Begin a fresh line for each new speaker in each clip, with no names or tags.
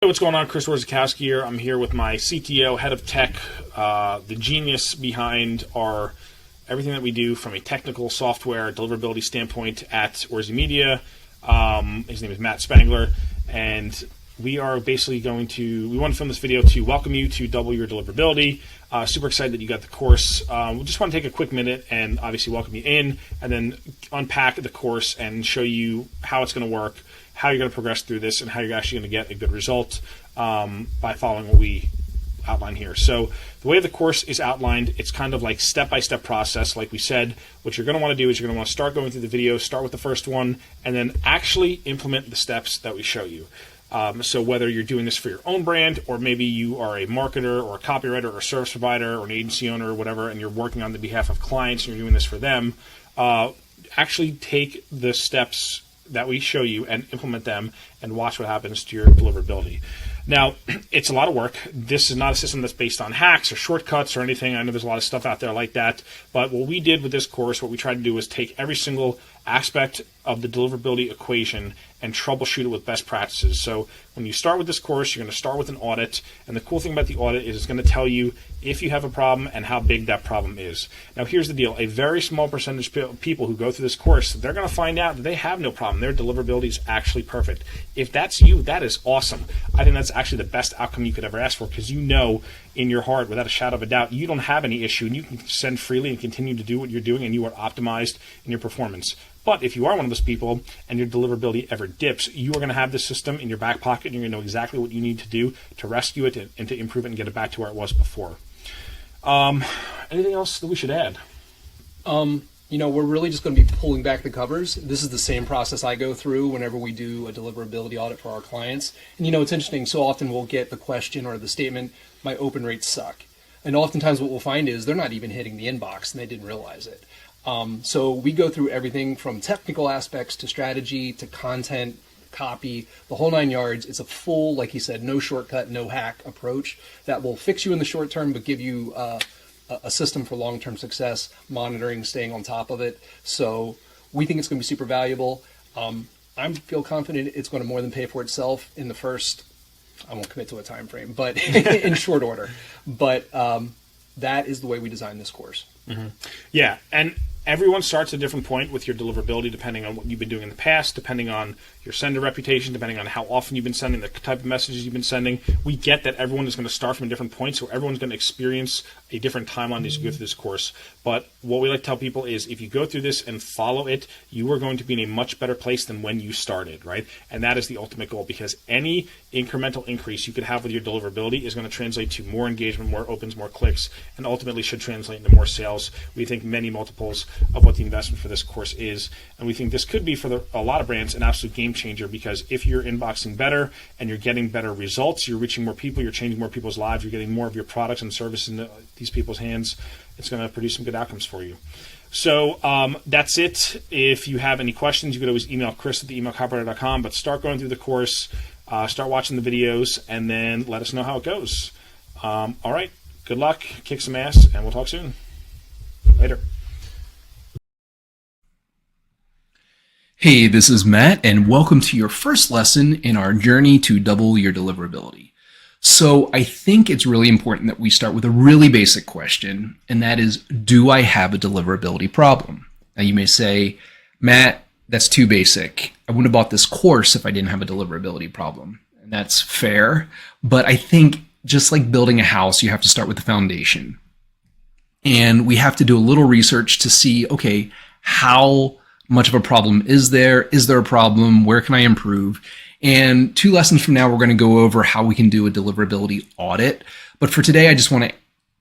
Hey, what's going on? Chris Warzakowski here. I'm here with my CTO, head of tech, the genius behind everything that we do from a technical software deliverability standpoint at Orzi Media. His name is Matt Spangler, and we are basically we want to film this video to welcome you to double your deliverability. Super excited that you got the course. We just want to take a quick minute and obviously welcome you in, and then unpack the course and show you how it's going to work, how you're going to progress through this, and how you're actually going to get a good result by following what we outline here. So the way the course is outlined, it's kind of like step-by-step process. Like we said, what you're going to want to do is you're going to want to start going through the video, start with the first one, and then actually implement the steps that we show you. So whether you're doing this for your own brand, or maybe you are a marketer or a copywriter or a service provider or an agency owner or whatever, and you're working on the behalf of clients and you're doing this for them, actually take the steps that we show you and implement them and watch what happens to your deliverability. Now, it's a lot of work. This is not a system that's based on hacks or shortcuts or anything. I know there's a lot of stuff out there like that. But what we did with this course, what we tried to do was take every single aspect of the deliverability equation and troubleshoot it with best practices. So when you start with this course, you're going to start with an audit. And the cool thing about the audit is it's going to tell you if you have a problem and how big that problem is. Now, here's the deal. A very small percentage of people who go through this course, they're going to find out that they have no problem. Their deliverability is actually perfect. If that's you, that is awesome. I think that's actually the best outcome you could ever ask for, because you know in your heart, without a shadow of a doubt, you don't have any issue and you can send freely and continue to do what you're doing, and you are optimized in your performance. But if you are one of those people and your deliverability ever dips, you are going to have this system in your back pocket, and you're going to know exactly what you need to do to rescue it and to improve it and get it back to where it was before. Anything else that we should add?
We're really just going to be pulling back the covers. This is the same process I go through whenever we do a deliverability audit for our clients. And it's interesting, so often we'll get the question or the statement, my open rates suck. And oftentimes what we'll find is they're not even hitting the inbox and they didn't realize it. So we go through everything from technical aspects to strategy to content, copy, the whole 9 yards. It's a full, like he said, no shortcut, no hack approach that will fix you in the short term, but give you a system for long-term success, monitoring, staying on top of it. So we think it's going to be super valuable. I feel confident it's going to more than pay for itself in the first, I won't commit to a time frame, but in short order. But that is the way we designed this course.
Mm-hmm. Yeah, and everyone starts at a different point with your deliverability, depending on what you've been doing in the past, depending on your sender reputation, depending on how often you've been sending, the type of messages you've been sending. We get that everyone is going to start from a different point, so everyone's going to experience a different timeline as you go through this course. But what we like to tell people is if you go through this and follow it, you are going to be in a much better place than when you started, right? And that is the ultimate goal, because any incremental increase you could have with your deliverability is going to translate to more engagement, more opens, more clicks, and ultimately should translate into more sales. We think many multiples of what the investment for this course is, and we think this could be for a lot of brands an absolute game changer, because if you're inboxing better and you're getting better results, you're reaching more people, you're changing more people's lives, you're getting more of your products and services into these people's hands, it's going to produce some good outcomes for you. So that's it. If you have any questions, you could always email Chris at theemailcopywriter.com, but start going through the course, start watching the videos, and then let us know how it goes. All right, good luck, kick some ass, and we'll talk soon. Later.
Hey, this is Matt, and welcome to your first lesson in our journey to double your deliverability. So I think it's really important that we start with a really basic question, and that is, do I have a deliverability problem? Now you may say, Matt, that's too basic. I wouldn't have bought this course if I didn't have a deliverability problem. And that's fair, but I think just like building a house, you have to start with the foundation. And we have to do a little research to see, okay, how much of a problem is there? Is there a problem? Where can I improve? And 2 lessons from now, we're going to go over how we can do a deliverability audit. But for today, I just want to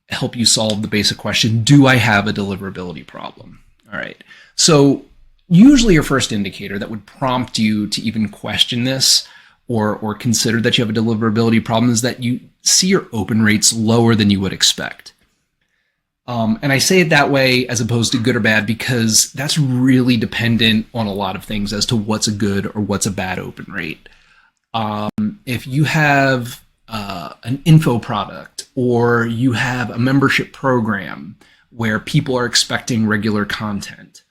help you solve the basic question, do I have a deliverability problem? All right. So usually your first indicator that would prompt you to even question this or consider that you have a deliverability problem is that you see your open rates lower than you would expect. And I say it that way as opposed to good or bad because that's really dependent on a lot of things as to what's a good or what's a bad open rate. If you have an info product or you have a membership program where people are expecting regular content,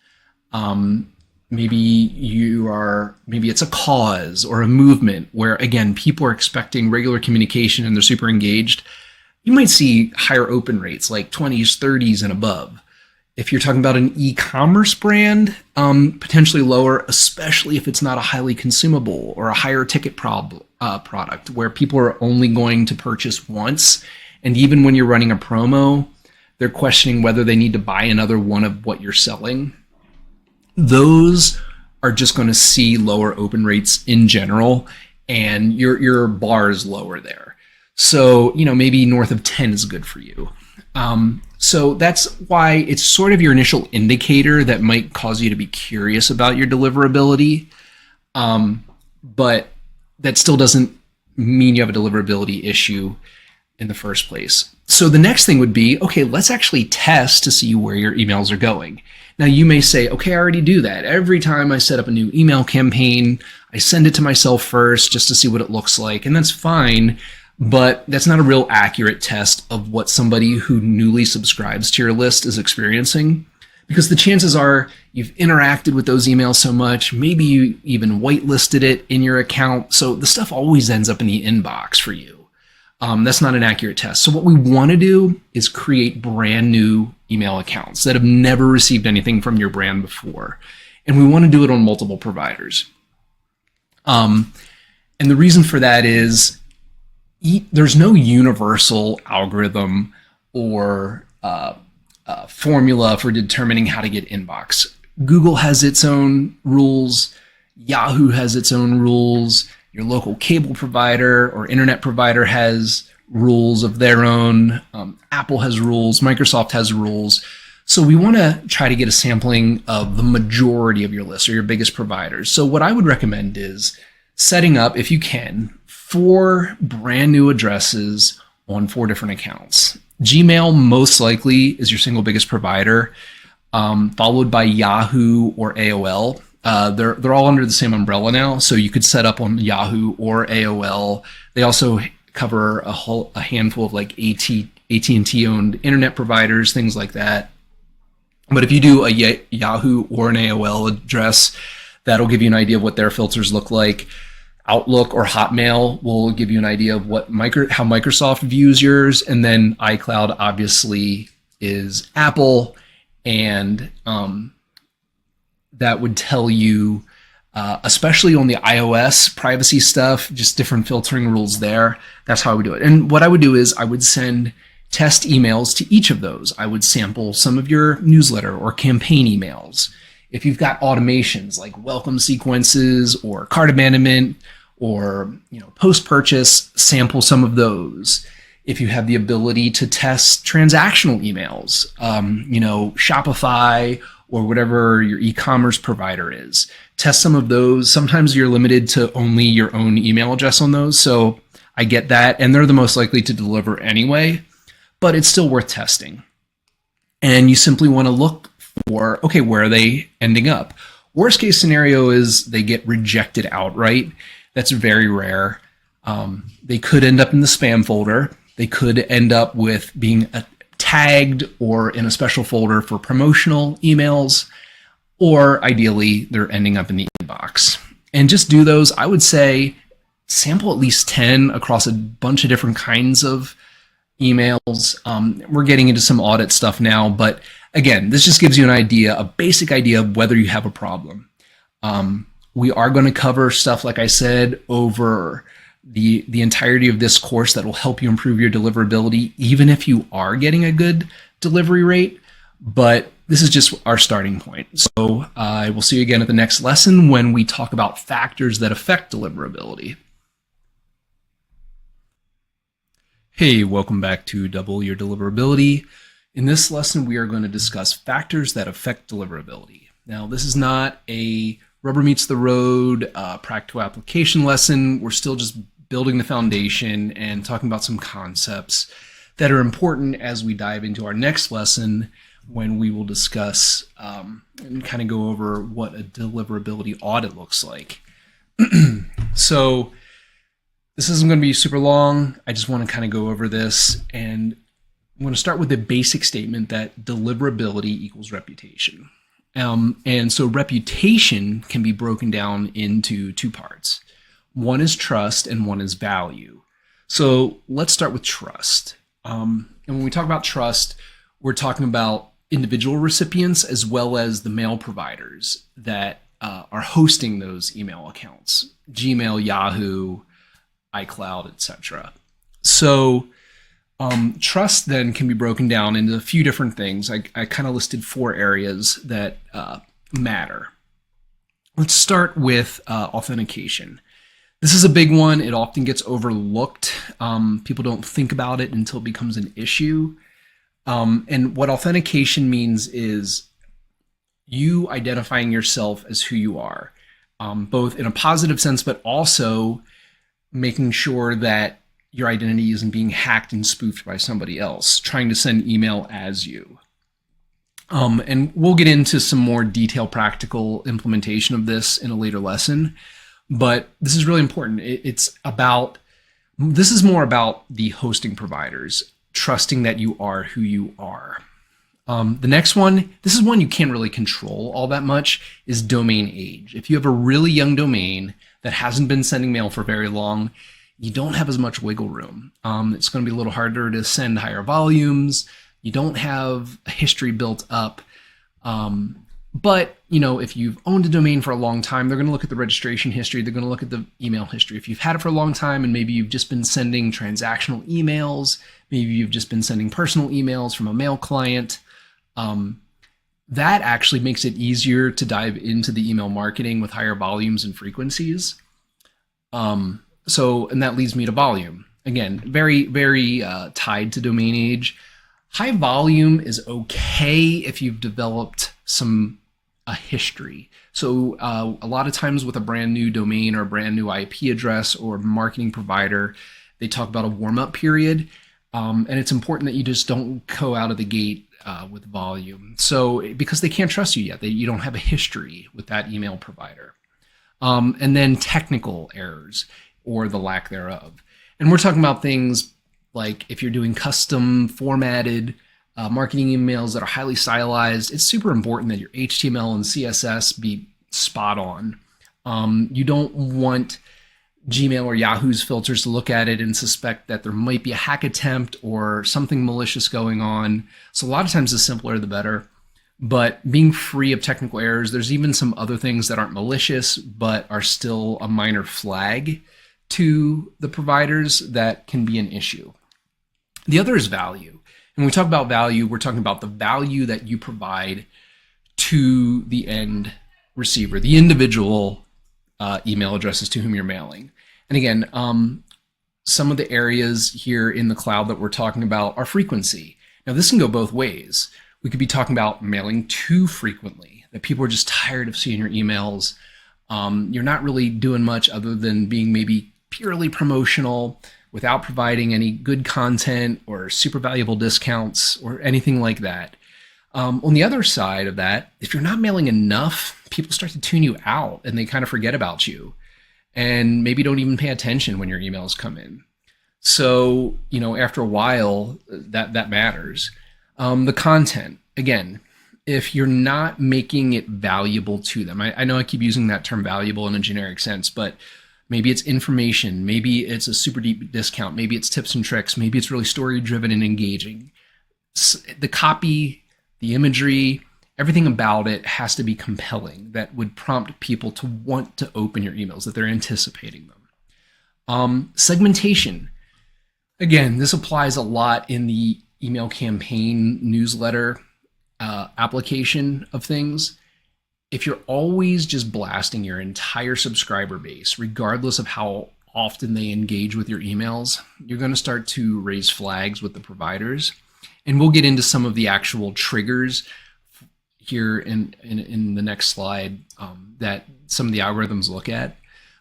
maybe it's a cause or a movement where, again, people are expecting regular communication and they're super engaged. You might see higher open rates, like 20s, 30s, and above. If you're talking about an e-commerce brand, potentially lower, especially if it's not a highly consumable or a higher ticket product where people are only going to purchase once. And even when you're running a promo, they're questioning whether they need to buy another one of what you're selling. Those are just going to see lower open rates in general, and your bar is lower there. So, maybe north of 10 is good for you. So that's why it's sort of your initial indicator that might cause you to be curious about your deliverability. But that still doesn't mean you have a deliverability issue in the first place. So the next thing would be, okay, let's actually test to see where your emails are going. Now you may say, okay, I already do that. Every time I set up a new email campaign, I send it to myself first just to see what it looks like. And that's fine, but that's not a real accurate test of what somebody who newly subscribes to your list is experiencing. Because the chances are you've interacted with those emails so much, maybe you even whitelisted it in your account. So the stuff always ends up in the inbox for you. That's not an accurate test. So what we want to do is create brand new email accounts that have never received anything from your brand before. And we want to do it on multiple providers. And the reason for that is there's no universal algorithm or formula for determining how to get inbox. Google has its own rules. Yahoo has its own rules. Your local cable provider or internet provider has rules of their own. Apple has rules. Microsoft has rules. So we want to try to get a sampling of the majority of your list or your biggest providers. So what I would recommend is setting up, if you can, 4 brand new addresses on 4 different accounts. Gmail most likely is your single biggest provider, followed by Yahoo or AOL. They're all under the same umbrella now, so you could set up on Yahoo or AOL. They also cover a handful of like AT&T owned internet providers, things like that. But if you do a Yahoo or an AOL address, that'll give you an idea of what their filters look like. Outlook or Hotmail will give you an idea of how Microsoft views yours, and then iCloud obviously is Apple, and that would tell you, especially on the iOS privacy stuff, just different filtering rules there. That's how I would do it. And what I would do is I would send test emails to each of those. I would sample some of your newsletter or campaign emails. If you've got automations like welcome sequences or cart abandonment or post-purchase, sample some of those. If you have the ability to test transactional emails, Shopify or whatever your e-commerce provider is, test some of those. Sometimes you're limited to only your own email address on those. So I get that. And they're the most likely to deliver anyway, but it's still worth testing. And you simply want to look for, okay, where are they ending up? Worst case scenario is they get rejected outright. That's very rare. They could end up in the spam folder. They could end up with being tagged or in a special folder for promotional emails, or ideally they're ending up in the inbox. And just do those. I would say sample at least 10 across a bunch of different kinds of emails. We're getting into some audit stuff now, but again, this just gives you an idea, a basic idea of whether you have a problem. We are going to cover stuff, like I said, over the entirety of this course that will help you improve your deliverability, even if you are getting a good delivery rate. But this is just our starting point. So I will see you again at the next lesson when we talk about factors that affect deliverability. Hey, welcome back to Double Your Deliverability. In this lesson, we are going to discuss factors that affect deliverability. Now, this is not a rubber meets the road practical application lesson. We're still just building the foundation and talking about some concepts that are important as we dive into our next lesson, when we will discuss and kind of go over what a deliverability audit looks like. So this isn't going to be super long. I just want to kind of go over this, and I'm going to start with the basic statement that deliverability equals reputation. And so reputation can be broken down into two parts. One is trust and one is value. So let's start with trust. And when we talk about trust, we're talking about individual recipients as well as the mail providers that are hosting those email accounts, Gmail, Yahoo, iCloud, etc. So trust then can be broken down into a few different things. I kind of listed 4 areas that matter. Let's start with authentication. This is a big one. It often gets overlooked. People don't think about it until it becomes an issue. And what authentication means is you identifying yourself as who you are, both in a positive sense, but also making sure that your identity isn't being hacked and spoofed by somebody else, trying to send email as you. And we'll get into some more detailed practical implementation of this in a later lesson, but this is really important. This is more about the hosting providers, trusting that you are who you are. The next one, this is one you can't really control all that much, is domain age. If you have a really young domain that hasn't been sending mail for very long, you don't have as much wiggle room. It's going to be a little harder to send higher volumes. You don't have a history built up. But if you've owned a domain for a long time, they're going to look at the registration history. They're going to look at the email history. If you've had it for a long time and maybe you've just been sending transactional emails, maybe you've just been sending personal emails from a mail client, that actually makes it easier to dive into the email marketing with higher volumes and frequencies. And that leads me to volume. Again, very, very tied to domain age. High volume is okay if you've developed a history. So a lot of times with a brand new domain or a brand new IP address or marketing provider, they talk about a warm-up period. And it's important that you just don't go out of the gate with volume. So because they can't trust you yet, you don't have a history with that email provider. And then technical errors or the lack thereof. And we're talking about things like if you're doing custom formatted marketing emails that are highly stylized, it's super important that your HTML and CSS be spot on. You don't want Gmail or Yahoo's filters to look at it and suspect that there might be a hack attempt or something malicious going on. So a lot of times the simpler the better. But being free of technical errors, there's even some other things that aren't malicious but are still a minor flag to the providers that can be an issue. The other is value. And when we talk about value, we're talking about the value that you provide to the end receiver, the individual email addresses to whom you're mailing. And again, some of the areas here in the cloud that we're talking about are frequency. Now, this can go both ways. We could be talking about mailing too frequently, that people are just tired of seeing your emails. You're not really doing much other than being maybe purely promotional without providing any good content or super valuable discounts or anything like that. On the other side of that, if you're not mailing enough, people start to tune you out and they kind of forget about you and maybe don't even pay attention when your emails come in. So, after a while, that matters. The content, again, if you're not making it valuable to them, I know I keep using that term valuable in a generic sense, but maybe it's information, maybe it's a super deep discount, maybe it's tips and tricks, maybe it's really story driven and engaging. The copy, the imagery, everything about it has to be compelling that would prompt people to want to open your emails, that they're anticipating them. Segmentation. Again, this applies a lot in the email campaign newsletter application of things. If you're always just blasting your entire subscriber base, regardless of how often they engage with your emails, you're going to start to raise flags with the providers. And we'll get into some of the actual triggers here in the next slide that some of the algorithms look at.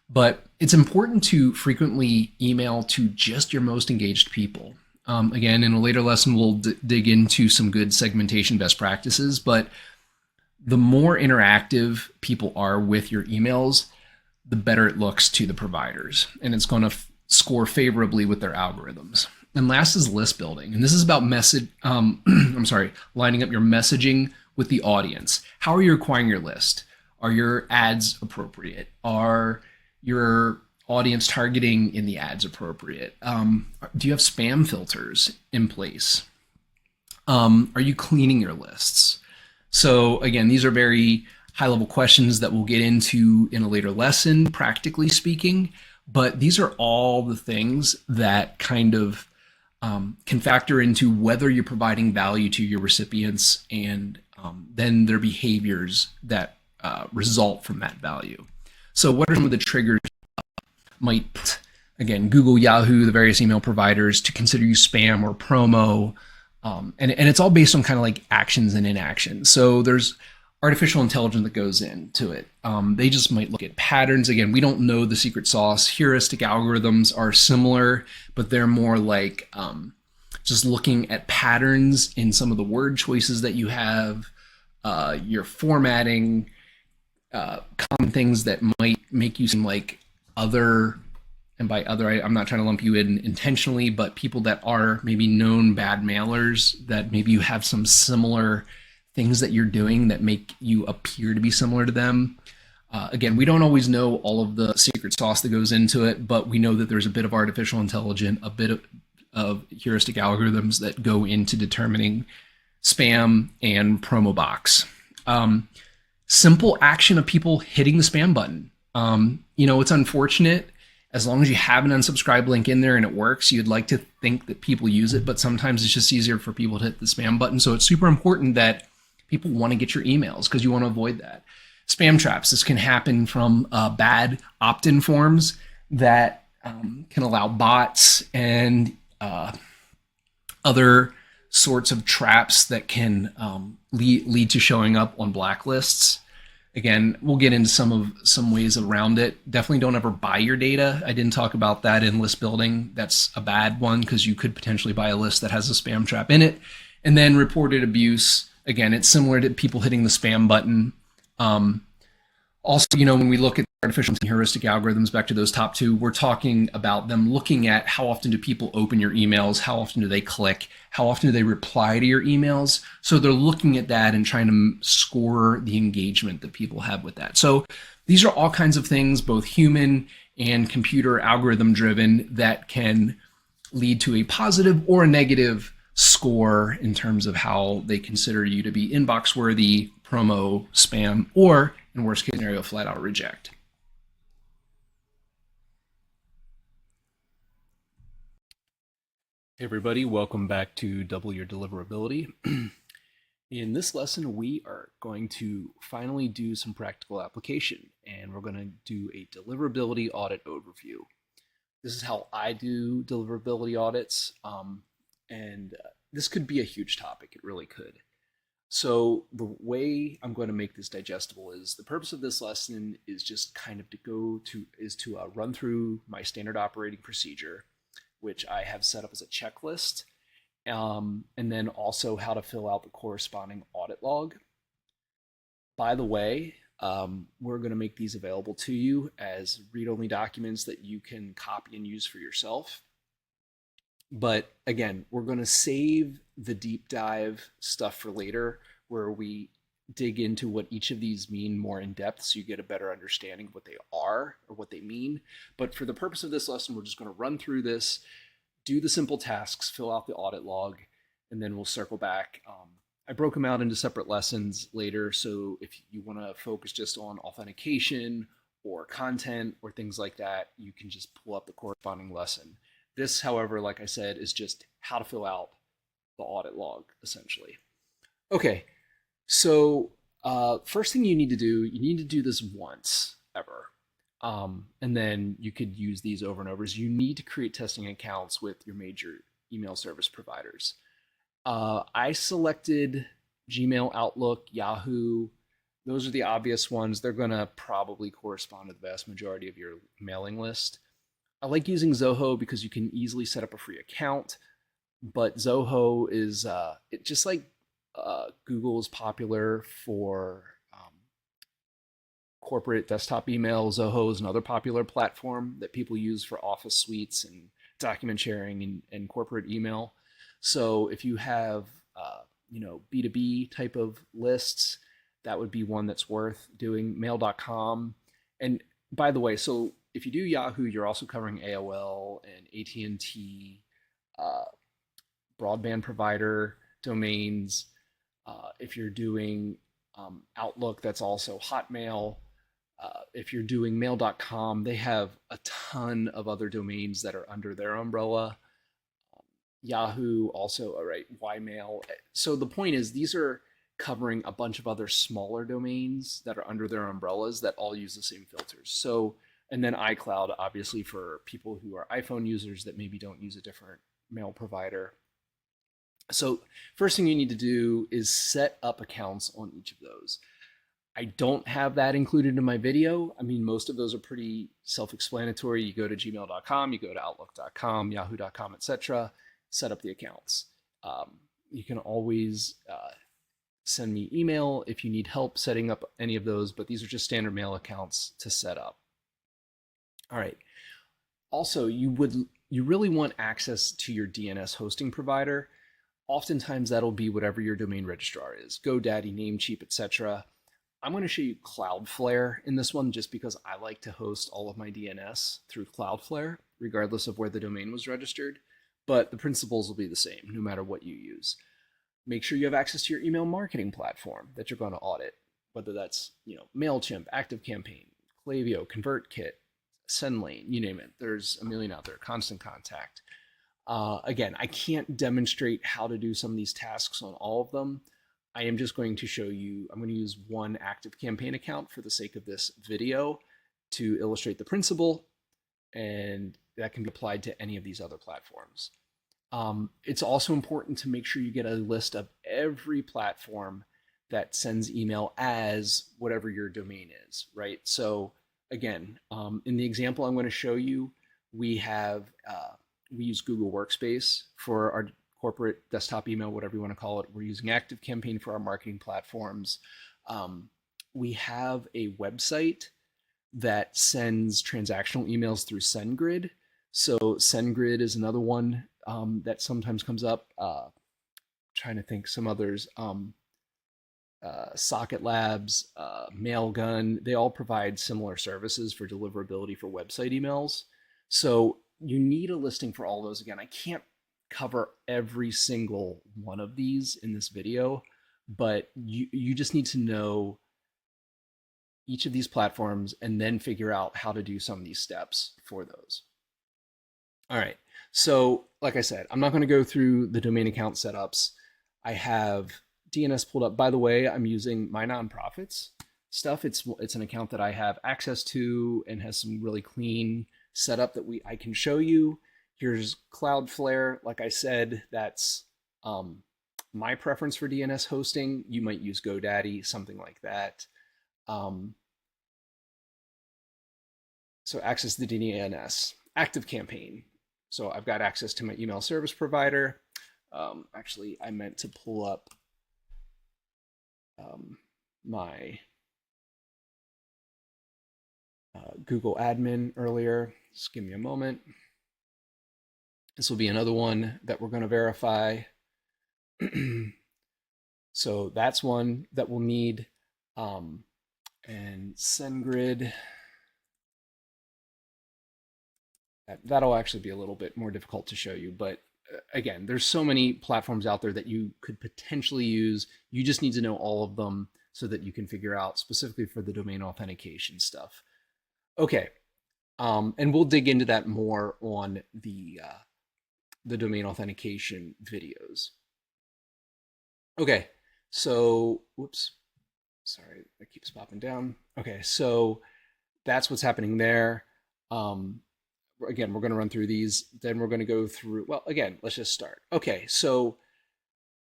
But it's important to frequently email to just your most engaged people. Again, in a later lesson, we'll dig into some good segmentation best practices, but the more interactive people are with your emails, the better it looks to the providers, and it's going to score favorably with their algorithms. And last is list building, and this is about lining up your messaging with the audience. How are you acquiring your list? Are your ads appropriate? Are your audience targeting in the ads appropriate? Do you have spam filters in place? Are you cleaning your lists? So again, these are very high-level questions that we'll get into in a later lesson, practically speaking, but these are all the things that kind of can factor into whether you're providing value to your recipients and then their behaviors that result from that value. So what are some of the triggers might, again, Google, Yahoo, the various email providers to consider you spam or promo? And it's all based on kind of like actions and inactions. So there's artificial intelligence that goes into it. They just might look at patterns. Again, we don't know the secret sauce. Heuristic algorithms are similar, but they're more like just looking at patterns in some of the word choices that you have, your formatting, common things that might make you seem like other, and by other, I'm not trying to lump you in intentionally, but people that are maybe known bad mailers, that maybe you have some similar things that you're doing that make you appear to be similar to them. Again, we don't always know all of the secret sauce that goes into it, but we know that there's a bit of artificial intelligence, a bit of heuristic algorithms that go into determining spam and promo box. Simple action of people hitting the spam button. It's unfortunate. As long as you have an unsubscribe link in there and it works, you'd like to think that people use it, but sometimes it's just easier for people to hit the spam button. So it's super important that people want to get your emails because you want to avoid that. Spam traps. This can happen from bad opt-in forms that can allow bots and other sorts of traps that can lead to showing up on blacklists. Again, we'll get into some ways around it. Definitely don't ever buy your data. I didn't talk about that in list building. That's a bad one because you could potentially buy a list that has a spam trap in it. And then reported abuse. Again, it's similar to people hitting the spam button. Also, when we look at artificial and heuristic algorithms, back to those top two, we're talking about them looking at how often do people open your emails, how often do they click, how often do they reply to your emails. So they're looking at that and trying to score the engagement that people have with that. So these are all kinds of things, both human and computer algorithm driven, that can lead to a positive or a negative score in terms of how they consider you to be inbox worthy, promo, spam, or in worst case scenario, flat out reject. Hey everybody, welcome back to Double Your Deliverability. In this lesson, we are going to finally do some practical application, and we're going to do a deliverability audit overview. This is how I do deliverability audits, and this could be a huge topic. It really could. So the way I'm going to make this digestible is the purpose of this lesson is just kind of to run through my standard operating procedure, which I have set up as a checklist, and then also how to fill out the corresponding audit log. By the way, we're going to make these available to you as read-only documents that you can copy and use for yourself. But again, we're going to save the deep dive stuff for later, where we dig into what each of these mean more in depth so you get a better understanding of what they are or what they mean. But for the purpose of this lesson, we're just going to run through this, do the simple tasks, fill out the audit log, and then we'll circle back. I broke them out into separate lessons later, so if you want to focus just on authentication or content or things like that, you can just pull up the corresponding lesson. This, however, like I said, is just how to fill out the audit log, essentially. Okay, so first thing you need to do this once ever. And then you could use these over and over, is you need to create testing accounts with your major email service providers. I selected Gmail, Outlook, Yahoo. Those are the obvious ones. They're going to probably correspond to the vast majority of your mailing list. I like using Zoho because you can easily set up a free account, but Zoho is just like Google is popular for corporate desktop email. Zoho is another popular platform that people use for office suites and document sharing and corporate email. So if you have B2B type of lists, that would be one that's worth doing. Mail.com. And by the way, so if you do Yahoo, you're also covering AOL and AT&T, broadband provider domains. If you're doing Outlook, that's also Hotmail. If you're doing mail.com, they have a ton of other domains that are under their umbrella. Yahoo also, all right, Ymail. So the point is, these are covering a bunch of other smaller domains that are under their umbrellas that all use the same filters. So, and then iCloud, obviously, for people who are iPhone users that maybe don't use a different mail provider. So first thing you need to do is set up accounts on each of those. I don't have that included in my video. I mean, most of those are pretty self-explanatory. You go to gmail.com, you go to outlook.com, yahoo.com, etc., set up the accounts. You can always send me email if you need help setting up any of those, but these are just standard mail accounts to set up. All right. Also, you really want access to your DNS hosting provider. Oftentimes that'll be whatever your domain registrar is, GoDaddy, Namecheap, etc. I'm going to show you Cloudflare in this one just because I like to host all of my DNS through Cloudflare, regardless of where the domain was registered. But the principles will be the same no matter what you use. Make sure you have access to your email marketing platform that you're going to audit, whether that's MailChimp, ActiveCampaign, Klaviyo, ConvertKit, SendLane, you name it. There's a million out there. Constant Contact. Again, I can't demonstrate how to do some of these tasks on all of them. I am just going to show you, I'm going to use one ActiveCampaign account for the sake of this video to illustrate the principle, and that can be applied to any of these other platforms. It's also important to make sure you get a list of every platform that sends email as whatever your domain is, right? So again, in the example I'm going to show you, we use Google Workspace for our corporate desktop email, whatever you want to call it. We're using ActiveCampaign for our marketing platforms. We have a website that sends transactional emails through SendGrid. So SendGrid is another one that sometimes comes up. Trying to think some others. Socket Labs, Mailgun, they all provide similar services for deliverability for website emails. So you need a listing for all those. Again, I can't cover every single one of these in this video, but you just need to know each of these platforms and then figure out how to do some of these steps for those. All right, so like I said, I'm not going to go through the domain account setups. I have DNS pulled up. By the way, I'm using my nonprofits stuff. It's an account that I have access to and has some really clean setup that I can show you. Here's Cloudflare. Like I said, that's my preference for DNS hosting. You might use GoDaddy, something like that. So access the DNS, ActiveCampaign. So I've got access to my email service provider. Actually, I meant to pull up my Google admin earlier. Just give me a moment. This will be another one that we're going to verify. So that's one that we'll need. And SendGrid, that'll actually be a little bit more difficult to show you. But again, there's so many platforms out there that you could potentially use. You just need to know all of them so that you can figure out specifically for the domain authentication stuff. Okay, and we'll dig into that more on the domain authentication videos. Okay, so, whoops, sorry, that keeps popping down. Okay, so that's what's happening there. Again, we're going to run through these, then we're going to go through, well, again, let's just start. Okay, so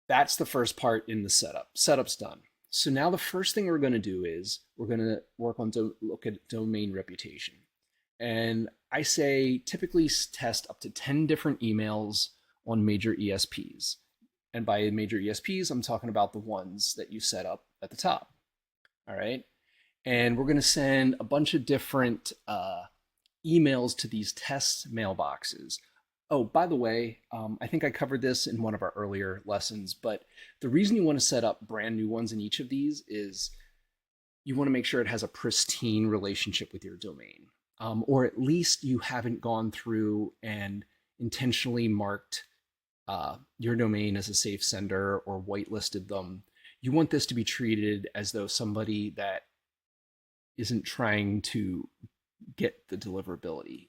that's the first part in the setup. Setup's done. So now the first thing we're going to do is we're going to work on look at domain reputation. And I say typically test up to 10 different emails on major ESPs. And by major ESPs, I'm talking about the ones that you set up at the top. All right. And we're going to send a bunch of different emails to these test mailboxes. Oh, by the way, I think I covered this in one of our earlier lessons, but the reason you want to set up brand new ones in each of these is you want to make sure it has a pristine relationship with your domain, or at least you haven't gone through and intentionally marked your domain as a safe sender or whitelisted them. You want this to be treated as though somebody that isn't trying to get the deliverability.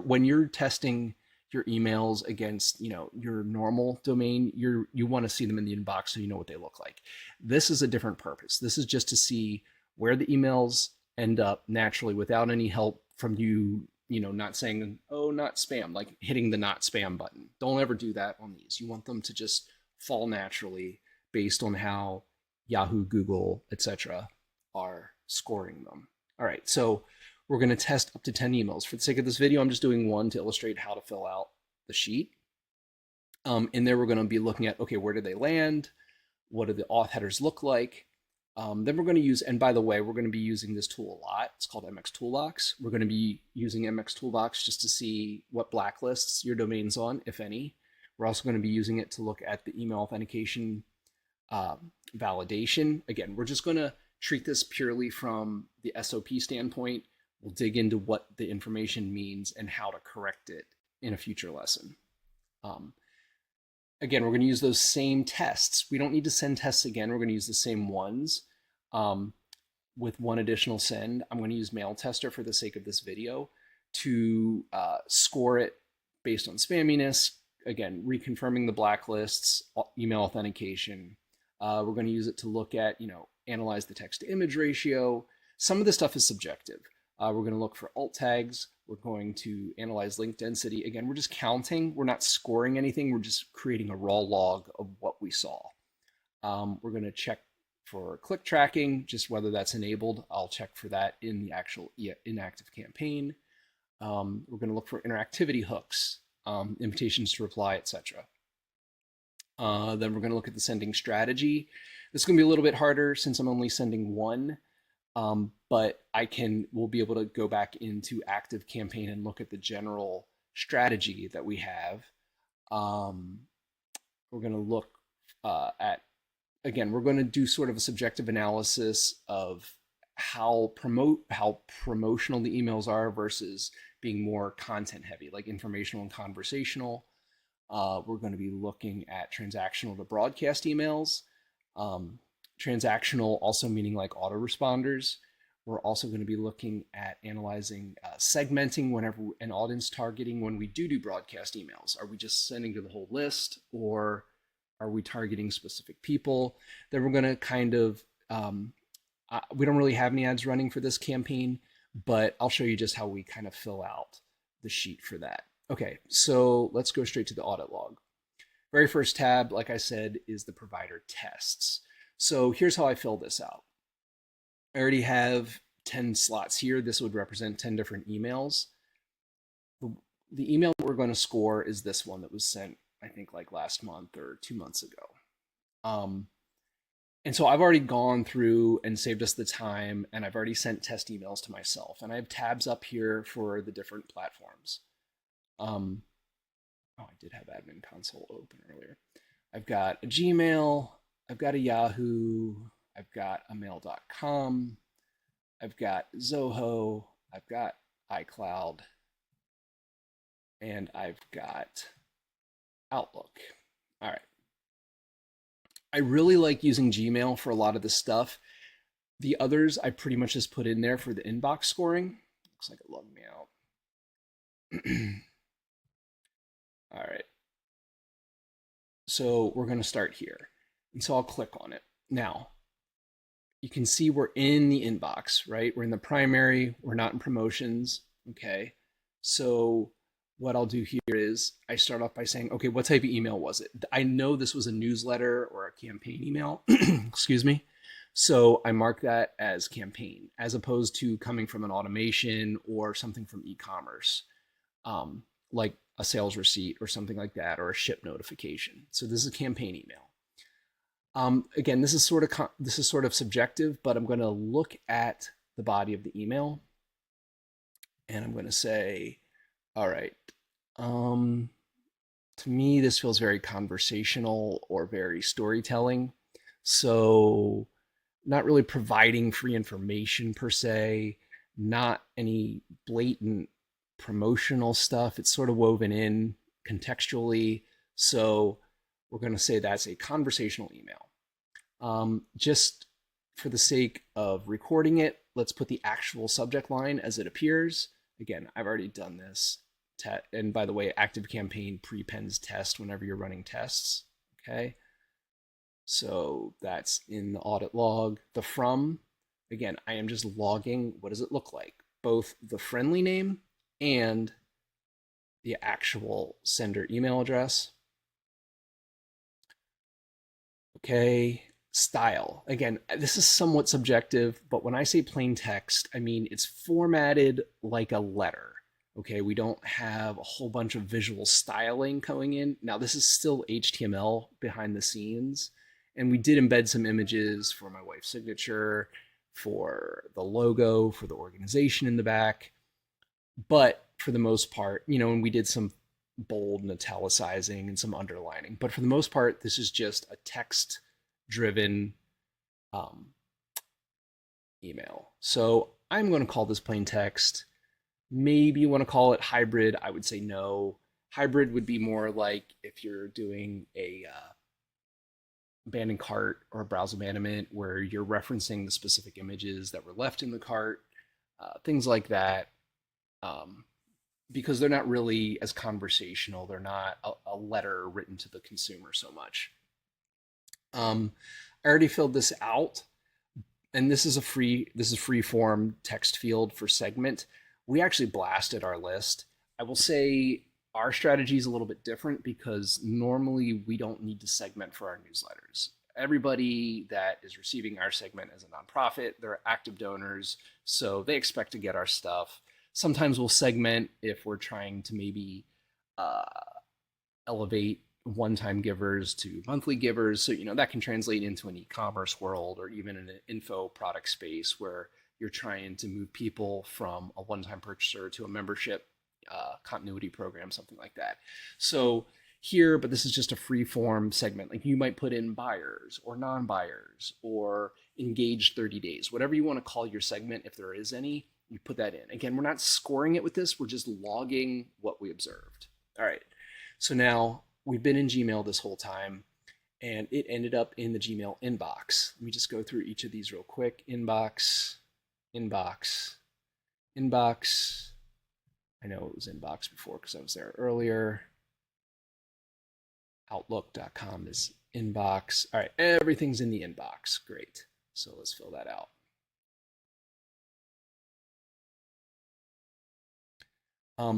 When you're testing your emails against, your normal domain, you want to see them in the inbox so you know what they look like. This is a different purpose. This is just to see where the emails end up naturally without any help from you, not saying, oh, not spam, like hitting the not spam button. Don't ever do that on these. You want them to just fall naturally based on how Yahoo, Google, etc. are scoring them. All right, so we're going to test up to 10 emails. For the sake of this video, I'm just doing one to illustrate how to fill out the sheet. In there, we're going to be looking at, okay, where do they land? What do the auth headers look like? Then we're going to use, and by the way, we're going to be using this tool a lot. It's called MX Toolbox. We're going to be using MX Toolbox just to see what blacklists your domain's on, if any. We're also going to be using it to look at the email authentication validation. Again, we're just going to treat this purely from the SOP standpoint. We'll dig into what the information means and how to correct it in a future lesson. Again, we're going to use those same tests. We don't need to send tests again. We're going to use the same ones with one additional send. I'm going to use Mail Tester for the sake of this video to score it based on spamminess. Again, reconfirming the blacklists, email authentication. We're going to use it to look at, analyze the text to image ratio. Some of this stuff is subjective. We're going to look for alt tags. We're going to analyze link density. Again, we're just counting. We're not scoring anything. We're just creating a raw log of what we saw. We're going to check for click tracking, just whether that's enabled. I'll check for that in the actual inactive campaign. We're going to look for interactivity hooks, invitations to reply, etc. Then we're going to look at the sending strategy. This is going to be a little bit harder since I'm only sending one. But we'll be able to go back into active campaign and look at the general strategy that we have. We're going to look we're going to do sort of a subjective analysis of how promotional the emails are versus being more content heavy, like informational and conversational. We're going to be looking at transactional to broadcast emails. Transactional also meaning like autoresponders. We're also going to be looking at analyzing segmenting whenever an audience targeting when we do broadcast emails. Are we just sending to the whole list or are we targeting specific people? Then we're going to kind of, we don't really have any ads running for this campaign, but I'll show you just how we kind of fill out the sheet for that. Okay, so let's go straight to the audit log. Very first tab, like I said, is the provider tests. So here's how I fill this out. I already have 10 slots here. This would represent 10 different emails. The email that we're going to score is this one that was sent, I think, like last month or 2 months ago. And so I've already gone through and saved us the time, and I've already sent test emails to myself. And I have tabs up here for the different platforms. Oh, I did have Admin Console open earlier. I've got a Gmail, I've got a Yahoo, I've got a mail.com, I've got Zoho, I've got iCloud, and I've got Outlook. All right. I really like using Gmail for a lot of this stuff. The others I pretty much just put in there for the inbox scoring. Looks like it logged me out. All right. So we're going to start here. And so I'll click on it. Now, you can see we're in the inbox, right? We're in the primary. We're not in promotions. Okay. So what I'll do here is I start off by saying, okay, what type of email was it? I know this was a newsletter or a campaign email. Excuse me. So I mark that as campaign as opposed to coming from an automation or something from e-commerce, like a sales receipt or something like that, or a ship notification. So this is a campaign email. Again, this is sort of subjective, but I'm going to look at the body of the email and I'm going to say, all right, to me, this feels very conversational or very storytelling. So not really providing free information per se, not any blatant promotional stuff. It's sort of woven in contextually. So we're going to say that's a conversational email. Just for the sake of recording it, let's put the actual subject line as it appears. Again, I've already done this. And by the way, ActiveCampaign prepends test whenever you're running tests. Okay. So that's in the audit log. The from, again, I am just logging. What does it look like? Both the friendly name and the actual sender email address. Okay. Style. Again, this is somewhat subjective, but when I say plain text, I mean it's formatted like a letter. Okay, we don't have a whole bunch of visual styling going in. Now, this is still HTML behind the scenes, and we did embed some images for my wife's signature, for the logo, for the organization in the back. But for the most part, and we did some bold and italicizing and some underlining. But for the most part, this is just a text-driven email. So I'm going to call this plain text. Maybe you want to call it hybrid. I would say no. Hybrid would be more like if you're doing a abandoned cart or a browse abandonment where you're referencing the specific images that were left in the cart, things like that, because they're not really as conversational. They're not a letter written to the consumer so much. I already filled this out, and this is free form text field for segment. We actually blasted our list. I will say our strategy is a little bit different because normally we don't need to segment for our newsletters. Everybody that is receiving our segment as a nonprofit, they're active donors, so they expect to get our stuff. Sometimes we'll segment if we're trying to maybe elevate one-time givers to monthly givers. So, that can translate into an e-commerce world or even in an info product space where you're trying to move people from a one-time purchaser to a membership continuity program, something like that. So here, but this is just a free form segment. Like you might put in buyers or non-buyers or engaged 30 days, whatever you want to call your segment. If there is any, you put that in. Again, we're not scoring it with this. We're just logging what we observed. All right. So now we've been in Gmail this whole time and it ended up in the Gmail inbox. Let me just go through each of these real quick. Inbox. I know it was inbox before because I was there earlier. Outlook.com is inbox. All right, everything's in the inbox. Great. So let's fill that out.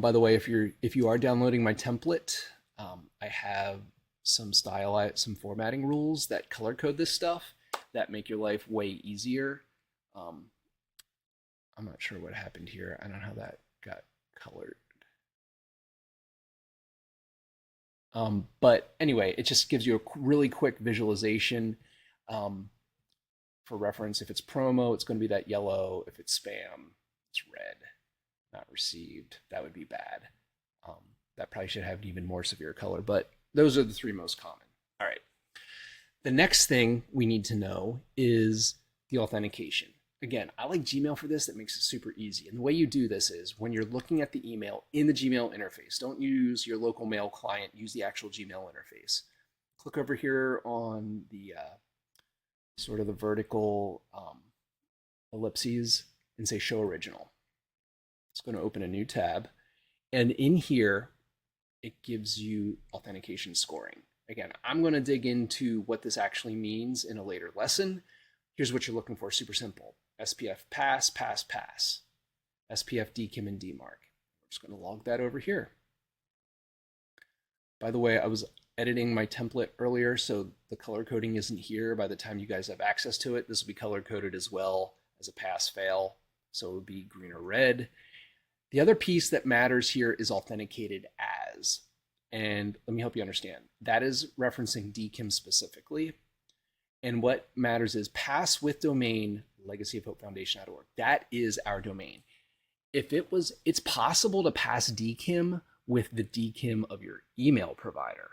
By the way, if you are downloading my template, I have some formatting rules that color code this stuff that make your life way easier. I'm not sure what happened here. I don't know how that got colored. But anyway, it just gives you a really quick visualization. For reference, if it's promo, it's going to be that yellow. If it's spam, it's red. Not received. That would be bad. That probably should have an even more severe color, but those are the three most common. All right. The next thing we need to know is the authentication. Again, I like Gmail for this. That makes it super easy. And the way you do this is when you're looking at the email in the Gmail interface, don't use your local mail client, use the actual Gmail interface. Click over here on the sort of the vertical ellipses and say show original. It's going to open a new tab. And in here, it gives you authentication scoring. Again, I'm going to dig into what this actually means in a later lesson. Here's what you're looking for, super simple. SPF pass, pass, pass. SPF DKIM and DMARC. We're just going to log that over here. By the way, I was editing my template earlier, so the color coding isn't here. By the time you guys have access to it, this will be color coded as well as a pass fail. So it would be green or red. The other piece that matters here is authenticated as. And let me help you understand. That is referencing DKIM specifically. And what matters is pass with domain legacyofhopefoundation.org. That is our domain. If it's possible to pass DKIM with the DKIM of your email provider.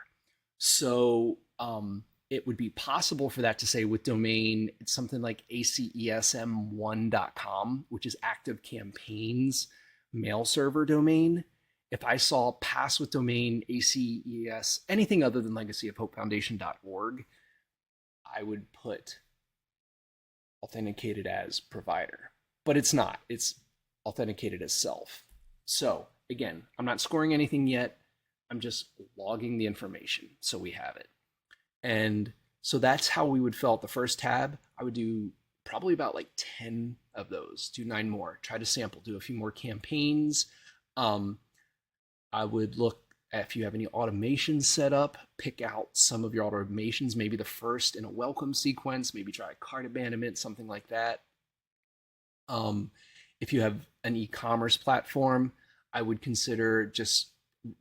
So it would be possible for that to say with domain, it's something like acesm1.com, which is Active Campaign's mail server domain. If I saw pass with domain ACES, anything other than legacyofhopefoundation.org, I would put authenticated as provider, but it's not. It's authenticated as self. So again, I'm not scoring anything yet. I'm just logging the information so we have it. And so that's how we would fill out the first tab. I would do probably about like 10 of those, do 9 more, try to sample, do a few more campaigns. I would look at if you have any automations set up, pick out some of your automations, maybe the first in a welcome sequence, maybe try a cart abandonment, something like that. If you have an e-commerce platform, I would consider just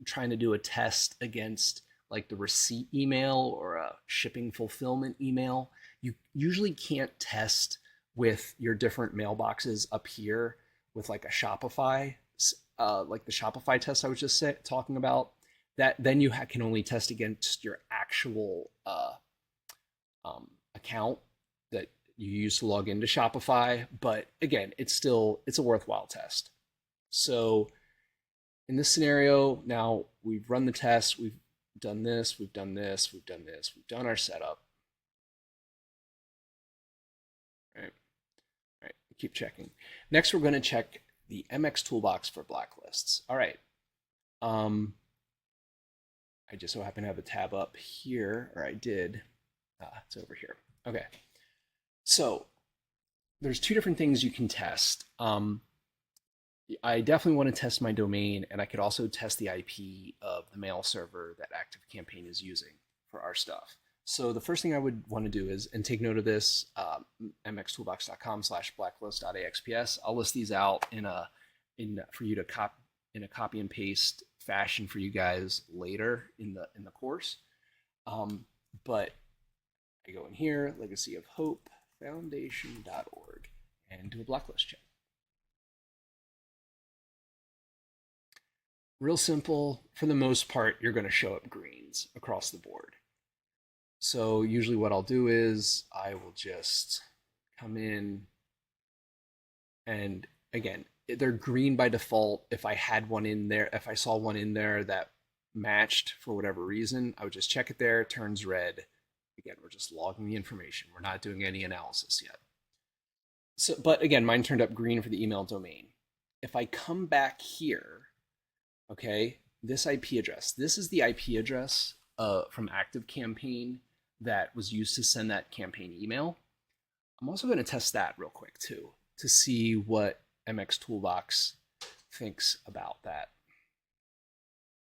trying to do a test against like the receipt email or a shipping fulfillment email. You usually can't test with your different mailboxes up here with like a Shopify, like the Shopify test I was just talking about. That then you can only test against your actual account that you use to log into Shopify. But again, it's a worthwhile test. So in this scenario, now we've run the test, we've done this, we've done this, we've done this, we've done our setup. All right, keep checking. Next, we're going to check the MX toolbox for blacklists. All right. I just so happen to have a tab up here, or I did. It's over here. Okay. So there's 2 different things you can test. I definitely want to test my domain, and I could also test the IP of the mail server that Active Campaign is using for our stuff. So the first thing I would want to do is, and take note of this, mxtoolbox.com/blacklist.axps. I'll list these out for you to in a copy and paste fashion for you guys later in the course. But I go in here, legacyofhopefoundation.org, and do a blacklist check. Real simple. For the most part, you're going to show up greens across the board. So usually what I'll do is I will just come in, and again, they're green by default. If I had one in there, if I saw one in there that matched for whatever reason, I would just check it there, it turns red. Again, we're just logging the information. We're not doing any analysis yet. So, but again, mine turned up green for the email domain. If I come back here, okay, this IP address, this is the IP address from Active Campaign that was used to send that campaign email. I'm also going to test that real quick too, to see what MX Toolbox thinks about that.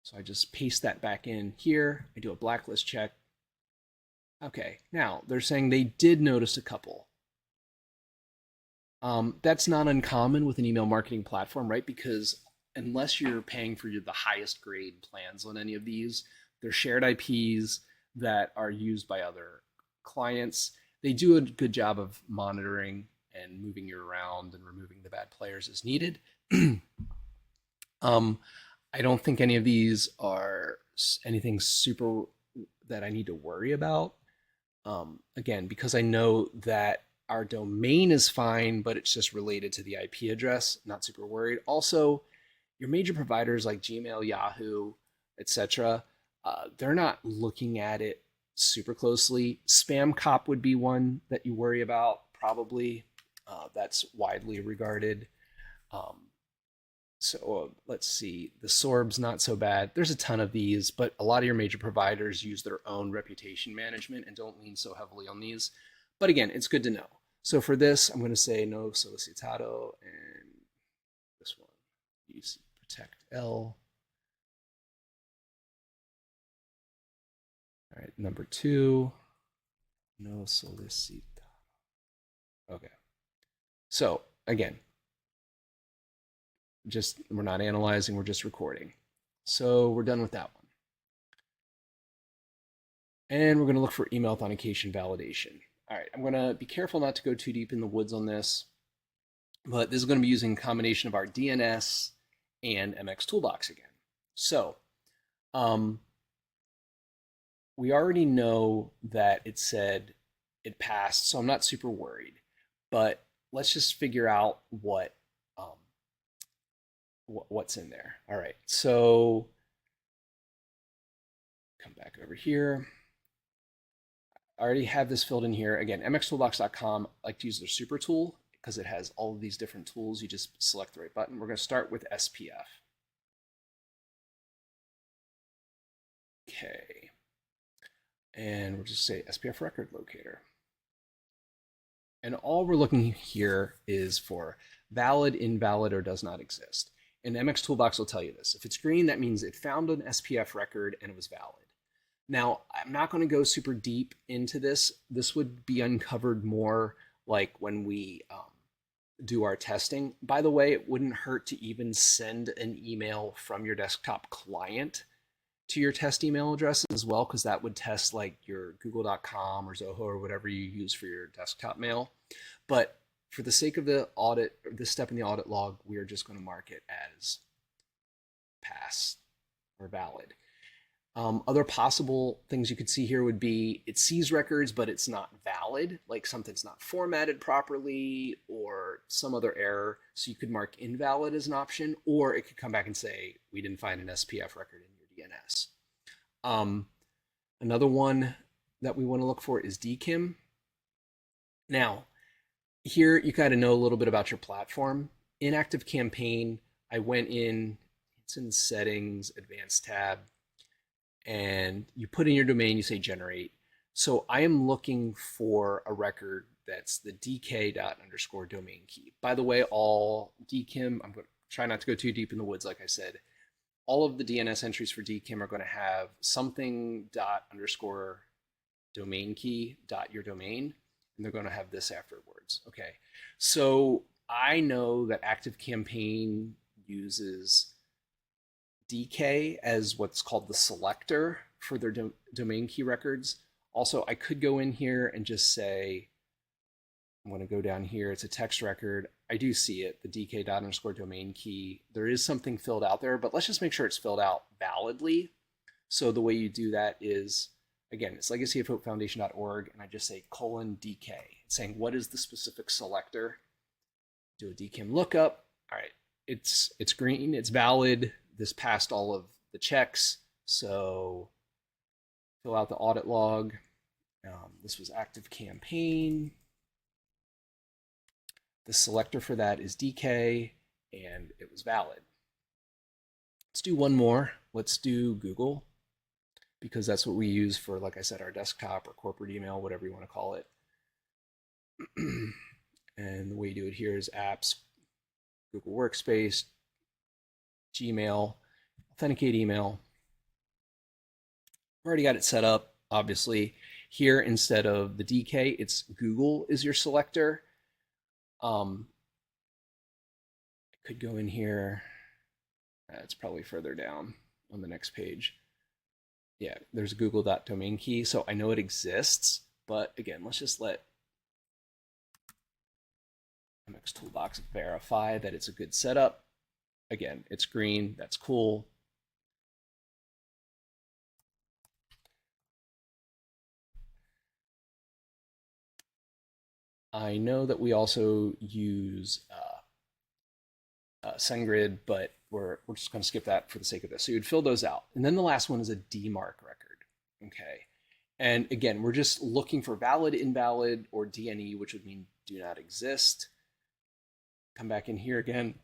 So I just paste that back in here. I do a blacklist check. Okay, now they're saying they did notice a couple. That's not uncommon with an email marketing platform, right? Because unless you're paying for the highest grade plans on any of these, they're shared IPs that are used by other clients. They do a good job of monitoring and moving you around and removing the bad players as needed. I don't think any of these are anything super that I need to worry about. Again, because I know that our domain is fine, but it's just related to the IP address, not super worried. Also, your major providers like Gmail, Yahoo, etc., they're not looking at it super closely. Spam cop would be one that you worry about, probably. That's widely regarded. Let's see. The Sorb's not so bad. There's a ton of these, but a lot of your major providers use their own reputation management and don't lean so heavily on these. But again, it's good to know. So for this, I'm going to say no solicitado, and this one, use protect L. All right, number 2, no solicitado. Okay. So again, we're not analyzing, we're just recording. So we're done with that one. And we're going to look for email authentication validation. All right, I'm going to be careful not to go too deep in the woods on this, but this is going to be using a combination of our DNS and MX Toolbox again.
So we already know that it said it passed, so I'm not super worried. But let's just figure out what's in there. All right, so come back over here. I already have this filled in here. Again, mxtoolbox.com, I like to use their super tool because it has all of these different tools. You just select the right button. We're going to start with SPF. Okay. And we'll just say SPF record locator. And all we're looking here is for valid, invalid, or does not exist. And MX Toolbox will tell you this. If it's green, that means it found an SPF record and it was valid. Now, I'm not going to go super deep into this. This would be uncovered more like when we do our testing. By the way, it wouldn't hurt to even send an email from your desktop client to your test email address as well, because that would test like your google.com or Zoho or whatever you use for your desktop mail. But for the sake of the audit, or this step in the audit log, we are just going to mark it as pass or valid. Other possible things you could see here would be it sees records, but it's not valid, like something's not formatted properly or some other error. So you could mark invalid as an option, or it could come back and say, we didn't find an SPF record in your DNS. Another one that we want to look for is DKIM. Now, here you kind of know a little bit about your platform. In Active Campaign, I went in, it's in Settings, Advanced tab, and you put in your domain, you say generate. So I am looking for a record that's the dk._domain key. By the way, all DKIM, I'm going to try not to go too deep in the woods, like I said. All of the DNS entries for DKIM are going to have something ._domain key .your domain, and they're going to have this afterwards. Okay, so I know that Active Campaign uses DK as what's called the selector for their domain key records. Also, I could go in here and just say, I'm going to go down here. It's a text record. I do see it, the dk._domain key. There is something filled out there, but let's just make sure it's filled out validly. So the way you do that is, again, it's legacyofhopefoundation.org, and I just say :DK. It's saying, what is the specific selector? Do a DKIM lookup. All right, it's green, it's valid. This passed all of the checks, so fill out the audit log. This was Active Campaign. The selector for that is DK, and it was valid. Let's do one more. Let's do Google, because that's what we use for, like I said, our desktop or corporate email, whatever you want to call it. And the way you do it here is apps, Google Workspace, Gmail, authenticate email. I've already got it set up, obviously. Here, instead of the DK, it's Google is your selector. I could go in here. It's probably further down on the next page. Yeah, there's a google.domain key, so I know it exists. But again, let's just let MX Toolbox verify that it's a good setup. Again, it's green, that's cool. I know that we also use SendGrid, but we're just going to skip that for the sake of this. So you'd fill those out. And then the last one is a DMARC record. Okay. And again, we're just looking for valid, invalid, or DNE, which would mean do not exist. Come back in here again.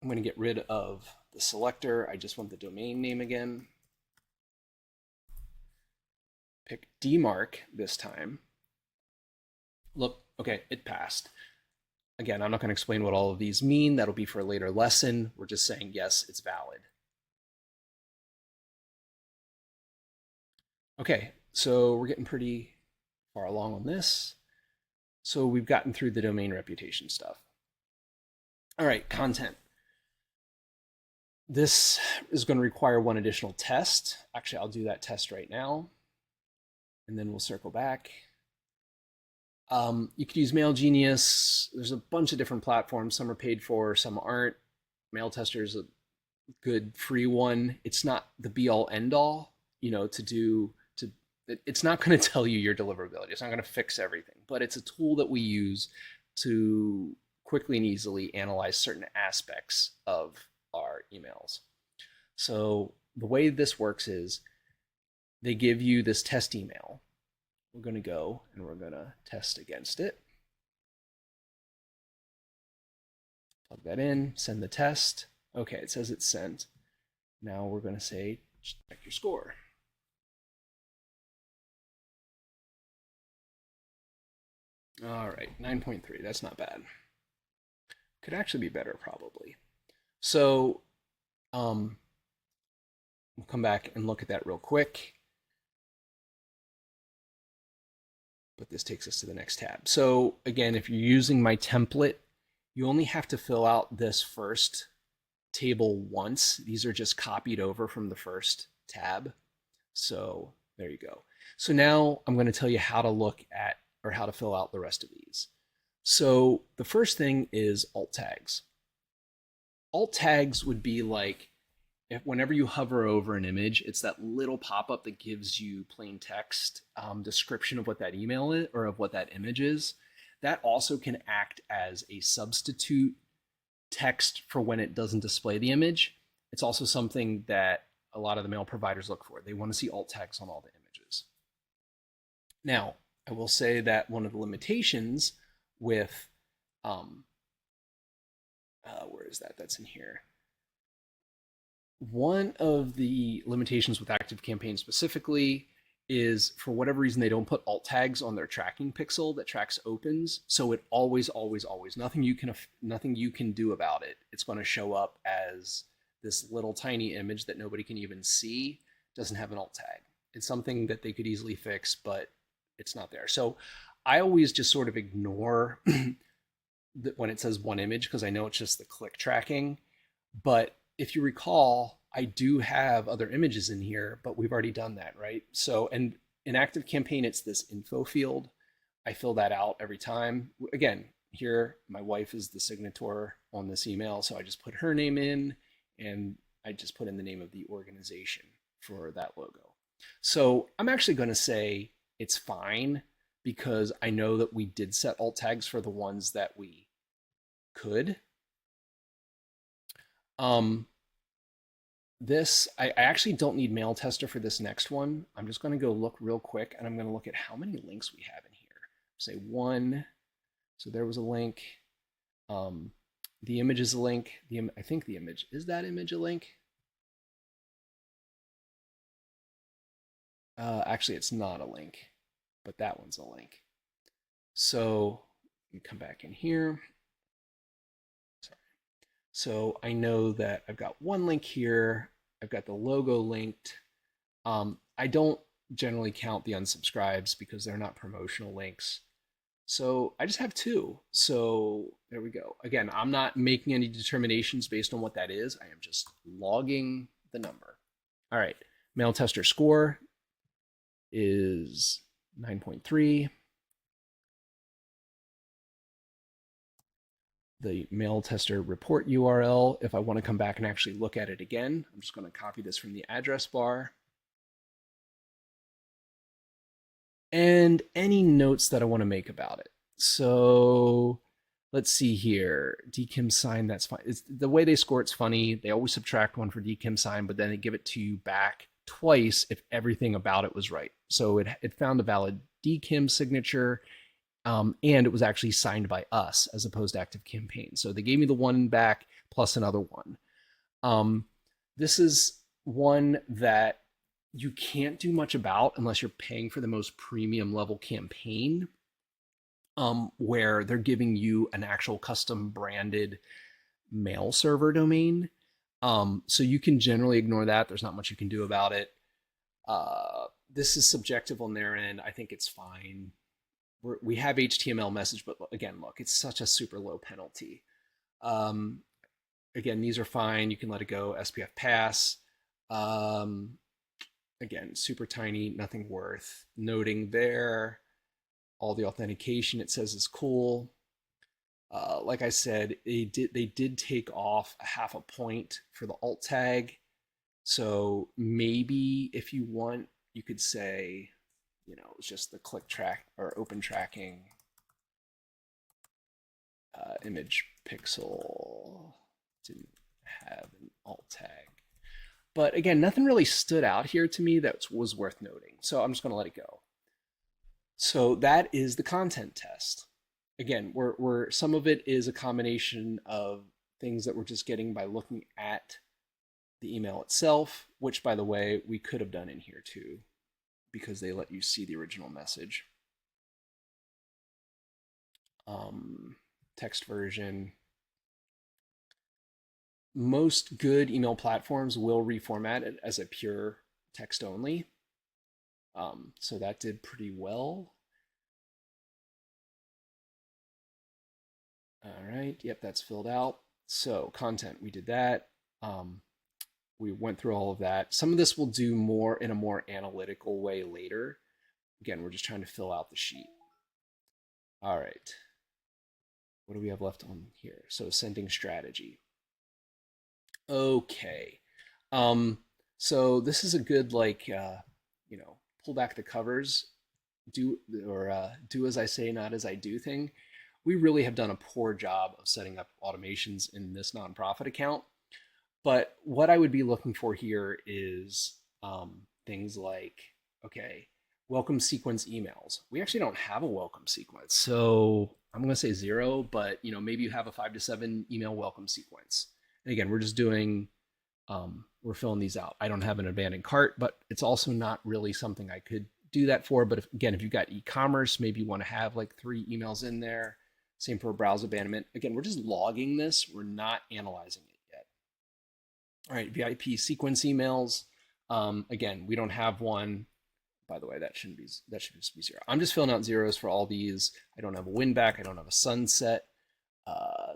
I'm going to get rid of the selector. I just want the domain name again. Pick DMARC this time. Look, okay, it passed. Again, I'm not going to explain what all of these mean. That'll be for a later lesson. We're just saying, yes, it's valid. Okay, so we're getting pretty far along on this. So we've gotten through the domain reputation stuff. All right, content. This is going to require one additional test. Actually, I'll do that test right now, and then we'll circle back. You could use MailGenius. There's a bunch of different platforms. Some are paid for, some aren't. Mail Tester is good free one. It's not the be all end all, it's not going to tell you your deliverability. It's not going to fix everything, but it's a tool that we use to quickly and easily analyze certain aspects of our emails. So the way this works is they give you this test email. We're going to go and we're going to test against it. Plug that in, send the test. Okay, it says it's sent. Now we're going to say, check your score. All right, 9.3, that's not bad. Could actually be better, probably. So we'll come back and look at that real quick. But this takes us to the next tab. So again, if you're using my template, you only have to fill out this first table once. These are just copied over from the first tab. So there you go. So now I'm going to tell you how to look at or how to fill out the rest of these. So the first thing is alt tags. Alt tags would be like whenever you hover over an image, it's that little pop-up that gives you plain text description of what that email is or of what that image is. That also can act as a substitute text for when it doesn't display the image. It's also something that a lot of the mail providers look for. They want to see alt tags on all the images. Now, I will say that one of the limitations with, where is that? That's in here. One of the limitations with ActiveCampaign specifically is for whatever reason, they don't put alt tags on their tracking pixel that tracks opens. So it always, nothing you can do about it. It's going to show up as this little tiny image that nobody can even see, doesn't have an alt tag. It's something that they could easily fix, but it's not there. So I always just sort of ignore when it says one image because I know it's just the click tracking. But if you recall, I do have other images in here, but we've already done that, right? So, and in ActiveCampaign, it's this info field. I fill that out every time. Again, here, my wife is the signator on this email, so I just put her name in, and I just put in the name of the organization for that logo. So I'm actually going to say it's fine because I know that we did set alt tags for the ones that we could. I actually don't need mail tester for this next one. I'm just going to go look real quick and I'm going to look at how many links we have in here. Say one. So there was a link. The image is a link. I think the image, is that image a link? Actually, it's not a link, but that one's a link. So let me come back in here. Sorry. So I know that I've got one link here. I've got the logo linked. I don't generally count the unsubscribes because they're not promotional links. So I just have two. So there we go. Again, I'm not making any determinations based on what that is. I am just logging the number. All right, mail tester score is 9.3. The mail tester report URL, if I want to come back and actually look at it again, I'm just going to copy this from the address bar. And any notes that I want to make about it. So let's see here. DKIM sign, that's fine. The way they score it's funny. They always subtract one for DKIM sign, but then they give it to you back twice if everything about it was right. So it found a valid DKIM signature, and it was actually signed by us as opposed to ActiveCampaign. So they gave me the one back plus another one. This is one that you can't do much about unless you're paying for the most premium level campaign, where they're giving you an actual custom branded mail server domain. So you can generally ignore that. There's not much you can do about it. This is subjective on their end. I think it's fine. We have HTML message, but again, look, it's such a super low penalty. Again, these are fine. You can let it go. SPF pass. Again, super tiny, nothing worth noting there. All the authentication it says is cool. Like I said, they did take off a half a point for the alt tag. So maybe if you want, you could say, it's just the click track or open tracking image pixel didn't have an alt tag. But again, nothing really stood out here to me that was worth noting. So I'm just going to let it go. So that is the content test. Again, we're some of it is a combination of things that we're just getting by looking at the email itself, which, by the way, we could have done in here too, because they let you see the original message. Text version. Most good email platforms will reformat it as a pure text only. So that did pretty well. All right, yep, that's filled out. So content, we did that. We went through all of that. Some of this we'll do more in a more analytical way later. Again, we're just trying to fill out the sheet. All right. What do we have left on here? So sending strategy. Okay. So this is a good, pull back the covers, do as I say, not as I do thing. We really have done a poor job of setting up automations in this nonprofit account. But what I would be looking for here is things like, okay, welcome sequence emails. We actually don't have a welcome sequence. So I'm going to say 0, but maybe you have a 5 to 7 email welcome sequence. And again, we're just doing, we're filling these out. I don't have an abandoned cart, but it's also not really something I could do that for. But if you've got e-commerce, maybe you want to have like 3 emails in there. Same for browse abandonment. Again, we're just logging this. We're not analyzing it yet. All right, VIP sequence emails. Again, we don't have one. By the way, that should just be 0. I'm just filling out zeros for all these. I don't have a win back. I don't have a sunset.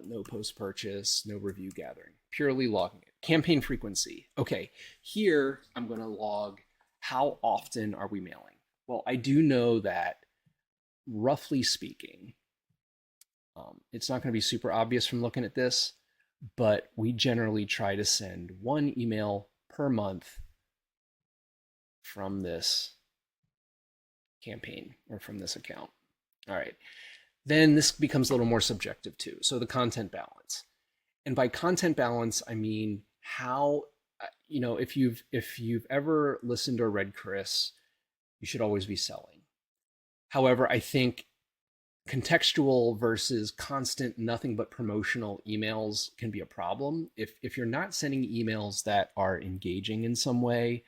No post purchase. No review gathering. Purely logging it. Campaign frequency. Okay, here I'm going to log how often are we mailing. Well, I do know that roughly speaking, it's not going to be super obvious from looking at this, but we generally try to send 1 email per month from this campaign or from this account. All right. Then this becomes a little more subjective too. So the content balance. And by content balance, I mean how, if you've ever listened or read Kris, you should always be selling. However, I think contextual versus constant nothing but promotional emails can be a problem. If you're not sending emails that are engaging in some way,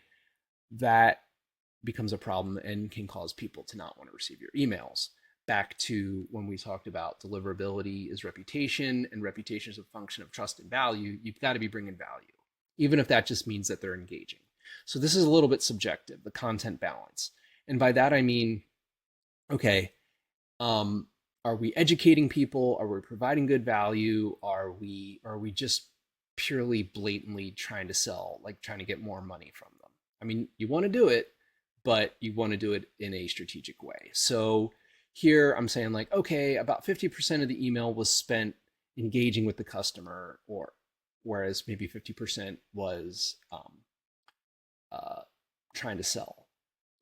that becomes a problem and can cause people to not want to receive your emails. Back to when we talked about deliverability is reputation, and reputation is a function of trust and value. You've got to be bringing value, even if that just means that they're engaging. So this is a little bit subjective, the content balance. And by that, I mean, okay, are we educating people? Are we providing good value? Are we just purely blatantly trying to sell, like trying to get more money from them? I mean, you want to do it, but you want to do it in a strategic way. So here I'm saying like, okay, about 50% of the email was spent engaging with the customer, or whereas maybe 50% was trying to sell.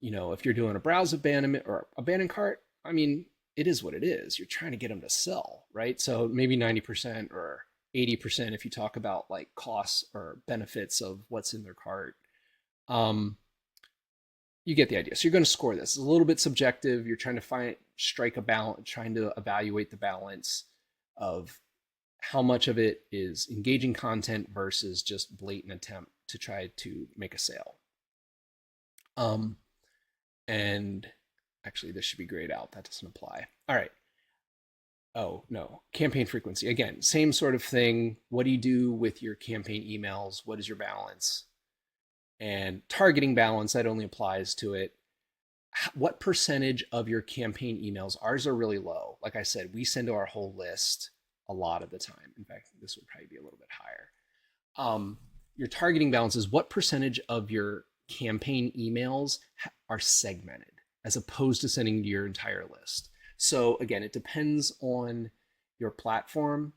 If you're doing a browse abandonment or abandoned cart, I mean, it is what it is. You're trying to get them to sell, right? So maybe 90% or 80% if you talk about like costs or benefits of what's in their cart. You get the idea. So you're going to score this. It's a little bit subjective. You're trying to strike a balance, trying to evaluate the balance of how much of it is engaging content versus just blatant attempt to try to make a sale. And actually this should be grayed out. That doesn't apply. All right. Oh, no. Campaign frequency. Again, same sort of thing. What do you do with your campaign emails? What is your balance? And targeting balance, that only applies to it. What percentage of your campaign emails, ours are really low. Like I said, we send to our whole list a lot of the time. In fact, this would probably be a little bit higher. Your targeting balance is what percentage of your campaign emails are segmented as opposed to sending to your entire list. So again, it depends on your platform,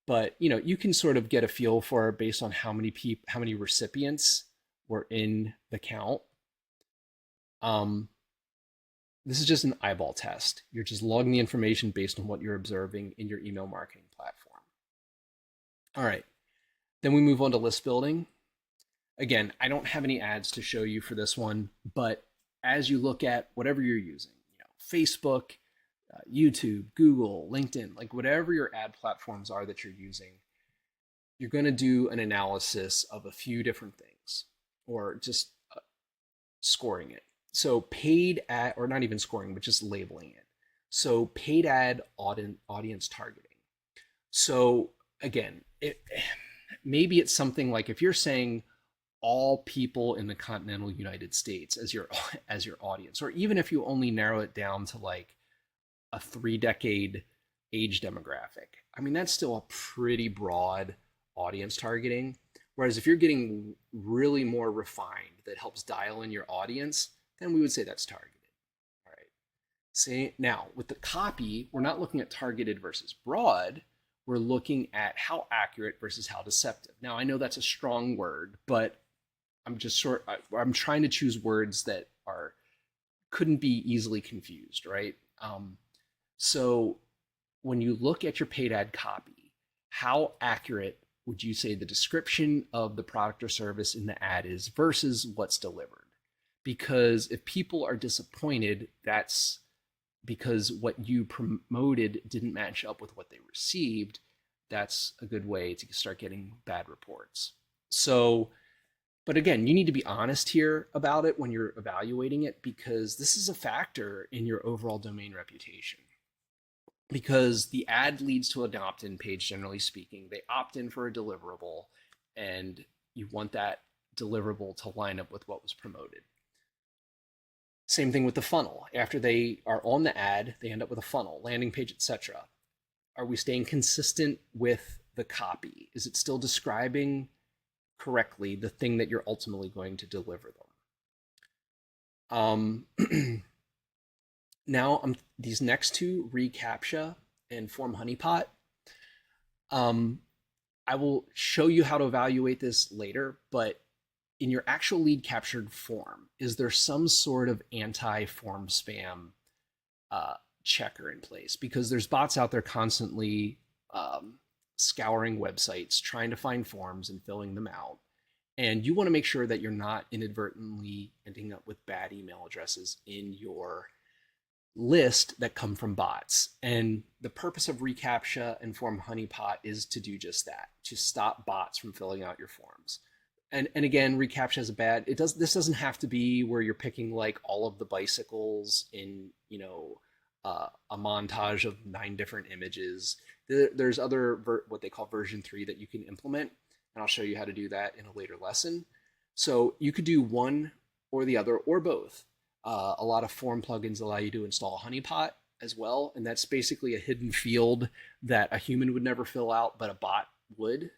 but you can sort of get a feel for it based on how many recipients were in the count. This is just an eyeball test. You're just logging the information based on what you're observing in your email marketing platform. All right, then we move on to list building. Again, I don't have any ads to show you for this one, but as you look at whatever you're using, Facebook, YouTube, Google, LinkedIn, like whatever your ad platforms are that you're using, you're going to do an analysis of a few different things, or just scoring it. So paid ad, or not even scoring, but just labeling it. So paid ad audience targeting. So again, maybe it's something like if you're saying all people in the continental United States as your audience, or even if you only narrow it down to like a 3-decade age demographic. I mean, that's still a pretty broad audience targeting. Whereas if you're getting really more refined that helps dial in your audience, then we would say that's targeted. All right. Say now with the copy, we're not looking at targeted versus broad. We're looking at how accurate versus how deceptive. Now I know that's a strong word, but I'm trying to choose words that couldn't be easily confused, right? So when you look at your paid ad copy, how accurate would you say the description of the product or service in the ad is versus what's delivered? Because if people are disappointed, that's because what you promoted didn't match up with what they received. That's a good way to start getting bad reports. So, but again, you need to be honest here about it when you're evaluating it, because this is a factor in your overall domain reputation. Because the ad leads to an opt-in page, generally speaking. They opt in for a deliverable, and you want that deliverable to line up with what was promoted. Same thing with the funnel. After they are on the ad, they end up with a funnel, landing page, etc. Are we staying consistent with the copy? Is it still describing correctly the thing that you're ultimately going to deliver them? Now, these next two, reCAPTCHA and form honeypot, I will show you how to evaluate this later, but in your actual lead captured form, is there some sort of anti-form spam checker in place? Because there's bots out there constantly scouring websites, trying to find forms and filling them out. And you want to make sure that you're not inadvertently ending up with bad email addresses in your list that come from bots. And the purpose of reCAPTCHA and form honeypot is to do just that, to stop bots from filling out your forms. And again, reCAPTCHA is this doesn't have to be where you're picking like all of the bicycles in, a montage of 9 different images. There's other, what they call version 3 that you can implement. And I'll show you how to do that in a later lesson. So you could do one or the other or both. A lot of form plugins allow you to install a honeypot as well. And that's basically a hidden field that a human would never fill out, but a bot would.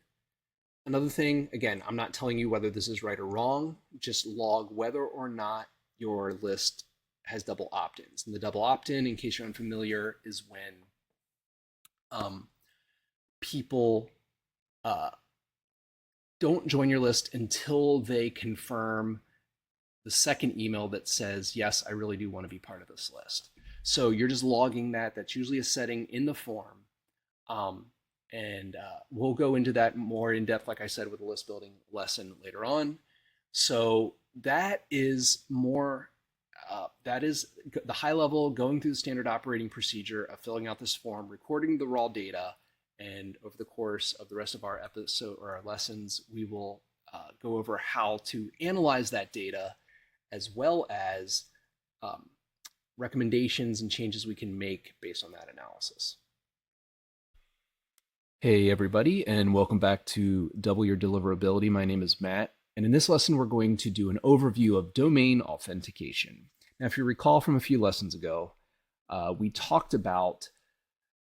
Another thing, again, I'm not telling you whether this is right or wrong, just log whether or not your list has double opt-ins. And the double opt-in, in case you're unfamiliar, is when people don't join your list until they confirm the second email that says, yes, I really do want to be part of this list. So you're just logging that. That's usually a setting in the form. And we'll go into that more in depth, like I said, with the list building lesson later on. So that is that is the high level, going through the standard operating procedure of filling out this form, recording the raw data. And over the course of the rest of our episode or our lessons, we will go over how to analyze that data, as well as recommendations and changes we can make based on that analysis. Hey everybody, and welcome back to Double Your Deliverability. My name is Matt, and in this lesson we're going to do an overview of domain authentication. Now, if you recall from a few lessons ago, we talked about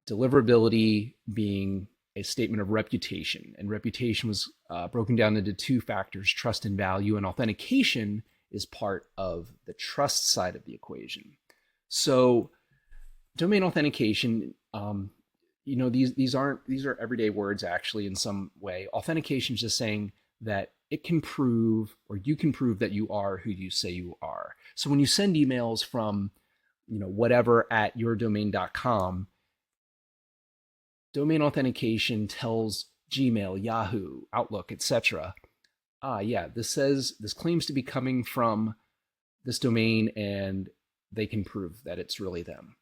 deliverability being a statement of reputation, and reputation was broken down into 2 factors, trust and value, and authentication is part of the trust side of the equation. So domain authentication,
these are everyday words actually in some way. Authentication is just saying that it can prove, or you can prove, that you are who you say you are. So when you send emails from, whatever at yourdomain.com, domain authentication tells Gmail, Yahoo, Outlook, etc. This claims to be coming from this domain, and they can prove that it's really them.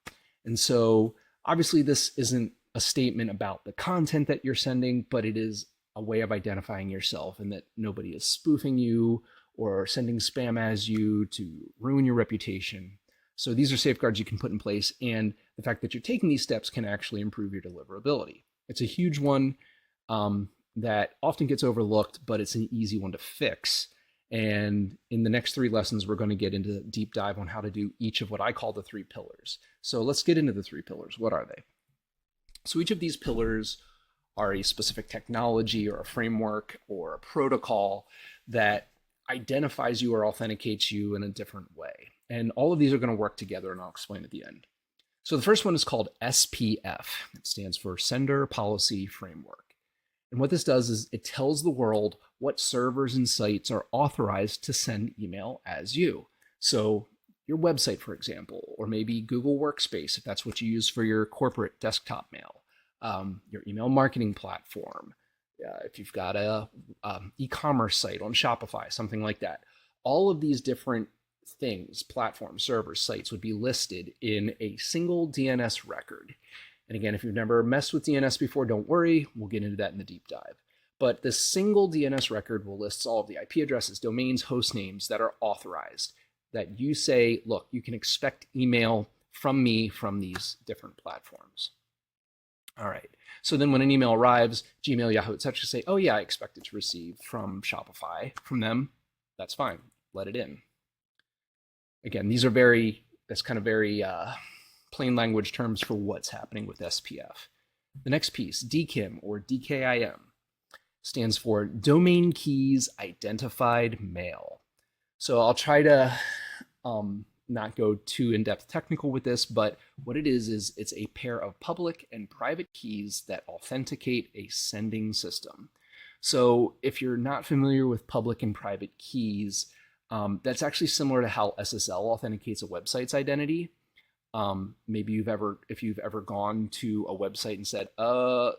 And so obviously this isn't a statement about the content that you're sending, but it is a way of identifying yourself, and that nobody is spoofing you or sending spam as you to ruin your reputation. So these are safeguards you can put in place, and the fact that you're taking these steps can actually improve your deliverability. It's a huge one that often gets overlooked, but it's an easy one to fix. And in the next 3 lessons, we're going to get into a deep dive on how to do each of what I call the 3 pillars. So let's get into the 3 pillars. What are they? So each of these pillars are a specific technology or a framework or a protocol that identifies you or authenticates you in a different way. And all of these are going to work together, and I'll explain at the end. So the first one is called SPF. It stands for Sender Policy Framework. And what this does is it tells the world what servers and sites are authorized to send email as you. So your website, for example, or maybe Google Workspace, if that's what you use for your corporate desktop mail, your email marketing platform, if you've got a e-commerce site on Shopify, something like that. All of these different things, platforms, servers, sites, would be listed in a single DNS record. And again, if you've never messed with DNS before, don't worry, we'll get into that in the deep dive. But this single DNS record will list all of the IP addresses, domains, host names that are authorized, that you say, look, you can expect email from me from these different platforms. All right. So then when an email arrives, Gmail, Yahoo, etc., say, oh yeah, I expect it to receive from Shopify, from them. That's fine. Let it in. Again, these are very plain language terms for what's happening with SPF. The next piece, DKIM or DKIM, stands for Domain Keys Identified Mail. So I'll try to not go too in-depth technical with this, but what it is it's a pair of public and private keys that authenticate a sending system. So if you're not familiar with public and private keys, that's actually similar to how SSL authenticates a website's identity. Maybe if you've ever gone to a website and said,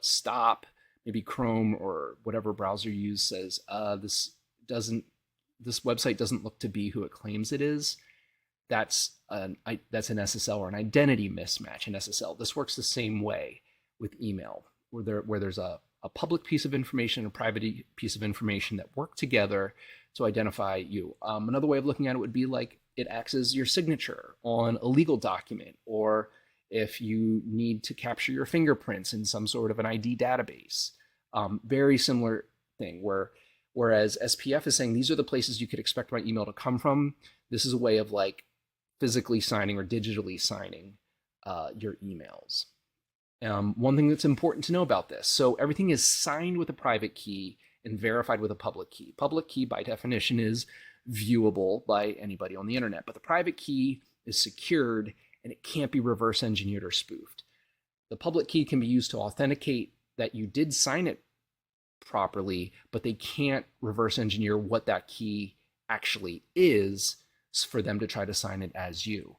stop, maybe Chrome or whatever browser you use says, this website doesn't look to be who it claims it is. That's an SSL or an identity mismatch in SSL. This works the same way with email, where there's a public piece of information, a private piece of information that work together to identify you. Another way of looking at it would be like it acts as your signature on a legal document, or if you need to capture your fingerprints in some sort of an ID database. Very similar thing, whereas SPF is saying these are the places you could expect my email to come from. This is a way of like physically signing or digitally signing your emails. One thing that's important to know about this, so everything is signed with a private key and verified with a public key. Public key by definition is viewable by anybody on the internet, but the private key is secured and it can't be reverse engineered or spoofed. The public key can be used to authenticate that you did sign it properly, but they can't reverse engineer what that key actually is for them to try to sign it as you.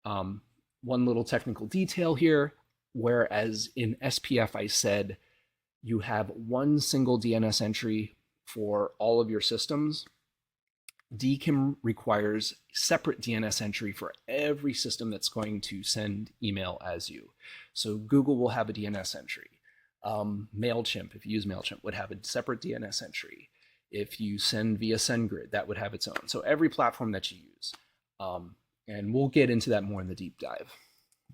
One little technical detail here, whereas in SPF I said you have one single DNS entry for all of your systems, DKIM requires separate DNS entry for every system that's going to send email as you. So Google will have a DNS entry. MailChimp, if you use MailChimp, would have a separate DNS entry. If you send via SendGrid, that would have its own. So every platform that you use. And we'll get into that more in the deep dive.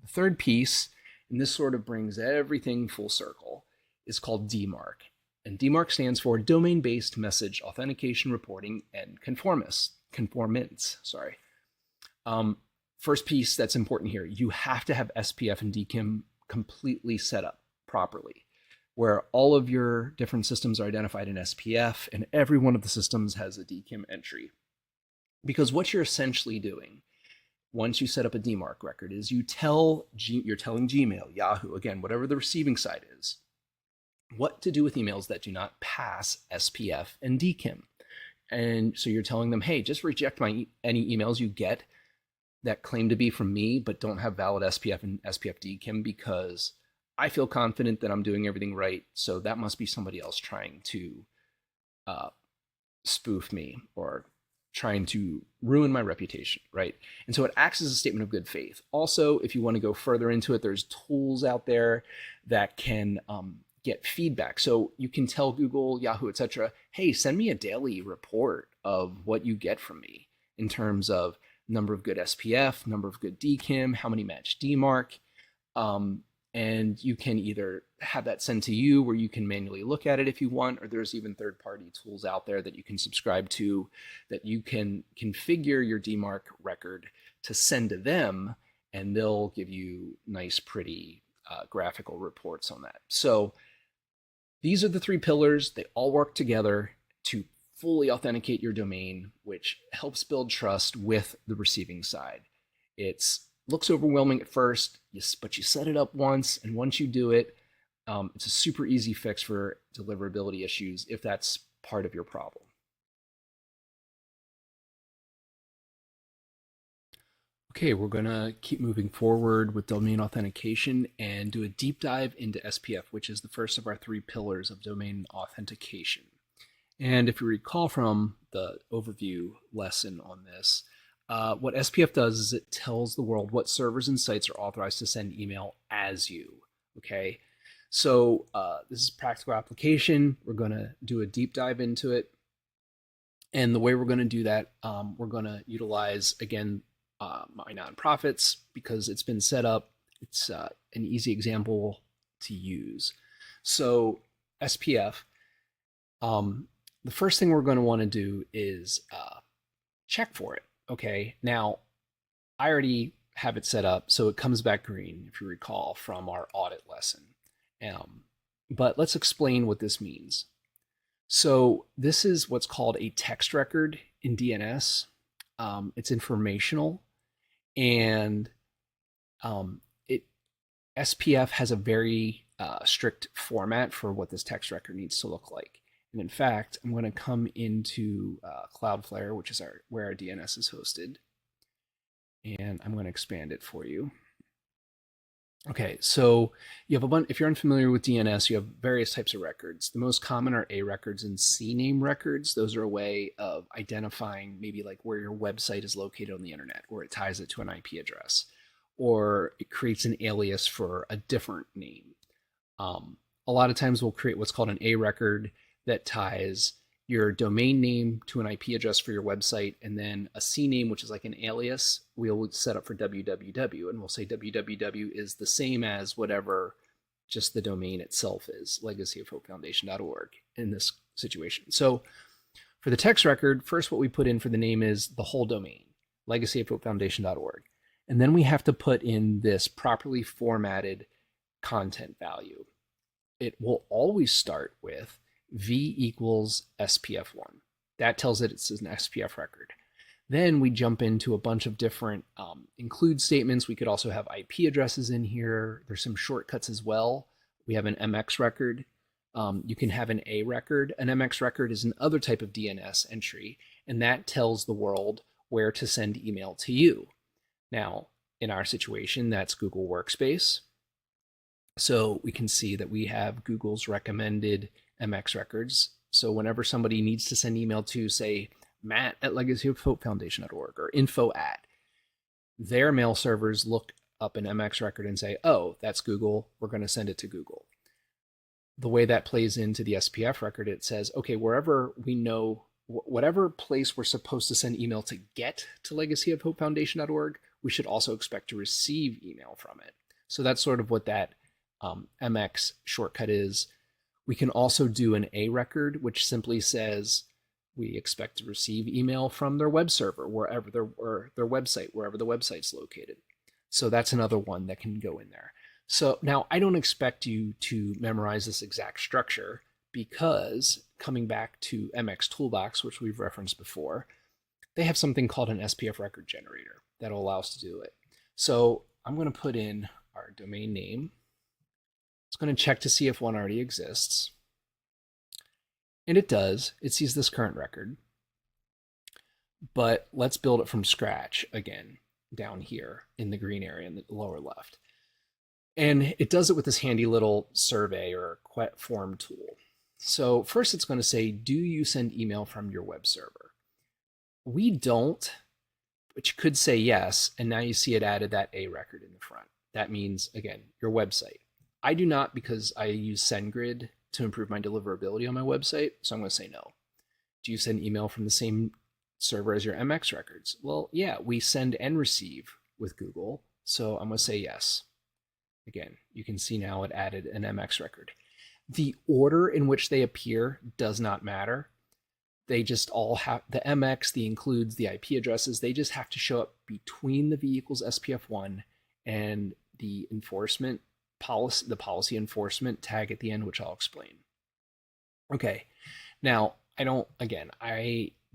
The third piece, and this sort of brings everything full circle, is called DMARC. And DMARC stands for Domain-Based Message Authentication Reporting and Conformance. First piece that's important here, you have to have SPF and DKIM completely set up properly, where all of your different systems are identified in SPF and every one of the systems has a DKIM entry. Because what you're essentially doing once you set up a DMARC record is you're telling Gmail, Yahoo, again, whatever the receiving side is, what to do with emails that do not pass SPF and DKIM. And so you're telling them, hey, just reject any emails you get that claim to be from me but don't have valid SPF and SPF DKIM, because I feel confident that I'm doing everything right. So that must be somebody else trying to spoof me or trying to ruin my reputation, right? And so it acts as a statement of good faith. Also, if you want to go further into it, there's tools out there that can get feedback. So you can tell Google, Yahoo, etc., hey, send me a daily report of what you get from me in terms of number of good SPF, number of good DKIM, how many match DMARC. And you can either have that sent to you where you can manually look at it if you want, or there's even third-party tools out there that you can subscribe to that you can configure your DMARC record to send to them, and they'll give you nice, pretty graphical reports on that. So these are the three pillars. They all work together to fully authenticate your domain, which helps build trust with the receiving side. It looks overwhelming at first, but you set it up once, and once you do it, it's a super easy fix for deliverability issues if that's part of your problem. Okay, we're going to keep moving forward with domain authentication and do a deep dive into SPF, which is the first of our three pillars of domain authentication. And if you recall from the overview lesson on this, what SPF does is it tells the world what servers and sites are authorized to send email as you, okay? So this is practical application. We're going to do a deep dive into it. And the way we're going to do that, we're going to utilize, again, my nonprofits because it's been set up. It's an easy example to use. So SPF, the first thing we're going to want to do is check for it. Okay, now I already have it set up, so it comes back green, if you recall from our audit lesson. But let's explain what this means. So this is what's called a text record in DNS. It's informational, and SPF has a very strict format for what this text record needs to look like. And in fact, I'm going to come into Cloudflare, which is where our DNS is hosted, and I'm going to expand it for you. Okay, so you have a bunch. If you're unfamiliar with DNS, you have various types of records. The most common are A records and CNAME records. Those are a way of identifying maybe like where your website is located on the internet, or it ties it to an IP address, or it creates an alias for a different name. A lot of times we'll create what's called an A record that ties your domain name to an IP address for your website, and then a CNAME, which is like an alias, we'll set up for www, and we'll say www is the same as whatever just the domain itself is, legacyofhopefoundation.org in this situation. So for the text record, first what we put in for the name is the whole domain, legacyofhopefoundation.org. And then we have to put in this properly formatted content value. It will always start with V equals SPF1. That tells it it's an SPF record. Then we jump into a bunch of different include statements. We could also have IP addresses in here. There's some shortcuts as well. We have an MX record. You can have an A record. An MX record is another type of DNS entry, and that tells the world where to send email to you. Now, in our situation, that's Google Workspace. So we can see that we have Google's recommended MX records. So whenever somebody needs to send email to, say, matt@legacyofhopefoundation.org or info@, their mail servers look up an MX record and say, oh, that's Google, we're going to send it to Google. The way that plays into the SPF record, it says, okay, wherever we know, whatever place we're supposed to send email to get to legacyofhopefoundation.org, we should also expect to receive email from it. So that's sort of what that MX shortcut is. We can also do an A record, which simply says we expect to receive email from their web server, wherever their website, wherever the website's located. So that's another one that can go in there. So now I don't expect you to memorize this exact structure because coming back to MX Toolbox, which we've referenced before, they have something called an SPF record generator. that'll allow us to do it. So I'm going to put in our domain name. It's going to check to see if one already exists. And it does. It sees this current record. But let's build it from scratch again, down here in the green area in the lower left. And it does it with this handy little survey or form tool. So first it's going to say, do you send email from your web server? We don't, but you could say yes. And now you see it added that A record in the front. That means, again, your website. I do not, because I use SendGrid to improve my deliverability on my website. So I'm going to say no. Do you send email from the same server as your MX records? Well, yeah, we send and receive with Google. So I'm going to say yes. Again, you can see now it added an MX record. The order in which they appear does not matter. They just all have the MX, the includes, the IP addresses. They just have to show up between the V equals SPF1 and the enforcement policy, the policy enforcement tag at the end, which I'll explain. Okay, now I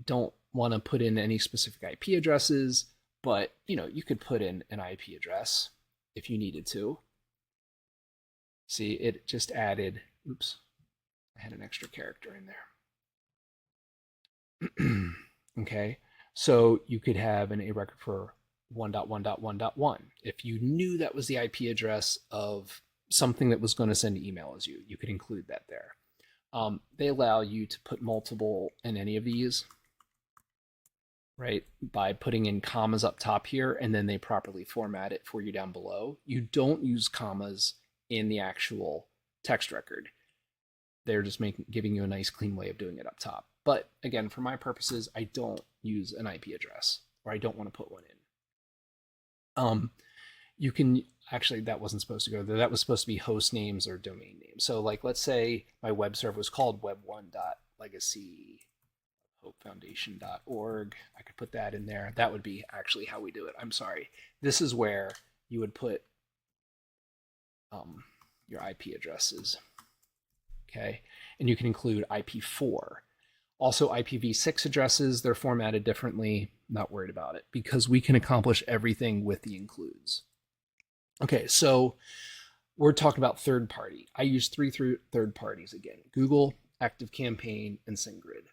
don't want to put in any specific IP addresses, but you could put in an IP address if you needed to. See, it just added, oops, I had an extra character in there. Okay, so you could have an A record for 1.1.1.1. If you knew that was the IP address of something that was going to send email as you could include that there. They allow you to put multiple in any of these, right, by putting in commas up top here, and then they properly format it for you down below. You don't use commas in the actual text record. They're just giving you a nice clean way of doing it up top. But again, for my purposes, I don't use an IP address, or I don't want to put one in. You can actually, that wasn't supposed to go there. That was supposed to be host names or domain names. So like, let's say my web server was called web1.legacyhopefoundation.org. I could put that in there. That would be actually how we do it. I'm sorry. This is where you would put your IP addresses. Okay, and you can include IP4. Also IPv6 addresses, they're formatted differently. Not worried about it because we can accomplish everything with the includes. Okay, so we're talking about third party. I use three third parties again: Google, ActiveCampaign, and SendGrid.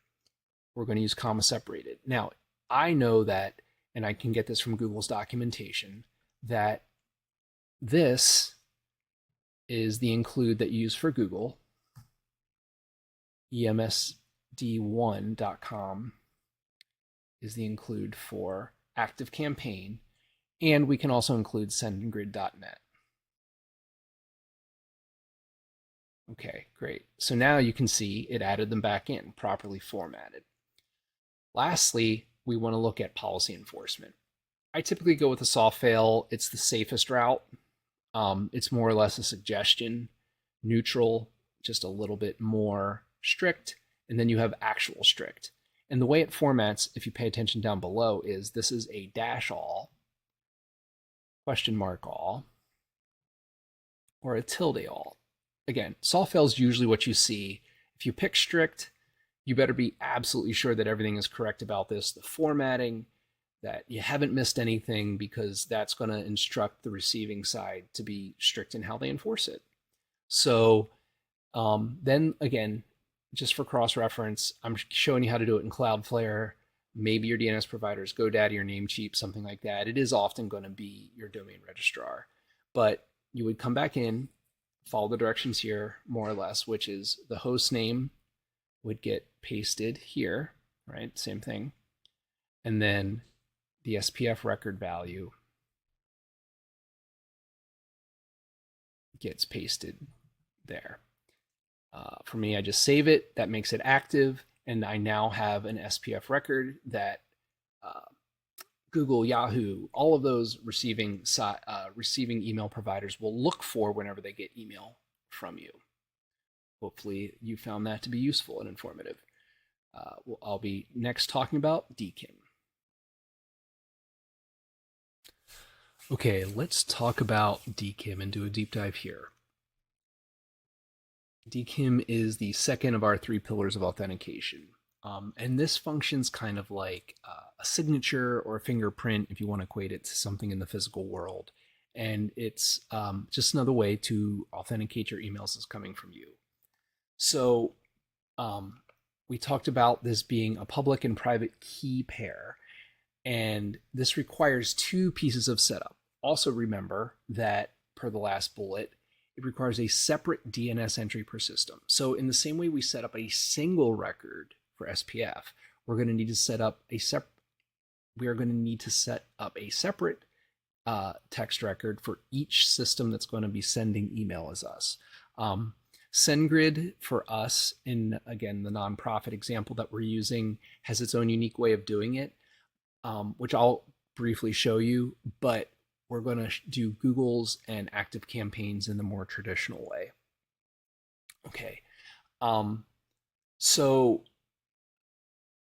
We're going to use comma separated. Now, I know that, and I can get this from Google's documentation, that this is the include that you use for Google. emsd1.com is the include for ActiveCampaign, and we can also include SendGrid.net. Okay, great. So now you can see it added them back in, properly formatted. Lastly, we want to look at policy enforcement. I typically go with a soft fail. It's the safest route. It's more or less a suggestion, neutral, just a little bit more strict, and then you have actual strict. And the way it formats, if you pay attention down below, is this is a dash all, question mark all, or a tilde all. Again, soft fail is usually what you see. If you pick strict, you better be absolutely sure that everything is correct about this, the formatting, that you haven't missed anything, because that's going to instruct the receiving side to be strict in how they enforce it. So then again, just for cross-reference, I'm showing you how to do it in Cloudflare. Maybe your DNS provider is GoDaddy or Namecheap, something like that. It is often going to be your domain registrar. But you would come back in, follow the directions here, more or less, which is the host name would get pasted here, right? Same thing. And then the SPF record value gets pasted there. For me, I just save it. That makes it active. And I now have an SPF record that Google, Yahoo, all of those receiving email providers will look for whenever they get email from you. Hopefully you found that to be useful and informative. I'll be next talking about DKIM. Okay, let's talk about DKIM and do a deep dive here. DKIM is the second of our three pillars of authentication. And this functions kind of like a signature or a fingerprint if you want to equate it to something in the physical world. And it's just another way to authenticate your emails as coming from you. So we talked about this being a public and private key pair, and this requires two pieces of setup. Also remember that per the last bullet, it requires a separate DNS entry per system. So in the same way we set up a single record for SPF, we're going to need to set up a separate text record for each system that's going to be sending email as us. SendGrid for us, in again the nonprofit example that we're using, has its own unique way of doing it, which I'll briefly show you, but we're going to do Google's and Active Campaigns in the more traditional way. Okay, so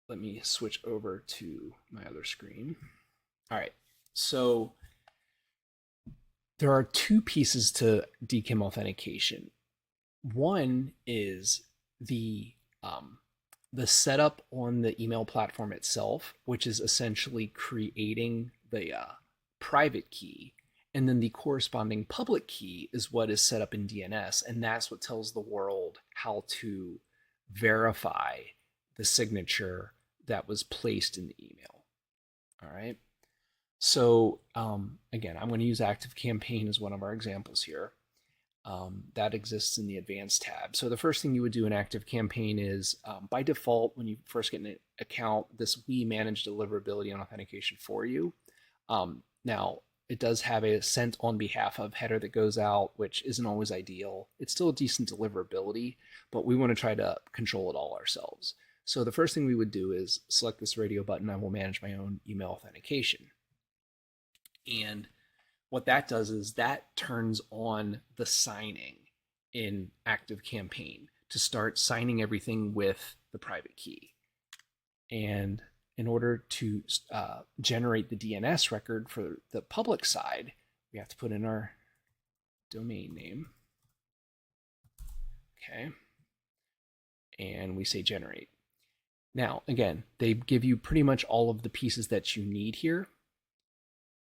let me switch over to my other screen. All right, so there are two pieces to DKIM authentication. One is the setup on the email platform itself, which is essentially creating the private key, and then the corresponding public key is what is set up in DNS, and that's what tells the world how to verify the signature that was placed in the email. All right. So again, I'm going to use Active Campaign as one of our examples here. That exists in the Advanced tab. So the first thing you would do in Active Campaign is, by default, when you first get an account, we manage deliverability and authentication for you. Now, it does have a sent on behalf of header that goes out, which isn't always ideal. It's still a decent deliverability, but we want to try to control it all ourselves. So the first thing we would do is select this radio button. I will manage my own email authentication. And what that does is that turns on the signing in Active Campaign to start signing everything with the private key. And in order to generate the DNS record for the public side, we have to put in our domain name. Okay. And we say generate. Now, again, they give you pretty much all of the pieces that you need here.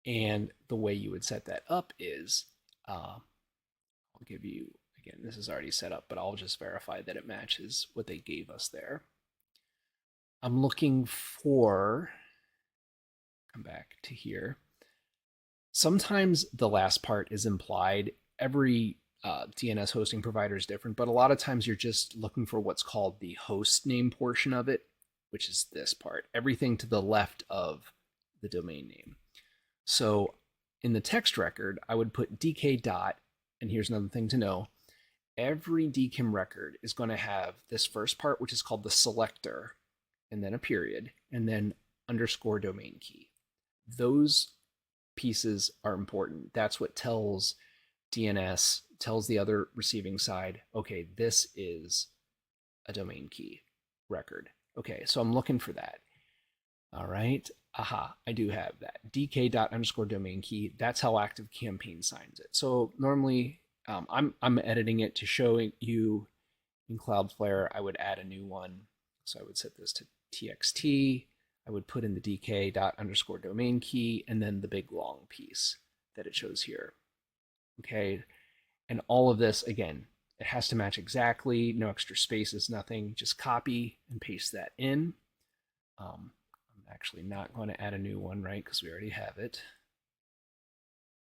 And the way you would set that up is, I'll give you, again, this is already set up, but I'll just verify that it matches what they gave us there. I'm looking for, come back to here. Sometimes the last part is implied. Every DNS hosting provider is different, but a lot of times you're just looking for what's called the host name portion of it, which is this part, everything to the left of the domain name. So in the text record, I would put DK dot, and here's another thing to know. Every DKIM record is going to have this first part, which is called the selector, and then a period, and then underscore domain key. Those pieces are important. That's what tells DNS, tells the other receiving side, okay, this is a domain key record. Okay, so I'm looking for that. All right. Aha, I do have that. DK dot underscore domain key. That's how Active Campaign signs it. So normally I'm editing it to show you in Cloudflare. I would add a new one. So I would set this to TXT. I would put in the DK dot underscore domain key and then the big long piece that it shows here. Okay. And all of this, again, it has to match exactly. No extra spaces, nothing. Just copy and paste that in. I'm actually not going to add a new one, right? Because we already have it.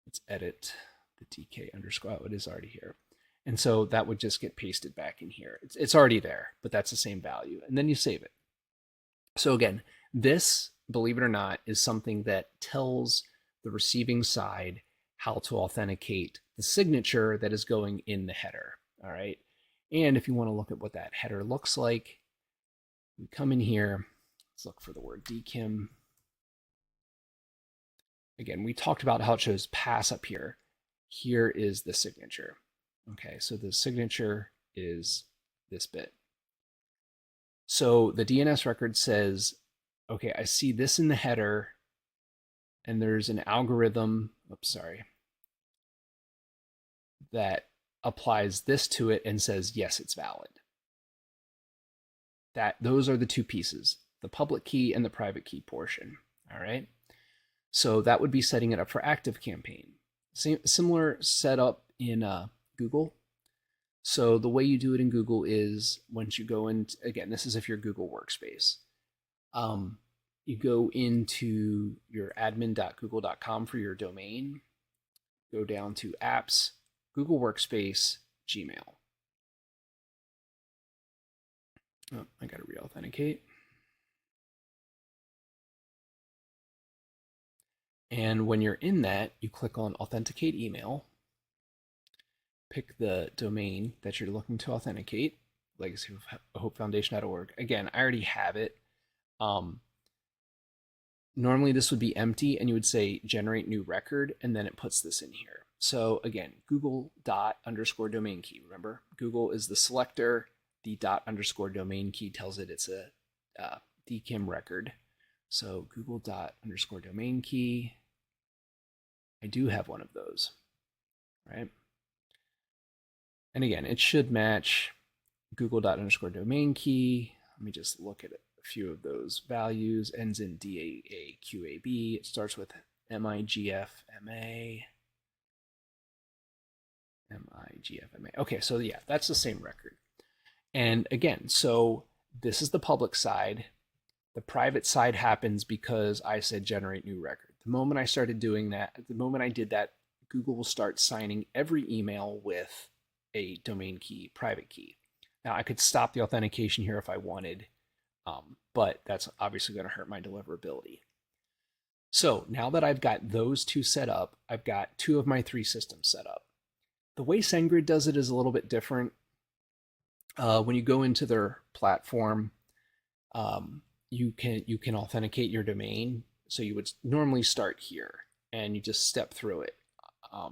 Let's edit the DK underscore. Oh, it is already here. And so that would just get pasted back in here. It's already there, but that's the same value. And then you save it. So again, this, believe it or not, is something that tells the receiving side how to authenticate the signature that is going in the header. All right. And if you want to look at what that header looks like, we come in here. Let's look for the word DKIM. Again, we talked about how it shows pass up here. Here is the signature. Okay, so the signature is this bit. So the DNS record says, okay, I see this in the header, and there's an algorithm, that applies this to it and says, yes, it's valid. Those are the two pieces. the public key and the private key portion. All right. So that would be setting it up for ActiveCampaign. Similar setup in Google. So the way you do it in Google is once you go in, again, this is if you're Google Workspace. You go into your admin.google.com for your domain, go down to Apps, Google Workspace, Gmail. Oh, I got to re-authenticate. And when you're in that, you click on Authenticate Email, pick the domain that you're looking to authenticate, legacyofhopefoundation.org. Again, I already have it. Normally this would be empty and you would say generate new record, and then it puts this in here. So again, google._domain key. Remember, Google is the selector. The ._domain key tells it it's a DKIM record. So google._domain key. I do have one of those, right? And again, it should match google._domain key. Let me just look at a few of those values. Ends in DAAQAB. It starts with MIGFMA. MIGFMA. Okay, so yeah, that's the same record. And again, so this is the public side. The private side happens because I said generate new record. The moment I started doing that, the moment I did that, Google will start signing every email with a domain key, private key. Now I could stop the authentication here if I wanted, but that's obviously going to hurt my deliverability. So now that I've got those two set up, I've got two of my three systems set up. The way SendGrid does it is a little bit different. When you go into their platform, you can authenticate your domain. So you would normally start here and you just step through it. I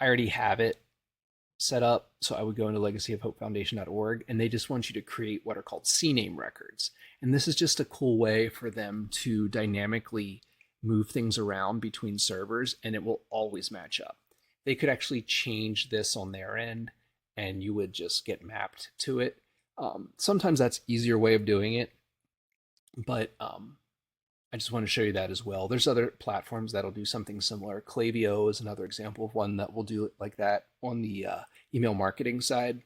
already have it set up, so I would go into legacyofhopefoundation.org, and they just want you to create what are called CNAME records. And this is just a cool way for them to dynamically move things around between servers, and it will always match up. They could actually change this on their end, and you would just get mapped to it. Sometimes that's an easier way of doing it, but I just want to show you that as well. There's other platforms that'll do something similar. Klaviyo is another example of one that will do it like that on the email marketing side.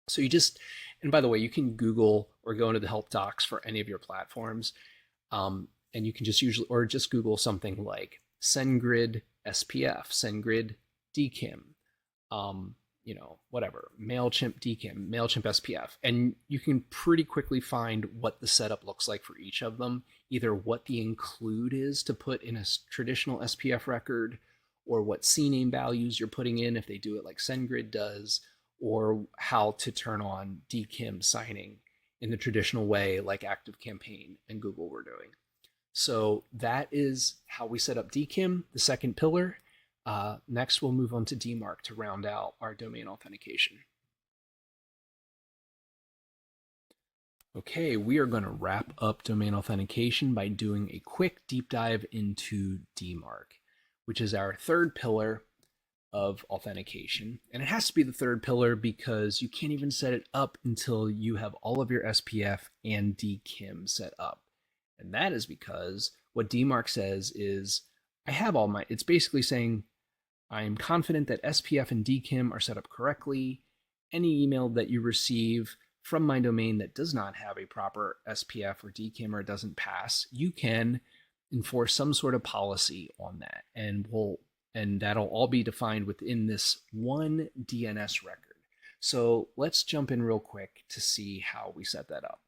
So you just, and by the way, you can Google or go into the help docs for any of your platforms. And you can just usually, or just Google something like SendGrid SPF, SendGrid DKIM, whatever, MailChimp DKIM, MailChimp SPF. And you can pretty quickly find what the setup looks like for each of them, either what the include is to put in a traditional SPF record, or what CNAME values you're putting in if they do it like SendGrid does, or how to turn on DKIM signing in the traditional way like ActiveCampaign and Google were doing. So that is how we set up DKIM, the second pillar. Next, we'll move on to DMARC to round out our domain authentication. Okay, we are going to wrap up domain authentication by doing a quick deep dive into DMARC, which is our third pillar of authentication. And it has to be the third pillar because you can't even set it up until you have all of your SPF and DKIM set up. And that is because what DMARC says is, I have all my, it's basically saying, I am confident that SPF and DKIM are set up correctly. Any email that you receive from my domain that does not have a proper SPF or DKIM or doesn't pass, you can enforce some sort of policy on that, and that'll all be defined within this one DNS record. So let's jump in real quick to see how we set that up.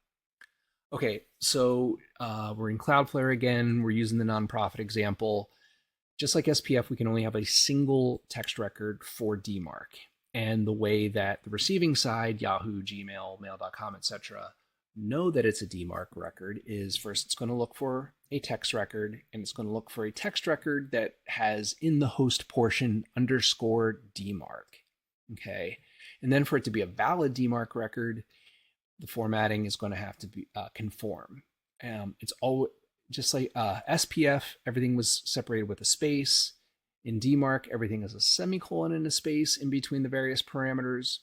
Okay, so we're in Cloudflare again. We're using the nonprofit example. Just like SPF, we can only have a single text record for DMARC. And the way that the receiving side, Yahoo, Gmail, mail.com, etc., know that it's a DMARC record is first it's going to look for a text record, and it's going to look for a text record that has in the host portion _ DMARC. Okay, and then for it to be a valid DMARC record, the formatting is going to have to be conform. It's all just like SPF, everything was separated with a space. In DMARC, everything is a semicolon and a space in between the various parameters.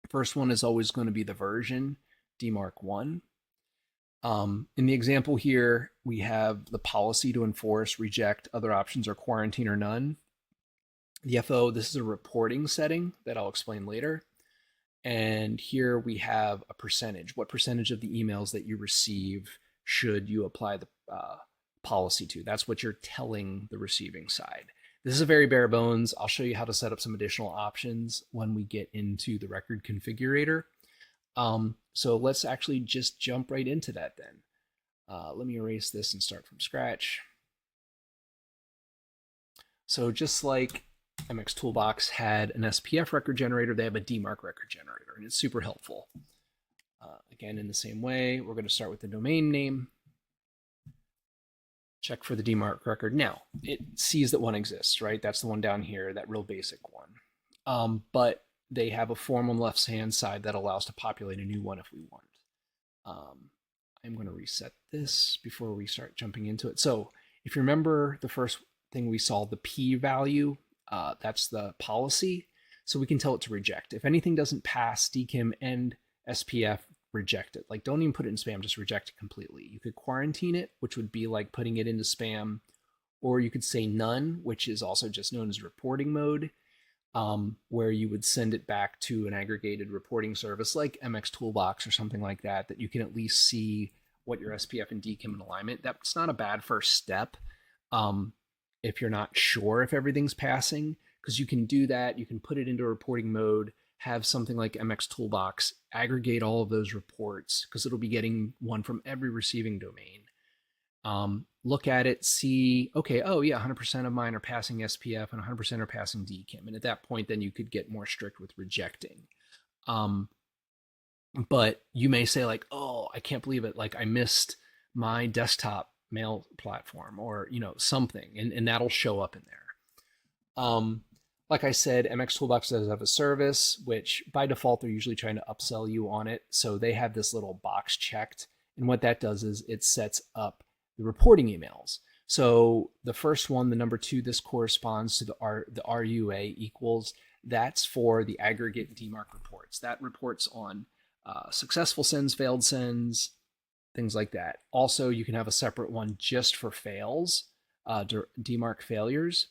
First one is always going to be the version, DMARC 1. In the example here, we have the policy to enforce, reject, other options are quarantine or none. The FO, this is a reporting setting that I'll explain later. And here we have a percentage. What percentage of the emails that you receive should you apply the policy to? That's what you're telling the receiving side. This is a very bare bones. I'll show you how to set up some additional options when we get into the record configurator. So let's actually just jump right into that then. Let me erase this and start from scratch. So just like MX Toolbox had an SPF record generator, they have a DMARC record generator, and it's super helpful. Again, in the same way, we're going to start with the domain name. Check for the DMARC record. Now, it sees that one exists, right? That's the one down here, that real basic one. But they have a form on the left-hand side that allows to populate a new one if we want. I'm going to reset this before we start jumping into it. So if you remember the first thing we saw, the P value, that's the policy. So we can tell it to reject. If anything doesn't pass DKIM and SPF, reject it. Like, don't even put it in spam, just reject it completely. You could quarantine it, which would be like putting it into spam, or you could say none, which is also just known as reporting mode, where you would send it back to an aggregated reporting service like MX Toolbox or something like that, that you can at least see what your SPF and DKIM in alignment. That's not a bad first step if you're not sure if everything's passing, because you can do that. You can put it into reporting mode, have something like MX Toolbox aggregate all of those reports, because it'll be getting one from every receiving domain. Look at it, see, okay, oh yeah, 100% of mine are passing SPF and 100% are passing DKIM. And at that point, then you could get more strict with rejecting. But you may say like, oh, I can't believe it. Like, I missed my desktop mail platform, or, something, and that'll show up in there. Like I said, MX Toolbox does have a service, which by default, they're usually trying to upsell you on it. So they have this little box checked. And what that does is it sets up the reporting emails. So the first one, the number 2, this corresponds to the RUA equals. That's for the aggregate DMARC reports. That reports on successful sends, failed sends, things like that. Also, you can have a separate one just for fails, DMARC failures.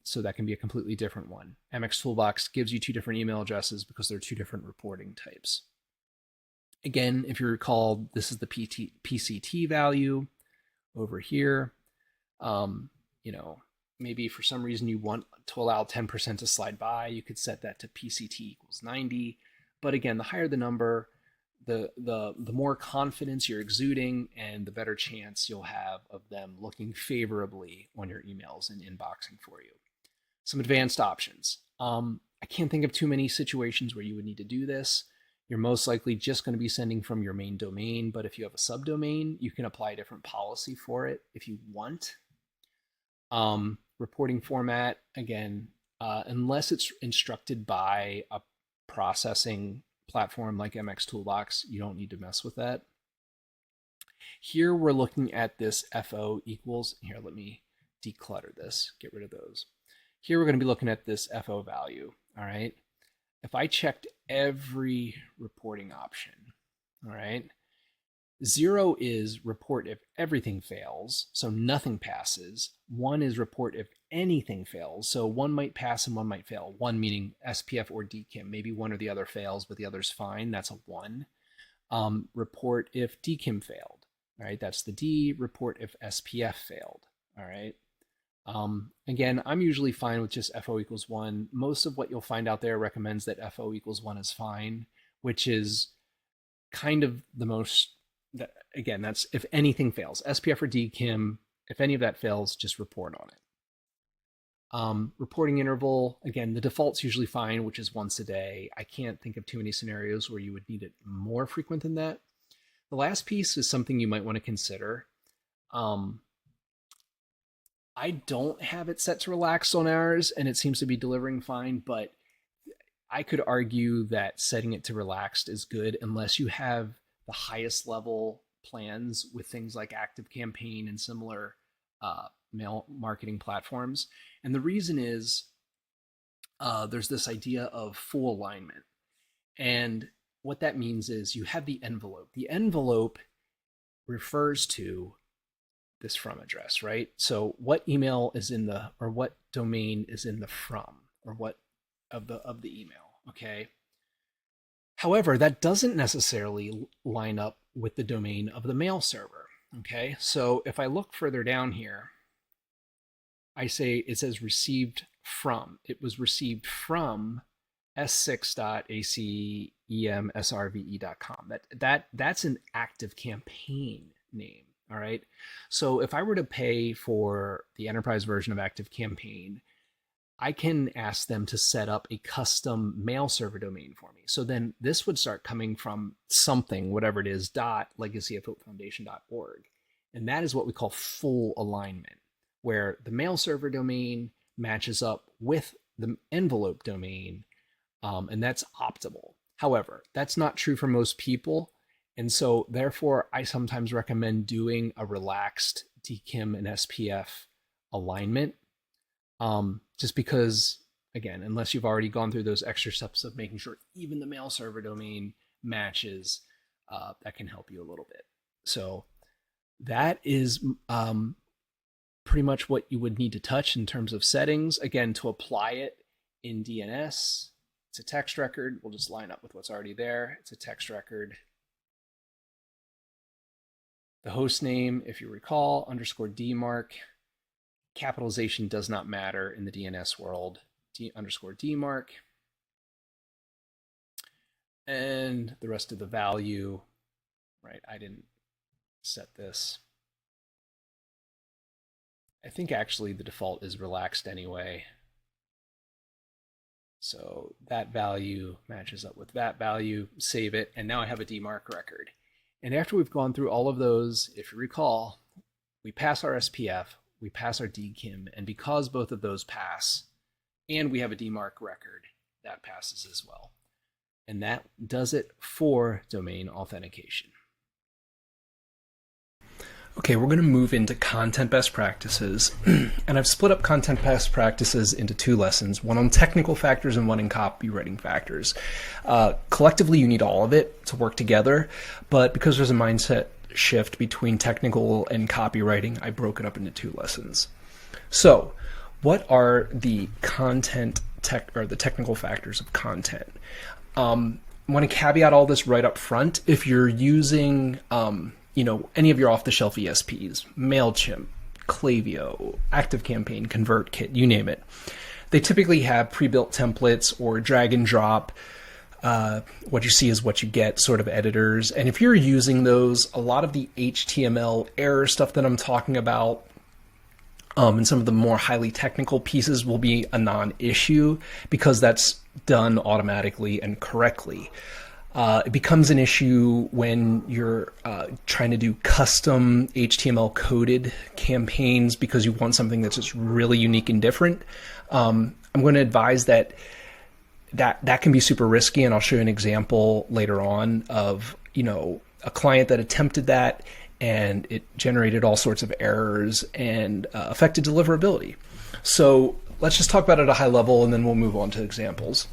So that can be a completely different one. MX Toolbox gives you 2 different email addresses because they're 2 different reporting types. Again, if you recall, this is the PCT value over here. Maybe for some reason you want to allow 10% to slide by, you could set that to PCT equals 90. But again, the higher the number, the more confidence you're exuding, and the better chance you'll have of them looking favorably on your emails and inboxing for you. Some advanced options. I can't think of too many situations where you would need to do this. You're most likely just going to be sending from your main domain, but if you have a subdomain, you can apply a different policy for it if you want. Reporting format, again, unless it's instructed by a processing platform like MX Toolbox, you don't need to mess with that. Here we're looking at this FO equals. Here, let me declutter this, get rid of those. Here we're going to be looking at this FO value, all right? If I checked every reporting option, all right, 0 is report if everything fails, so nothing passes. 1 is report if anything fails, so 1 might pass and 1 might fail. 1 meaning SPF or DKIM. Maybe one or the other fails, but the other's fine. That's a 1. Report if DKIM failed, all right? That's the D. Report if SPF failed, all right? Again, I'm usually fine with just FO equals 1. Most of what you'll find out there recommends that FO equals 1 is fine, which is kind of the most, again, that's if anything fails. SPF or DKIM, if any of that fails, just report on it. Reporting interval, again, the default's usually fine, which is once a day. I can't think of too many scenarios where you would need it more frequent than that. The last piece is something you might want to consider. I don't have it set to relaxed on ours, and it seems to be delivering fine, but I could argue that setting it to relaxed is good unless you have the highest level plans with things like ActiveCampaign and similar mail marketing platforms. And the reason is there's this idea of full alignment. And what that means is you have the envelope. The envelope refers to this from address, right? So what email is in the, or what domain is in the from, or what of the email, okay? However, that doesn't necessarily line up with the domain of the mail server, okay? So if I look further down here, I say it says received from. It was received from s6.acemsrve.com. That's an active campaign name, all right? So if I were to pay for the enterprise version of Active Campaign, I can ask them to set up a custom mail server domain for me. So then this would start coming from something, whatever it is, .legacyofhopefoundation.org. And that is what we call full alignment, where the mail server domain matches up with the envelope domain, and that's optimal. However, that's not true for most people. And so therefore, I sometimes recommend doing a relaxed DKIM and SPF alignment, just because, again, unless you've already gone through those extra steps of making sure even the mail server domain matches, that can help you a little bit. So that is pretty much what you would need to touch in terms of settings. Again, to apply it in DNS, it's a text record. We'll just line up with what's already there. It's a text record. The host name, if you recall, _DMARC. Capitalization does not matter in the DNS world. _DMARC. And the rest of the value, right? I didn't set this. I think actually the default is relaxed anyway. So that value matches up with that value, save it, and now I have a DMARC record. And after we've gone through all of those, if you recall, we pass our SPF, we pass our DKIM, and because both of those pass, and we have a DMARC record, that passes as well. And that does it for domain authentication. Okay, we're going to move into content best practices. And I've split up content best practices into two lessons, one on technical factors and one in copywriting factors. Collectively, you need all of it to work together, but because there's a mindset shift between technical and copywriting, I broke it up into two lessons. So, what are the the technical factors of content? I want to caveat all this right up front. If you're using any of your off-the-shelf ESPs, MailChimp, Klaviyo, ActiveCampaign, ConvertKit, you name it, they typically have pre-built templates or drag and drop, what you see is what you get sort of editors. And if you're using those, a lot of the HTML error stuff that I'm talking about, and some of the more highly technical pieces will be a non-issue because that's done automatically and correctly. It becomes an issue when you're trying to do custom HTML coded campaigns because you want something that's just really unique and different. I'm going to advise that can be super risky, and I'll show you an example later on of a client that attempted that and it generated all sorts of errors and affected deliverability. So let's just talk about it at a high level and then we'll move on to examples.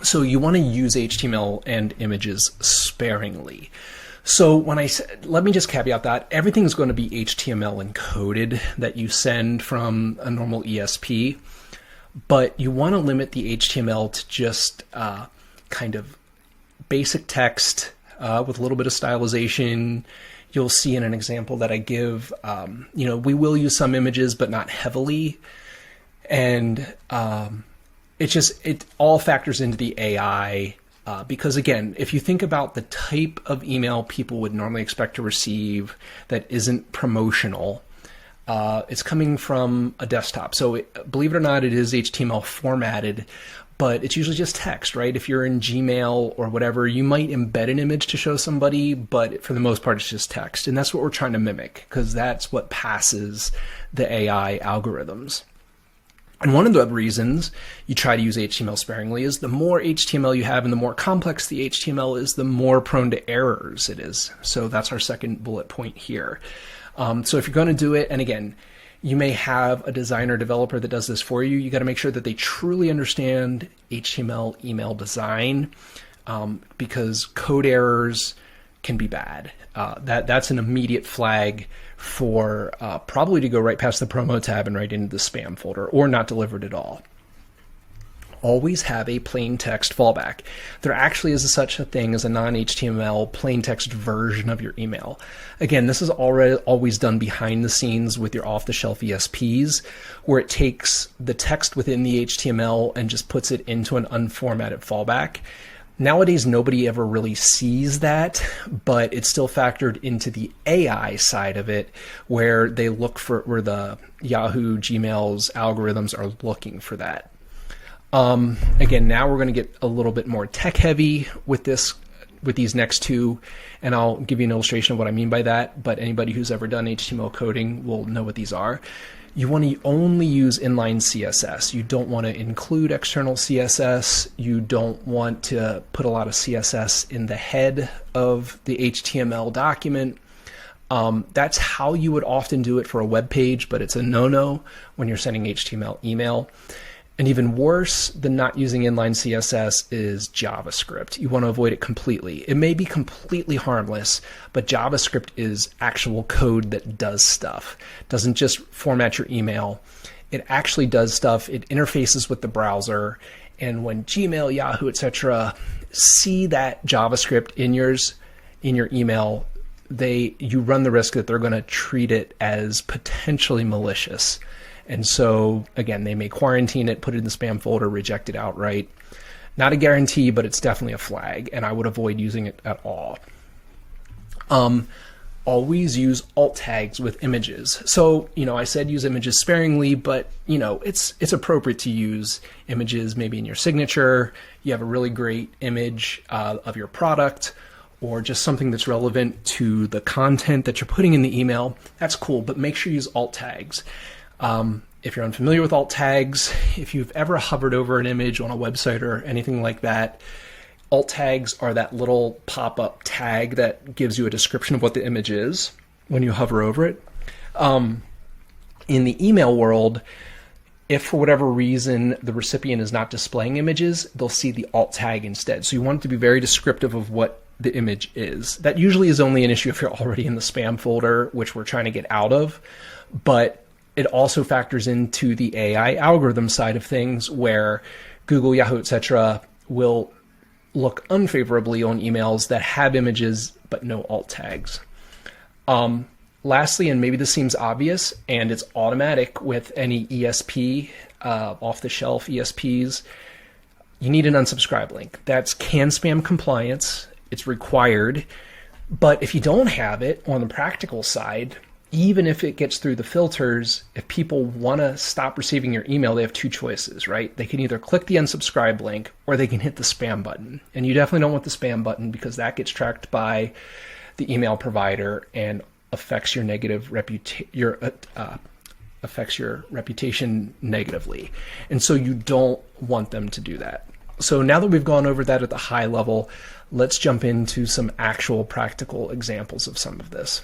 So you want to use HTML and images sparingly. So let me just caveat that everything is going to be HTML encoded that you send from a normal ESP, but you want to limit the HTML to just kind of basic text with a little bit of stylization. You'll see in an example that I give, we will use some images, but not heavily. And it all factors into the AI because, again, if you think about the type of email people would normally expect to receive that isn't promotional, it's coming from a desktop. So believe it or not, it is HTML formatted, but it's usually just text, right? If you're in Gmail or whatever, you might embed an image to show somebody, but for the most part, it's just text. And that's what we're trying to mimic because that's what passes the AI algorithms. And one of the reasons you try to use HTML sparingly is the more HTML you have and the more complex the HTML is, the more prone to errors it is. So that's our second bullet point here. So if you're going to do it, and again, you may have a designer developer that does this for you. You got to make sure that they truly understand HTML email design because code errors
can be bad. That's an immediate flag for probably to go right past the promo tab and right into the spam folder, or not delivered at all. Always have a plain text fallback. There actually is such a thing as a non-HTML plain text version of your email. Again, this is always done behind the scenes with your off-the-shelf ESPs, where it takes the text within the HTML and just puts it into an unformatted fallback. Nowadays, nobody ever really sees that, but it's still factored into the AI side of it, where they look for, where the Yahoo, Gmail's algorithms are looking for that. Again, now we're going to get a little bit more tech heavy with these next two, and I'll give you an illustration of what I mean by that, but anybody who's ever done HTML coding will know what these are. You want to only use inline CSS. You don't want to include external CSS. You don't want to put a lot of CSS in the head of the HTML document. That's how you would often do it for a web page, but it's a no-no when you're sending HTML email. And even worse than not using inline CSS is JavaScript. You want to avoid it completely. It may be completely harmless, but JavaScript is actual code that does stuff. It doesn't just format your email. It actually does stuff. It interfaces with the browser. And when Gmail, Yahoo, etc. see that JavaScript in your email, you run the risk that they're going to treat it as potentially malicious. And so, again, they may quarantine it, put it in the spam folder, reject it outright. Not a guarantee, but it's definitely a flag, and I would avoid using it at all. Always use alt tags with images. So, I said use images sparingly, but, it's appropriate to use images maybe in your signature. You have a really great image of your product, or just something that's relevant to the content that you're putting in the email. That's cool, but make sure you use alt tags. If you're unfamiliar with alt tags, if you've ever hovered over an image on a website or anything like that, alt tags are that little pop-up tag that gives you a description of what the image is when you hover over it. In the email world, if for whatever reason the recipient is not displaying images, they'll see the alt tag instead. So you want it to be very descriptive of what the image is. That usually is only an issue if you're already in the spam folder, which we're trying to get out of. But it also factors into the AI algorithm side of things, where Google, Yahoo, etc. will look unfavorably on emails that have images but no alt tags. Lastly, and maybe this seems obvious, and it's automatic with any ESP, off-the-shelf ESPs, you need an unsubscribe link. That's CAN spam compliance. It's required. But if you don't have it on the practical side, even if it gets through the filters, if people want to stop receiving your email, they have two choices, right? They can either click the unsubscribe link or they can hit the spam button. And you definitely don't want the spam button, because that gets tracked by the email provider and affects your affects your reputation negatively. And so you don't want them to do that. So now that we've gone over that at the high level, let's jump into some actual practical examples of some of this.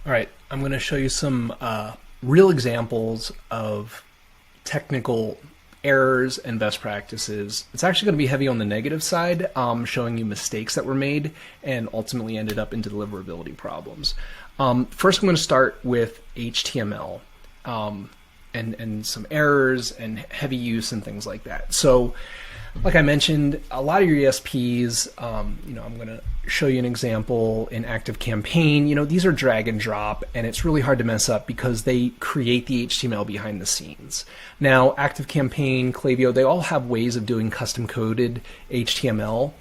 All right, I'm going to show you some real examples of technical errors and best practices. It's actually going to be heavy on the negative side, showing you mistakes that were made and ultimately ended up into deliverability problems. First, I'm going to start with HTML and some errors and heavy use and things like that. So, like I mentioned, a lot of your ESPs, I'm going to show you an example in ActiveCampaign. These are drag and drop, and it's really hard to mess up because they create the HTML behind the scenes. Now, ActiveCampaign, Klaviyo, they all have ways of doing custom coded HTML,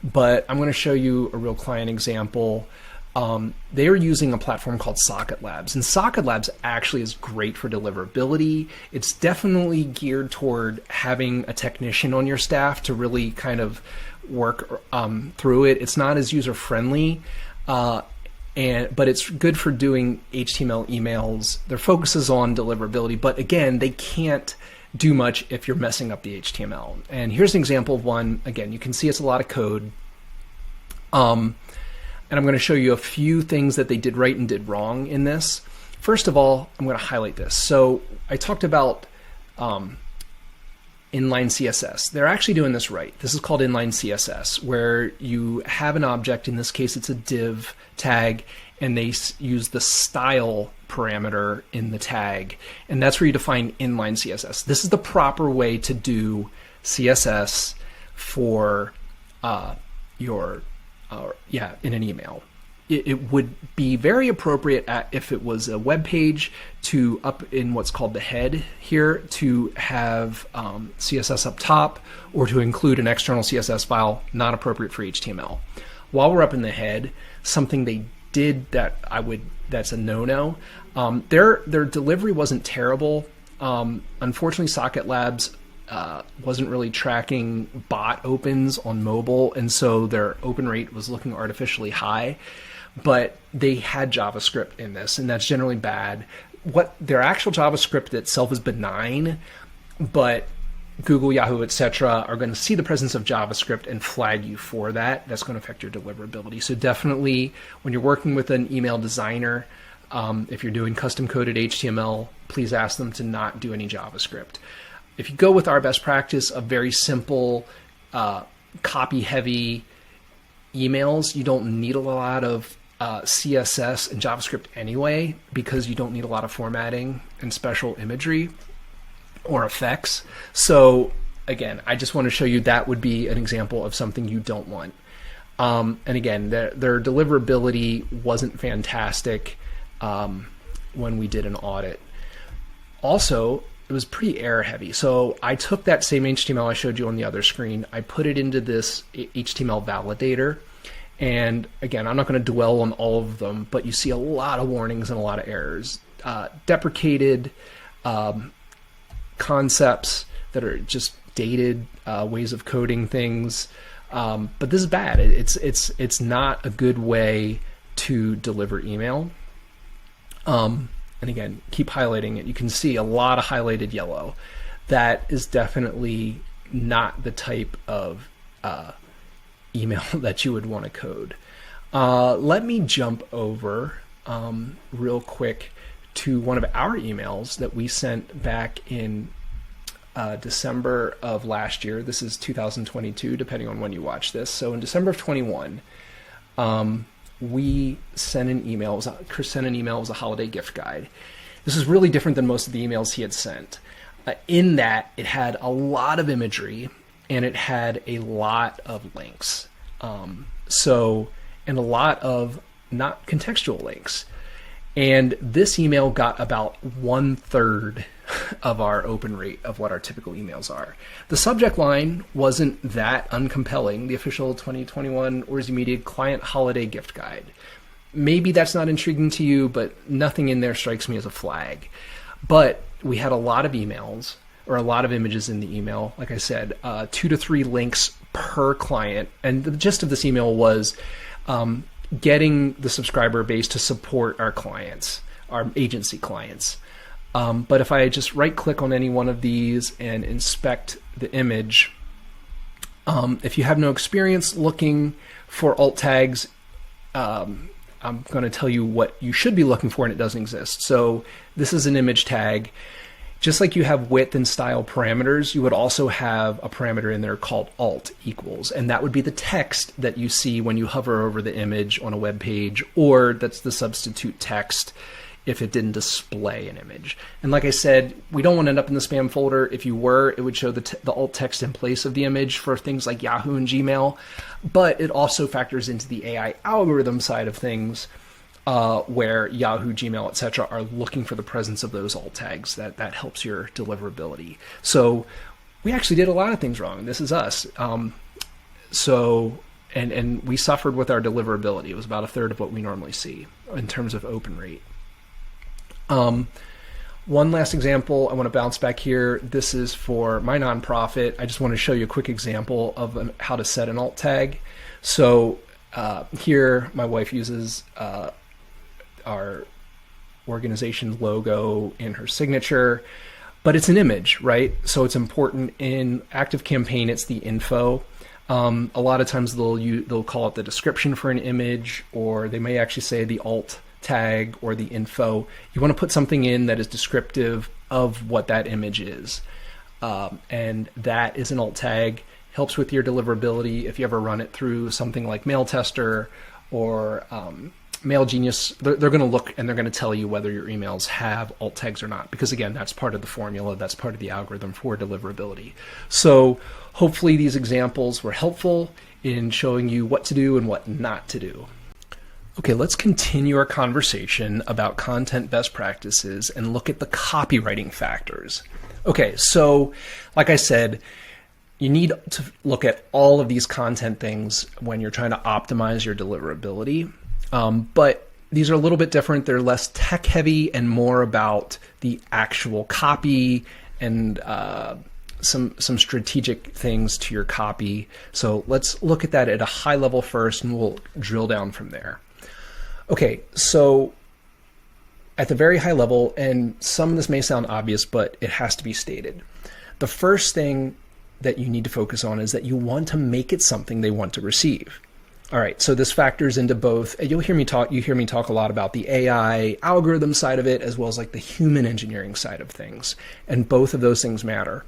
but I'm going to show you a real client example. They are using a platform called Socket Labs, and Socket Labs actually is great for deliverability. It's definitely geared toward having a technician on your staff to really kind of work through it. It's not as user friendly, but it's good for doing HTML emails. Their focus is on deliverability, but again, they can't do much if you're messing up the HTML. And here's an example of one. Again, you can see it's a lot of code. And I'm going to show you a few things that they did right and did wrong in this. First of all, I'm going to highlight this. So I talked about
inline CSS. They're actually doing this right. This is called inline CSS, where you have an object, in this case it's a div tag, and they use the style parameter in the tag, and that's where you define inline CSS. This is the proper way to do CSS for in an email. It would be very appropriate if it was a web page to up in what's called the head here to have CSS up top, or to include an external CSS file. Not appropriate for HTML. While we're up in the head, something they did that's a no-no. Their delivery wasn't terrible. Unfortunately, Socket Labs wasn't really tracking bot opens on mobile, and so their open rate was looking artificially high. But they had JavaScript in this, and that's generally bad. What their actual JavaScript itself is benign, but Google, Yahoo, etc. are going to see the presence of JavaScript and flag you for that. That's going to affect your deliverability. So definitely, when you're working with an email designer, if you're doing custom coded HTML, please ask them to not do any JavaScript. If you go with our best practice of very simple, copy-heavy emails, you don't need a lot of CSS and JavaScript anyway, because you don't need a lot of formatting and special imagery or effects. So again, I just want to show you that would be an example of something you don't want. And again, their deliverability wasn't fantastic when we did an audit. Also, it was pretty error heavy. So I took that same HTML I showed you on the other screen, I put it into this HTML validator. And again, I'm not going to dwell on all of them, but you see a lot of warnings and a lot of errors. Deprecated concepts that are just dated ways of coding things. But this is bad. It's not a good way to deliver email. And again, keep highlighting it. You can see a lot of highlighted yellow. That is definitely not the type of email that you would want to code. Let me jump over real quick to one of our emails that we sent back in December of last year. This is 2022, depending on when you watch this. So in December of 21, we sent an email. Chris sent an email. It was a holiday gift guide. This is really different than most of the emails he had sent. In that, it had a lot of imagery and it had a lot of links. And a lot of not contextual links. And this email got about 1/3 of our open rate of what our typical emails are. The subject line wasn't that uncompelling. The official 2021 Orsi Media Client Holiday Gift Guide. Maybe that's not intriguing to you, but nothing in there strikes me as a flag. But we had a lot of emails, or a lot of images in the email. Like I said, 2 to 3 links per client. And the gist of this email was getting the subscriber base to support our clients, our agency clients. But if I just right click on any one of these and inspect the image, if you have no experience looking for alt tags, I'm going to tell you what you should be looking for, and it doesn't exist. So this is an image tag. Just like you have width and style parameters, you would also have a parameter in there called alt equals, and that would be the text that you see when you hover over the image on a web page, or that's the substitute text if it didn't display an image. And like I said, we don't want to end up in the spam folder. If you were, it would show the alt text in place of the image for things like Yahoo and Gmail, but it also factors into the AI algorithm side of things, where Yahoo, Gmail, etc. are looking for the presence of those alt tags. That helps your deliverability. So we actually did a lot of things wrong. This is us. And we suffered with our deliverability. It was about 1/3 of what we normally see in terms of open rate. One last example, I want to bounce back here. This is for my nonprofit. I just want to show you a quick example of how to set an alt tag. So here, my wife uses our organization logo in her signature, but it's an image, right? So it's important. In ActiveCampaign, it's the info. A lot of times they'll call it the description for an image, or they may actually say the alt tag or the info. You want to put something in that is descriptive of what that image is.
and that is an alt tag. Helps with your deliverability if you ever run it through something like Mail Tester or Mail Genius. They're going to look and they're going to tell you whether your emails have alt tags or not, because again, that's part of the formula, that's part of the algorithm for deliverability. So hopefully these examples were helpful in showing you what to do and what not to do. Okay, let's continue our conversation about content best practices and look at the copywriting factors. Okay, so like I said, you need to look at all of these content things when you're trying to optimize your deliverability. But these are a little bit different. They're less tech heavy and more about the actual copy and some strategic things to your copy. So let's look at that at a high level first, and we'll drill down from there. Okay, so at the very high level, and some of this may sound obvious, but it has to be stated. The first thing that you need to focus on is that you want to make it something they want to receive. All right, so this factors into both. You hear me talk a lot about the AI algorithm side of it, as well as like the human engineering side of things, and both of those things matter.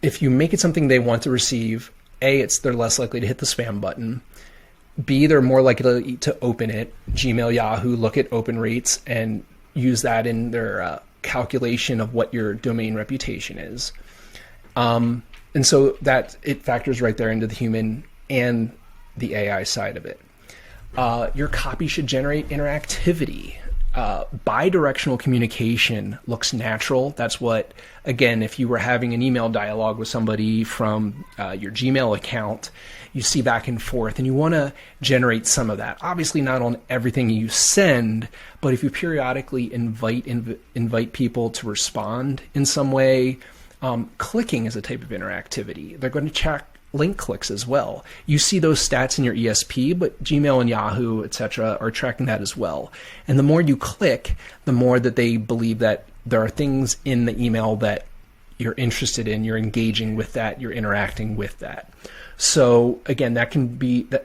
If you make it something they want to receive, A, they're less likely to hit the spam button. B, they're more likely to open it. Gmail, Yahoo, look at open rates and use that in their calculation of what your domain reputation is. And so that it factors right there into the human and the AI side of it. Your copy should generate interactivity. Bi-directional communication looks natural. That's what, again, if you were having an email dialogue with somebody from your Gmail account, you see back and forth, and you want to generate some of that. Obviously not on everything you send, but if you periodically invite people to respond in some way, clicking is a type of interactivity. They're going to check link clicks as well. You see those stats in your ESP, but Gmail and Yahoo, etc., are tracking that as well. And the more you click, the more that they believe that there are things in the email that you're interested in, you're engaging with that, you're interacting with that. So again, that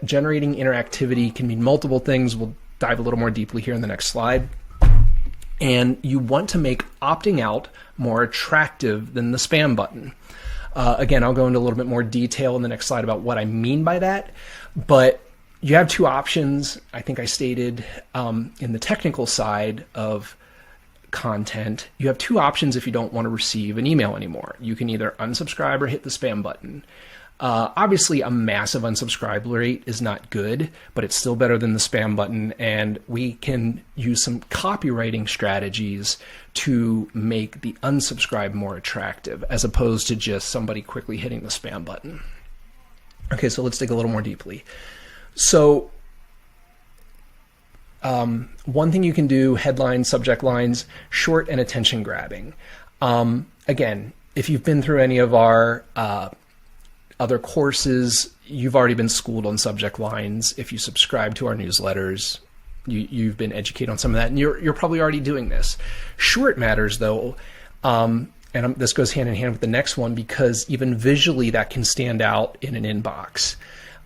generating interactivity can mean multiple things. We'll dive a little more deeply here in the next slide. And you want to make opting out more attractive than the spam button. Again, I'll go into a little bit more detail in the next slide about what I mean by that. But you have two options. I think I stated in the technical side of content, you have two options if you don't want to receive an email anymore. You can either unsubscribe or hit the spam button. Obviously, a massive unsubscribe rate is not good, but it's still better than the spam button, and we can use some copywriting strategies to make the unsubscribe more attractive, as opposed to just somebody quickly hitting the spam button. Okay, so let's dig a little more deeply. So one thing you can do, headlines, subject lines, short and attention grabbing. Again, if you've been through any of our other courses, you've already been schooled on subject lines. If you subscribe to our newsletters, you've been educated on some of that, and you're probably already doing this. Short matters though, and this goes hand in hand with the next one, because even visually that can stand out in an inbox.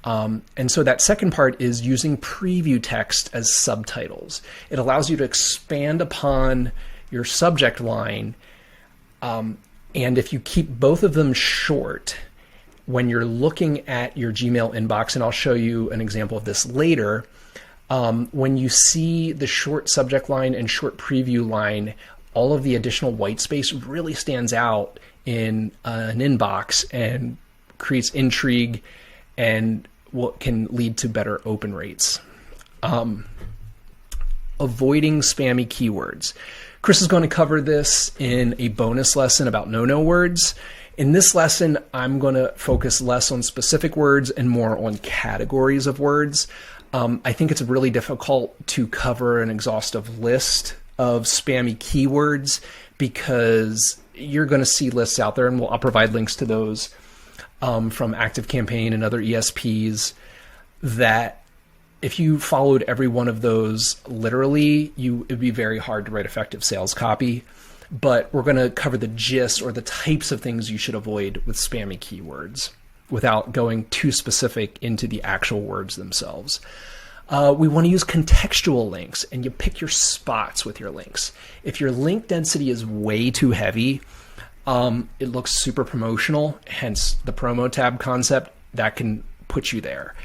And so that second part is using preview text as subtitles. It allows you to expand upon your subject line, and if you keep both of them short, when you're looking at your Gmail inbox, and I'll show you an example of this later, when you see the short subject line and short preview line, all of the additional white space really stands out in an inbox and creates intrigue and what can lead to better open rates. Avoiding spammy keywords. Chris is going to cover this in a bonus lesson about no-no words. In this lesson, I'm going to focus less on specific words and more on categories of words. I think it's really difficult to cover an exhaustive list of spammy keywords because you're going to see lists out there, and I'll provide links to those from ActiveCampaign and other ESPs, that if you followed every one of those literally, it'd be very hard to write effective sales copy. But we're going to cover the gist or the types of things you should avoid with spammy keywords without going too specific into the actual words themselves. We want to use contextual links, and you pick your spots with your links. If your link density is way too heavy, it looks super promotional, hence the promo tab concept, that can put you there.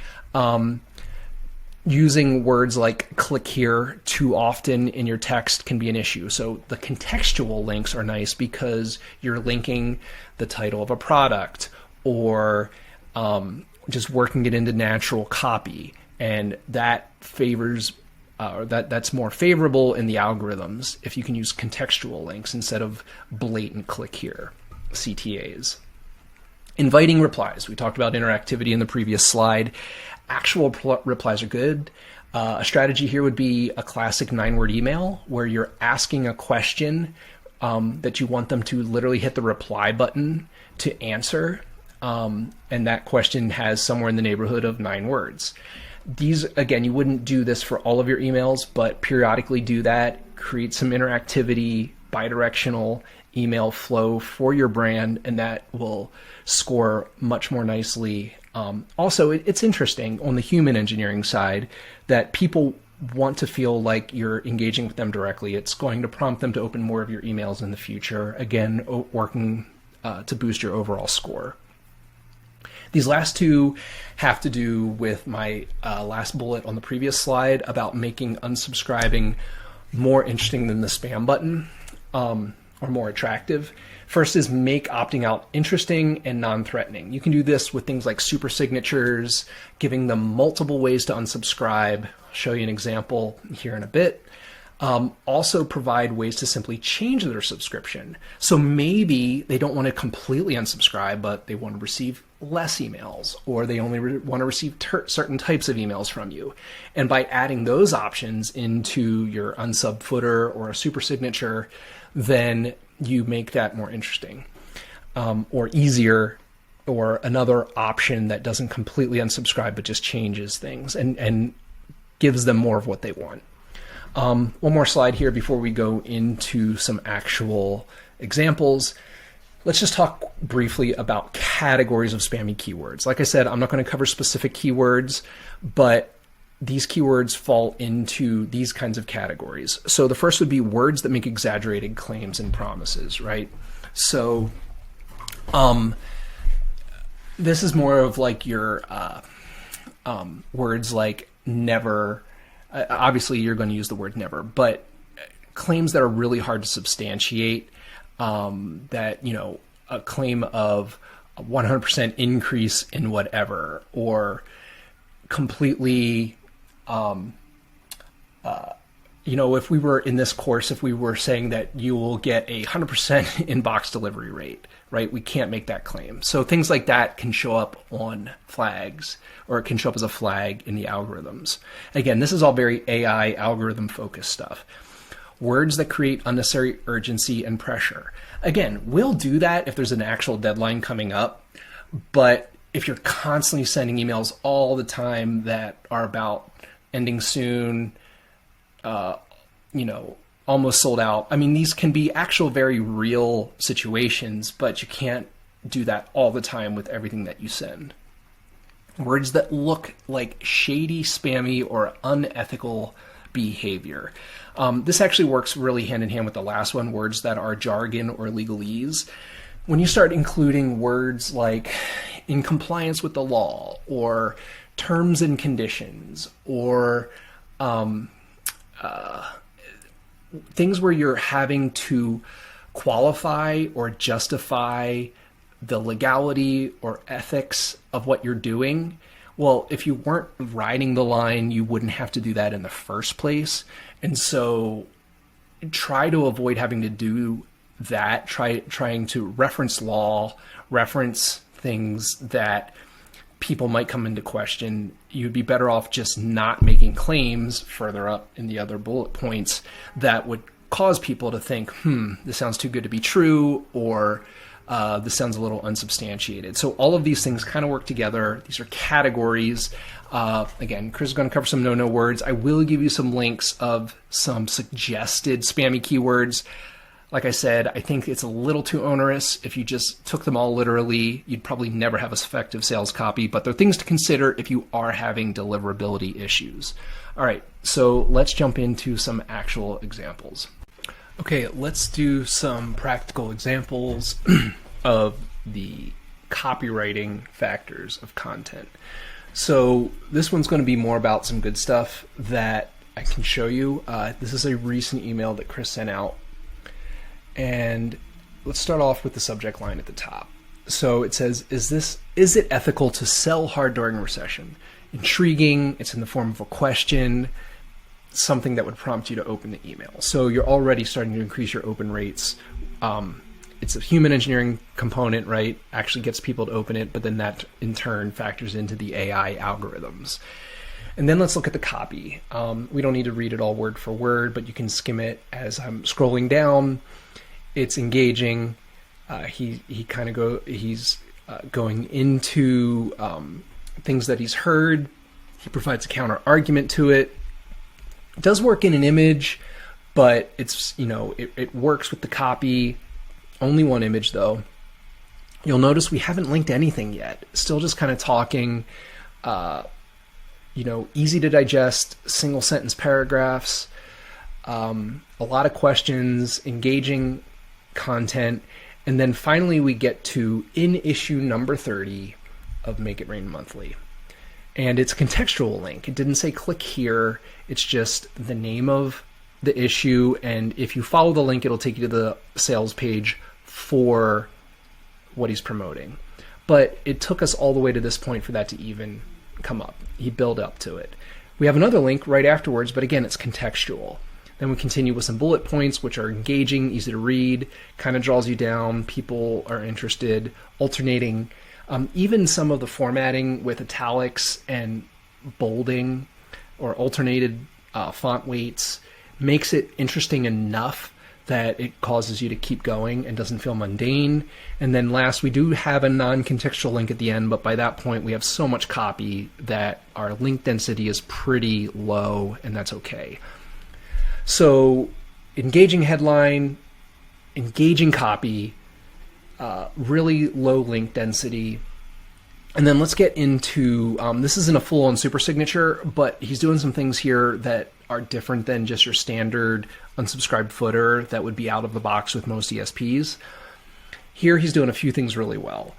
Using words like click here too often in your text can be an issue. So the contextual links are nice because you're linking the title of a product or just working it into natural copy. And that favors, that's more favorable in the algorithms if you can use contextual links instead of blatant click here, CTAs. Inviting replies. We talked about interactivity in the previous slide. Actual replies are good. A strategy here would be a classic 9-word email where you're asking a question that you want them to literally hit the reply button to answer. And that question has somewhere in the neighborhood of 9 words. These, again, you wouldn't do this for all of your emails, but periodically do that. Create some interactivity, bidirectional email flow for your brand, and that will score much more nicely. Also, it's interesting on the human engineering side that people want to feel like you're engaging with them directly. It's going to prompt them to open more of your emails in the future, again, working to boost your overall score. These last two have to do with my last bullet on the previous slide about making unsubscribing more interesting than the spam button, or more attractive. First is make opting out interesting and non-threatening. You can do this with things like super signatures, giving them multiple ways to unsubscribe. I'll show you an example here in a bit. Also provide ways to simply change their subscription. So maybe they don't want to completely unsubscribe, but they want to receive less emails, or they only want to receive certain types of emails from you. And by adding those options into your unsub footer or a super signature, then you make that more interesting, or easier, or another option that doesn't completely unsubscribe but just changes things and gives them more of what they want. One more slide here before we go into some actual examples. Let's just talk briefly about categories of spammy keywords. Like I said, I'm not going to cover specific keywords, but these keywords fall into these kinds of categories. So the first would be words that make exaggerated claims and promises, right? So this is more of like your words like never. Obviously, you're going to use the word never, but claims that are really hard to substantiate, that, you know, a claim of a 100% increase in whatever, or completely, you know, if we were in this course, if we were saying that you will get a 100% inbox delivery rate, right? We can't make that claim. So things like that can show up on flags, or it can show up as a flag in the algorithms. Again, this is all very AI algorithm focused stuff. Words that create unnecessary urgency and pressure. Again, we'll do that if there's an actual deadline coming up, but if you're constantly sending emails all the time that are about ending soon, you know, almost sold out. I mean, these can be actual very real situations, but you can't do that all the time with everything that you send. Words that look like shady, spammy, or unethical behavior. This actually works really hand in hand with the last one, words that are jargon or legalese. When you start including words like in compliance with the law, or terms and conditions, or things where you're having to qualify or justify the legality or ethics of what you're doing. Well, if you weren't riding the line, you wouldn't have to do that in the first place. And so try to avoid having to do that, trying to reference law, reference things that people might come into question. You'd be better off just not making claims further up in the other bullet points that would cause people to think, this sounds too good to be true, or this sounds a little unsubstantiated. So all of these things kind of work together. These are categories. Again, Chris is going to cover some no-no words. I will give you some links of some suggested spammy keywords.
Like I said, I think it's a little too onerous. If you just took them all literally, you'd probably never have effective sales copy, but they're things to consider if you are having deliverability issues. All right, so let's jump into some actual examples. Okay, let's do some practical examples of the copywriting factors of content. So this one's going to be more about some good stuff that I can show you. This is a recent email that Chris sent out. And let's start off with the subject line at the top. So it says, is it ethical to sell hard during a recession? Intriguing, it's in the form of a question, something that would prompt you to open the email. So you're already starting to increase your open rates. It's a human engineering component, right? Actually gets people to open it, but then that in turn factors into the AI algorithms. And then let's look at the copy. We don't need to read it all word for word, but you can skim it as I'm scrolling down. It's engaging. He's going into things that he's heard. He provides a counter argument to it. It does work in an image, but it's, it works with the copy. Only one image though. You'll notice we haven't linked anything yet. Still just kind of talking, easy to digest, single sentence paragraphs, a lot of questions, engaging content, and then finally we get to in issue number 30 of Make It Rain Monthly. And it's a contextual link. It didn't say click here. It's just the name of the issue, and if you follow the link, it'll take you to the sales page for what he's promoting. But it took us all the way to this point for that to even come up. He built up to it. We have another link right afterwards, but again, it's contextual. Then we continue with some bullet points, which are engaging, easy to read, kind of draws you down. People are interested, alternating. Even some of the formatting with italics and bolding or alternated font weights makes it interesting enough that it causes you to keep going and doesn't feel mundane. And then last, we do have a non-contextual link at the end, but by that point we have so much copy that our link density is pretty low, and that's okay. So engaging headline, engaging copy, really low link density. And then let's get into, this isn't a full-on super signature, but he's doing some things here that are different than just your standard unsubscribed footer that would be out of the box with most ESPs. Here he's doing a few things really well.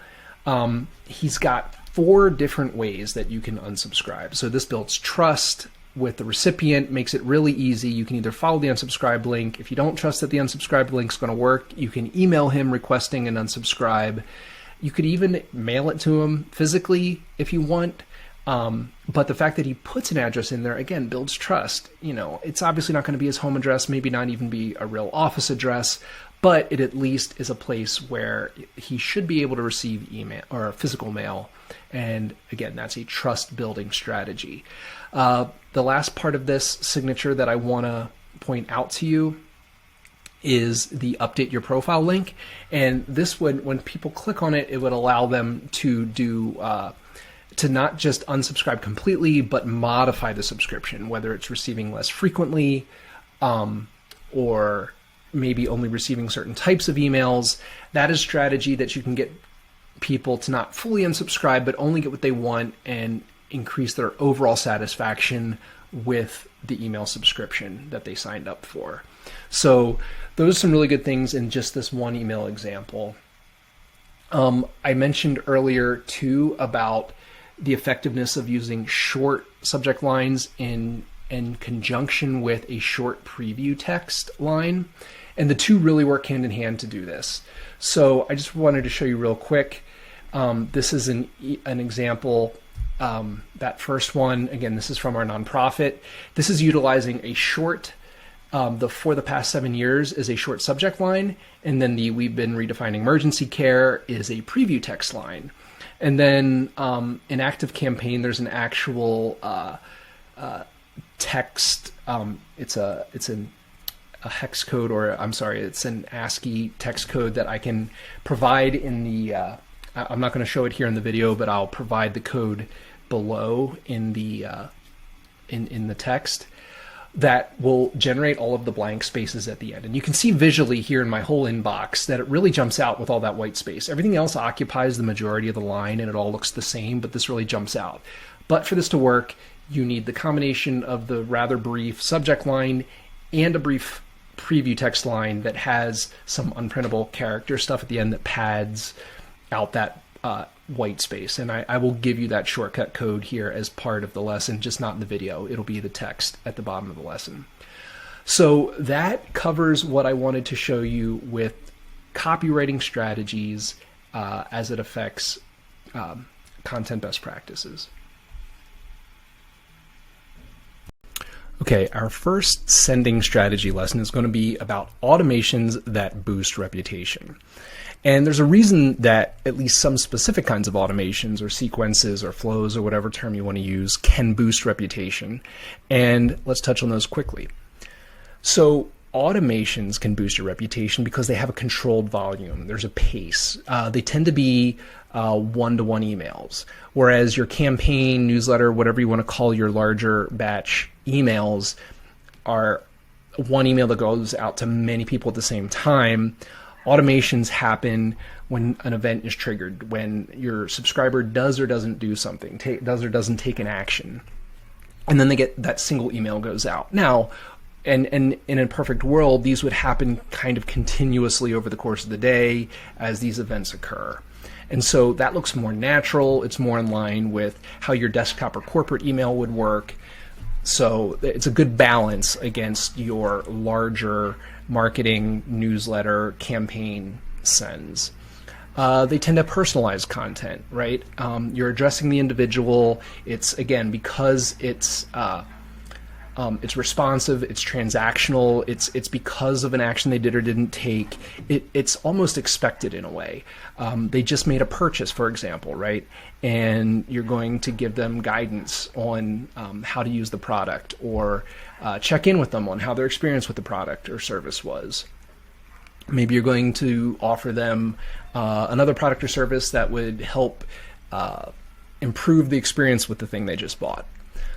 He's got 4 different ways that you can unsubscribe. So this builds trust with the recipient, makes it really easy. You can either follow the unsubscribe link. If you don't trust that the unsubscribe link is going to work, you can email him requesting an unsubscribe. You could even mail it to him physically if you want. But the fact that he puts an address in there, again, builds trust. It's obviously not going to be his home address, maybe not even be a real office address, but it at least is a place where he should be able to receive email or physical mail. And again, that's a trust building strategy. The last part of this signature that I want to point out to you is the update your profile link. And this would, when people click on it, it would allow them to do, to not just unsubscribe completely, but modify the subscription, whether it's receiving less frequently, or maybe only receiving certain types of emails. That is strategy that you can get people to not fully unsubscribe, but only get what they want and increase their overall satisfaction with the email subscription that they signed up for. So those are some really good things in just this one email example. I mentioned earlier too about the effectiveness of using short subject lines in conjunction with a short preview text line. And the two really work hand in hand to do this. So I just wanted to show you real quick. This is an example. That first one, again, this is from our nonprofit. This is utilizing a short, for the past 7 years is a short subject line. And then the we've been redefining emergency care is a preview text line. And then in active campaign, there's an actual text. It's a hex code, or I'm sorry, it's an ASCII text code that I can provide in the, I'm not going to show it here in the video, but I'll provide the code below in the text. that will generate all of the blank spaces at the end. And you can see visually here in my whole inbox that it really jumps out with all that white space. Everything else occupies the majority of the line and it all looks the same, but this really jumps out. But for this to work, you need the combination of the rather brief subject line and a brief preview text line that has some unprintable character stuff at the end that pads out that white space. And I will give you that shortcut code here as part of the lesson, just not in the video. It'll be the text at the bottom of the lesson. So that covers what I wanted to show you with copywriting strategies as it affects content best practices. Okay, our first sending strategy lesson is going to be about automations that boost reputation. And there's a reason that at least some specific kinds of automations or sequences or flows or whatever term you want to use can boost reputation. And let's touch on those quickly. So automations can boost your reputation because they have a controlled volume. There's a pace. They tend to be one-to-one emails, whereas your campaign, newsletter, whatever you want to call your larger batch emails are one email that goes out to many people at the same time. Automations happen when an event is triggered, when your subscriber does or doesn't do something, does or doesn't take an action. And then they get that single email goes out. Now, and in a perfect world, these would happen kind of continuously over the course of the day as these events occur. And so that looks more natural. It's more in line with how your desktop or corporate email would work. So it's a good balance against your larger marketing newsletter campaign sends. They tend to personalize content, right? You're addressing the individual. It's, again, because it's responsive, it's transactional, it's because of an action they did or didn't take. It's almost expected in a way. They just made a purchase, for example, right? And you're going to give them guidance on how to use the product, or check in with them on how their experience with the product or service was. Maybe you're going to offer them another product or service that would help improve the experience with the thing they just bought.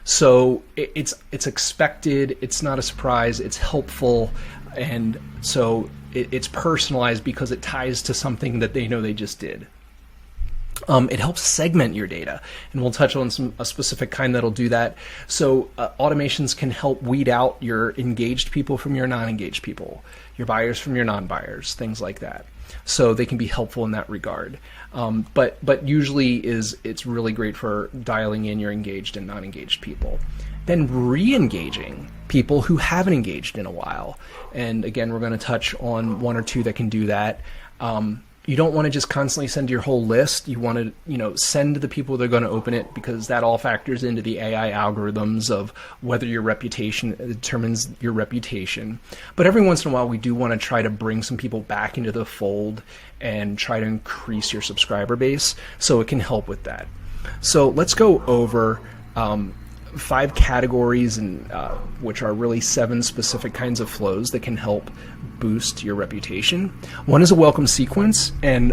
So it's expected, it's not a surprise, it's helpful, and so it's personalized because it ties to something that they know they just did. It helps segment your data, and we'll touch on a specific kind that'll do that. So automations can help weed out your engaged people from your non-engaged people, your buyers from your non-buyers, things like that. So they can be helpful in that regard. But usually it's really great for dialing in your engaged and non-engaged people. Then re-engaging people who haven't engaged in a while. And again, we're going to touch on one or two that can do that. You don't want to just constantly send your whole list. You want to, send to the people that are going to open it, because that all factors into the AI algorithms of whether your reputation determines your reputation. But every once in a while, we do want to try to bring some people back into the fold and try to increase your subscriber base, so it can help with that. So let's go over 5 categories, and which are really 7 specific kinds of flows that can help boost your reputation. One is a welcome sequence, and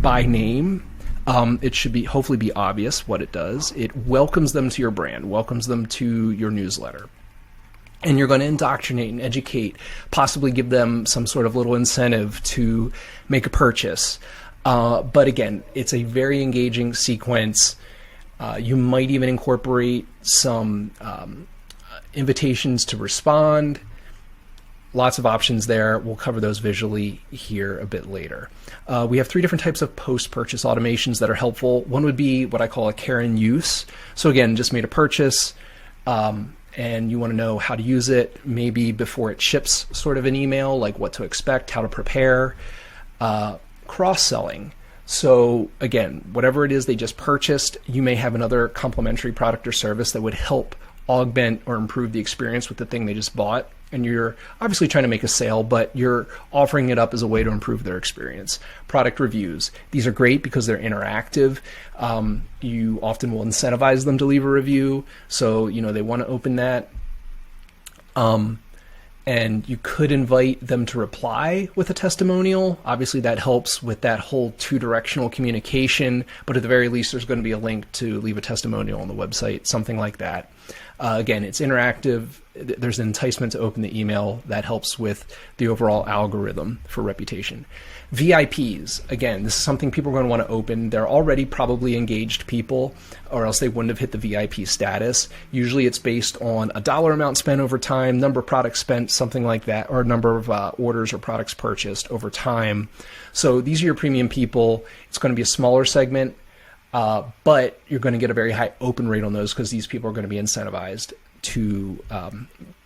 by name, it should hopefully be obvious what it does. It welcomes them to your brand, welcomes them to your newsletter. And you're going to indoctrinate and educate, possibly give them some sort of little incentive to make a purchase. But again, it's a very engaging sequence. You might even incorporate some invitations to respond. Lots of options there. We'll cover those visually here a bit later. We have 3 different types of post-purchase automations that are helpful. One would be what I call a care and use. So again, just made a purchase, and you want to know how to use it, maybe before it ships, sort of an email, like what to expect, how to prepare. Cross-selling. So again, whatever it is they just purchased, you may have another complementary product or service that would help augment or improve the experience with the thing they just bought. And you're obviously trying to make a sale, but you're offering it up as a way to improve their experience. Product reviews. These are great because they're interactive. You often will incentivize them to leave a review. So, they want to open that. And you could invite them to reply with a testimonial. Obviously, that helps with that whole 2-directional communication, but at the very least, there's going to be a link to leave a testimonial on the website, something like that. Again, it's interactive. There's an enticement to open the email that helps with the overall algorithm for reputation. VIPs, again, this is something people are going to want to open. They're already probably engaged people, or else they wouldn't have hit the VIP status. Usually it's based on a dollar amount spent over time, number of products spent, something like that, or number of orders or products purchased over time. So these are your premium people. It's going to be a smaller segment, but you're going to get a very high open rate on those because these people are going to be incentivized to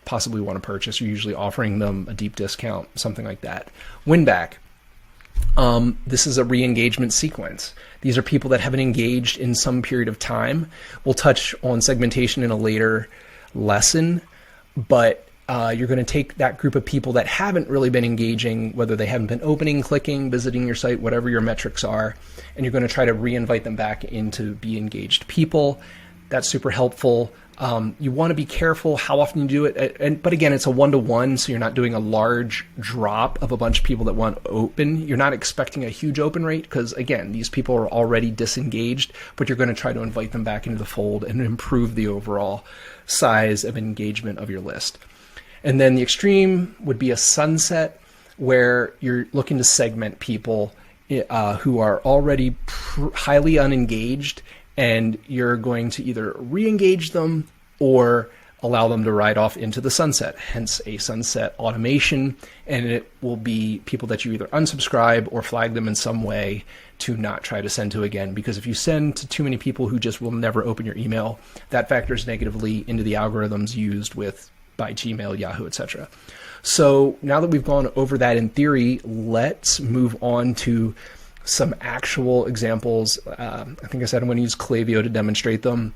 possibly want to purchase. You're usually offering them a deep discount, something like that. Win back. This is a re-engagement sequence. These are people that haven't engaged in some period of time. We'll touch on segmentation in a later lesson, but you're going to take that group of people that haven't really been engaging, whether they haven't been opening, clicking, visiting your site, whatever your metrics are, and you're going to try to re-invite them back into be engaged people. That's super helpful. You want to be careful how often you do it. But again, it's a one-to-one, so you're not doing a large drop of a bunch of people that want to open. You're not expecting a huge open rate because, again, these people are already disengaged, but you're going to try to invite them back into the fold and improve the overall size of engagement of your list. And then the extreme would be a sunset, where you're looking to segment people who are already highly unengaged, and you're going to either re-engage them or allow them to ride off into the sunset, hence a sunset automation. And it will be people that you either unsubscribe or flag them in some way to not try to send to again. Because if you send to too many people who just will never open your email, that factors negatively into the algorithms used by Gmail, Yahoo, etc. So now that we've gone over that in theory, let's move on to some actual examples. I think I said I'm going to use Klaviyo to demonstrate them.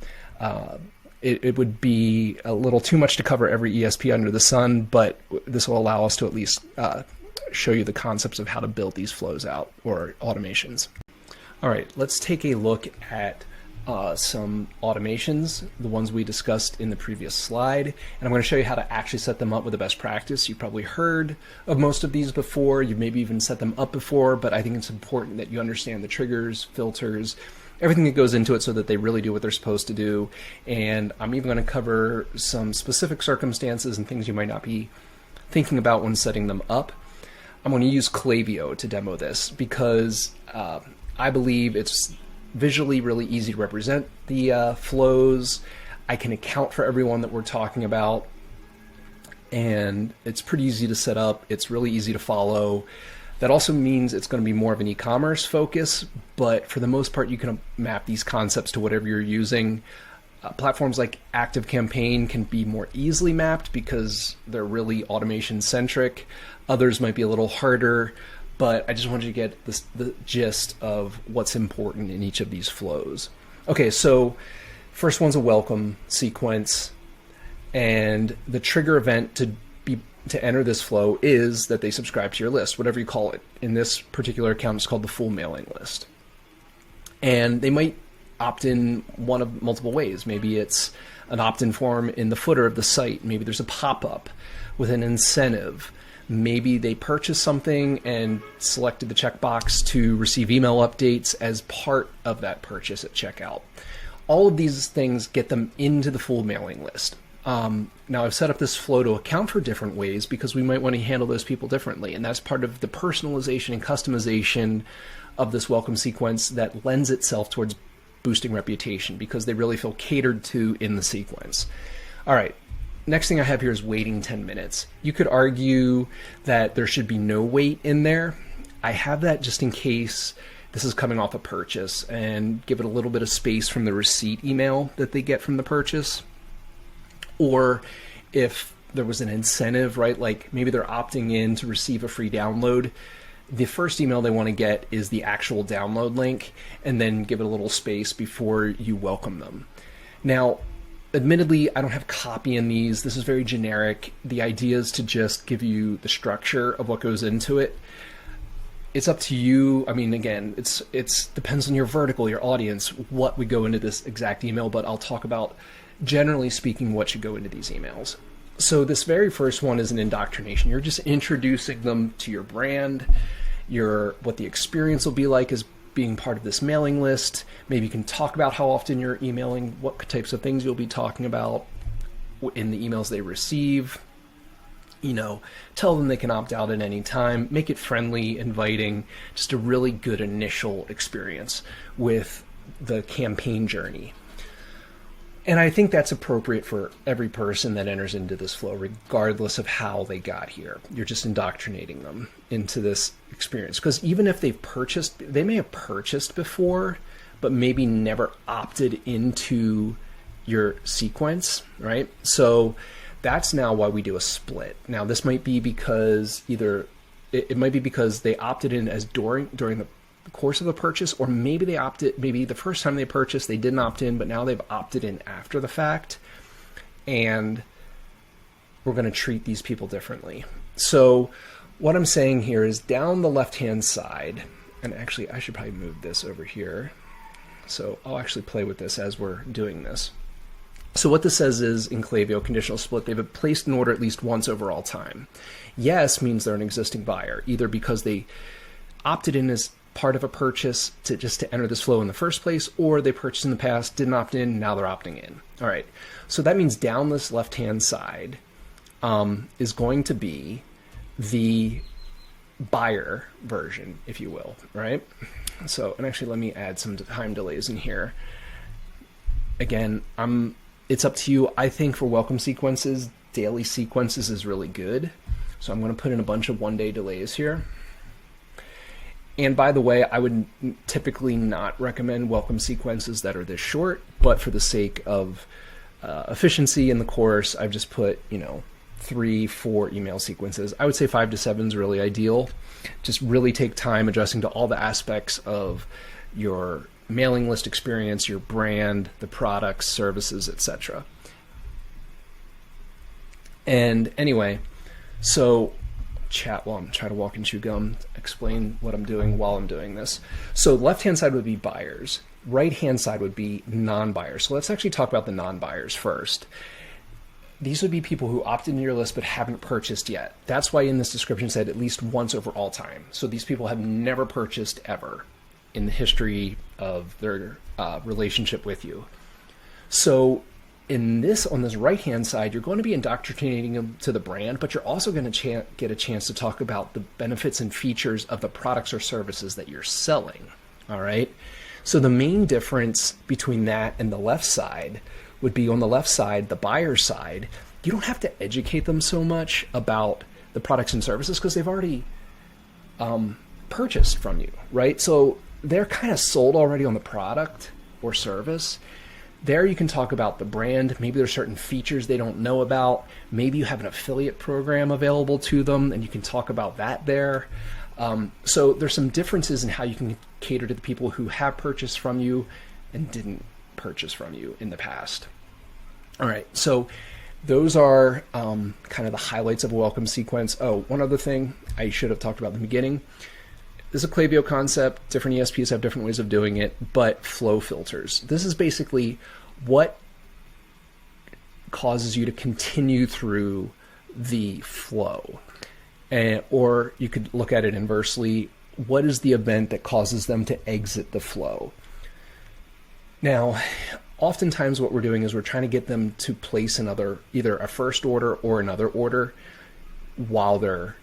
It would be a little too much to cover every ESP under the sun, but this will allow us to at least show you the concepts of how to build these flows out or automations. All right, let's take a look at some automations, the ones we discussed in the previous slide, and I'm going to show you how to actually set them up with a best practice. You've probably heard of most of these before, you've maybe even set them up before, but I think it's important that you understand the triggers, filters, everything that goes into it so that they really do what they're supposed to do. And I'm even going to cover some specific circumstances and things you might not be thinking about when setting them up. I'm going to use Klaviyo to demo this because I believe it's visually really easy to represent the flows. I can account for everyone that we're talking about, and it's pretty easy to set up. It's really easy to follow. That also means it's going to be more of an e-commerce focus, but for the most part, you can map these concepts to whatever you're using. Platforms like ActiveCampaign can be more easily mapped because they're really automation centric. Others might be a little harder, but I just wanted you to get the gist of what's important in each of these flows. Okay, so first one's a welcome sequence, and the trigger event to enter this flow is that they subscribe to your list, whatever you call it. In this particular account, it's called the full mailing list. And they might opt in one of multiple ways. Maybe it's an opt-in form in the footer of the site. Maybe there's a pop-up with an incentive. Maybe they purchased something and selected the checkbox to receive email updates as part of that purchase at checkout. All of these things get them into the full mailing list. Now I've set up this flow to account for different ways because we might want to handle those people differently. And that's part of the personalization and customization of this welcome sequence that lends itself towards boosting reputation because they really feel catered to in the sequence. All right. Next thing I have here is waiting 10 minutes. You could argue that there should be no wait in there. I have that just in case this is coming off a purchase and give it a little bit of space from the receipt email that they get from the purchase. Or if there was an incentive, right? Like maybe they're opting in to receive a free download. The first email they want to get is the actual download link, and then give it a little space before you welcome them. Now, admittedly, I don't have copy in these. This is very generic. The idea is to just give you the structure of what goes into it. It's up to you. I mean, again, it's depends on your vertical, your audience, what would go into this exact email, but I'll talk about, generally speaking, what should go into these emails. So this very first one is an indoctrination. You're just introducing them to your brand, what the experience will be like as being part of this mailing list. Maybe you can talk about how often you're emailing, what types of things you'll be talking about. in the emails they receive. Tell them they can opt out at any time. Make it friendly, inviting, just a really good initial experience with the campaign journey. And I think that's appropriate for every person that enters into this flow, regardless of how they got here. You're just indoctrinating them into this experience. Because even if they've purchased, they may have purchased before, but maybe never opted into your sequence, right? So that's now why we do a split. Now, this might be because it might be because they opted in as during the course of the purchase, or maybe the first time they purchased they didn't opt in, but now they've opted in after the fact, and we're going to treat these people differently. So what I'm saying here is down the left hand side, and actually I should probably move this over here, so I'll actually play with this as we're doing this. So what this says is, in Klaviyo conditional split, they've placed an order at least once over all time. Yes means they're an existing buyer, either because they opted in as part of a purchase to enter this flow in the first place, or they purchased in the past, didn't opt in, now they're opting in. All right, so that means down this left-hand side is going to be the buyer version, if you will, right? So, and actually let me add some time delays in here. Again, it's up to you. I think for welcome sequences, daily sequences is really good. So I'm going to put in a bunch of one-day delays here. And by the way, I would typically not recommend welcome sequences that are this short, but for the sake of efficiency in the course, I've just put, 3-4 email sequences. I would say 5 to 7 is really ideal. Just really take time adjusting to all the aspects of your mailing list experience, your brand, the products, services, etc. And anyway, so chat while I'm trying to walk and chew gum, explain what I'm doing while I'm doing this. So left-hand side would be buyers. Right-hand side would be non-buyers. So let's actually talk about the non-buyers first. These would be people who opted into your list but haven't purchased yet. That's why in this description said at least once over all time. So these people have never purchased ever in the history of their relationship with you. So on this right-hand side, you're going to be indoctrinating them to the brand, but you're also going to get a chance to talk about the benefits and features of the products or services that you're selling. All right. So the main difference between that and the left side would be on the left side, the buyer side, you don't have to educate them so much about the products and services because they've already purchased from you, right? So they're kind of sold already on the product or service. There you can talk about the brand. Maybe there's certain features they don't know about. Maybe you have an affiliate program available to them and you can talk about that there. So there's some differences in how you can cater to the people who have purchased from you and didn't purchase from you in the past. All right, so those are kind of the highlights of a welcome sequence. Oh, one other thing I should have talked about in the beginning. This is a Klaviyo concept. Different ESPs have different ways of doing it, but flow filters. This is basically what causes you to continue through the flow. Or you could look at it inversely. What is the event that causes them to exit the flow? Now, oftentimes what we're doing is we're trying to get them to place either a first order or another order while they're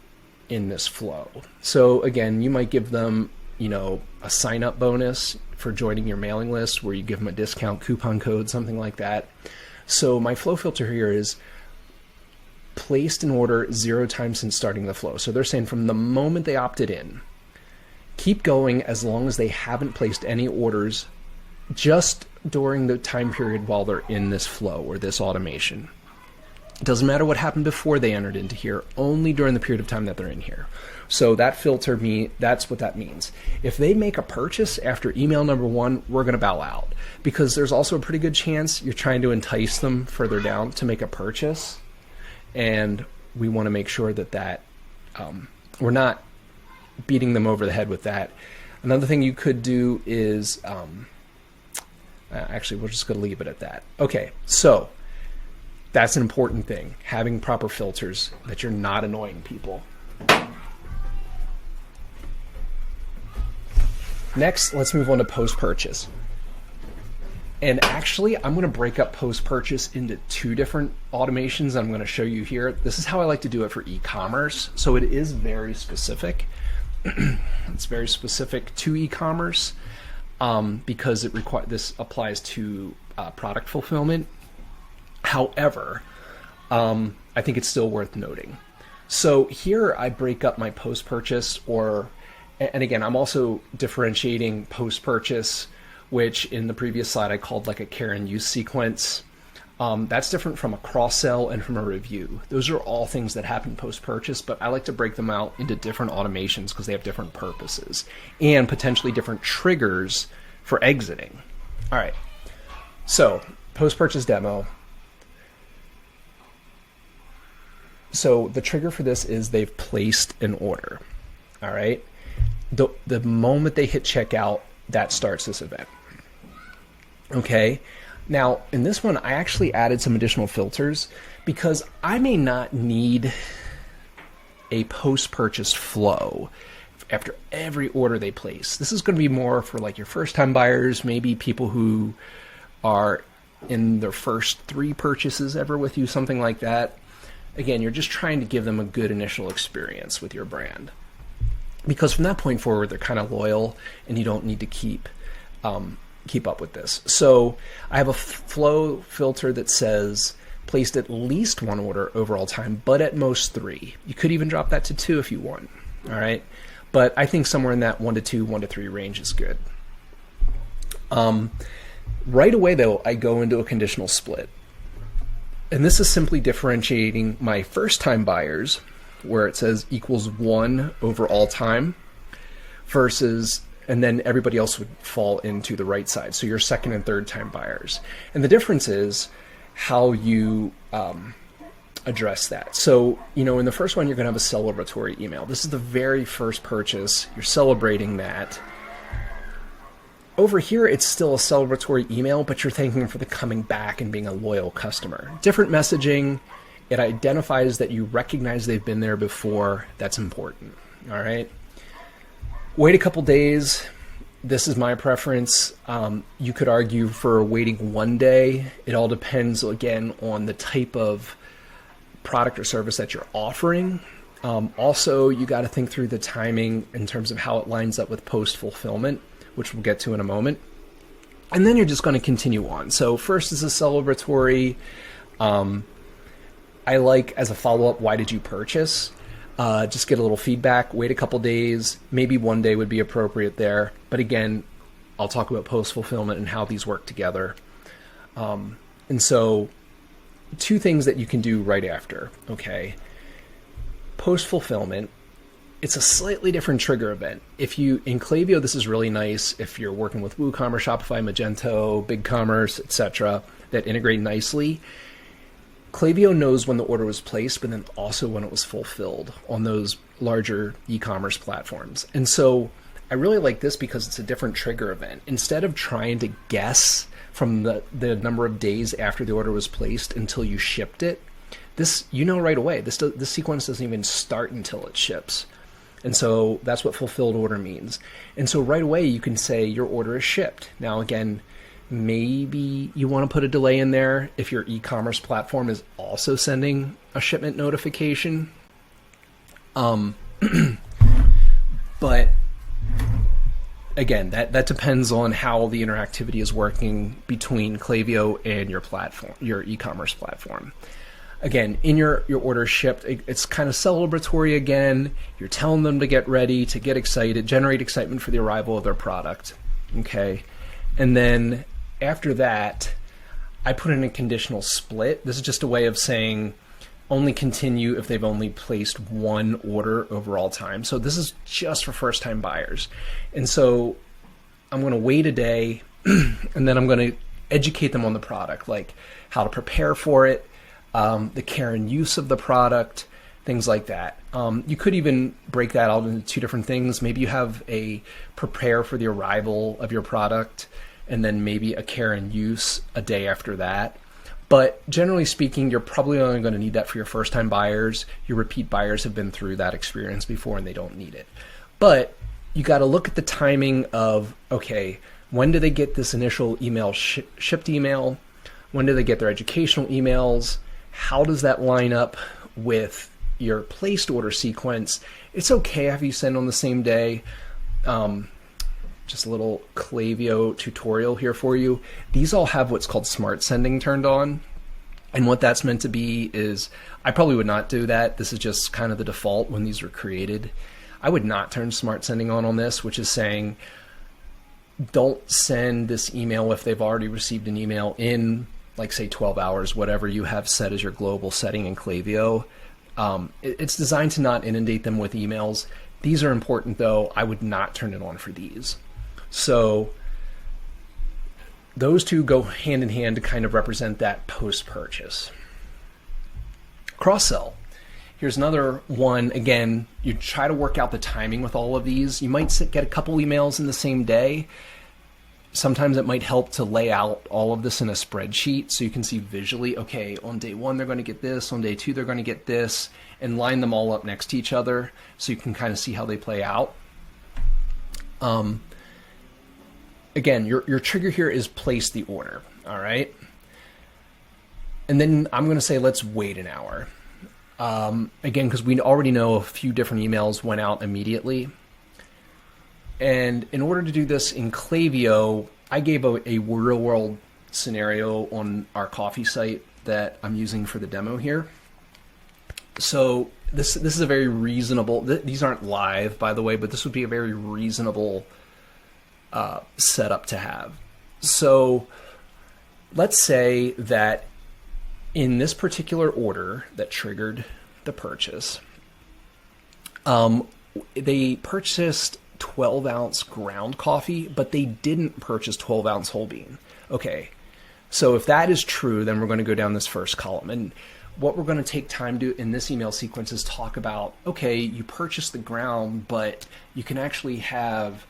in this flow. So again, you might give them, a sign-up bonus for joining your mailing list where you give them a discount coupon code, something like that. So my flow filter here is placed an order 0 times since starting the flow. So they're saying from the moment they opted in, keep going as long as they haven't placed any orders just during the time period while they're in this flow or this automation. It doesn't matter what happened before they entered into here, only during the period of time that they're in here. So that filter, that's what that means. If they make a purchase after email number 1, we're going to bow out because there's also a pretty good chance you're trying to entice them further down to make a purchase. And we want to make sure that we're not beating them over the head with that. Another thing you could do is, actually, we're just going to leave it at that. Okay, so that's an important thing, having proper filters that you're not annoying people. Next, let's move on to post-purchase. And actually, I'm going to break up post-purchase into 2 different automations I'm going to show you here. This is how I like to do it for e-commerce. So it is very specific. It's very specific to e-commerce because this applies to product fulfillment. However, I think it's still worth noting. So here I break up my post-purchase, and again, I'm also differentiating post-purchase, which in the previous slide I called like a care and use sequence. That's different from a cross-sell and from a review. Those are all things that happen post-purchase, but I like to break them out into different automations because they have different purposes and potentially different triggers for exiting. All right, so post-purchase demo. So the trigger for this is they've placed an order. All right, the moment they hit checkout, that starts this event. Okay, now in this one, I actually added some additional filters because I may not need a post-purchase flow after every order they place. This is going to be more for like your first-time buyers, maybe people who are in their first 3 purchases ever with you, something like that. Again, you're just trying to give them a good initial experience with your brand. Because from that point forward, they're kind of loyal and you don't need to keep up with this. So I have a flow filter that says placed at least 1 order overall time, but at most 3. You could even drop that to 2 if you want. All right. But I think somewhere in that 1 to 2, 1 to 3 range is good. Right away though, I go into a conditional split. And this is simply differentiating my first time buyers where it says equals 1 overall time versus, and then everybody else would fall into the right side. So your second and third time buyers. And the difference is how you address that. So, in the first one, you're going to have a celebratory email. This is the very first purchase. You're celebrating that. Over here, it's still a celebratory email, but you're thanking them for the coming back and being a loyal customer. Different messaging. It identifies that you recognize they've been there before. That's important. All right. Wait a couple days. This is my preference. You could argue for waiting 1 day. It all depends, again, on the type of product or service that you're offering. Also, you got to think through the timing in terms of how it lines up with post-fulfillment, which we'll get to in a moment. And then you're just going to continue on. So first is a celebratory. I like, as a follow-up, why did you purchase? Just get a little feedback, wait a couple days, maybe 1 day would be appropriate there. But again, I'll talk about post-fulfillment and how these work together. And so 2 things that you can do right after, okay? Post-fulfillment, it's a slightly different trigger event. In Klaviyo, this is really nice if you're working with WooCommerce, Shopify, Magento, BigCommerce, etc., that integrate nicely. Klaviyo knows when the order was placed, but then also when it was fulfilled on those larger e-commerce platforms. And so I really like this because it's a different trigger event. Instead of trying to guess from the number of days after the order was placed until you shipped it, this, right away, this sequence doesn't even start until it ships. And so that's what fulfilled order means. And so right away you can say your order is shipped. Now again, maybe you want to put a delay in there if your e-commerce platform is also sending a shipment notification. But again, that depends on how the interactivity is working between Klaviyo and your platform, your e-commerce platform. Again, in your order shipped, it's kind of celebratory again. You're telling them to get ready, to get excited, generate excitement for the arrival of their product. Okay. And then after that, I put in a conditional split. This is just a way of saying only continue if they've only placed 1 order overall time. So this is just for first-time buyers. And so I'm going to wait a day and then I'm going to educate them on the product, like how to prepare for it, the care and use of the product, things like that. You could even break that out into 2 different things. Maybe you have a prepare for the arrival of your product and then maybe a care and use a day after that. But generally speaking, you're probably only going to need that for your first-time buyers. Your repeat buyers have been through that experience before and they don't need it. But you got to look at the timing of, okay,
When do they get this initial email shipped email? When do they get their educational emails? How does that line up with your placed order sequence? It's okay if you send on the same day. Just a little Klaviyo tutorial here for you. These all have what's called smart sending turned on. And what that's meant to be is, I probably would not do that. This is just kind of the default when these were created. I would not turn smart sending on this, which is saying, don't send this email if they've already received an email in, like, say 12 hours, whatever you have set as your global setting in Klaviyo. It's designed to not inundate them with emails. These are important though. I would not turn it on for these. So those two go hand in hand to kind of represent that post-purchase. Cross-sell. Here's another one. Again, you try to work out the timing with all of these. You might get a couple emails in the same day. Sometimes it might help to lay out all of this in a spreadsheet so you can see visually, okay, on day one they're going to get this, on day two they're going to get this, and line them all up next to each other so you can kind of see how they play out. Again, your trigger here is place the order, all right? And then I'm going to say let's wait an hour. Again, because we already know a few different emails went out immediately. And in order to do this in Klaviyo, I gave a real-world scenario on our coffee site that I'm using for the demo here. So this is a very reasonable, these aren't live, by the way, but this would be a very reasonable setup to have. So let's say that in this particular order that triggered the purchase, they purchased 12-ounce ground coffee, but they didn't purchase 12-ounce whole bean. Okay, so if that is true, then we're going to go down this first column. And what we're going to take time to in this email sequence is talk about, okay, you purchased the ground, but you can actually have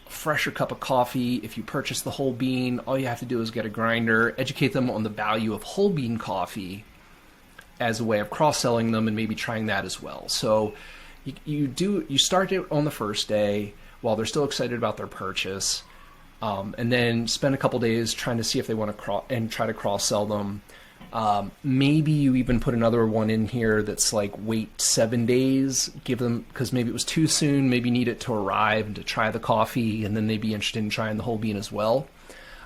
a fresher cup of coffee if you purchase the whole bean. All you have to do is get a grinder, educate them on the value of whole bean coffee as a way of cross-selling them and maybe trying that as well. So you start it on the first day while they're still excited about their purchase, and then spend a couple days trying to see if they want to try to cross-sell them. Maybe you even put another one in here that's like wait 7 days, give them, because maybe it was too soon, maybe need it to arrive and to try the coffee, and then they'd be interested in trying the whole bean as well.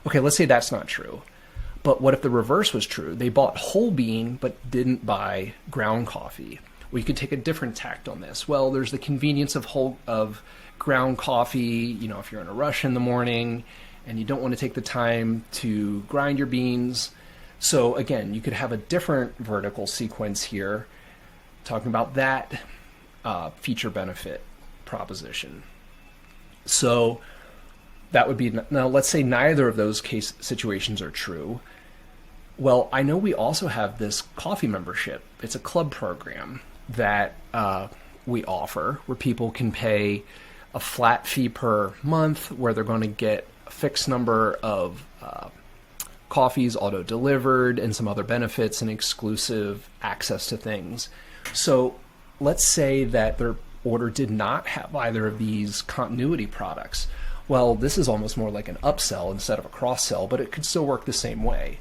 Okay, let's say that's not true. But what if the reverse was true? They bought whole bean but didn't buy ground coffee. Well, you could take a different tact on this. Well, there's the convenience of ground coffee, you know, if you're in a rush in the morning and you don't want to take the time to grind your beans. So again, you could have a different vertical sequence here talking about that feature benefit proposition. So that would be, now let's say neither of those case situations are true. Well, I know we also have this coffee membership. It's a club program that we offer where people can pay a flat fee per month where they're going to get a fixed number of coffees auto-delivered and some other benefits and exclusive access to things. So let's say that their order did not have either of these continuity products. Well, this is almost more like an upsell instead of a cross-sell, but it could still work the same way,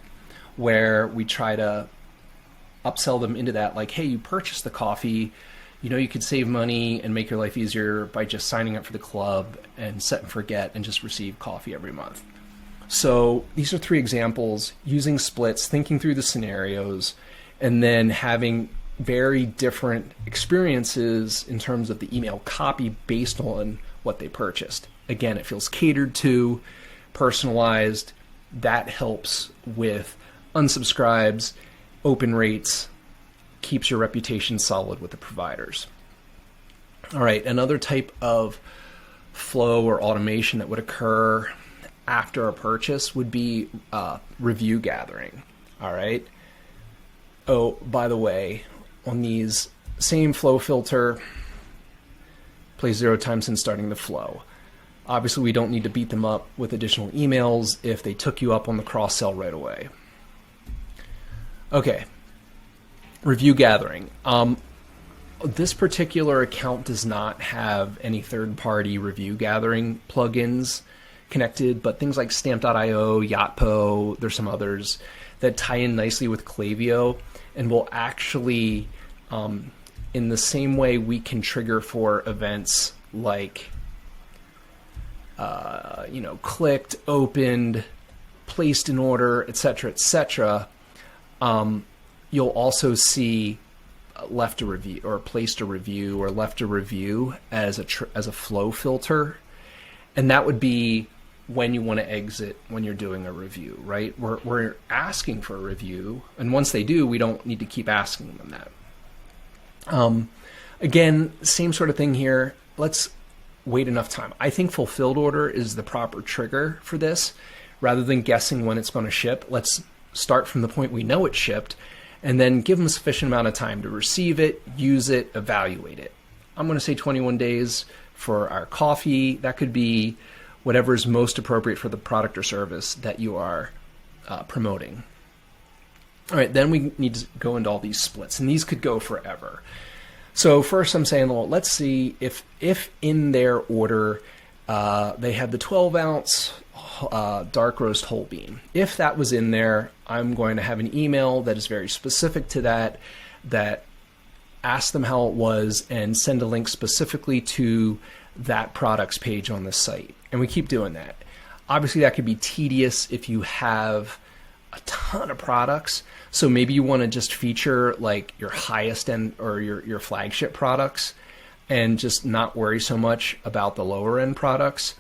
where we try to upsell them into that, like, hey, you purchased the coffee, you know, you could save money and make your life easier by just signing up for the club and set and forget and just receive coffee every month. So these are 3 examples using splits, thinking through the scenarios, and then having very different experiences in terms of the email copy based on what they purchased. Again, it feels catered to, personalized. That helps with unsubscribes, open rates, keeps your reputation solid with the providers. All right, another type of flow or automation that would occur after a purchase would be review gathering. All right. Oh, by the way, on these same flow filter, play 0 times since starting the flow. Obviously, we don't need to beat them up with additional emails if they took you up on the cross-sell right away. Okay, review gathering. This particular account does not have any third-party review gathering plugins
connected, but things like Stamp.io, Yotpo, there's some others that tie in nicely with Klaviyo and will actually, in the same way we can trigger for events like, clicked, opened, placed in order, etc., etc., you'll also see left a review or placed a review or left a review as a flow filter, and that would be when you want to exit when you're doing a review, right? We're asking for a review, and once they do, we don't need to keep asking them that. Again, same sort of thing here. Let's wait enough time. I think fulfilled order is the proper trigger for this. Rather than guessing when it's going to ship, let's start from the point we know it's shipped, and then give them a sufficient amount of time to receive it, use it, evaluate it. I'm going to say 21 days for our coffee. That could be whatever is most appropriate for the product or service that you are promoting. All right, then we need to go into all these splits, and these could go forever. So first I'm saying, well, let's see if in their order they have the 12-ounce dark roast whole bean. If that was in there, I'm going to have an email that is very specific to that asks them how it was and send a link specifically to that product's page on the site. And we keep doing that. Obviously, that could be tedious if you have a ton of products. So maybe you want to just feature like your highest end or your flagship products and just not worry so much about the lower end products.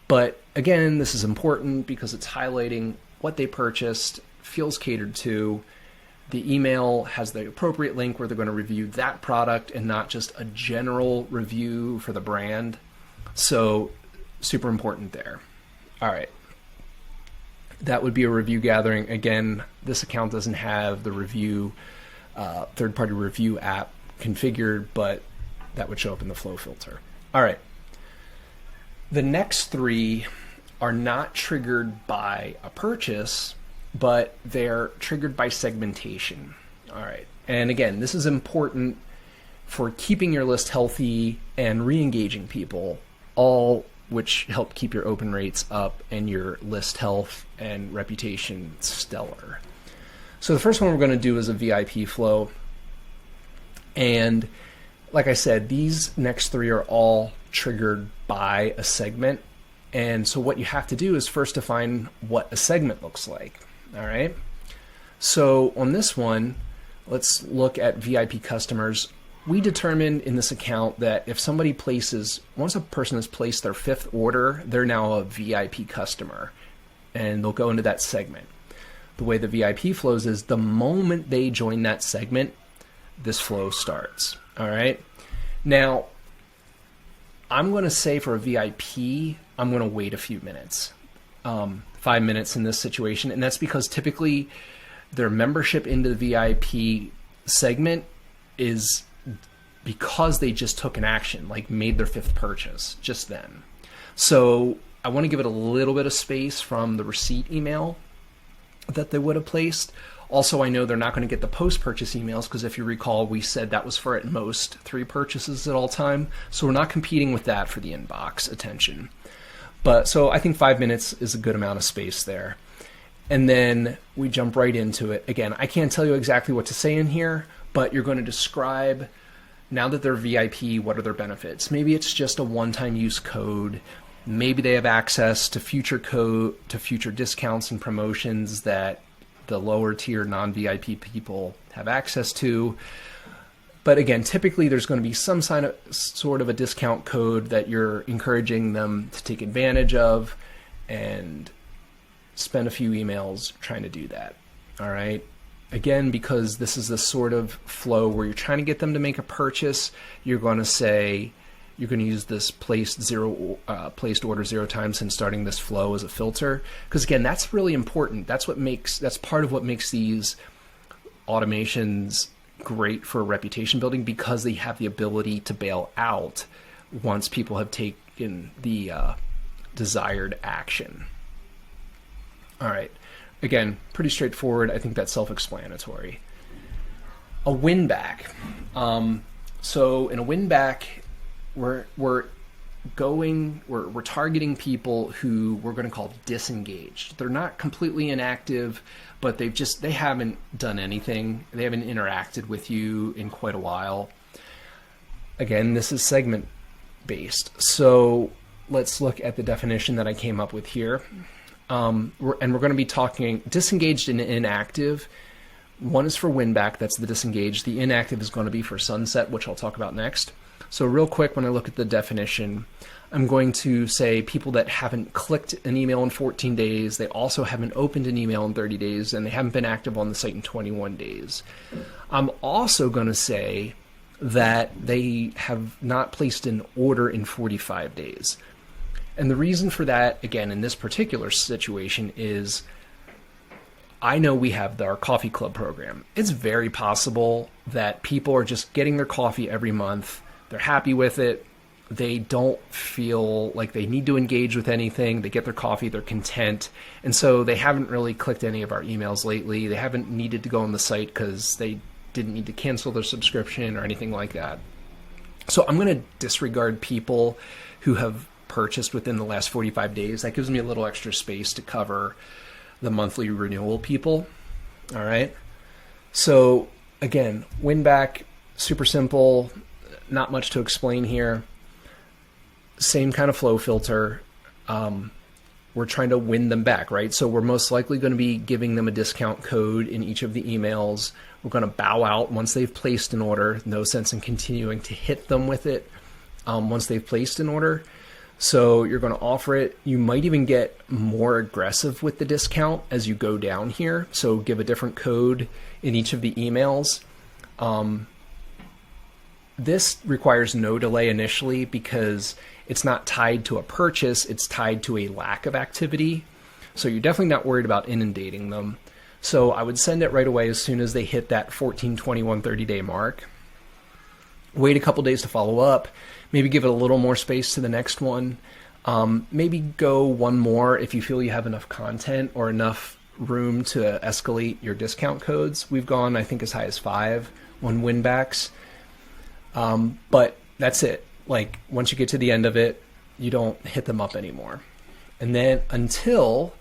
But again, this is important because it's highlighting what they purchased, feels catered to. The email has the appropriate link where they're going to review that product and not just a general review for the brand. So super important there. All right. That would be a review gathering. Again, this account doesn't have the review, third-party review app configured, but that would show up in the flow filter. All right. The next three are not triggered by a purchase, but they're triggered by segmentation. All right. And again, this is important for keeping your list healthy and re-engaging people, all which help keep your open rates up and your list health and reputation stellar. So the first one we're going to do is a VIP flow. And like I said, these next three are all triggered by a segment. And so what you have to do is first define what a segment looks like. All right. So on this one, let's look at VIP customers. We determined in this account that if somebody once a person has placed their 5th order, they're now a VIP customer and they'll go into that segment. The way the VIP flows is the moment they join that segment, this flow starts. All right. Now, I'm going to say for a VIP, I'm going to wait a few minutes, 5 minutes in this situation. And that's because typically their membership into the VIP segment is because they just took an action, like made their 5th purchase just then. So I want to give it a little bit of space from the receipt email that they would have placed. Also, I know they're not going to get the post-purchase emails because if you recall, we said that was for at most 3 purchases at all time. So we're not competing with that for the inbox attention. But so I think 5 minutes is a good amount of space there. And then we jump right into it. Again, I can't tell you exactly what to say in here, but you're going to describe, now that they're VIP, what are their benefits? Maybe it's just a one-time use code. Maybe they have access to future discounts and promotions that the lower tier non-VIP people have access to. But again, typically there's going to be some sort of a discount code that you're encouraging them to take advantage of, and spend a few emails trying to do that. All right. Again, because this is the sort of flow where you're trying to get them to make a purchase, you're going to use this placed order 0 times and starting this flow as a filter. Because again, that's really important. That's part of what makes these automations great for reputation building, because they have the ability to bail out once people have taken the desired action. All right. Again, pretty straightforward. I think that's self-explanatory. A win back. So in a win back, we're we're targeting people who we're going to call disengaged. They're not completely inactive, but they haven't done anything. They haven't interacted with you in quite a while. Again, this is segment based. So let's look at the definition that I came up with here. And we're going to be talking disengaged and inactive. One is for win back, that's the disengaged. The inactive is going to be for sunset, which I'll talk about next. So real quick, when I look at the definition, I'm going to say people that haven't clicked an email in 14 days, they also haven't opened an email in 30 days, and they haven't been active on the site in 21 days. I'm also going to say that they have not placed an order in 45 days. And the reason for that, again, in this particular situation is I know we have our coffee club program. It's very possible that people are just getting their coffee every month. They're happy with it. They don't feel like they need to engage with anything. They get their coffee, they're content. And so they haven't really clicked any of our emails lately. They haven't needed to go on the site because they didn't need to cancel their subscription or anything like that. So I'm going to disregard people who have purchased within the last 45 days. That gives me a little extra space to cover the monthly renewal people. All right. So again, win back, super simple, not much to explain here. Same kind of flow filter. We're trying to win them back, right? So we're most likely going to be giving them a discount code in each of the emails. We're going to bow out once they've placed an order. No sense in continuing to hit them with it once they've placed an order. So you're going to offer it. You might even get more aggressive with the discount as you go down here. So give a different code in each of the emails. This requires no delay initially because it's not tied to a purchase. It's tied to a lack of activity. So you're definitely not worried about inundating them. So I would send it right away as soon as they hit that 14, 21, 30-day mark. Wait a couple days to follow up. Maybe give it a little more space to the next one. Maybe go one more if you feel you have enough content or enough room to escalate your discount codes. We've gone, I think, as high as 5 on win backs. But that's it. Like once you get to the end of it, you don't hit them up anymore. And then until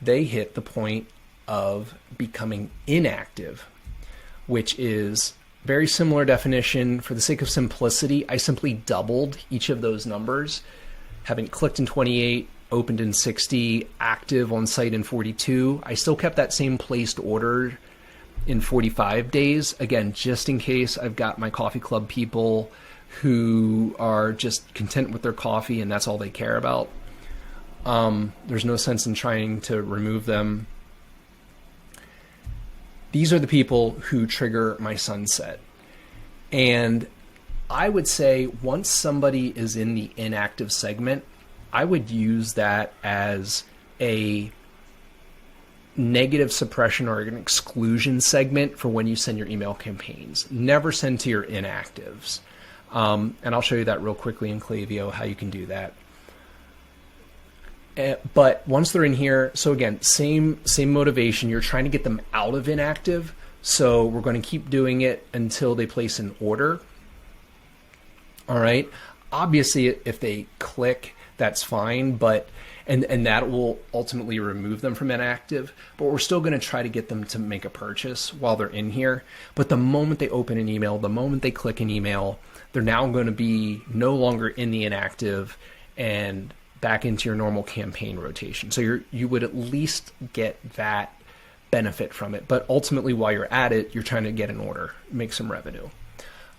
they hit the point of becoming inactive, which is very similar definition. For the sake of simplicity, I simply doubled each of those numbers. Having clicked in 28, opened in 60, active on site in 42. I still kept that same placed order in 45 days. Again, just in case I've got my coffee club people who are just content with their coffee and that's all they care about. There's no sense in trying to remove them. These are the people who trigger my sunset. And I would say once somebody is in the inactive segment, I would use that as a negative suppression or an exclusion segment for when you send your email campaigns. Never send to your inactives. And I'll show you that real quickly in Klaviyo, how you can do that. But once they're in here, so again, same motivation. You're trying to get them out of inactive. So we're going to keep doing it until they place an order. All right. Obviously, if they click, that's fine. But and that will ultimately remove them from inactive. But we're still going to try to get them to make a purchase while they're in here. But the moment they open an email, the moment they click an email, they're now going to be no longer in the inactive and back into your normal campaign rotation. So you would at least get that benefit from it. But ultimately, while you're at it, you're trying to get an order, make some revenue.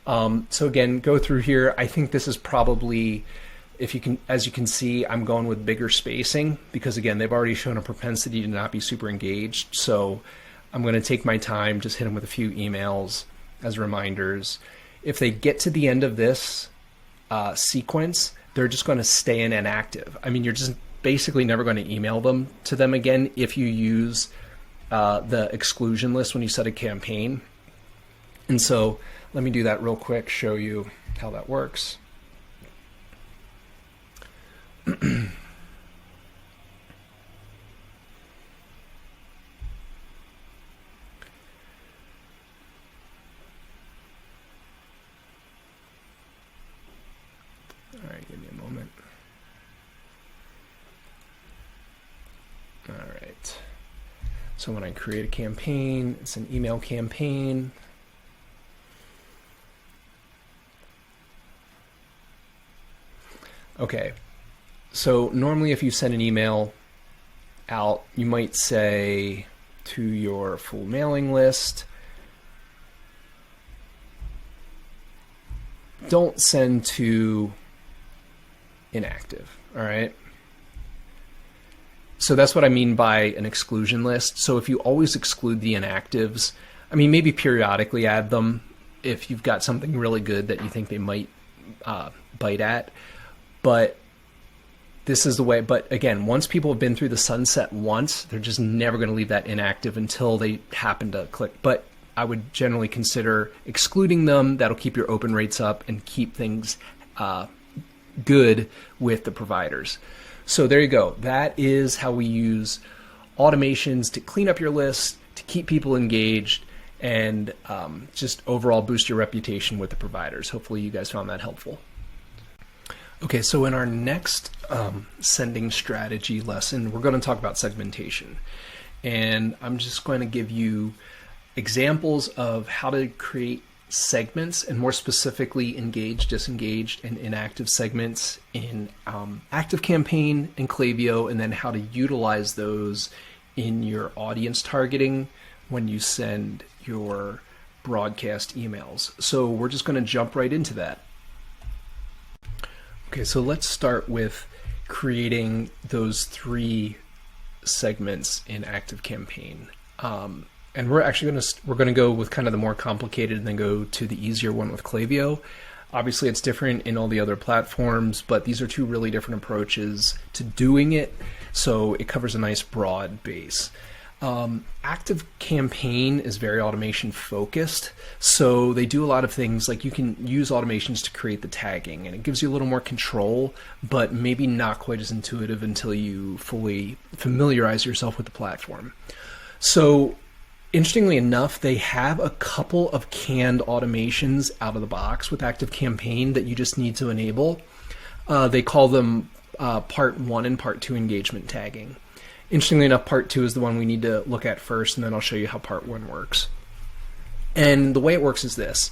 So again, go through here. I think this is probably, if you can, as you can see, I'm going with bigger spacing because again, they've already shown a propensity to not be super engaged. So I'm going to take my time, just hit them with a few emails as reminders. If they get to the end of this sequence, they're just going to stay in inactive. I mean, you're just basically never going to email them to them again if you use the exclusion list when you set a campaign. And so let me do that real quick, show you how that works. All right, give me a moment. So when I create a campaign, it's an email campaign. Okay, so normally if you send an email out, you might say to your full mailing list, don't send to inactive, all right? So that's what I mean by an exclusion list. So if you always exclude the inactives, I mean, maybe periodically add them if you've got something really good that you think they might bite at. But this is the way. But again, once people have been through the sunset once, they're just never going to leave that inactive until they happen to click. But I would generally consider excluding them. That'll keep your open rates up and keep things good with the providers. So there you go. That is how we use automations to clean up your list, to keep people engaged, and just overall boost your reputation with the providers. Hopefully you guys found that helpful. Okay, so in our next sending strategy lesson, we're going to talk about segmentation. And I'm just going to give you examples of how to create segments, and more specifically engaged, disengaged, and inactive segments in ActiveCampaign and Klaviyo, and then how to utilize those in your audience targeting when you send your broadcast emails. So we're just going to jump right into that. Okay, so let's start with creating those 3 segments in ActiveCampaign. And we're actually going to go with kind of the more complicated and then go to the easier one with Klaviyo. Obviously, it's different in all the other platforms, but these are 2 really different approaches to doing it, so it covers a nice broad base. ActiveCampaign is very automation focused, so they do a lot of things like you can use automations to create the tagging, and it gives you a little more control, but maybe not quite as intuitive until you fully familiarize yourself with the platform. So interestingly enough, they have a couple of canned automations out of the box with ActiveCampaign that you just need to enable. They call them Part 1 and Part 2 engagement tagging. Interestingly enough, Part 2 is the one we need to look at first, and then I'll show you how Part 1 works. And the way it works is this.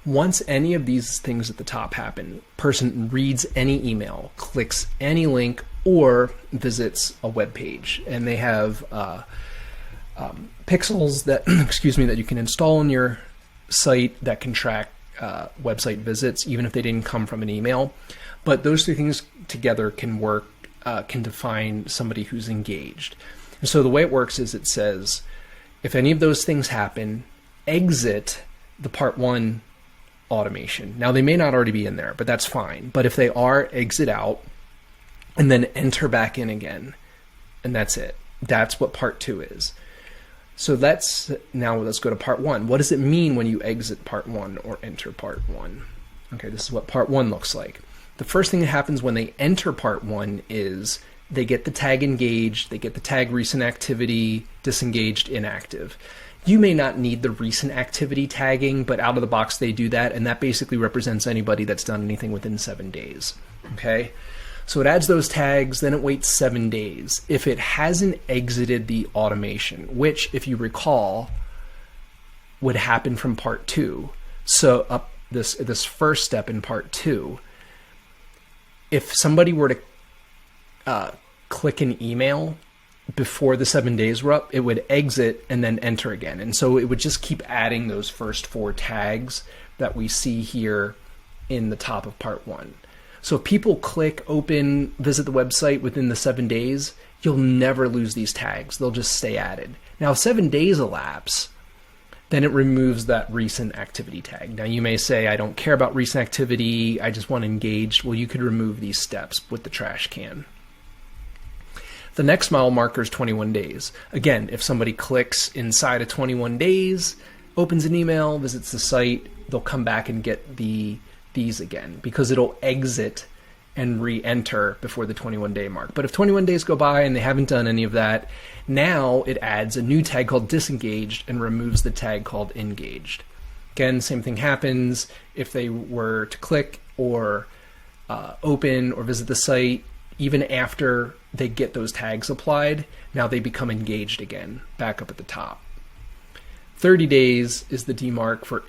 Once any of these things at the top happen, person reads any email, clicks any link, or visits a web page, and they have pixels that that you can install on your site that can track website visits, even if they didn't come from an email. But those 3 things together can work, can define somebody who's engaged. And so the way it works is it says, if any of those things happen, exit the Part 1 automation. Now, they may not already be in there, but that's fine. But if they are, exit out and then enter back in again. And that's it. That's what Part 2 is. So let's go to Part 1. What does it mean when you exit Part 1 or enter Part 1? Okay, this is what Part 1 looks like. The first thing that happens when they enter Part 1 is they get the tag engaged, they get the tag recent activity, disengaged, inactive. You may not need the recent activity tagging, but out of the box they do that, and that basically represents anybody that's done anything within 7 days. Okay? So it adds those tags, then it waits 7 days. If it hasn't exited the automation, which, if you recall, would happen from Part 2. So up this first step in Part 2, if somebody were to click an email before the 7 days were up, it would exit and then enter again. And so it would just keep adding those first 4 tags that we see here in the top of Part 1. So if people click, open, visit the website within the 7 days, you'll never lose these tags. They'll just stay added. Now, if 7 days elapse, then it removes that recent activity tag. Now, you may say, I don't care about recent activity, I just want engaged. Well, you could remove these steps with the trash can. The next mile marker is 21 days. Again, if somebody clicks inside of 21 days, opens an email, visits the site, they'll come back and get these again, because it'll exit and re-enter before the 21-day mark. But if 21 days go by and they haven't done any of that, now it adds a new tag called disengaged and removes the tag called engaged. Again, same thing happens if they were to click or open or visit the site, even after they get those tags applied, now they become engaged again, back up at the top. 30 days is the demarc for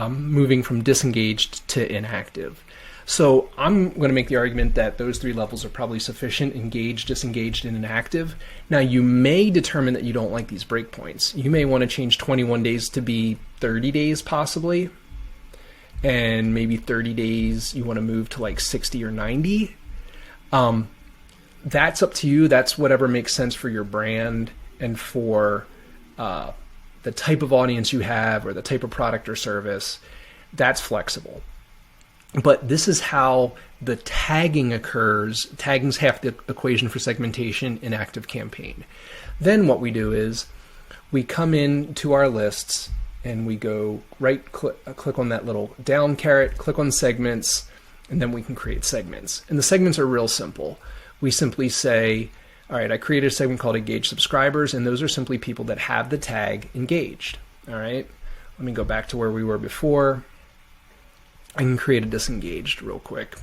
moving from disengaged to inactive. So I'm going to make the argument that those 3 levels are probably sufficient: engaged, disengaged, and inactive. Now you may determine that you don't like these breakpoints. You may want to change 21 days to be 30 days possibly, and maybe 30 days you want to move to like 60 or 90. That's up to you. That's whatever makes sense for your brand and for the type of audience you have or the type of product or service. That's flexible. But this is how the tagging occurs. Tagging's half the equation for segmentation in ActiveCampaign. Then what we do is we come in to our lists and we go click on that little down caret, click on segments, and then we can create segments. And the segments are real simple. We simply say, all right, I created a segment called Engaged Subscribers, and those are simply people that have the tag engaged. All right, let me go back to where we were before. I can create a disengaged real quick.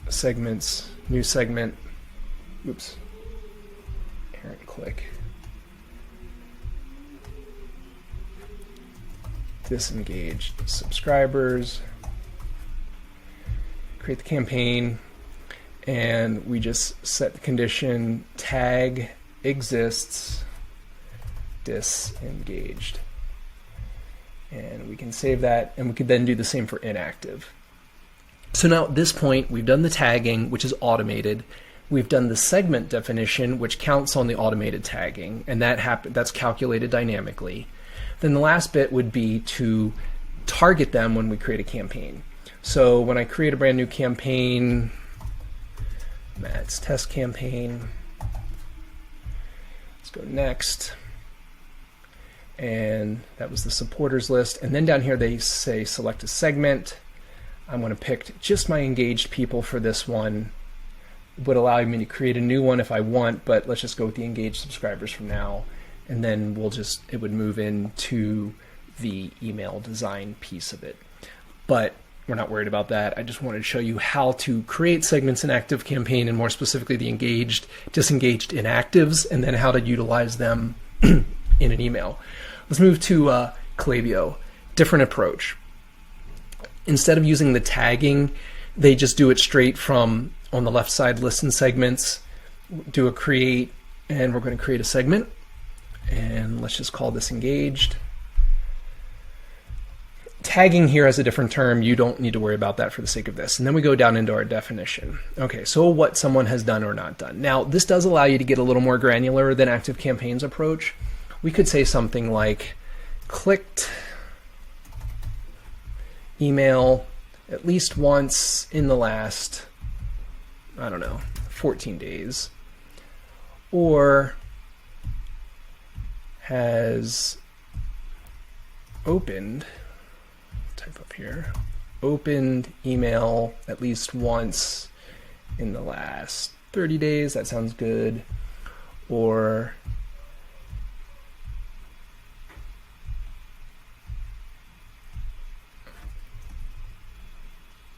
Segments, new segment. Oops. Parent click. Disengaged subscribers. Create the campaign, and we just set the condition tag exists disengaged, and we can save that, and we could then do the same for inactive. So now at this point we've done the tagging, which is automated. We've done the segment definition, which counts on the automated tagging, and that's calculated dynamically. Then the last bit would be to target them when we create a campaign. So when I create a brand new campaign, Matt's test campaign, let's go next. And that was the supporters list. And then down here they say select a segment. I'm going to pick just my engaged people for this one. It would allow me to create a new one if I want, but let's just go with the engaged subscribers from now. And then it would move into the email design piece of it. But we're not worried about that. I just wanted to show you how to create segments in ActiveCampaign, and more specifically the engaged, disengaged, inactives, and then how to utilize them in an email. Let's move to Klaviyo. Different approach. Instead of using the tagging, they just do it straight from on the left side, listen segments, do a create, and we're going to create a segment. And let's just call this engaged. Tagging here has a different term. You don't need to worry about that for the sake of this. And then we go down into our definition. Okay, so what someone has done or not done. Now, this does allow you to get a little more granular than ActiveCampaign's approach. We could say something like, clicked email at least once in the last, 14 days. Or has opened email at least once in the last 30 days. That sounds good. Or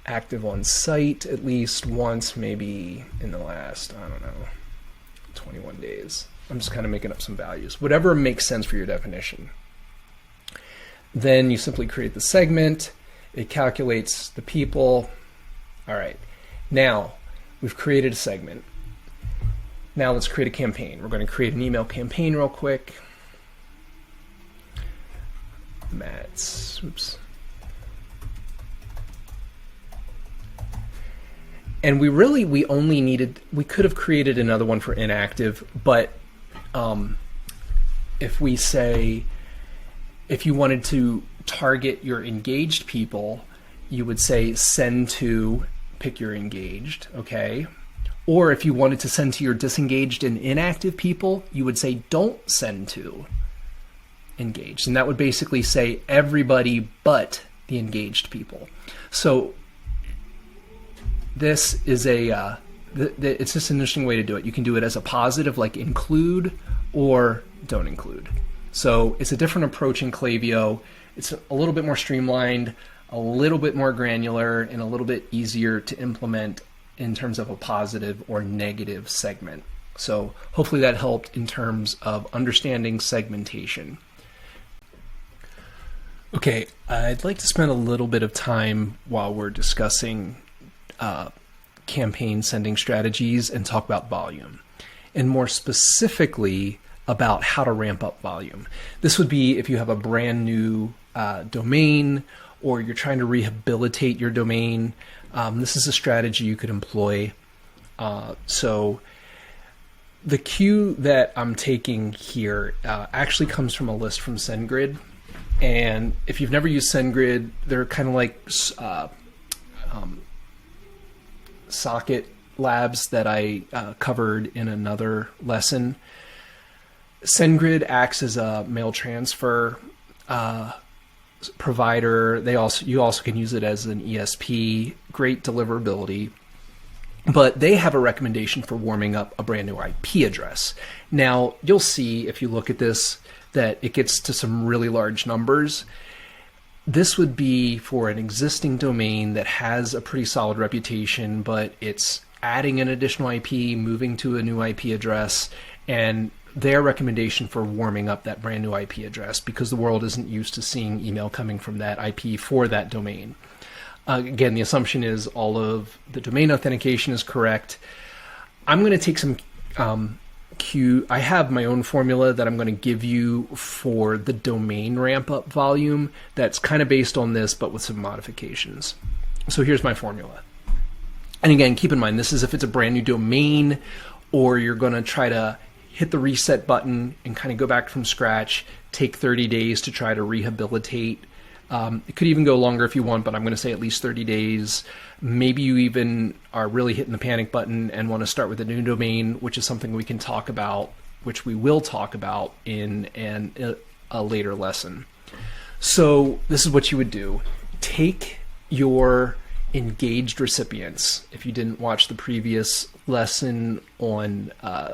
active on site at least once, maybe in the last, 21 days. I'm just kind of making up some values. Whatever makes sense for your definition. Then you simply create the segment. It calculates the people. All right. Now we've created a segment. Now let's create a campaign. We're going to create an email campaign real quick. And we could have created another one for inactive, but if you wanted to target your engaged people, you would say send to, pick your engaged, okay? Or if you wanted to send to your disengaged and inactive people, you would say don't send to engaged. And that would basically say everybody but the engaged people. So this is it's just an interesting way to do it. You can do it as a positive, like include, or don't include. So it's a different approach in Klaviyo. It's a little bit more streamlined. a little bit more granular and a little bit easier to implement in terms of a positive or negative segment. So hopefully that helped in terms of understanding segmentation. Okay, I'd like to spend a little bit of time while we're discussing campaign sending strategies and talk about volume, and more specifically about how to ramp up volume. This would be if you have a brand new domain, or you're trying to rehabilitate your domain. This is a strategy you could employ. So the cue that I'm taking here actually comes from a list from SendGrid. And if you've never used SendGrid, they're kind of like socket labs that I covered in another lesson. SendGrid acts as a mail transfer provider. You also can use it as an ESP. Great deliverability. But they have a recommendation for warming up a brand new IP address. Now, you'll see if you look at this that it gets to some really large numbers. This would be for an existing domain that has a pretty solid reputation, but it's adding an additional IP, moving to a new IP address, and their recommendation for warming up that brand new IP address, because the world isn't used to seeing email coming from that IP for that domain. Again, the assumption is all of the domain authentication is correct. I'm going to take some I have my own formula that I'm going to give you for the domain ramp up volume that's kind of based on this, but with some modifications. So here's my formula. And again, keep in mind, this is if it's a brand new domain, or you're going to try to hit the reset button and kind of go back from scratch, take 30 days to try to rehabilitate. It could even go longer if you want, but I'm going to say at least 30 days. Maybe you even are really hitting the panic button and want to start with a new domain, which is something we can talk about, which we will talk about in a later lesson. So this is what you would do. Take your engaged recipients. If you didn't watch the previous lesson on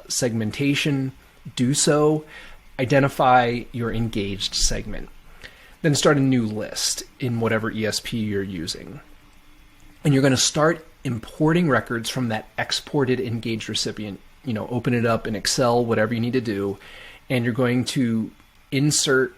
segmentation, do so. Identify your engaged segment. Then start a new list in whatever ESP you're using. And you're going to start importing records from that exported engaged recipient. Open it up in Excel, whatever you need to do, and you're going to insert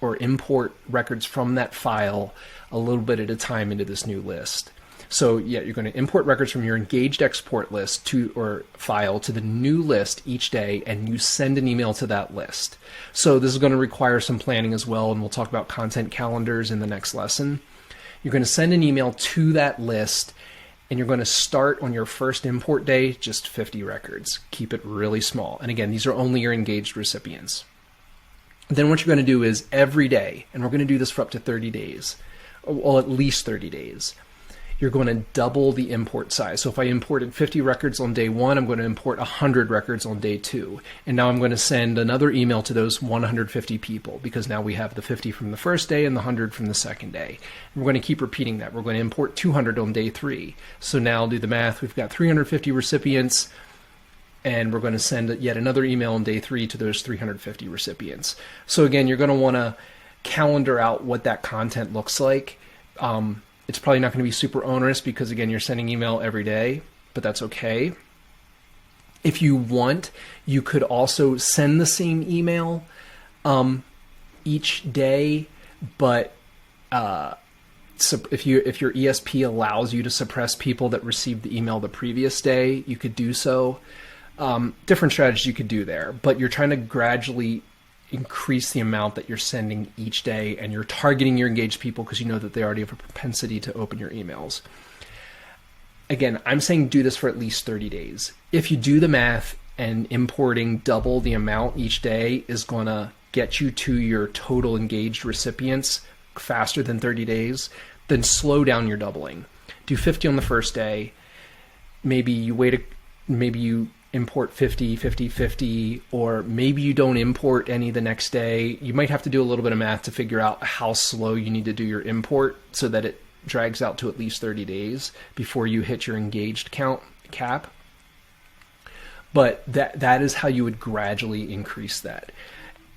or import records from that file a little bit at a time into this new list. So yeah, you're going to import records from your engaged export list or file to the new list each day, and you send an email to that list. So this is going to require some planning as well, and we'll talk about content calendars in the next lesson. You're going to send an email to that list, and you're going to start on your first import day, just 50 records. Keep it really small. And again, these are only your engaged recipients. Then what you're going to do is every day, and we're going to do this for up to 30 days, well, at least 30 days, you're going to double the import size. So if I imported 50 records on day 1, I'm going to import 100 records on day 2. And now I'm going to send another email to those 150 people, because now we have the 50 from the first day and the 100 from the second day. And we're going to keep repeating that. We're going to import 200 on day 3. So now do the math. We've got 350 recipients, and we're going to send yet another email on day 3 to those 350 recipients. So again, you're going to want to calendar out what that content looks like. It's probably not going to be super onerous because, again, you're sending email every day, but that's okay. If you want, you could also send the same email each day, but if your ESP allows you to suppress people that received the email the previous day, you could do so. Different strategies you could do there, but you're trying to gradually increase the amount that you're sending each day, and you're targeting your engaged people because you know that they already have a propensity to open your emails. Again, I'm saying do this for at least 30 days. If you do the math, and importing double the amount each day is going to get you to your total engaged recipients faster than 30 days, then slow down your doubling. Do 50 on the first day. Maybe you import 50, 50, 50, or maybe you don't import any the next day. You might have to do a little bit of math to figure out how slow you need to do your import so that it drags out to at least 30 days before you hit your engaged count cap. But that is how you would gradually increase that.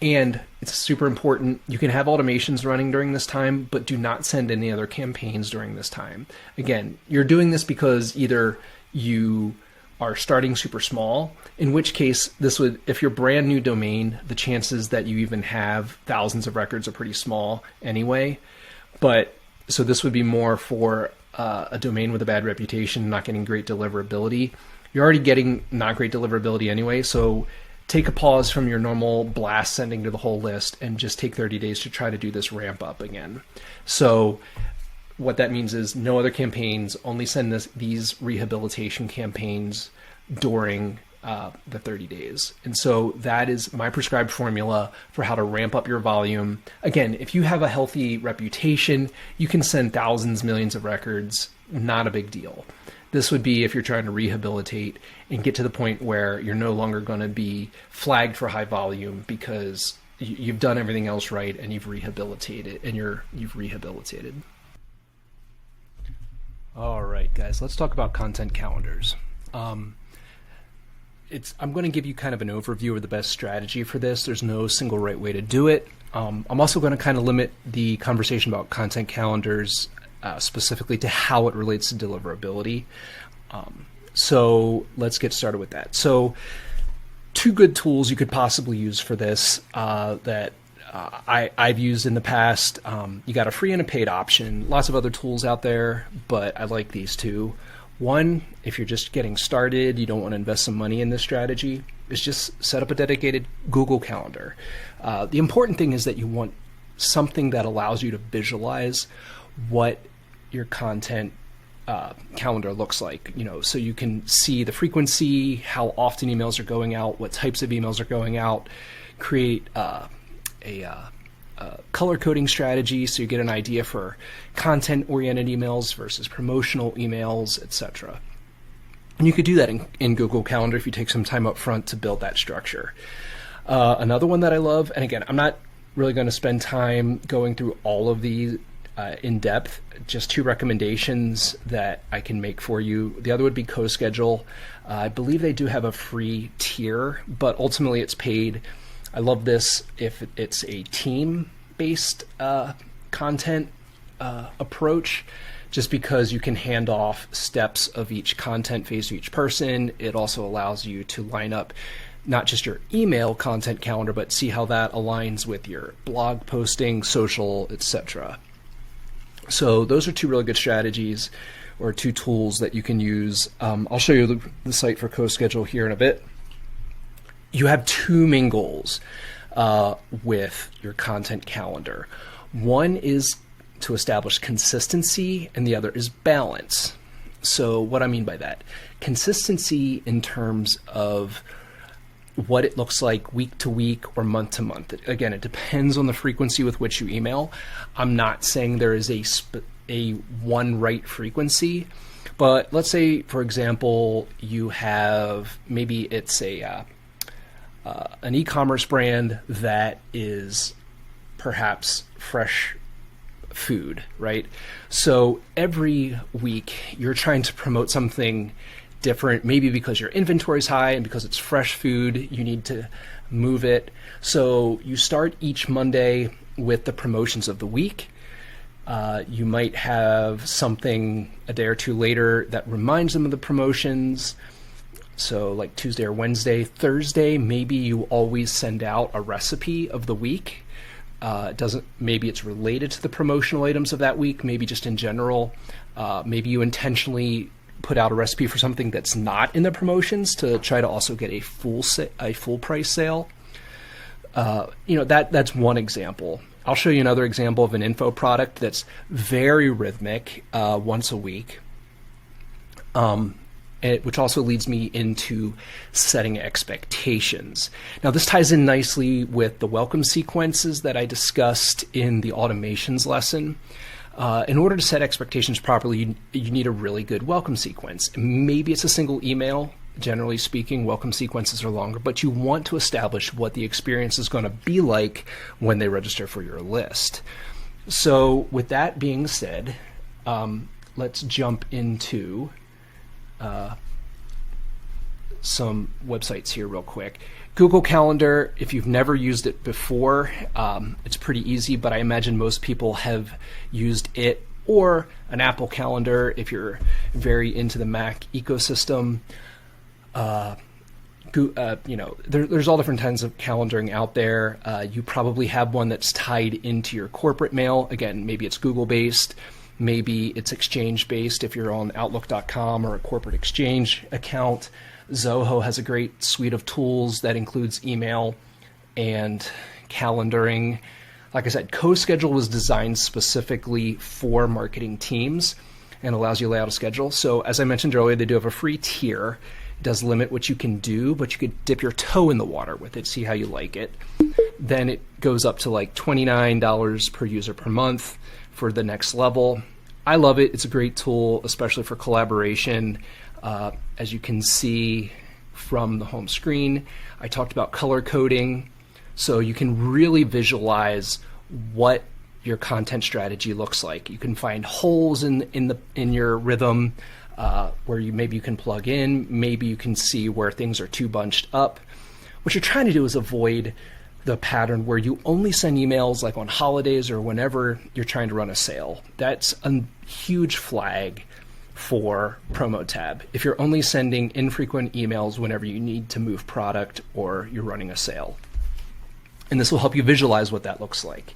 And it's super important. You can have automations running during this time, but do not send any other campaigns during this time. Again, you're doing this because either you are starting super small, in which case this would, if you're brand new domain, the chances that you even have thousands of records are pretty small anyway. But so this would be more for a domain with a bad reputation, not getting great deliverability. You're already getting not great deliverability anyway, so take a pause from your normal blast sending to the whole list and just take 30 days to try to do this ramp up again. So what that means is no other campaigns, only send these rehabilitation campaigns during the 30 days. And so that is my prescribed formula for how to ramp up your volume. Again, if you have a healthy reputation, you can send thousands, millions of records, not a big deal. This would be if you're trying to rehabilitate and get to the point where you're no longer going to be flagged for high volume because you've done everything else right and you've rehabilitated you've rehabilitated. All right, guys, let's talk about content calendars. I'm going to give you kind of an overview of the best strategy for this. There's no single right way to do it. I'm also going to kind of limit the conversation about content calendars specifically to how it relates to deliverability. So let's get started with that. So two good tools you could possibly use for this that I've used in the past. You got a free and a paid option. Lots of other tools out there, but I like these two. One, if you're just getting started, you don't want to invest some money in this strategy, is just set up a dedicated Google Calendar. The important thing is that you want something that allows you to visualize what your content calendar looks like, so you can see the frequency, how often emails are going out, what types of emails are going out, create a color coding strategy so you get an idea for content-oriented emails versus promotional emails, etc. And you could do that in Google Calendar if you take some time up front to build that structure. Another one that I love, and again, I'm not really going to spend time going through all of these in depth, just two recommendations that I can make for you. The other would be CoSchedule. I believe they do have a free tier, but ultimately it's paid. I love this if it's a team-based content approach, just because you can hand off steps of each content phase to each person. It also allows you to line up not just your email content calendar, but see how that aligns with your blog posting, social, etc. So those are two really good strategies or two tools that you can use. I'll show you the site for CoSchedule here in a bit. You have two main goals with your content calendar. One is to establish consistency and the other is balance. So what I mean by that, consistency in terms of what it looks like week to week or month to month. Again, it depends on the frequency with which you email. I'm not saying there is a one right frequency, but let's say, for example, you have, maybe it's an e-commerce brand that is perhaps fresh food, right? So every week you're trying to promote something different, maybe because your inventory is high and because it's fresh food, you need to move it. So you start each Monday with the promotions of the week. You might have something a day or two later that reminds them of the promotions. So like Tuesday or Wednesday. Thursday, maybe you always send out a recipe of the week. Maybe it's related to the promotional items of that week, maybe just in general. Maybe you intentionally put out a recipe for something that's not in the promotions to try to also get a full price sale. That's one example. I'll show you another example of an info product that's very rhythmic, once a week, which also leads me into setting expectations. Now, this ties in nicely with the welcome sequences that I discussed in the automations lesson. In order to set expectations properly, you need a really good welcome sequence. Maybe it's a single email. Generally speaking, welcome sequences are longer, but you want to establish what the experience is going to be like when they register for your list. So with that being said, let's jump into some websites here real quick. Google Calendar, if you've never used it before, it's pretty easy, but I imagine most people have used it, or an Apple Calendar if you're very into the Mac ecosystem. There's all different kinds of calendaring out there. You probably have one that's tied into your corporate mail. Again, maybe it's Google-based, maybe it's Exchange-based if you're on Outlook.com or a corporate Exchange account. Zoho has a great suite of tools that includes email and calendaring. Like I said, CoSchedule was designed specifically for marketing teams and allows you to lay out a schedule. So as I mentioned earlier, they do have a free tier. It does limit what you can do, but you could dip your toe in the water with it, see how you like it. Then it goes up to like $29 per user per month for the next level. I love it. It's a great tool, especially for collaboration. As you can see from the home screen, I talked about color coding, so you can really visualize what your content strategy looks like. You can find holes in your rhythm where maybe you can plug in. Maybe you can see where things are too bunched up. What you're trying to do is avoid the pattern where you only send emails like on holidays or whenever you're trying to run a sale. That's a huge flag for Promo Tab. If you're only sending infrequent emails whenever you need to move product or you're running a sale. And this will help you visualize what that looks like.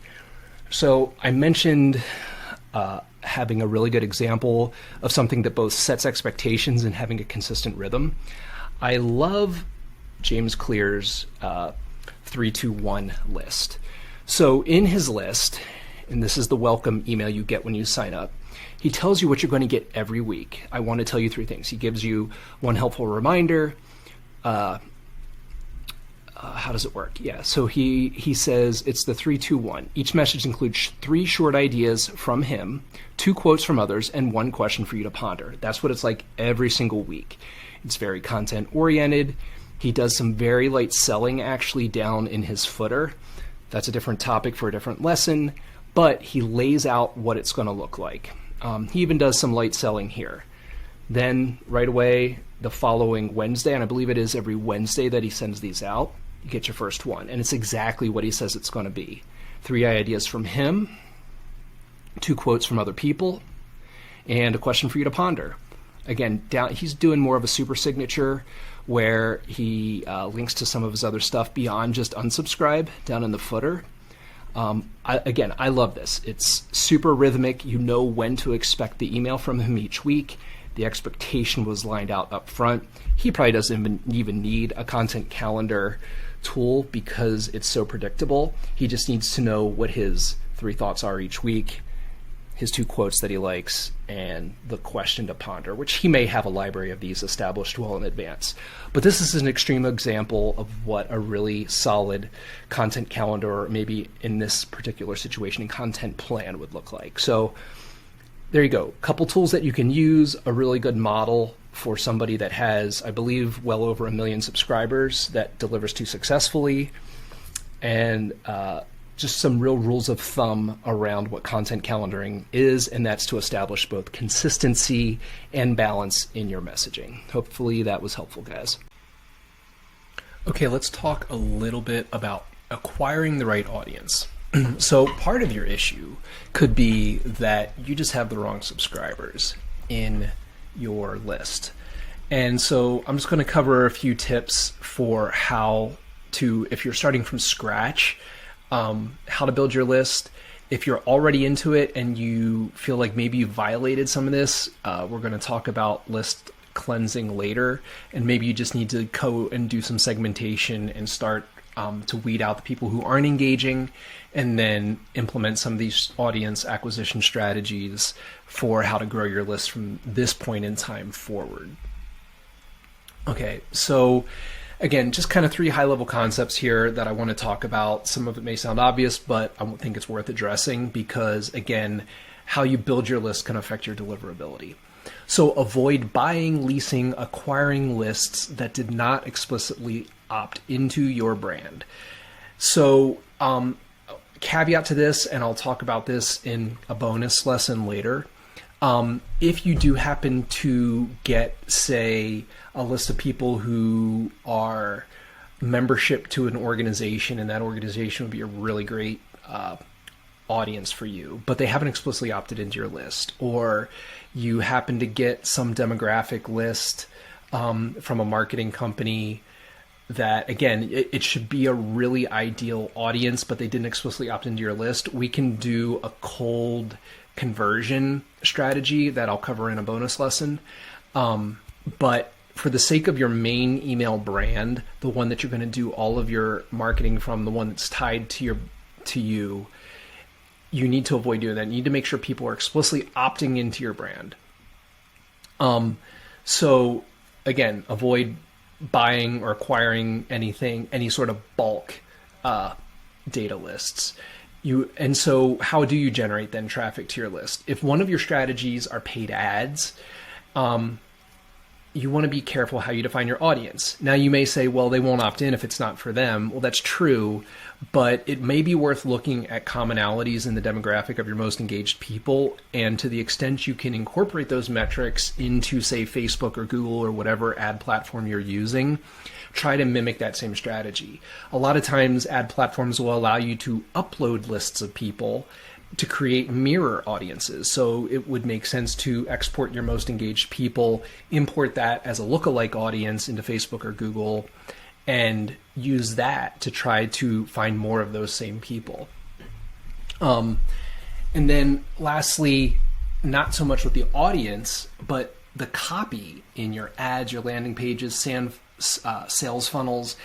So I mentioned having a really good example of something that both sets expectations and having a consistent rhythm. I love James Clear's 3-2-1 list. So in his list, and this is the welcome email you get when you sign up, he tells you what you're going to get every week. I want to tell you 3 things. He gives you one helpful reminder. How does it work? Yeah, so he says it's the 3-2-1. Each message includes 3 short ideas from him, 2 quotes from others, and 1 question for you to ponder. That's what it's like every single week. It's very content oriented. He does some very light selling actually down in his footer. That's a different topic for a different lesson, but he lays out what it's going to look like. He even does some light selling here. Then right away, the following Wednesday, and I believe it is every Wednesday that he sends these out, you get your first one. And it's exactly what he says it's going to be. 3 ideas from him, 2 quotes from other people, and a question for you to ponder. Again, he's doing more of a super signature where he links to some of his other stuff beyond just unsubscribe down in the footer. I love this. It's super rhythmic. You know when to expect the email from him each week. The expectation was lined out up front. He probably doesn't even need a content calendar tool because it's so predictable. He just needs to know what his 3 thoughts are each week, his 2 quotes that he likes, and the question to ponder, which he may have a library of these established well in advance. But this is an extreme example of what a really solid content calendar, or maybe in this particular situation, a content plan would look like. So there you go. A couple tools that you can use, a really good model for somebody that has, I believe, well over 1 million subscribers that delivers to successfully, and just some real rules of thumb around what content calendaring is, and that's to establish both consistency and balance in your messaging. Hopefully that was helpful, guys. Okay, let's talk a little bit about acquiring the right audience. So part of your issue could be that you just have the wrong subscribers in your list. And so I'm just going to cover a few tips for how to, if you're starting from scratch, how to build your list. If you're already into it and you feel like maybe you violated some of this, we're going to talk about list cleansing later, and maybe you just need to go and do some segmentation and start to weed out the people who aren't engaging, and then implement some of these audience acquisition strategies for how to grow your list from this point in time forward. Okay, so again, just kind of 3 high-level concepts here that I want to talk about. Some of it may sound obvious, but I think it's worth addressing because, again, how you build your list can affect your deliverability. So avoid buying, leasing, acquiring lists that did not explicitly opt into your brand. So caveat to this, and I'll talk about this in a bonus lesson later, If you do happen to get, say, a list of people who are membership to an organization, and that organization would be a really great audience for you, but they haven't explicitly opted into your list, or you happen to get some demographic list from a marketing company that, again, it should be a really ideal audience, but they didn't explicitly opt into your list, we can do a cold conversion strategy that I'll cover in a bonus lesson. But for the sake of your main email brand, the one that you're going to do all of your marketing from, the one that's tied to you, you need to avoid doing that. You need to make sure people are explicitly opting into your brand. So again, avoid buying or acquiring any sort of bulk data lists. And so how do you generate then traffic to your list? If one of your strategies are paid ads, you want to be careful how you define your audience. Now you may say, well, they won't opt in if it's not for them. Well, that's true, but it may be worth looking at commonalities in the demographic of your most engaged people. And to the extent you can incorporate those metrics into, say, Facebook or Google or whatever ad platform you're using, try to mimic that same strategy. A lot of times ad platforms will allow you to upload lists of people to create mirror audiences. So it would make sense to export your most engaged people, import that as a lookalike audience into Facebook or Google, and use that to try to find more of those same people. And then lastly, not so much with the audience, but the copy in your ads, your landing pages, sales funnels,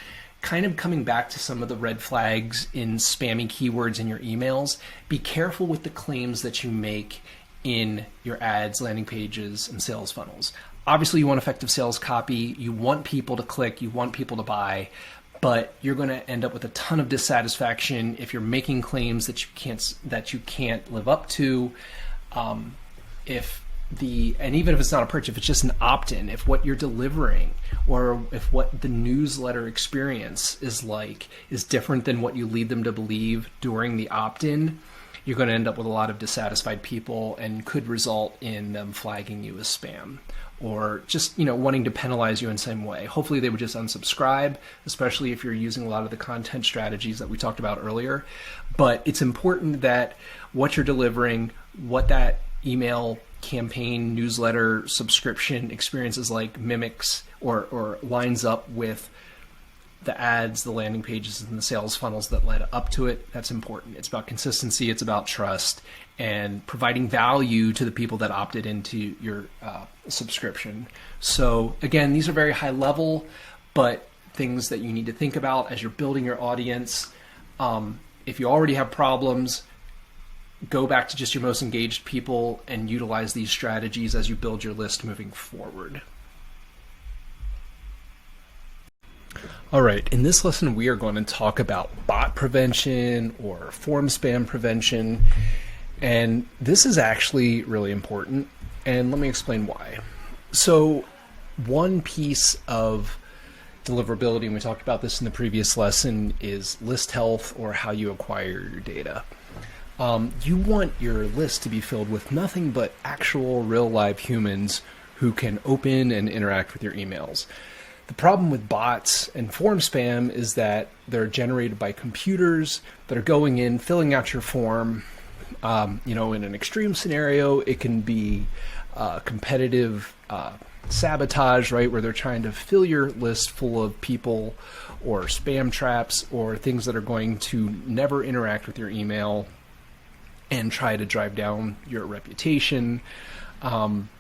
kind of coming back to some of the red flags in spammy keywords in your emails. Be careful with the claims that you make in your ads, landing pages, and sales funnels. Obviously, you want effective sales copy. You want people to click. You want people to buy. But you're going to end up with a ton of dissatisfaction if you're making claims that you can't live up to. And even if it's not a purchase, if it's just an opt-in, if what you're delivering or if what the newsletter experience is like is different than what you lead them to believe during the opt-in, you're going to end up with a lot of dissatisfied people and could result in them flagging you as spam or just, wanting to penalize you in some way. Hopefully they would just unsubscribe, especially if you're using a lot of the content strategies that we talked about earlier. But it's important that what you're delivering, what that email campaign, newsletter, subscription experience is like, mimics or lines up with the ads, the landing pages, and the sales funnels that led up to it. That's important. It's about consistency. It's about trust and providing value to the people that opted into your subscription. So again, these are very high level, but things that you need to think about as you're building your audience. If you already have problems, go back to just your most engaged people and utilize these strategies as you build your list moving forward. All right, in this lesson, we are going to talk about bot prevention or form spam prevention. And this is actually really important. And let me explain why. So one piece of deliverability, and we talked about this in the previous lesson, is list health or how you acquire your data. You want your list to be filled with nothing but actual real live humans who can open and interact with your emails. The problem with bots and form spam is that they're generated by computers that are going in, filling out your form. In an extreme scenario, it can be competitive sabotage, right, where they're trying to fill your list full of people or spam traps or things that are going to never interact with your email and try to drive down your reputation.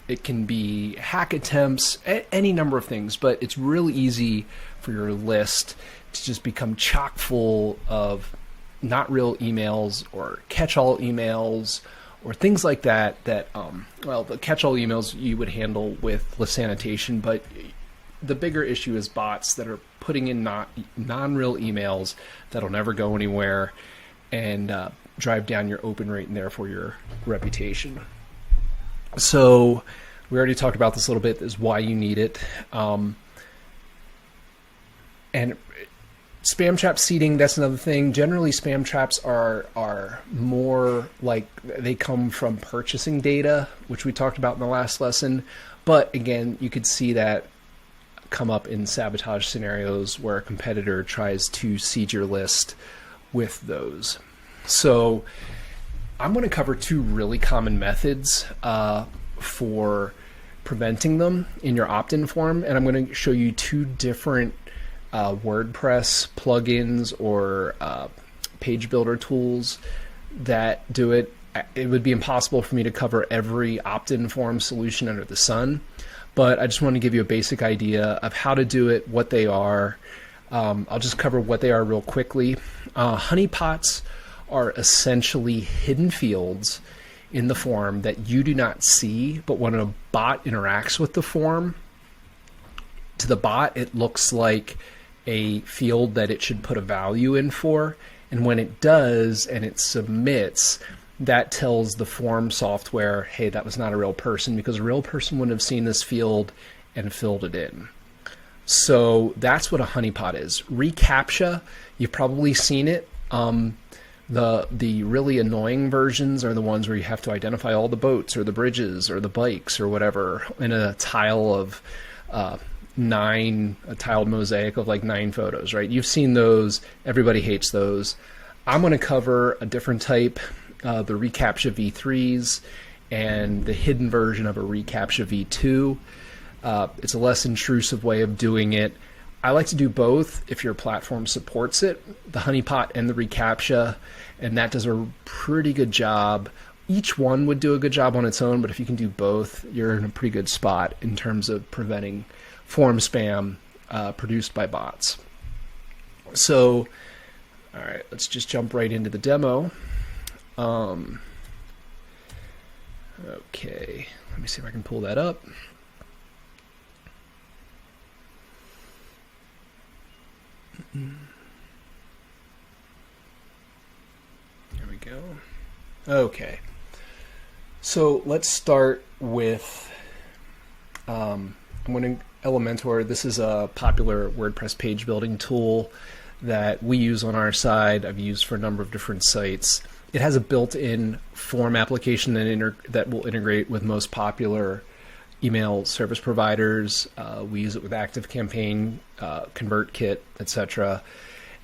It can be hack attempts, any number of things, but it's really easy for your list to just become chock full of not real emails or catch-all emails or things like that, the catch-all emails you would handle with list sanitation, but the bigger issue is bots that are putting in non-real emails that'll never go anywhere and drive down your open rate and therefore your reputation. So we already talked about this a little bit, is why you need it. And Spam trap seeding, that's another thing. Generally, spam traps are more like they come from purchasing data, which we talked about in the last lesson. But again, you could see that come up in sabotage scenarios where a competitor tries to seed your list with those. So I'm going to cover two really common methods for preventing them in your opt-in form, and I'm going to show you two different WordPress plugins or page builder tools that do it. It would be impossible for me to cover every opt-in form solution under the sun, but I just want to give you a basic idea of how to do it, what they are. I'll just cover what they are real quickly. Honeypots are essentially hidden fields in the form that you do not see, but when a bot interacts with the form, to the bot it looks like a field that it should put a value in for, and when it does and it submits, that tells the form software, hey, that was not a real person, because a real person wouldn't have seen this field and filled it in. So that's what a honeypot is. Recaptcha, you've probably seen it. The really annoying versions are the ones where you have to identify all the boats or the bridges or the bikes or whatever in a tile of a tiled mosaic of like 9 photos, right? You've seen those. Everybody hates those. I'm going to cover a different type, the reCAPTCHA v3s and the hidden version of a reCAPTCHA v2. It's a less intrusive way of doing it. I like to do both if your platform supports it, the honeypot and the reCAPTCHA, and that does a pretty good job. Each one would do a good job on its own, but if you can do both, you're in a pretty good spot in terms of preventing form spam produced by bots. So, all right, let's just jump right into the demo. Okay, let me see if I can pull that up. There we go. Okay, so let's start with I'm going to Elementor. This is a popular WordPress page building tool that we use on our side. I've used for a number of different sites. It has a built-in form application that will integrate with most popular email service providers. We use it with ActiveCampaign, ConvertKit, etc.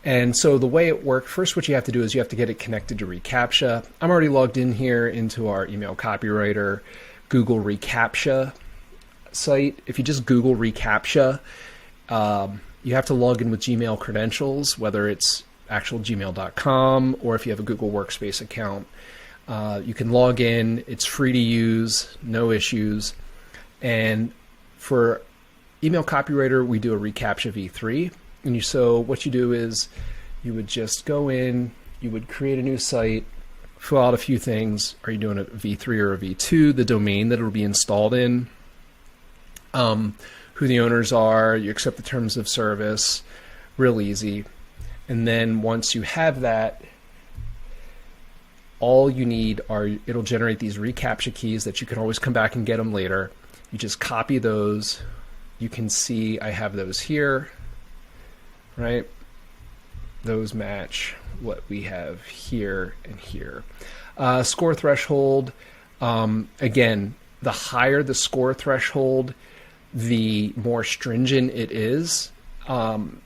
And so the way it works, first what you have to do is you have to get it connected to reCAPTCHA. I'm already logged in here into our email copywriter Google reCAPTCHA site. If you just Google reCAPTCHA, you have to log in with Gmail credentials, whether it's actual gmail.com or if you have a Google Workspace account. You can log in. It's free to use, no issues. And for email copywriter, we do a reCAPTCHA v3. And so what you do is you would just go in, you would create a new site, fill out a few things. Are you doing a v3 or a v2? The domain that it'll be installed in, who the owners are, you accept the terms of service, real easy. And then once you have that, all you need are, it'll generate these reCAPTCHA keys that you can always come back and get them later. You just copy those. You can see I have those here, right? Those match what we have here and here. Score threshold, again, the higher the score threshold, the more stringent it is. I'm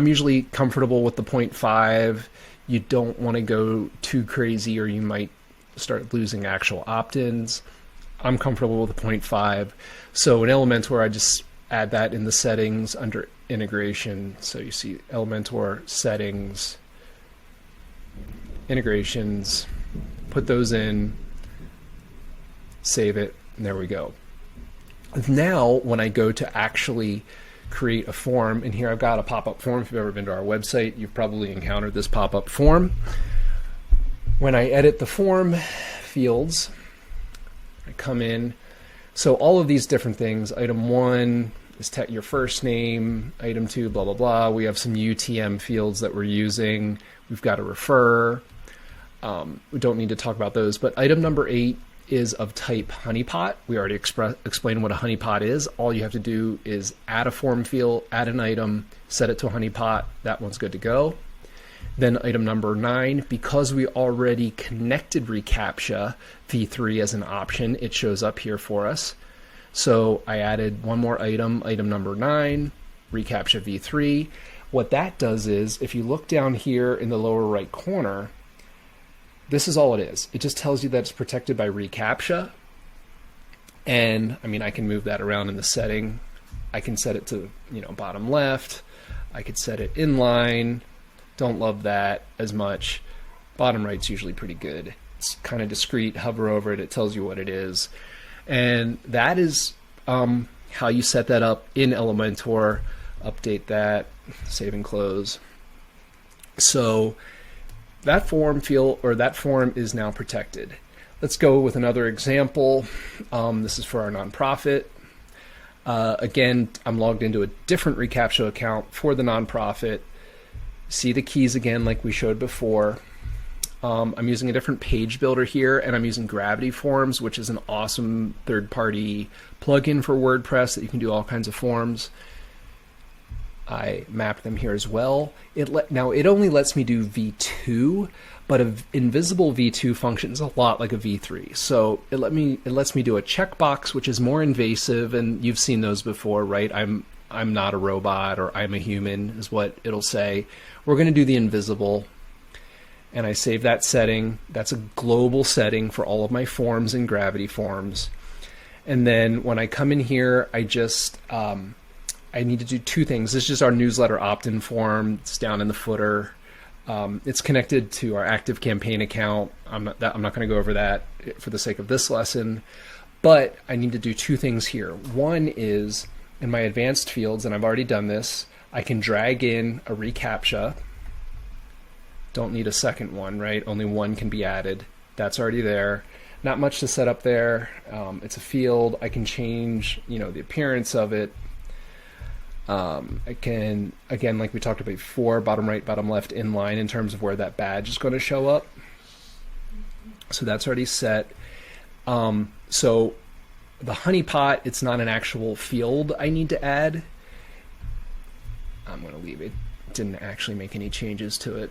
usually comfortable with the 0.5. You don't want to go too crazy or you might start losing actual opt-ins. I'm comfortable with the 0.5. So in Elementor, I just add that in the settings under integration. So you see Elementor settings, integrations, put those in, save it, and there we go. Now, when I go to actually create a form, and here I've got a pop-up form. If you've ever been to our website, you've probably encountered this pop-up form. When I edit the form fields, I come in. So all of these different things, item 1 is your first name, item 2, blah, blah, blah. We have some UTM fields that we're using. We've got a refer. We don't need to talk about those, but item number 8 is of type honeypot. We already explained what a honeypot is. All you have to do is add a form field, add an item, set it to a honeypot. That one's good to go. Then item number 9, because we already connected reCAPTCHA v3 as an option, it shows up here for us. So I added one more item, item number 9, reCAPTCHA v3. What that does is, if you look down here in the lower right corner, this is all it is. It just tells you that it's protected by reCAPTCHA. And I mean, I can move that around in the setting. I can set it to, bottom left. I could set it inline. Don't love that as much. Bottom right's usually pretty good. It's kind of discreet. Hover over it. It tells you what it is. And that is how you set that up in Elementor. Update that. Save and close. So that form field, or that form, is now protected. Let's go with another example. This is for our nonprofit. Again, I'm logged into a different reCAPTCHA account for the nonprofit. See the keys again like we showed before. I'm using a different page builder here, and I'm using Gravity Forms, which is an awesome third-party plugin for WordPress that you can do all kinds of forms. I mapped them here as well. Now it only lets me do V2, but an invisible V2 functions a lot like a V3. So it lets me do a checkbox, which is more invasive, and you've seen those before, right? I'm not a robot, or I'm a human, is what it'll say. We're going to do the invisible, and I save that setting. That's a global setting for all of my forms in Gravity Forms. And then when I come in here, I just I need to do two things. This is just our newsletter opt-in form. It's down in the footer. It's connected to our Active Campaign account. I'm not going to go over that for the sake of this lesson, but I need to do two things here. One is in my advanced fields, and I've already done this, I can drag in a reCAPTCHA. Don't need a second one, right? Only one can be added. That's already there. Not much to set up there. It's a field. I can change, the appearance of it. I can, again, like we talked about before, bottom right, bottom left, inline in terms of where that badge is going to show up. So that's already set. So the honeypot, it's not an actual field I need to add. I'm going to leave it. Didn't actually make any changes to it.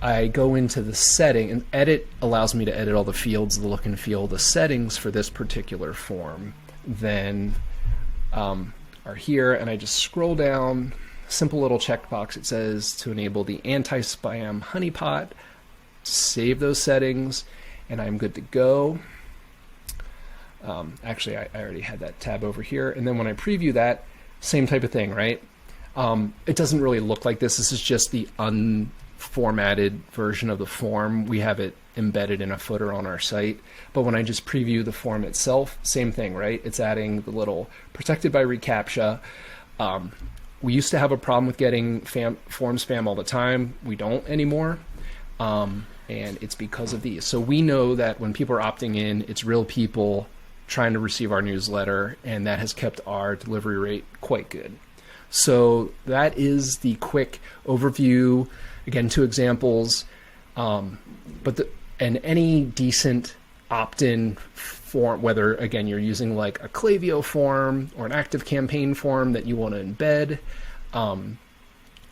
I go into the setting, and edit allows me to edit all the fields, the look and feel, the settings for this particular form. Then are here, and I just scroll down, simple little checkbox. It says to enable the anti-spam honeypot, save those settings, and I'm good to go. Actually, I already had that tab over here. And then when I preview that, same type of thing, right? It doesn't really look like this. This is just the unformatted version of the form. We have it embedded in a footer on our site. But when I just preview the form itself, same thing, right? It's adding the little protected by reCAPTCHA. We used to have a problem with getting form spam all the time. We don't anymore. And it's because of these. So we know that when people are opting in, it's real people trying to receive our newsletter, and that has kept our delivery rate quite good. So that is the quick overview. Again, 2 examples. And any decent opt-in form, whether, again, you're using like a Klaviyo form or an Active Campaign form that you want to embed,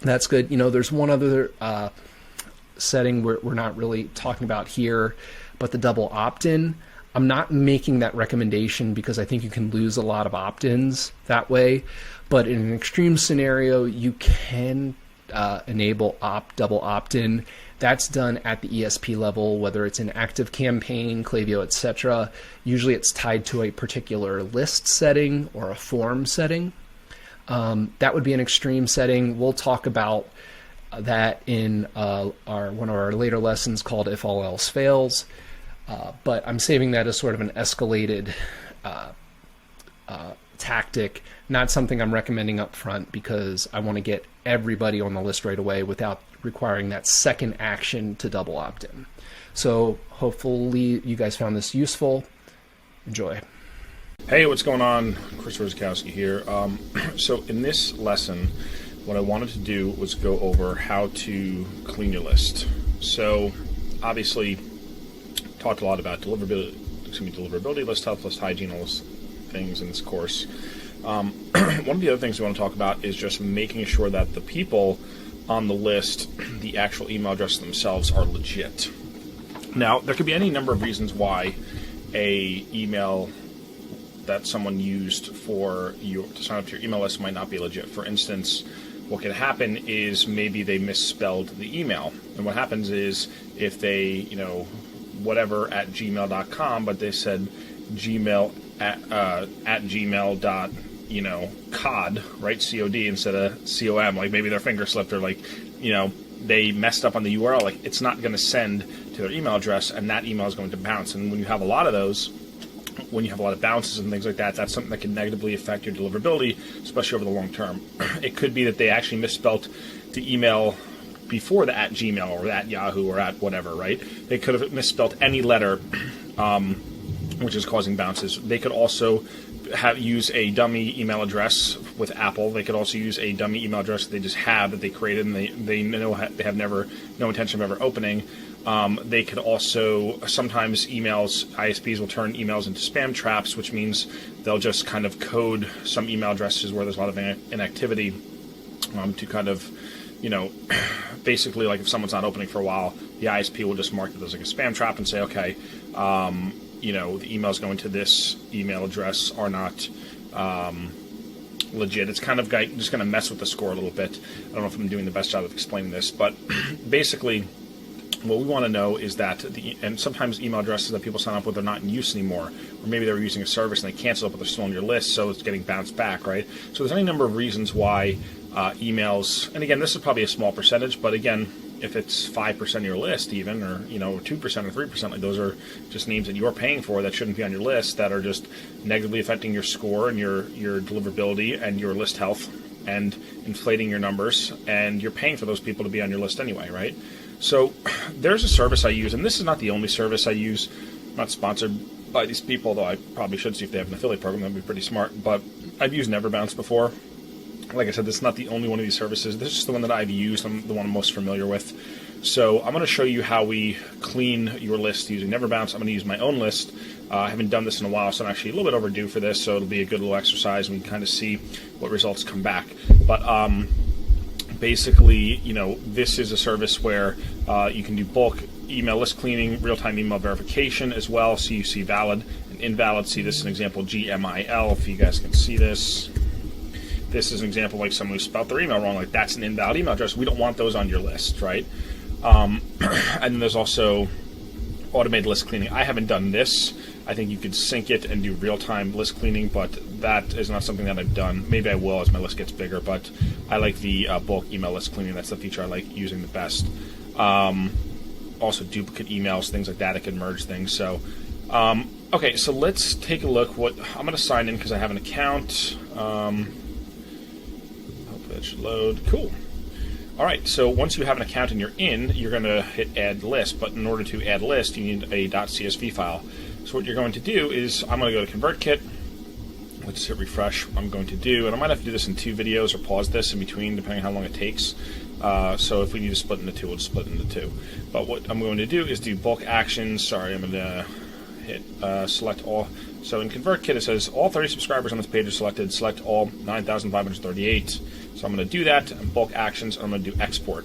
that's good. There's one other setting we're not really talking about here, but the double opt-in. I'm not making that recommendation because I think you can lose a lot of opt-ins that way. But in an extreme scenario, you can enable double opt-in. That's done at the ESP level, whether it's an Active Campaign, Klaviyo, etc. Usually it's tied to a particular list setting or a form setting. That would be an extreme setting. We'll talk about that in one of our later lessons called If All Else Fails. But I'm saving that as sort of an escalated tactic, not something I'm recommending up front because I want to get everybody on the list right away without requiring that second action to double opt-in. So hopefully you guys found this useful. Enjoy.
Hey, what's going on? Chris Rizikowski here. So in this lesson, what I wanted to do was go over how to clean your list. So obviously talked a lot about deliverability deliverability, list health, list hygiene, all those things in this course. One of the other things we want to talk about is just making sure that the people on the list, the actual email addresses themselves, are legit. Now, there could be any number of reasons why a email that someone used for you to sign up to your email list might not be legit. For instance, what could happen is maybe they misspelled the email. And what happens is if they, whatever at gmail.com, but they said gmail at gmail dot, cod, right? COD instead of COM, like maybe their finger slipped or they messed up on the URL, like it's not going to send to their email address, and that email is going to bounce. And when you have a lot of those, when you have a lot of bounces and things like that, that's something that can negatively affect your deliverability, especially over the long term. It could be that they actually misspelled the email before the at Gmail or at Yahoo or at whatever, right? They could have misspelled any letter, which is causing bounces. They could also use a dummy email address with Apple. They could also use a dummy email address that they just have, that they created, and they know they have no intention of ever opening. They could also, sometimes ISPs will turn emails into spam traps, which means they'll just kind of code some email addresses where there's a lot of inactivity to kind of, basically like if someone's not opening for a while, the ISP will just mark it as like a spam trap and say, okay, the emails going to this email address are not legit. It's kind of just going to mess with the score a little bit. I don't know if I'm doing the best job of explaining this, but basically what we want to know is that, and sometimes email addresses that people sign up with are not in use anymore, or maybe they were using a service and they canceled it, but they're still on your list, so it's getting bounced back, right? So there's any number of reasons why emails, and again, this is probably a small percentage, but again, if it's 5% of your list even, or 2% or 3%, like those are just names that you're paying for that shouldn't be on your list, that are just negatively affecting your score and your deliverability and your list health and inflating your numbers, and you're paying for those people to be on your list anyway, right? So there's a service I use, and this is not the only service I use. I'm not sponsored by these people, though I probably should see if they have an affiliate program. That would be pretty smart. But I've used NeverBounce before. Like I said, this is not the only one of these services. This is the one that I've used. I'm the one I'm most familiar with. So I'm going to show you how we clean your list using NeverBounce. I'm going to use my own list. I haven't done this in a while, so I'm actually a little bit overdue for this. So it'll be a good little exercise, and we can kind of see what results come back. But basically, this is a service where you can do bulk email list cleaning, real-time email verification as well. So you see valid and invalid. See, this is an example, GMIL, if you guys can see this. This is an example like someone who spelled their email wrong, like that's an invalid email address. We don't want those on your list, right? And then there's also automated list cleaning. I haven't done this. I think you could sync it and do real-time list cleaning, but that is not something that I've done. Maybe I will as my list gets bigger, but I like the bulk email list cleaning. That's the feature I like using the best. Also duplicate emails, things like that. I can merge things. So, okay, so let's take a look. I'm going to sign in because I have an account. Hopefully that should load. Cool. All right, so once you have an account and you're in, you're going to hit Add List. But in order to add list, you need a .csv file. So what you're going to do is I'm going to go to ConvertKit. Let's hit refresh. I'm going to do, and I might have to do this in 2 videos or pause this in between, depending on how long it takes. So if we need to split into 2, we'll just split into 2. But what I'm going to do is do bulk actions. Sorry, I'm going to hit select all. So in ConvertKit, it says all 30 subscribers on this page are selected. Select all 9,538. So I'm going to do that. And bulk actions, I'm going to do export.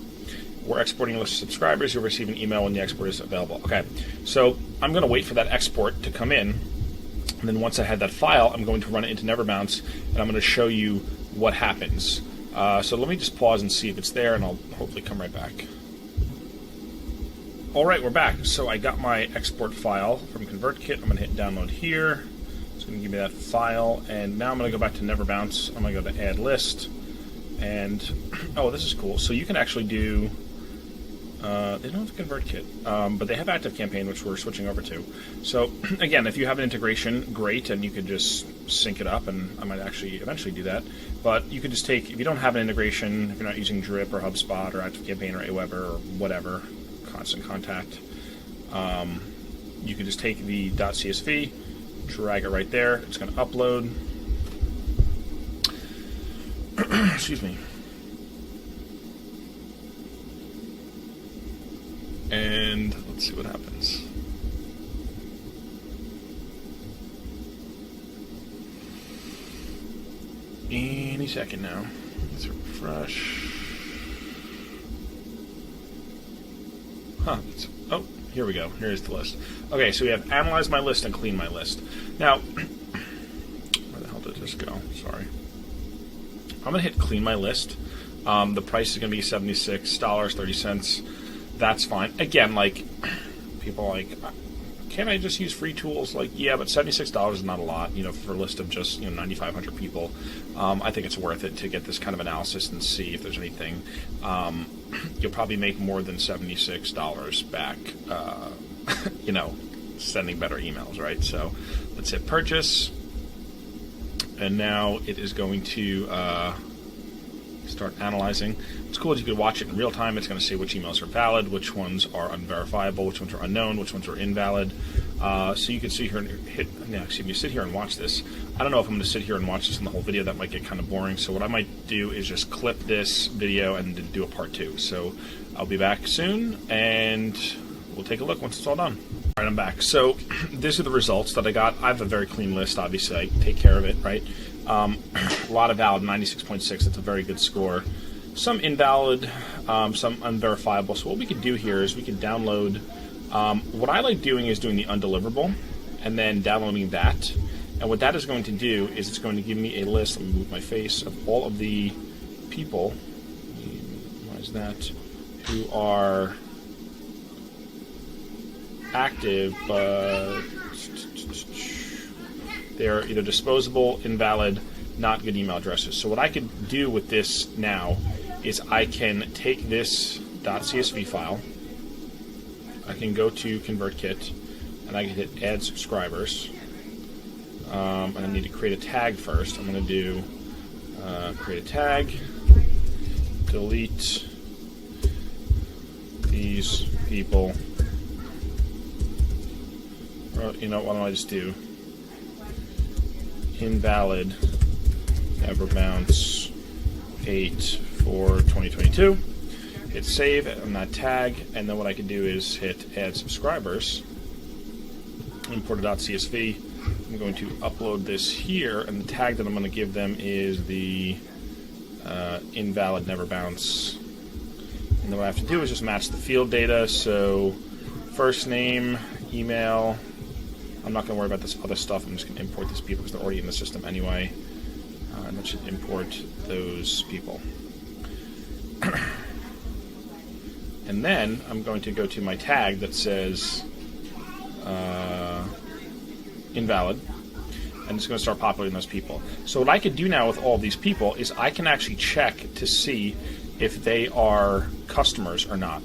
We're exporting a list of subscribers. You'll receive an email when the export is available. Okay, so I'm going to wait for that export to come in. And then once I have that file, I'm going to run it into NeverBounce, and I'm going to show you what happens. So let me just pause and see if it's there, and I'll hopefully come right back. All right, we're back. So I got my export file from ConvertKit. I'm going to hit download here. It's going to give me that file, and now I'm going to go back to NeverBounce. I'm going to go to Add List, and oh, this is cool. So you can actually do. They don't have ConvertKit, but they have ActiveCampaign, which we're switching over to. So again, if you have an integration, great, and you could just sync it up, and I might actually eventually do that. But you could just take, if you don't have an integration, if you're not using Drip or HubSpot or ActiveCampaign or Aweber or whatever, Constant Contact, you could just take the .csv, drag it right there. It's going to upload. Excuse me. And let's see what happens. any second now. Let's refresh. Oh, here we go. Here's the list. Okay, so we have analyze my list and clean my list. Now, where the hell did this go? Sorry. I'm going to hit clean my list. The price is going to be $76.30. That's fine. Again, like, people are like, can't I just use free tools? Like, yeah, but $76 is not a lot, for a list of just, 9,500 people. I think it's worth it to get this kind of analysis and see if there's anything. You'll probably make more than $76 back, sending better emails, right? So let's hit purchase. And now it is going to start analyzing. What's cool is you can watch it in real time. It's going to say which emails are valid, which ones are unverifiable, which ones are unknown, which ones are invalid. So you can sit here and sit here and watch this. I don't know if I'm going to sit here and watch this in the whole video. That might get kind of boring. So what I might do is just clip this video and do a part 2. So I'll be back soon, and we'll take a look once it's all done. All right, I'm back. So these are the results that I got. I have a very clean list. Obviously, I take care of it, right? A lot of valid, 96.6. That's a very good score. Some invalid, some unverifiable. So what we could do here is we could download. What I like doing is doing the undeliverable and then downloading that. And what that is going to do is it's going to give me a list. Let me move my face of all of the people. Why is that? Who are active, but they're either disposable, invalid, not good email addresses. So what I could do with this now is I can take this .csv file, I can go to ConvertKit, and I can hit Add Subscribers. And I need to create a tag first. I'm going to do create a tag, delete these people. Or, why don't I just do invalid, never bounce 8 for 2022. Hit save on that tag, and then what I can do is hit add subscribers, import a .csv. I'm going to upload this here, and the tag that I'm going to give them is the invalid, never bounce. And then what I have to do is just match the field data. So first name, email. I'm not going to worry about this other stuff. I'm just going to import these people because they're already in the system anyway. And that should import those people. And then I'm going to go to my tag that says invalid, and it's going to start populating those people. So what I could do now with all these people is I can actually check to see if they are customers or not.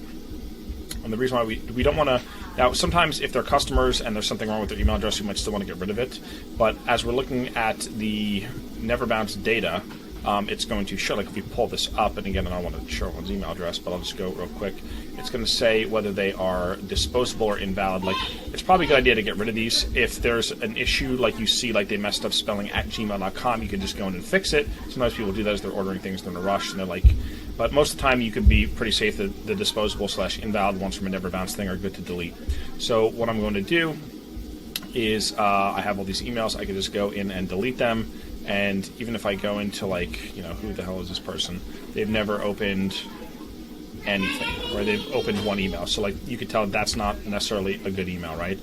And the reason why we don't want to, now sometimes if they're customers and there's something wrong with their email address, we might still want to get rid of it. But as we're looking at the never bounce data, it's going to show, like if we pull this up, and again, I don't want to show everyone's email address, but I'll just go real quick. It's going to say whether they are disposable or invalid. Like, it's probably a good idea to get rid of these. If there's an issue, like you see, like they messed up spelling at gmail.com, you can just go in and fix it. Sometimes people do that as they're ordering things, they're in a rush, and they're like, but most of the time you could be pretty safe that the disposable / invalid ones from a never bounce thing are good to delete. So what I'm going to do is I have all these emails, I can just go in and delete them. And even if I go into, like, who the hell is this person? They've never opened anything, or they've opened one email. So, like, you could tell that's not necessarily a good email, right?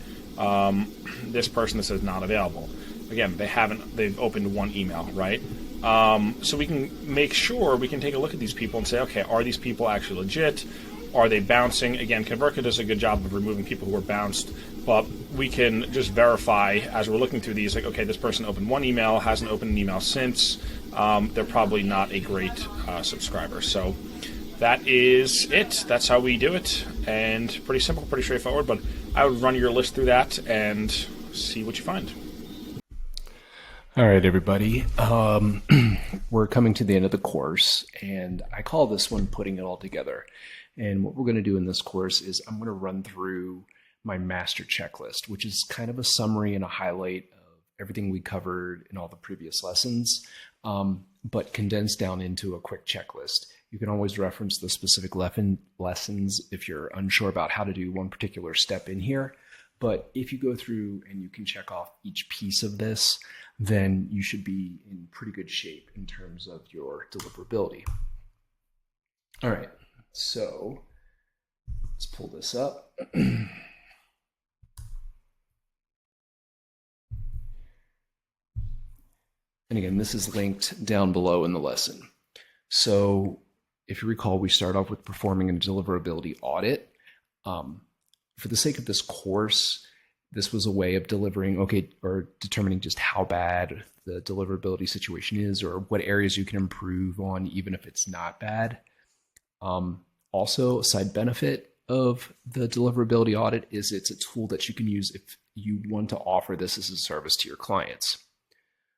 This person that says not available. Again, they've opened one email, right? So we can make sure, we can take a look at these people and say, okay, are these people actually legit? Are they bouncing? Again, ConvertKit does a good job of removing people who are bounced, but we can just verify as we're looking through these, like, okay, this person opened one email, hasn't opened an email since. They're probably not a great subscriber. So that is it. That's how we do it. And pretty simple, pretty straightforward, but I would run your list through that and see what you find.
All right, everybody. We're coming to the end of the course, and I call this one Putting It All Together. And what we're going to do in this course is I'm going to run through my master checklist, which is kind of a summary and a highlight of everything we covered in all the previous lessons, but condensed down into a quick checklist. You can always reference the specific lessons if you're unsure about how to do one particular step in here. But if you go through and you can check off each piece of this, then you should be in pretty good shape in terms of your deliverability. All right, so let's pull this up. And again, this is linked down below in the lesson. So if you recall, we start off with performing a deliverability audit. For the sake of this course, this was a way of determining just how bad the deliverability situation is, or what areas you can improve on, even if it's not bad. Also, a side benefit of the deliverability audit is it's a tool that you can use if you want to offer this as a service to your clients.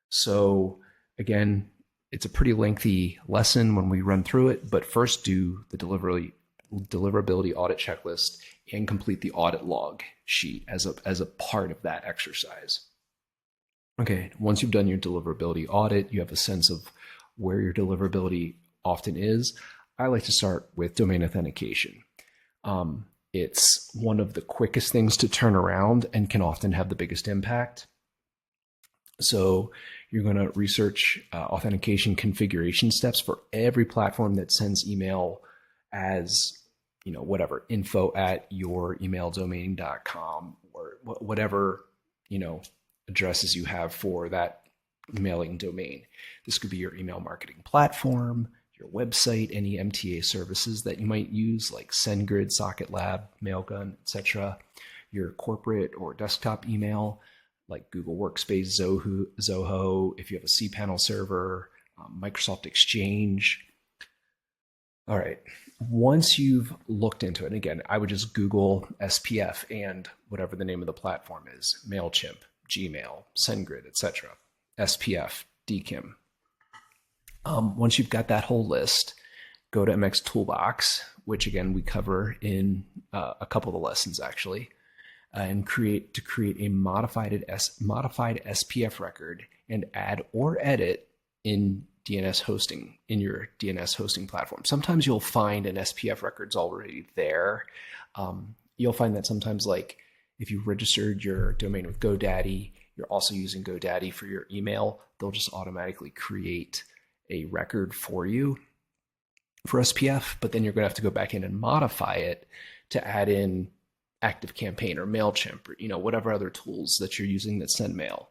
So again, it's a pretty lengthy lesson when we run through it, but first do the deliverability audit checklist and complete the audit log sheet as a part of that exercise. Okay, once you've done your deliverability audit, you have a sense of where your deliverability often is. I like to start with domain authentication. It's one of the quickest things to turn around and can often have the biggest impact. So you're going to research authentication configuration steps for every platform that sends email as, whatever, info@youremaildomain.com or whatever, addresses you have for that mailing domain. This could be your email marketing platform, your website, any MTA services that you might use like SendGrid, SocketLab, Mailgun, etc. Your corporate or desktop email like Google Workspace, Zoho, if you have a cPanel server, Microsoft Exchange. All right, once you've looked into it, and again, I would just Google SPF and whatever the name of the platform is, MailChimp, Gmail, SendGrid, etc. SPF, DKIM. Once you've got that whole list, go to MX Toolbox, which again we cover in a couple of the lessons actually, and create a modified SPF record and add or edit in DNS hosting in your DNS hosting platform. Sometimes you'll find an SPF record's already there. You'll find that sometimes, like if you registered your domain with GoDaddy, you're also using GoDaddy for your email, they'll just automatically create a record for you for SPF, but then you're going to have to go back in and modify it to add in ActiveCampaign or MailChimp or whatever other tools that you're using that send mail.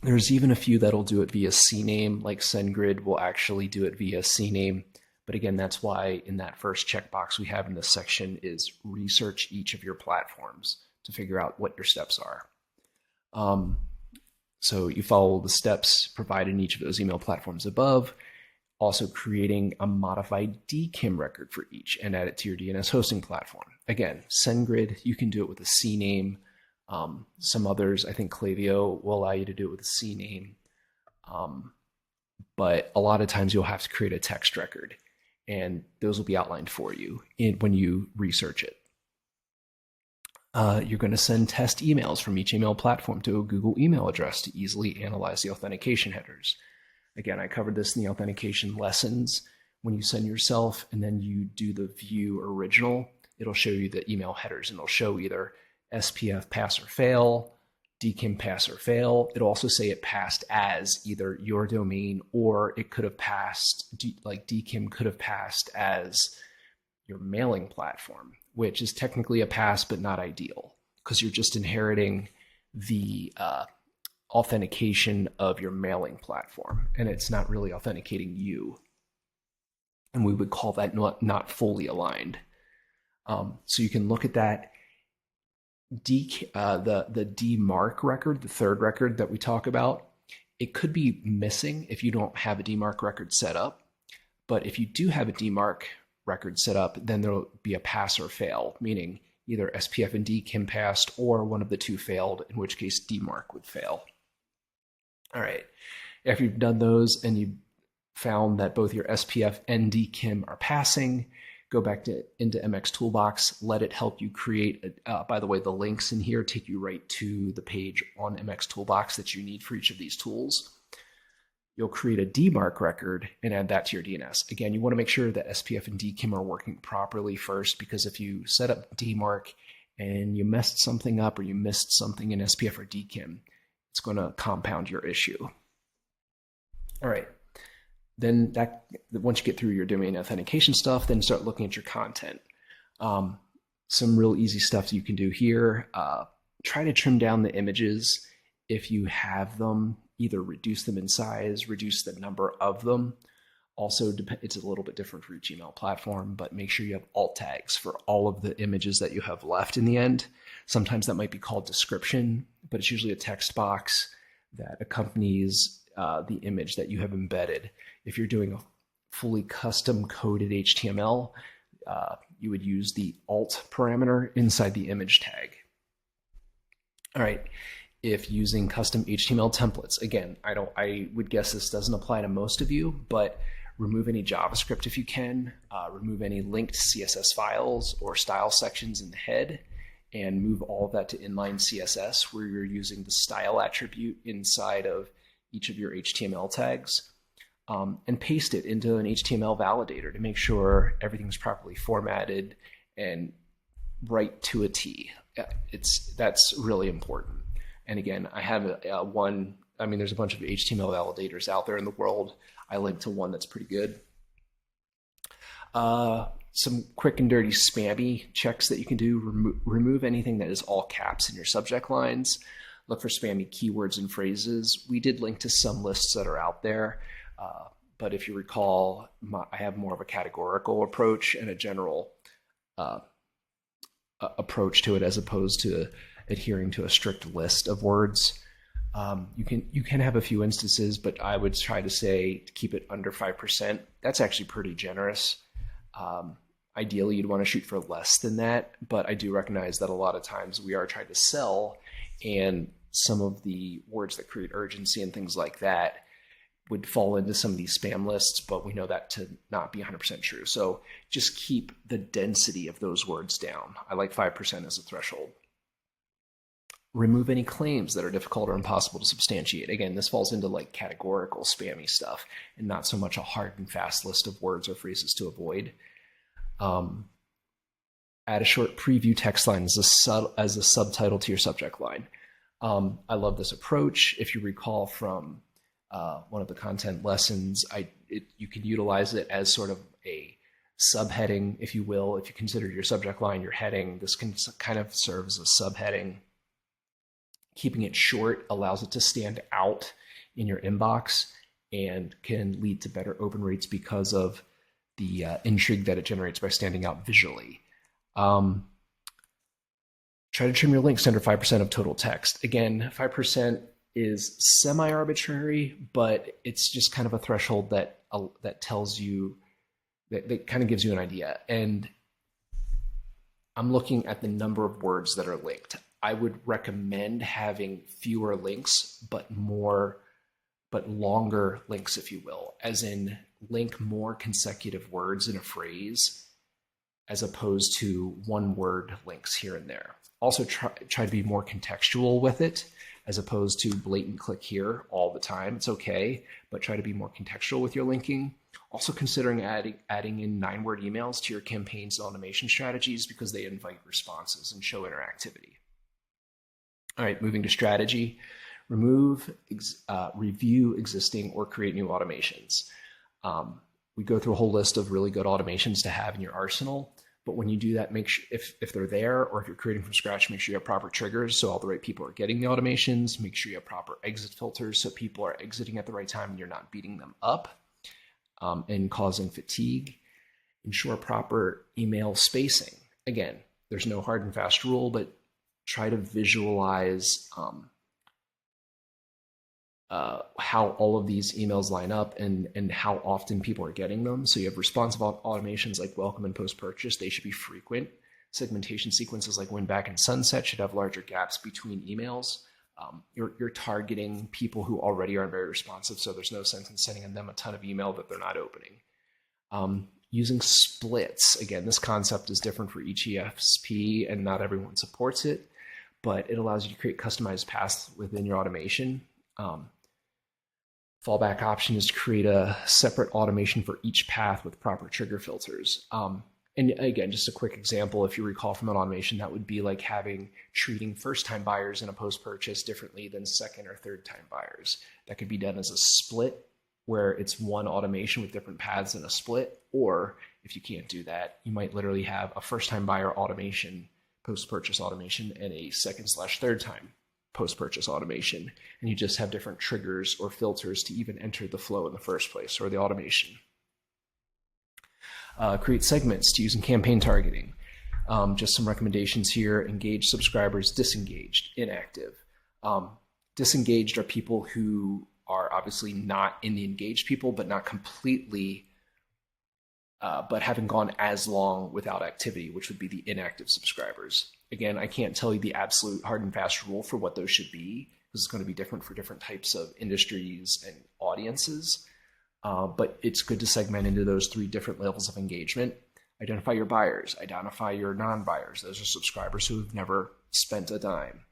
There's even a few that'll do it via CNAME, like SendGrid will actually do it via CNAME. But again, that's why in that first checkbox we have in this section is research each of your platforms to figure out what your steps are. So you follow the steps provided in each of those email platforms above, also creating a modified DKIM record for each and add it to your DNS hosting platform. Again, SendGrid, you can do it with a CNAME. Some others, I think Klaviyo will allow you to do it with a CNAME. But a lot of times you'll have to create a text record, and those will be outlined for you when you research it. You're going to send test emails from each email platform to a Google email address to easily analyze the authentication headers. Again, I covered this in the authentication lessons. When you send yourself and then you do the view original, it'll show you the email headers, and it'll show either SPF pass or fail, DKIM pass or fail. It'll also say it passed as either your domain, or it could have passed, like DKIM could have passed as your mailing platform, which is technically a pass, but not ideal because you're just inheriting the authentication of your mailing platform, and it's not really authenticating you. And we would call that not fully aligned. So you can look at that. The DMARC record, the third record that we talk about, it could be missing if you don't have a DMARC record set up. But if you do have a DMARC record set up, then there'll be a pass or fail, meaning either SPF and DKIM passed or one of the two failed, in which case DMARC would fail. All right, after you've done those and you've found that both your SPF and DKIM are passing, go back into MX Toolbox, let it help you create, by the way, the links in here take you right to the page on MX Toolbox that you need for each of these tools. You'll create a DMARC record and add that to your DNS. Again, you want to make sure that SPF and DKIM are working properly first, because if you set up DMARC and you messed something up or you missed something in SPF or DKIM, it's going to compound your issue. All right. Then once you get through your domain authentication stuff, then start looking at your content. Some real easy stuff you can do here. Try to trim down the images if you have them. Either reduce them in size, reduce the number of them. Also, it's a little bit different for each email platform, but make sure you have alt tags for all of the images that you have left in the end. Sometimes that might be called description, but it's usually a text box that accompanies the image that you have embedded. If you're doing a fully custom coded HTML, you would use the alt parameter inside the image tag. All right. If using custom HTML templates, again, I would guess this doesn't apply to most of you, but remove any JavaScript if you can, remove any linked CSS files or style sections in the head, and move all of that to inline CSS where you're using the style attribute inside of each of your HTML tags, and paste it into an HTML validator to make sure everything's properly formatted and right to a T. That's really important. And again, I have there's a bunch of HTML validators out there in the world. I linked to one that's pretty good. Some quick and dirty spammy checks that you can do. Remove anything that is all caps in your subject lines. Look for spammy keywords and phrases. We did link to some lists that are out there, but if you recall, I have more of a categorical approach and a general approach to it as opposed to adhering to a strict list of words. You can have a few instances, but I would try to say to keep it under 5%. That's actually pretty generous. Ideally, you'd want to shoot for less than that, but I do recognize that a lot of times we are trying to sell, and some of the words that create urgency and things like that would fall into some of these spam lists, but we know that to not be 100% true. So just keep the density of those words down. I like 5% as a threshold. Remove any claims that are difficult or impossible to substantiate. Again, this falls into like categorical spammy stuff and not so much a hard and fast list of words or phrases to avoid. Add a short preview text line as a subtitle to your subject line. I love this approach. If you recall from one of the content lessons, you can utilize it as sort of a subheading, if you will. If you consider your subject line your heading, this can kind of serve as a subheading. Keeping it short allows it to stand out in your inbox and can lead to better open rates because of the intrigue that it generates by standing out visually. Try to trim your links under 5% of total text. Again, 5% is semi-arbitrary, but it's just kind of a threshold that tells you, that kind of gives you an idea. And I'm looking at the number of words that are linked. I would recommend having fewer links, but longer links, if you will, as in link more consecutive words in a phrase as opposed to one word links here and there. Also try to be more contextual with it as opposed to blatant click here all the time. It's okay, but try to be more contextual with your linking. Also considering adding in 9-word emails to your campaigns and automation strategies because they invite responses and show interactivity. All right, moving to strategy. Review existing or create new automations. We go through a whole list of really good automations to have in your arsenal, but when you do that, make sure if they're there or if you're creating from scratch, make sure you have proper triggers so all the right people are getting the automations. Make sure you have proper exit filters so people are exiting at the right time and you're not beating them up and causing fatigue. Ensure proper email spacing. Again, there's no hard and fast rule, but try to visualize how all of these emails line up and how often people are getting them. So you have responsive automations like welcome and post-purchase. They should be frequent. Segmentation sequences like win back and sunset should have larger gaps between emails. You're targeting people who already are very responsive, so there's no sense in sending them a ton of email that they're not opening. Using splits. Again, this concept is different for each ESP and not everyone supports it, but it allows you to create customized paths within your automation. Fallback option is to create a separate automation for each path with proper trigger filters. And again, just a quick example, if you recall from an automation, that would be like treating first-time buyers in a post-purchase differently than second or third-time buyers. That could be done as a split, where it's one automation with different paths and a split. Or if you can't do that, you might literally have a first-time buyer automation, post-purchase automation, and a second/third-time post-purchase automation. And you just have different triggers or filters to even enter the flow in the first place, or the automation. Create segments to use in campaign targeting. Just some recommendations here: engaged subscribers, disengaged, inactive. Disengaged are people who are obviously not in the engaged people, but not completely, but haven't gone as long without activity, which would be the inactive subscribers. Again, I can't tell you the absolute hard and fast rule for what those should be, because it's going to be different for different types of industries and audiences. But it's good to segment into those 3 different levels of engagement. Identify your buyers, identify your non-buyers. Those are subscribers who have never spent a dime.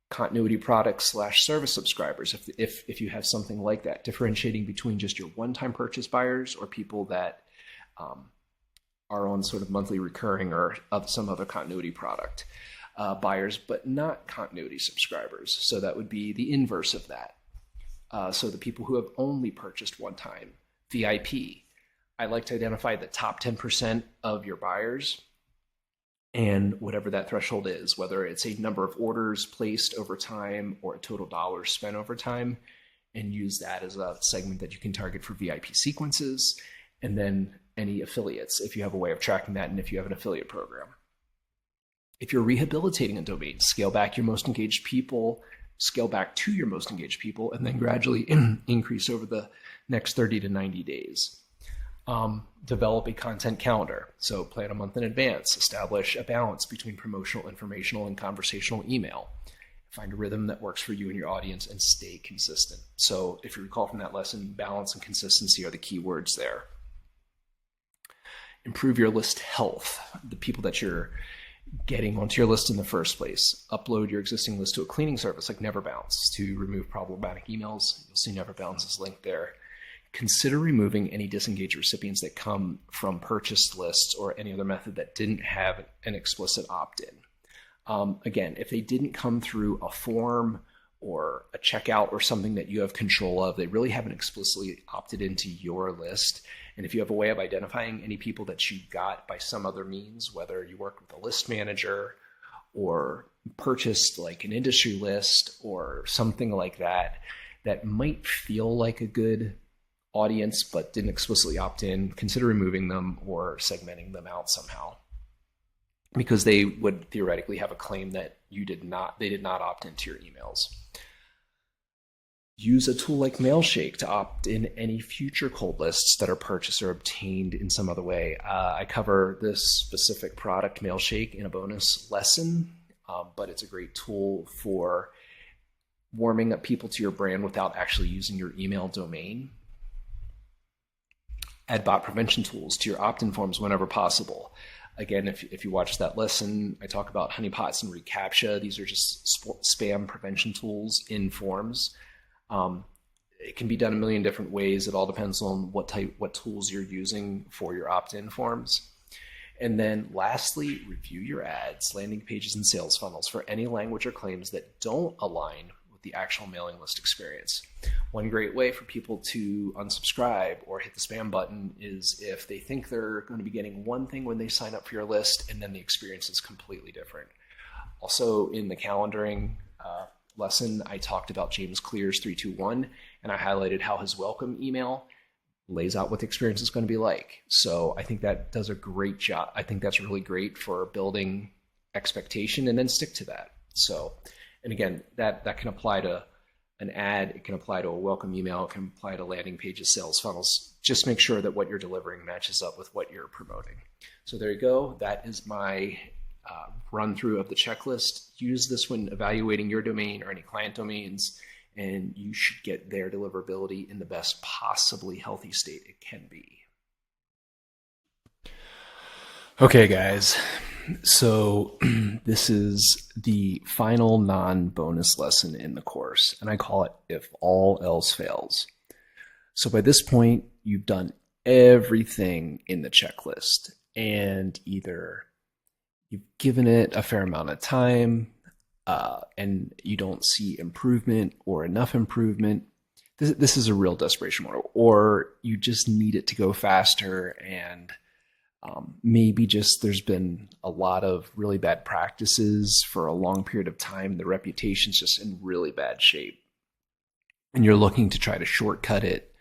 Continuity products/service subscribers, if you have something like that, differentiating between just your one-time purchase buyers or people that are on sort of monthly recurring or of some other continuity product buyers, but not continuity subscribers. So that would be the inverse of that. So the people who have only purchased one time, VIP. I like to identify the top 10% of your buyers, and whatever that threshold is, whether it's a number of orders placed over time or a total dollars spent over time, and use that as a segment that you can target for VIP sequences, and then any affiliates if you have a way of tracking that, and if you have an affiliate program. If you're rehabilitating a domain, scale back to your most engaged people, and then gradually increase over the next 30 to 90 days. Develop a content calendar. So plan a month in advance. Establish a balance between promotional, informational, and conversational email. Find a rhythm that works for you and your audience, and stay consistent. So if you recall from that lesson, balance and consistency are the key words there. Improve your list health. The people that you're getting onto your list in the first place. Upload your existing list to a cleaning service like NeverBounce to remove problematic emails. You'll see NeverBounce's link there. Consider removing any disengaged recipients that come from purchased lists or any other method that didn't have an explicit opt-in. Again, if they didn't come through a form or a checkout or something that you have control of, they really haven't explicitly opted into your list. And if you have a way of identifying any people that you got by some other means, whether you work with a list manager or purchased like an industry list or something like that, that might feel like a good audience but didn't explicitly opt in, consider removing them or segmenting them out somehow, because they would theoretically have a claim that they did not opt into your emails. Use a tool like Mailshake to opt in any future cold lists that are purchased or obtained in some other way. I cover this specific product, Mailshake, in a bonus lesson, but it's a great tool for warming up people to your brand without actually using your email domain. Add bot prevention tools to your opt-in forms whenever possible. Again, if you watch that lesson, I talk about honeypots and reCAPTCHA. These are just spam prevention tools in forms. It can be done a million different ways. It all depends on what tools you're using for your opt-in forms. And then lastly, review your ads, landing pages, and sales funnels for any language or claims that don't align with the actual mailing list experience. One great way for people to unsubscribe or hit the spam button is if they think they're going to be getting one thing when they sign up for your list, and then the experience is completely different. Also, in the calendaring lesson, I talked about James Clear's 321, and I highlighted how his welcome email lays out what the experience is going to be like. So I think that does a great job. I think that's really great for building expectation and then stick to that. So, and again, that can apply to an ad, it can apply to a welcome email, it can apply to landing pages, sales funnels. Just make sure that what you're delivering matches up with what you're promoting. So there you go. That is my run through of the checklist. Use this when evaluating your domain or any client domains, and you should get their deliverability in the best possibly healthy state it can be. Okay, guys. So this is the final non-bonus lesson in the course, and I call it If All Else Fails. So by this point, you've done everything in the checklist, and either you've given it a fair amount of time and you don't see improvement or enough improvement, this is a real desperation model, or you just need it to go faster, and maybe just there's been a lot of really bad practices for a long period of time. The reputation's just in really bad shape, and you're looking to try to shortcut it.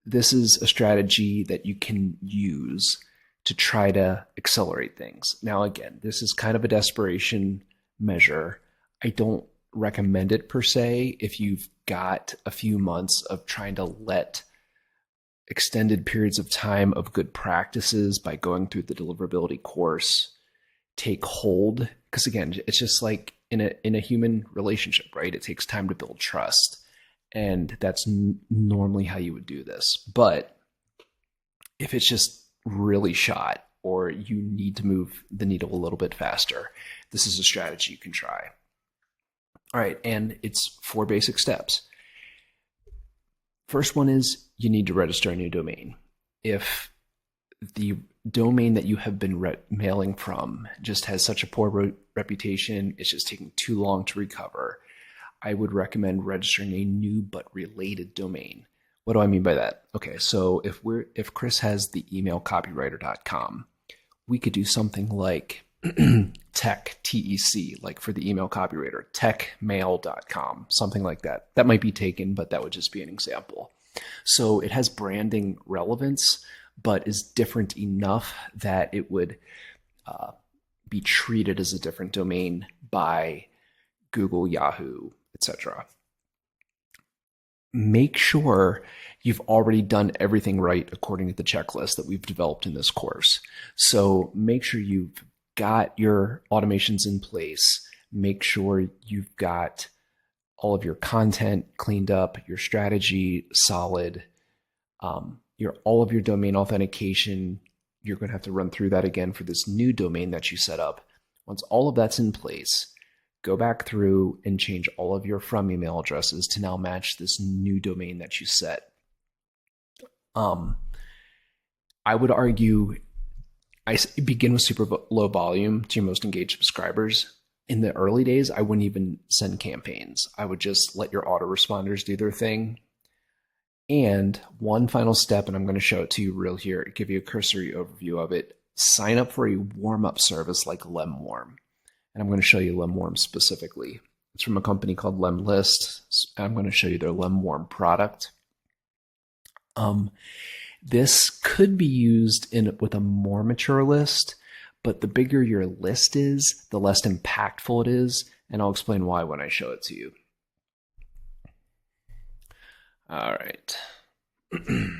This is a strategy that you can use to try to accelerate things. Now, again, this is kind of a desperation measure. I don't recommend it per se if you've got a few months of trying to let extended periods of time of good practices by going through the deliverability course take hold. Because again, it's just like in a human relationship, right? It takes time to build trust. And that's normally how you would do this. But if it's just really shot, or you need to move the needle a little bit faster, this is a strategy you can try. All right, and it's 4 basic steps. First one is you need to register a new domain. If the domain that you have been mailing from just has such a poor reputation, it's just taking too long to recover, I would recommend registering a new but related domain. What do I mean by that? Okay, so if Chris has the emailcopywriter.com, we could do something like tech, TEC, like for the email copywriter, techmail.com, something like that. That might be taken, but that would just be an example. So it has branding relevance, but is different enough that it would be treated as a different domain by Google, Yahoo, etc. Make sure you've already done everything right according to the checklist that we've developed in this course. So make sure you've got your automations in place. Make sure you've got all of your content cleaned up, your strategy solid, all of your domain authentication. You're going to have to run through that again for this new domain that you set up. Once all of that's in place, go back through and change all of your from email addresses to now match this new domain that you set. I would argue I begin with super low volume to your most engaged subscribers. In the early days, I wouldn't even send campaigns. I would just let your autoresponders do their thing. And one final step, and I'm going to show it to you real here, give you a cursory overview of it. Sign up for a warm-up service like LemWarm. And I'm going to show you LemWarm specifically. It's from a company called LemList. I'm going to show you their LemWarm product. This could be used with a more mature list, but the bigger your list is, the less impactful it is, and I'll explain why when I show it to you. All right. Okay,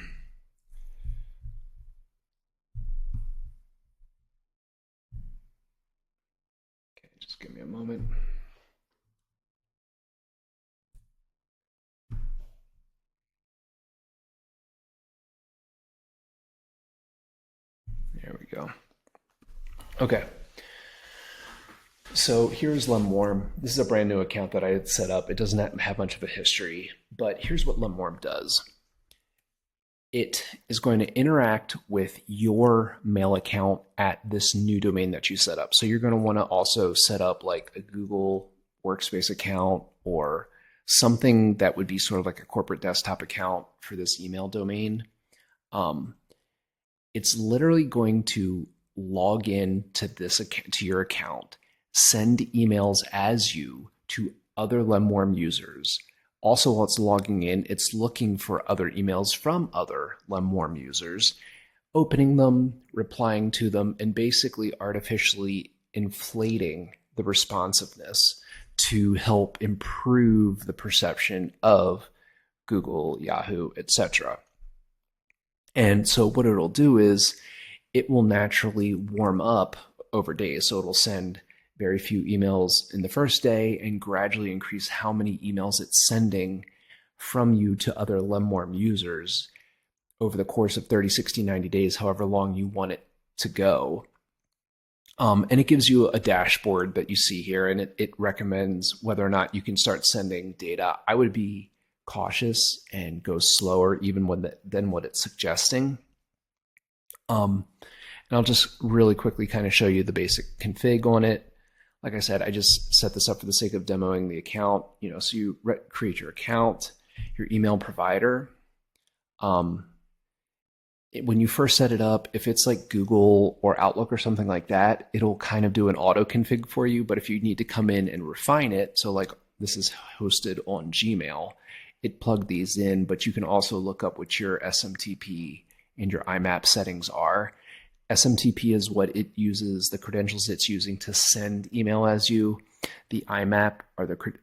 just give me a moment. There we go. Okay. So here's LemWarm. This is a brand new account that I had set up. It doesn't have much of a history, but here's what LemWarm does. It is going to interact with your mail account at this new domain that you set up. So you're going to want to also set up like a Google Workspace account or something that would be sort of like a corporate desktop account for this email domain. It's literally going to log in to your account, send emails as you to other LemWarm users. Also, while it's logging in, it's looking for other emails from other LemWarm users, opening them, replying to them, and basically artificially inflating the responsiveness to help improve the perception of Google, Yahoo, etc. And so what it'll do is it will naturally warm up over days. So it'll send very few emails in the first day and gradually increase how many emails it's sending from you to other LemWarm users over the course of 30, 60, 90 days, however long you want it to go. And it gives you a dashboard that you see here, and it recommends whether or not you can start sending data. I would be cautious and goes slower even than what it's suggesting. And I'll just really quickly kind of show you the basic config on it. Like I said, I just set this up for the sake of demoing the account. So you create your account, your email provider. When you first set it up, if it's like Google or Outlook or something like that, it'll kind of do an auto config for you. But if you need to come in and refine it, so like this is hosted on Gmail, it plugged these in, but you can also look up what your SMTP and your IMAP settings are. SMTP is what it uses, the credentials it's using to send email as you. The IMAP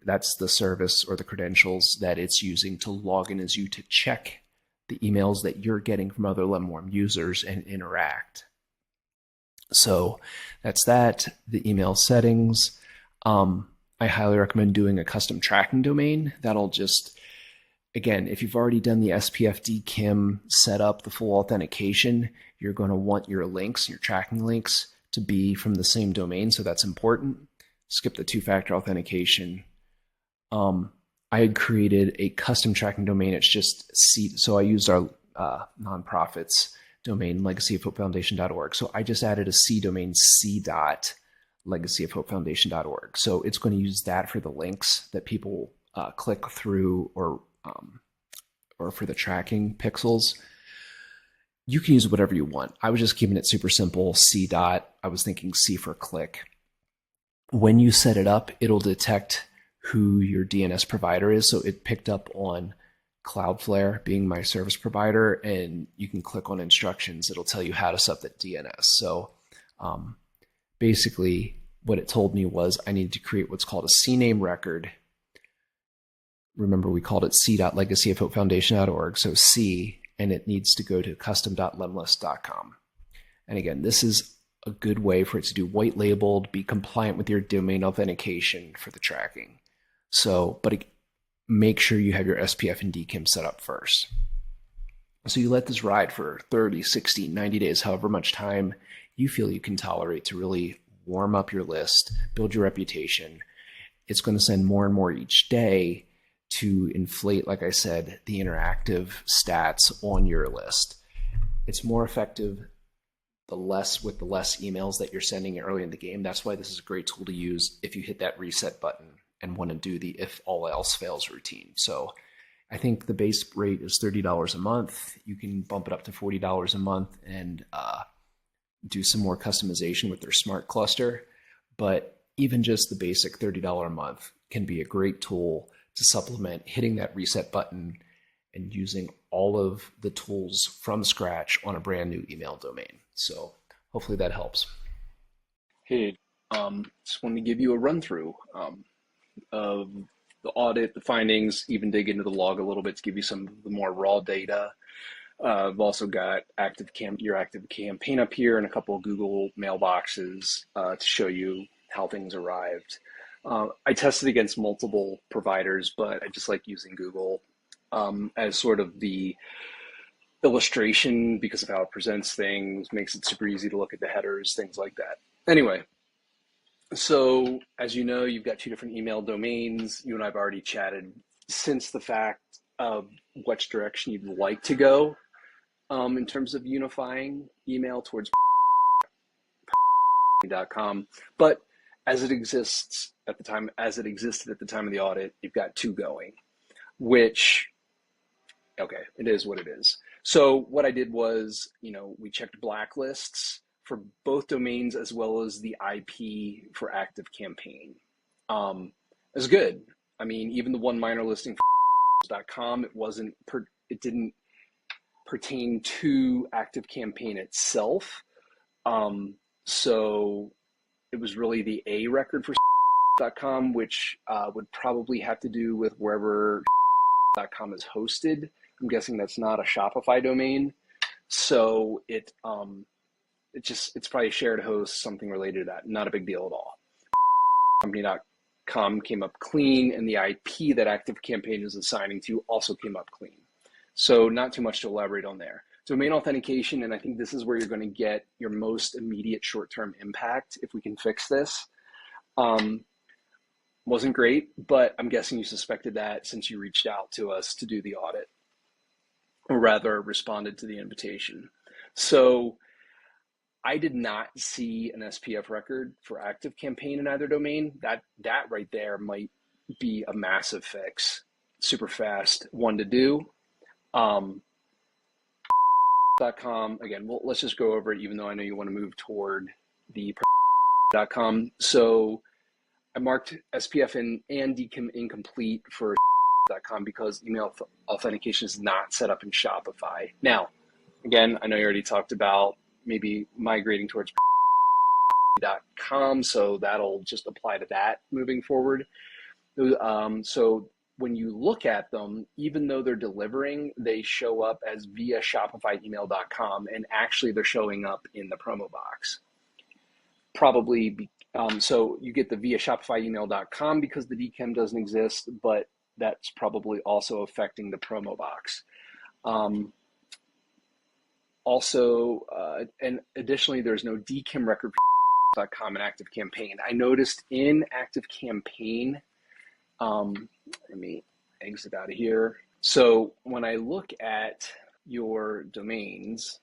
that's the service or the credentials that it's using to log in as you to check the emails that you're getting from other Lemwarm users and interact. So that's that. The email settings. I highly recommend doing a custom tracking domain. That'll just, again, if you've already done the SPF DKIM setup, the full authentication, you're going to want your links, your tracking links, to be from the same domain. So that's important. Skip the two-factor authentication. I had created a custom tracking domain. It's just so I used our nonprofit's domain, legacyofhopefoundation.org. So I just added a C domain, c.legacyofhopefoundation.org. So it's going to use that for the links that people click through or for the tracking pixels. You can use whatever you want. I was just keeping it super simple. I was thinking C for click. When you set it up, it'll detect who your DNS provider is. So it picked up on Cloudflare being my service provider, and you can click on instructions. It'll tell you how to set that DNS. So basically what it told me was I needed to create what's called a CNAME record. Remember, we called it c.legacyofhopefoundation.org. So C, and it needs to go to custom.lemlist.com. And again, this is a good way for it to do white labeled, be compliant with your domain authentication for the tracking. So, but make sure you have your SPF and DKIM set up first. So you let this ride for 30, 60, 90 days, however much time you feel you can tolerate to really warm up your list, build your reputation. It's going to send more and more each day to inflate, like I said, the interactive stats on your list. It's more effective with the less emails that you're sending early in the game. That's why this is a great tool to use if you hit that reset button and want to do the if all else fails routine. So I think the base rate is $30 a month. You can bump it up to $40 a month and do some more customization with their smart cluster. But even just the basic $30 a month can be a great tool to supplement hitting that reset button and using all of the tools from scratch on a brand new email domain. So hopefully that helps.
Hey, just wanted to give you a run through of the audit, the findings, even dig into the log a little bit to give you some of the more raw data. I've also got your active campaign up here and a couple of Google mailboxes to show you how things arrived. I tested against multiple providers, but I just like using Google as sort of the illustration because of how it presents things, makes it super easy to look at the headers, things like that. Anyway, so as you know, you've got two different email domains. You and I have already chatted since the fact of which direction you'd like to go in terms of unifying email towards .com. But as it existed at the time of the audit, you've got two going, which, okay, it is what it is. So what I did was, we checked blacklists for both domains as well as the IP for Active Campaign. It was good. I mean, even the one minor listing for .com, it didn't pertain to Active Campaign itself. So it was really the A record for .com, which would probably have to do with wherever .com is hosted. I'm guessing that's not a Shopify domain. So it's probably a shared host, something related to that. Not a big deal at all. Company.com came up clean, and the IP that Active Campaign is assigning to also came up clean. So not too much to elaborate on there. Domain authentication, and I think this is where you're going to get your most immediate short-term impact if we can fix this. Wasn't great, but I'm guessing you suspected that since you reached out to us to do the audit, or rather responded to the invitation. So I did not see an SPF record for ActiveCampaign in either domain. That right there might be a massive fix. Super fast one to do. .com, again, let's just go over it, even though I know you want to move toward the .com. So I marked SPF and DKIM incomplete for .com because email authentication is not set up in Shopify. Now, again, I know you already talked about maybe migrating towards .com, so that'll just apply to that moving forward. So when you look at them, even though they're delivering, they show up as via shopifyemail.com, and actually they're showing up in the promo box. Probably, so you get the via shopifyemail.com because the DKIM doesn't exist, but that's probably also affecting the promo box. And additionally, there's no DKIM record for .com and ActiveCampaign. I noticed in ActiveCampaign, let me exit out of here. So when I look at your domains,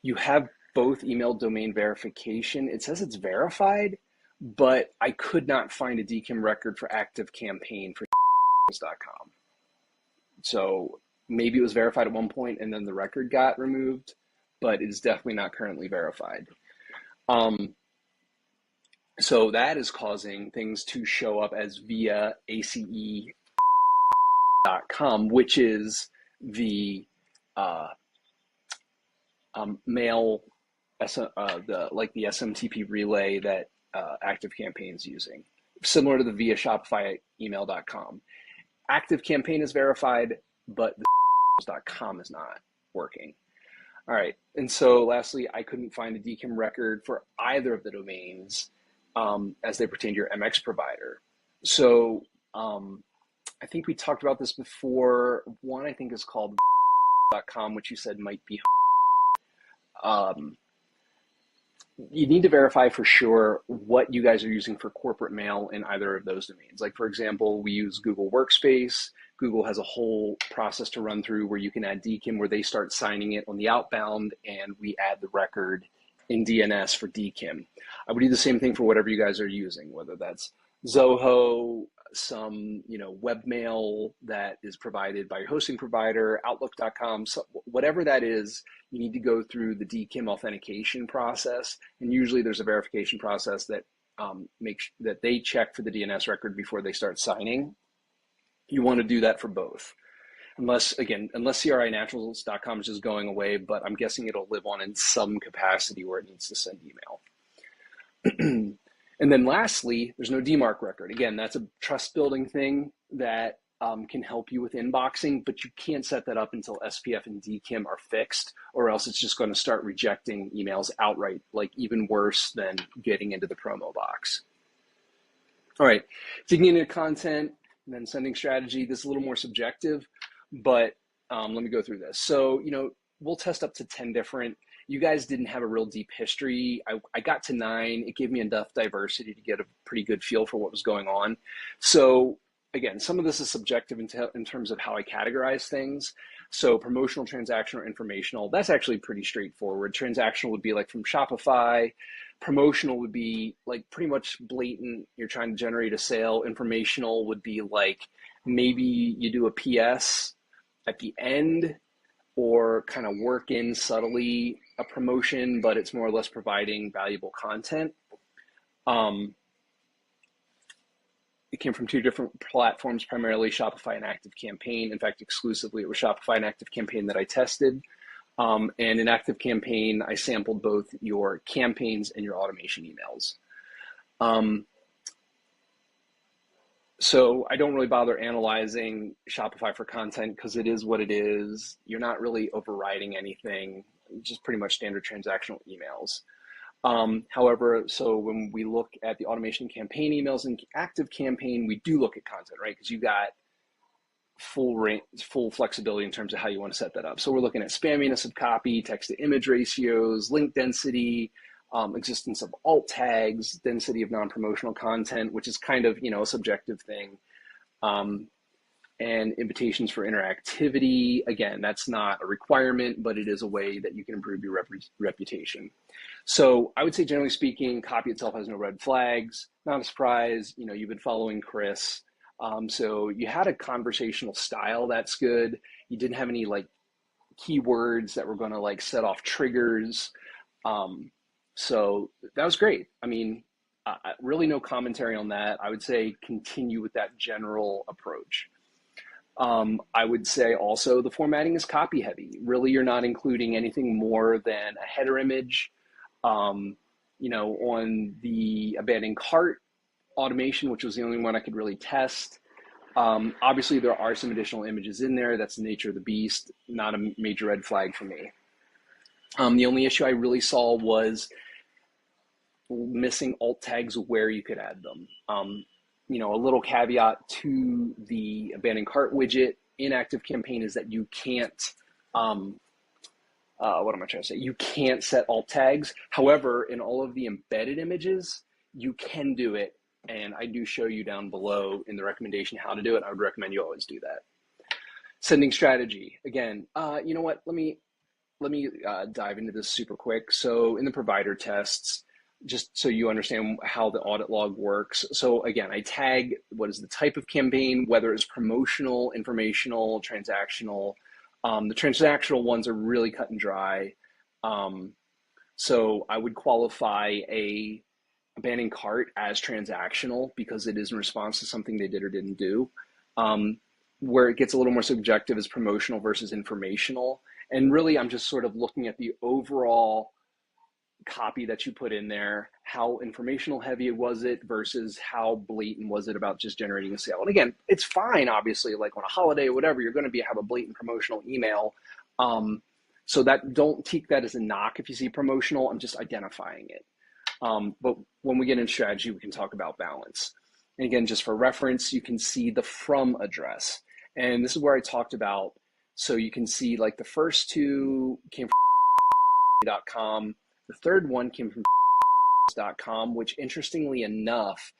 you have both email domain verification. It says it's verified, but I could not find a DKIM record for ActiveCampaign for .com. So maybe it was verified at one point and then the record got removed, but it's definitely not currently verified. So that is causing things to show up as via ace.com, which is the mail, the SMTP relay that ActiveCampaign is using, similar to the via Shopify email.com. ActiveCampaign is verified, but the .com is not working. All right, and so lastly, I couldn't find a DKIM record for either of the domains as they pertain to your MX provider. So I think we talked about this before. One I think is called .com, which you said might be. You need to verify for sure what you guys are using for corporate mail in either of those domains. Like, for example, we use Google Workspace. Google has a whole process to run through where you can add DKIM, where they start signing it on the outbound, and we add the record in DNS for DKIM. I would do the same thing for whatever you guys are using, whether that's Zoho, some webmail that is provided by your hosting provider, Outlook.com, so whatever that is, you need to go through the DKIM authentication process, and usually there's a verification process that makes that they check for the DNS record before they start signing. You want to do that for both, unless CRInaturals.com is just going away, but I'm guessing it'll live on in some capacity where it needs to send email. And then lastly, there's no DMARC record. Again, that's a trust building thing that can help you with inboxing, but you can't set that up until SPF and DKIM are fixed, or else it's just going to start rejecting emails outright, like even worse than getting into the promo box. All right, digging into content and then sending strategy. This is a little more subjective, but let me go through this. So, we'll test up to 10 different. You guys didn't have a real deep history. I got to 9. It gave me enough diversity to get a pretty good feel for what was going on. So again, some of this is subjective in terms of how I categorize things. So promotional, transactional, informational, that's actually pretty straightforward. Transactional would be like from Shopify. Promotional would be like pretty much blatant. You're trying to generate a sale. Informational would be like maybe you do a PS at the end, or kind of work in subtly a promotion, but it's more or less providing valuable content. It came from 2 different platforms, primarily Shopify and ActiveCampaign. In fact, exclusively it was Shopify and ActiveCampaign that I tested. And in ActiveCampaign, I sampled both your campaigns and your automation emails. So I don't really bother analyzing Shopify for content because it is what it is. You're not really overriding anything, just pretty much standard transactional emails. However, so when we look at the automation campaign emails in ActiveCampaign, we do look at content, right? Because you got full flexibility in terms of how you want to set that up. So we're looking at spamminess of copy, text to image ratios, link density, existence of alt tags, density of non-promotional content, which is kind of, a subjective thing, and invitations for interactivity. Again, that's not a requirement, but it is a way that you can improve your reputation. So I would say, generally speaking, copy itself has no red flags. Not a surprise, you've been following Chris. So you had a conversational style, that's good. You didn't have any keywords that were going to set off triggers. So that was great. I mean, really no commentary on that. I would say continue with that general approach. I would say also the formatting is copy heavy. Really, you're not including anything more than a header image. On the abandoned cart automation, which was the only one I could really test. Obviously, there are some additional images in there. That's the nature of the beast. Not a major red flag for me. The only issue I really saw was missing alt tags where you could add them. A little caveat to the abandoned cart widget in ActiveCampaign is that you can't, what am I trying to say? You can't set alt tags. However, in all of the embedded images, you can do it. And I do show you down below in the recommendation how to do it. I would recommend you always do that. Sending strategy. Again, you know what? Let me dive into this super quick. So in the provider tests, just so you understand how the audit log works. So again, I tag what is the type of campaign, whether it's promotional, informational, transactional. The transactional ones are really cut and dry. So I would qualify a abandoned cart as transactional because it is in response to something they did or didn't do. Where it gets a little more subjective is promotional versus informational. And really, I'm just sort of looking at the overall copy that you put in there. How informational heavy was it versus how blatant was it about just generating a sale? And again, it's fine, obviously, like on a holiday or whatever, you're going to have a blatant promotional email. So that don't take that as a knock if you see promotional. I'm just identifying it. But when we get into strategy, we can talk about balance. And again, just for reference, you can see the from address. And this is where I talked about, so you can see the first two came from .com. The third one came from .com, which interestingly enough,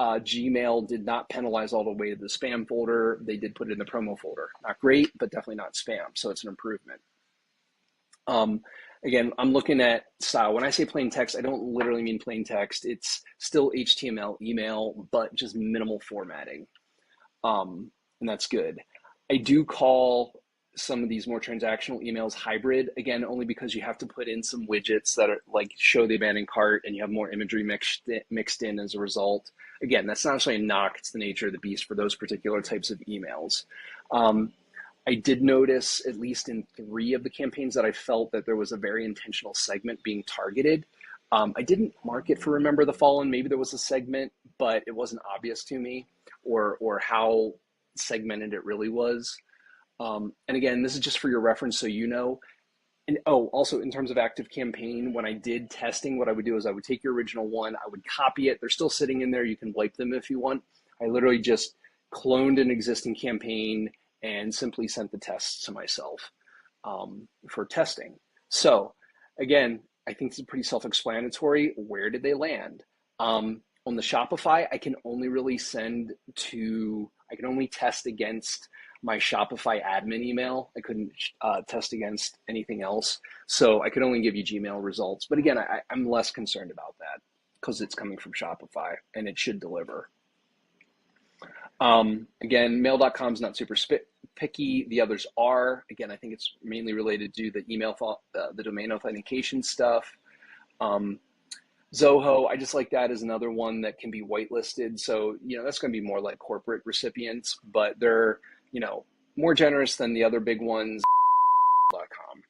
Gmail did not penalize all the way to the spam folder. They did put it in the promo folder. Not great, but definitely not spam. So it's an improvement. Again, I'm looking at style. When I say plain text, I don't literally mean plain text. It's still HTML email, but just minimal formatting. And that's good. I do call some of these more transactional emails hybrid, again, only because you have to put in some widgets that are show the abandoned cart and you have more imagery mixed in as a result. Again, that's not necessarily a knock. It's the nature of the beast for those particular types of emails. I did notice, at least in 3 of the campaigns, that I felt that there was a very intentional segment being targeted. I didn't mark it for Remember the Fallen. Maybe there was a segment, but it wasn't obvious to me or how segmented it really was. And again, this is just for your reference so you know. And also in terms of ActiveCampaign, when I did testing, what I would do is I would take your original one, I would copy it. They're still sitting in there. You can wipe them if you want. I literally just cloned an existing campaign and simply sent the tests to myself for testing. So again, I think it's pretty self-explanatory. Where did they land? On the Shopify, I can only really I can only test against my Shopify admin email. I couldn't test against anything else. So I could only give you Gmail results. But again, I'm less concerned about that because it's coming from Shopify and it should deliver. Again, mail.com is not super picky. The others are. Again, I think it's mainly related to the email, the domain authentication stuff. Zoho, I just like that as another one that can be whitelisted. So, that's going to be more like corporate recipients, but they're, more generous than the other big ones. .com.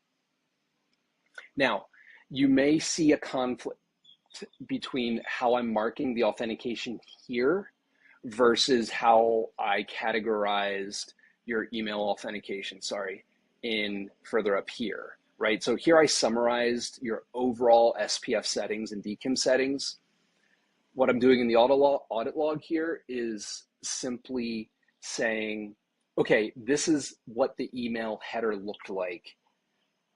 Now, you may see a conflict between how I'm marking the authentication here versus how I categorized your email authentication, in further up here, right? So here I summarized your overall SPF settings and DKIM settings. What I'm doing in the audit log here is simply saying, okay, this is what the email header looked like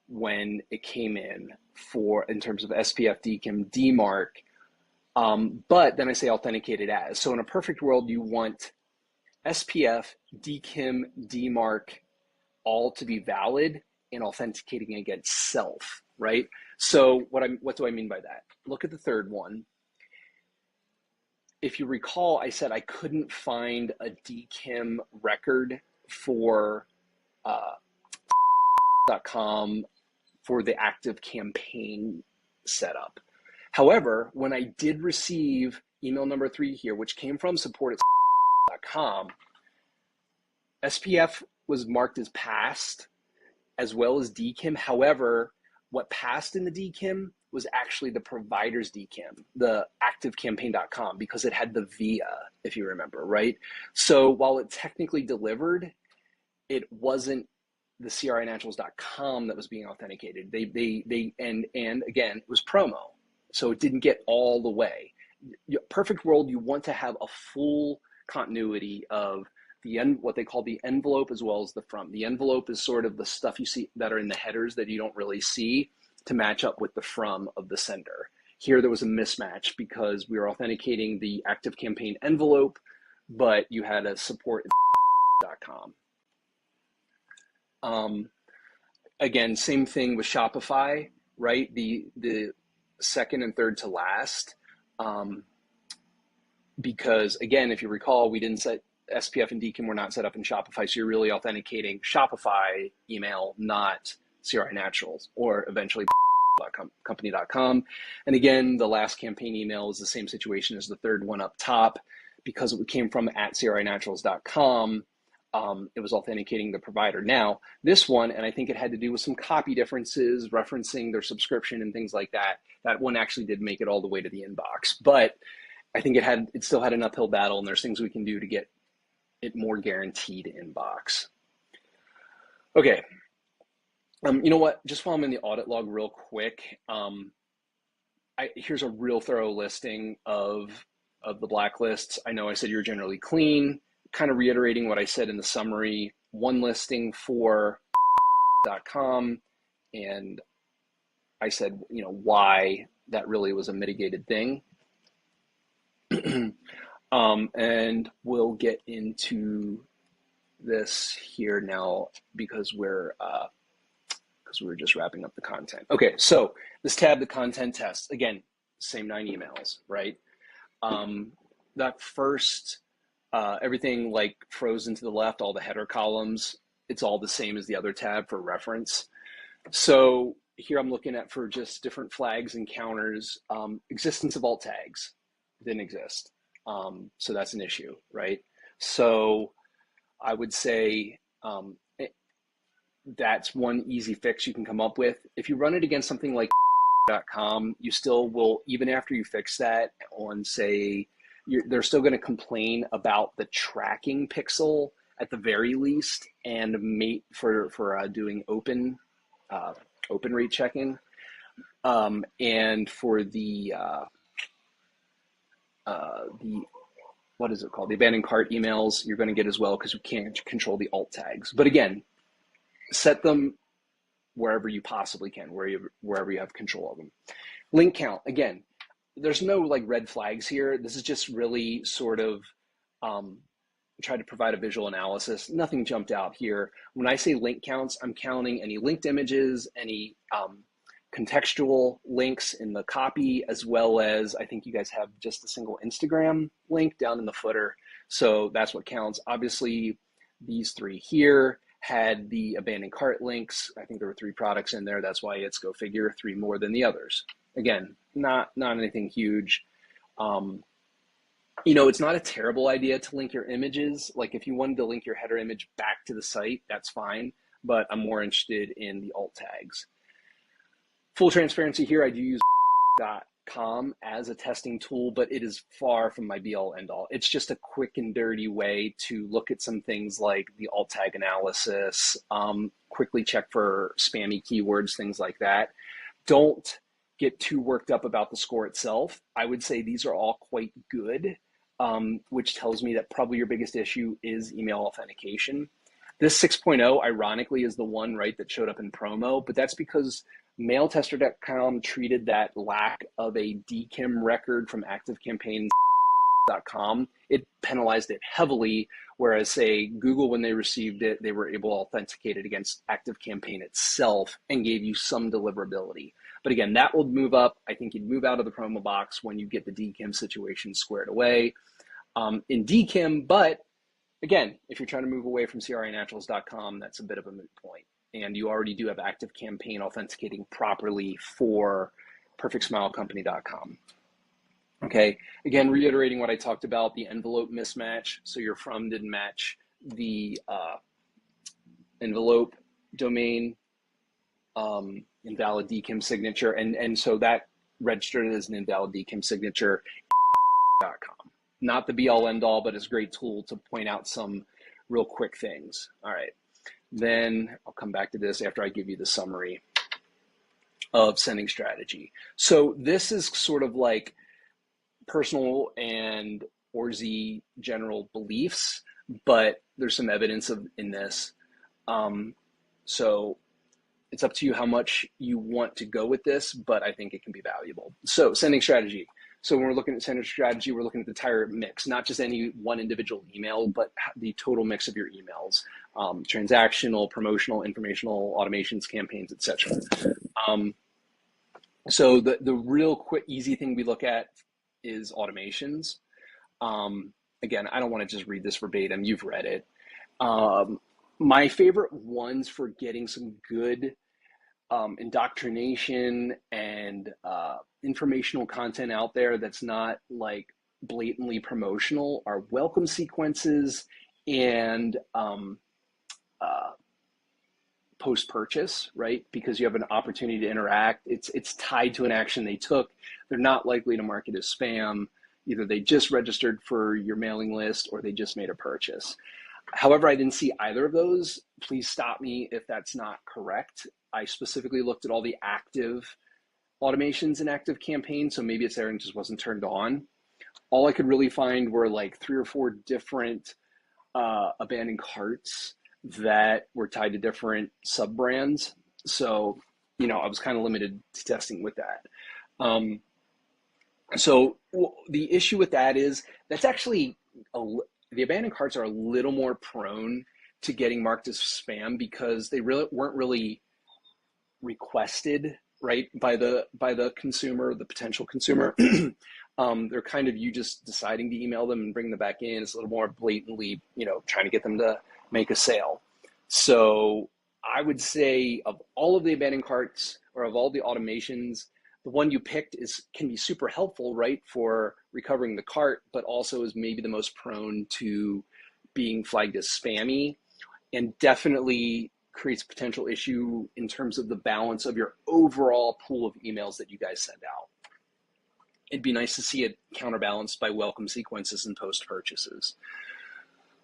when it came in terms of SPF, DKIM, DMARC. But then I say authenticated as. So in a perfect world, you want SPF, DKIM, DMARC all to be valid and authenticating against self, right? So what do I mean by that? Look at the third one. If you recall, I said I couldn't find a DKIM record for .com for the active campaign setup. However, when I did receive email number 3 here, which came from support@.com, SPF was marked as passed as well as DKIM. However, what passed in the DKIM was actually the provider's DKIM, the activecampaign.com, because it had the VIA, if you remember, right? So while it technically delivered, it wasn't the crinaturals.com that was being authenticated. And again, it was promo. So it didn't get all the way. Perfect world, you want to have a full continuity of what they call the envelope as well as the from. The envelope is sort of the stuff you see that are in the headers that you don't really see to match up with the from of the sender. Here there was a mismatch because we were authenticating the active campaign envelope, but you had a support.com. Again, same thing with Shopify, right? The second and third to last, because again, if you recall, we didn't set SPF and DKIM were not set up in Shopify, so you're really authenticating Shopify email, not CRI Naturals or eventually company.com. And again, the last campaign email is the same situation as the third one up top because it came from @crinaturals.com. It was authenticating the provider. Now, this one, and I think it had to do with some copy differences, referencing their subscription and things like that. That one actually did make it all the way to the inbox, but I think it still had an uphill battle, and there's things we can do to get it more guaranteed inbox. Okay. You know what? Just while I'm in the audit log real quick, here's a real thorough listing of the blacklists. I know I said you're generally clean, kind of reiterating what I said in the summary. One listing for .com, and I said, why that really was a mitigated thing. And we'll get into this here now because we're just wrapping up the content. Okay, so this tab, the content test, again, same 9 emails, right? That first, everything like frozen to the left, all the header columns, it's all the same as the other tab for reference. So here I'm looking at for just different flags and counters, existence of alt tags didn't exist. So that's an issue, right? So I would say that's one easy fix you can come up with. If you run it against something like .com, you still will, even after you fix that on, say, they're still going to complain about the tracking pixel at the very least, and mate for doing open rate checking, and for the what is it called? The abandoned cart emails you're going to get as well because you can't control the alt tags. But again, set them wherever you possibly can, wherever you have control of them. Link count, again, there's no like red flags here. This is just really sort of try to provide a visual analysis. Nothing jumped out here. When I say link counts, I'm counting any linked images, any contextual links in the copy, as well as I think you guys have just a single Instagram link down in the footer. So that's what counts. Obviously, these 3 here had the abandoned cart links. I think there were 3 products in there. That's why it's, go figure, 3 more than the others. Again, not anything huge. It's not a terrible idea to link your images. Like if you wanted to link your header image back to the site, that's fine. But I'm more interested in the alt tags. Full transparency here, I do use .com as a testing tool, but it is far from my be-all, end-all. It's just a quick and dirty way to look at some things like the alt tag analysis, quickly check for spammy keywords, things like that. Don't get too worked up about the score itself. I would say these are all quite good, which tells me that probably your biggest issue is email authentication. This 6.0, ironically, is the one, right, that showed up in promo, but that's because mailtester.com treated that lack of a DKIM record from ActiveCampaigns.com. It penalized it heavily, whereas, say, Google, when they received it, they were able to authenticate it against ActiveCampaign itself and gave you some deliverability. But again, that will move up. I think you'd move out of the promo box when you get the DKIM situation squared away in DKIM, but again, if you're trying to move away from CRINaturals.com, that's a bit of a moot point. And you already do have ActiveCampaign authenticating properly for PerfectSmileCompany.com. Okay, again, reiterating what I talked about, the envelope mismatch. So your from didn't match the envelope domain, invalid DKIM signature. And so that registered as an invalid DKIM signature.com. Not the be all end all, but it's a great tool to point out some real quick things. All right. Then I'll come back to this after I give you the summary of sending strategy. So this is sort of like personal and ORZ general beliefs, but there's some evidence in this. So it's up to you how much you want to go with this, but I think it can be valuable. So sending strategy. So when we're looking at sending strategy, we're looking at the entire mix, not just any one individual email, but the total mix of your emails, transactional, promotional, informational, automations, campaigns, etc. So the real quick, easy thing we look at is automations. Again, I don't want to just read this verbatim. You've read it. My favorite ones for getting some good indoctrination and informational content out there that's not like blatantly promotional are welcome sequences and post-purchase, right? Because you have an opportunity to interact. It's tied to an action they took. They're not likely to mark it as spam. Either they just registered for your mailing list or they just made a purchase. However, I didn't see either of those. Please stop me if that's not correct. I specifically looked at all the active automations in ActiveCampaign, so maybe it's there and just wasn't turned on. All I could really find were like 3 or 4 different abandoned carts that were tied to different sub-brands. So, you know, I was kind of limited to testing with that. So the issue with that is that's actually, the abandoned carts are a little more prone to getting marked as spam because they weren't really requested, right, by the consumer, the potential consumer. They're kind of you just deciding to email them and bring them back in. It's a little more blatantly, you know, trying to get them to make a sale. So I would say of all of the abandoned carts or of all the automations, the one you picked can be super helpful, right, for recovering the cart, but also is maybe the most prone to being flagged as spammy and definitely creates a potential issue in terms of the balance of your overall pool of emails that you guys send out. It'd be nice to see it counterbalanced by welcome sequences and post purchases.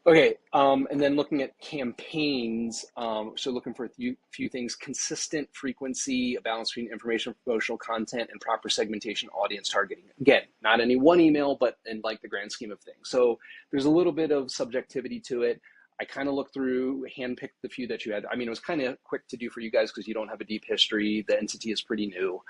Okay, and then looking at campaigns, so looking for a few things: consistent frequency, a balance between information, promotional content, and proper segmentation, audience targeting. Again, not any one email, but in like the grand scheme of things. So there's a little bit of subjectivity to it. I kind of looked through, handpicked the few that you had. I mean, it was kind of quick to do for you guys because you don't have a deep history. The entity is pretty new.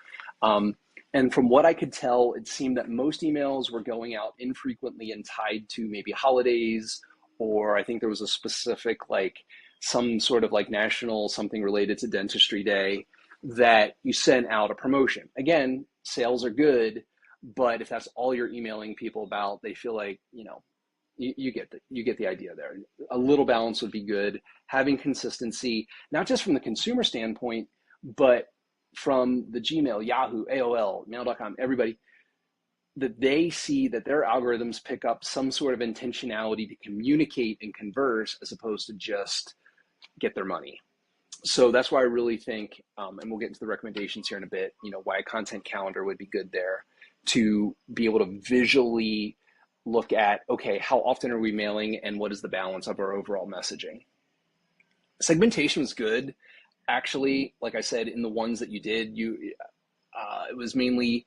And from what I could tell, it seemed that most emails were going out infrequently and tied to maybe holidays, or I think there was a specific, like some sort of like national something related to Dentistry Day that you sent out a promotion. Again, sales are good, but if that's all you're emailing people about, they feel like, you know, you get the idea there. A little balance would be good. Having consistency, not just from the consumer standpoint, but from the Gmail, Yahoo, AOL, mail.com, everybody, that they see that their algorithms pick up some sort of intentionality to communicate and converse as opposed to just get their money. So that's why I really think, and we'll get into the recommendations here in a bit, you know, why a content calendar would be good there to be able to visually look at, okay, how often are we mailing and what is the balance of our overall messaging? Segmentation was good. Actually, like I said, in the ones that you did, it was mainly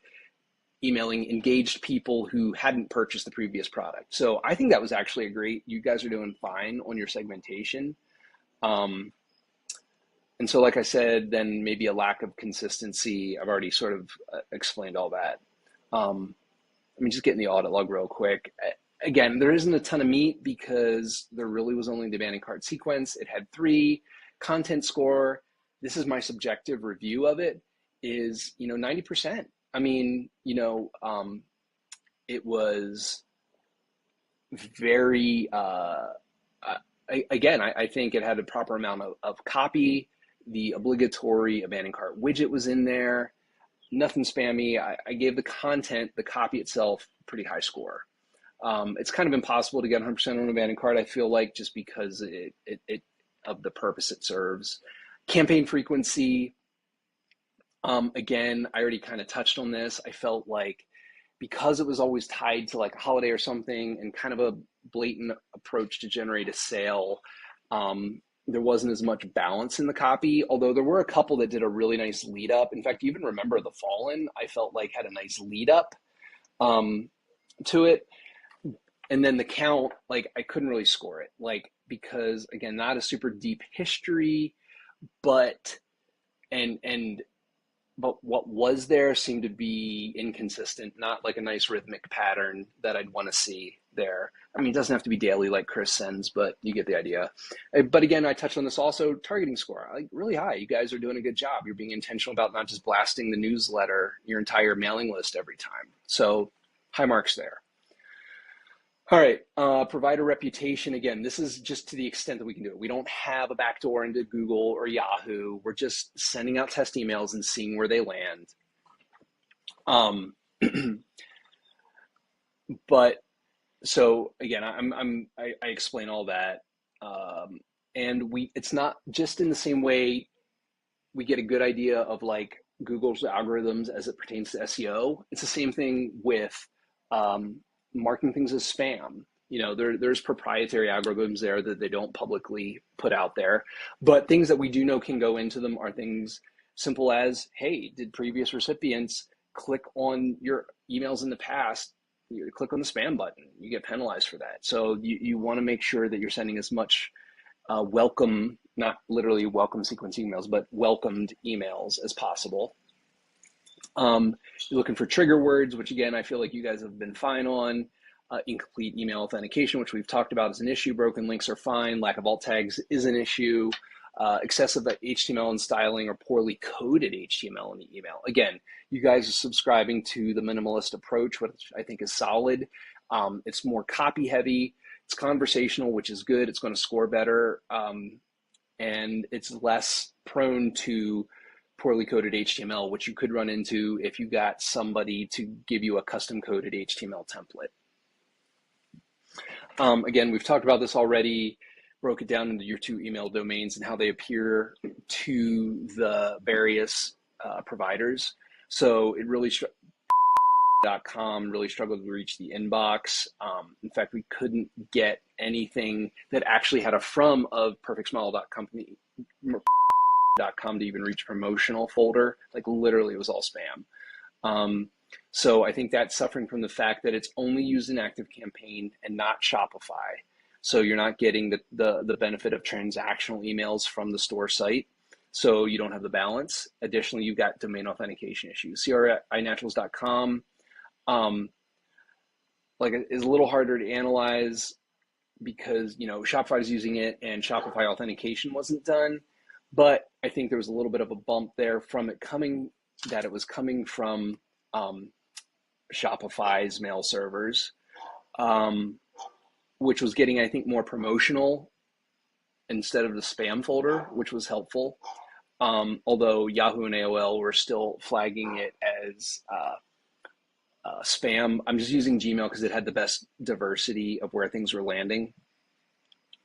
emailing engaged people who hadn't purchased the previous product. So I think that was actually you guys are doing fine on your segmentation. And so, like I said, then maybe a lack of consistency. I've already sort of explained all that. Let me just get in the audit log real quick. Again, there isn't a ton of meat because there really was only the abandoned cart sequence. It had 3. Content score, this is my subjective review of it, is 90%. I mean, it was very again, I think it had a proper amount of copy. The obligatory abandoned cart widget was in there. Nothing spammy. I gave the content, the copy itself, pretty high score. It's kind of impossible to get 100% on an abandoned cart, I feel like, just because it of the purpose it serves. Campaign frequency, again, I already kind of touched on this. I felt like because it was always tied to like a holiday or something and kind of a blatant approach to generate a sale, there wasn't as much balance in the copy, although there were a couple that did a really nice lead up. In fact, even remember the Fallen, I felt like had a nice lead up to it. And then the count, like I couldn't really score it, like, because again, not a super deep history, but what was there seemed to be inconsistent, not like a nice rhythmic pattern that I'd want to see there. I mean, it doesn't have to be daily like Chris sends, but you get the idea. But again, I touched on this also, targeting score, like really high. You guys are doing a good job. You're being intentional about not just blasting the newsletter, your entire mailing list every time. So high marks there. All right, provider reputation. Again, this is just to the extent that we can do it. We don't have a backdoor into Google or Yahoo. We're just sending out test emails and seeing where they land. But so again, I explain all that, and it's not just in the same way we get a good idea of like Google's algorithms as it pertains to SEO. It's the same thing with marking things as spam. There's proprietary algorithms there that they don't publicly put out there, but things that we do know can go into them are things simple as, hey, did previous recipients click on your emails in the past? You click on the spam button, you get penalized for that. So you want to make sure that you're sending as much welcome, not literally welcome sequence emails, but welcomed emails as possible. You're looking for trigger words, which again, I feel like you guys have been fine on. Incomplete email authentication, which we've talked about, is an issue. Broken links are fine. Lack of alt tags is an issue. Excessive HTML and styling or poorly coded HTML in the email. Again, you guys are subscribing to the minimalist approach, which I think is solid. It's more copy heavy. It's conversational, which is good. It's going to score better. And it's less prone to poorly coded HTML, which you could run into if you got somebody to give you a custom coded HTML template. Again, we've talked about this already, broke it down into your 2 email domains and how they appear to the various providers. So it really .com really struggled to reach the inbox. In fact, we couldn't get anything that actually had a from of perfectsmile.com to even reach promotional folder. Like literally it was all spam. So I think that's suffering from the fact that it's only used in ActiveCampaign and not Shopify. So you're not getting the benefit of transactional emails from the store site. So you don't have the balance. Additionally, you've got domain authentication issues. crinaturals.com like is a little harder to analyze because Shopify is using it and Shopify authentication wasn't done. But I think there was a little bit of a bump there from it coming from Shopify's mail servers, which was getting, I think, more promotional instead of the spam folder, which was helpful. Although Yahoo and AOL were still flagging it as spam. I'm just using Gmail because it had the best diversity of where things were landing.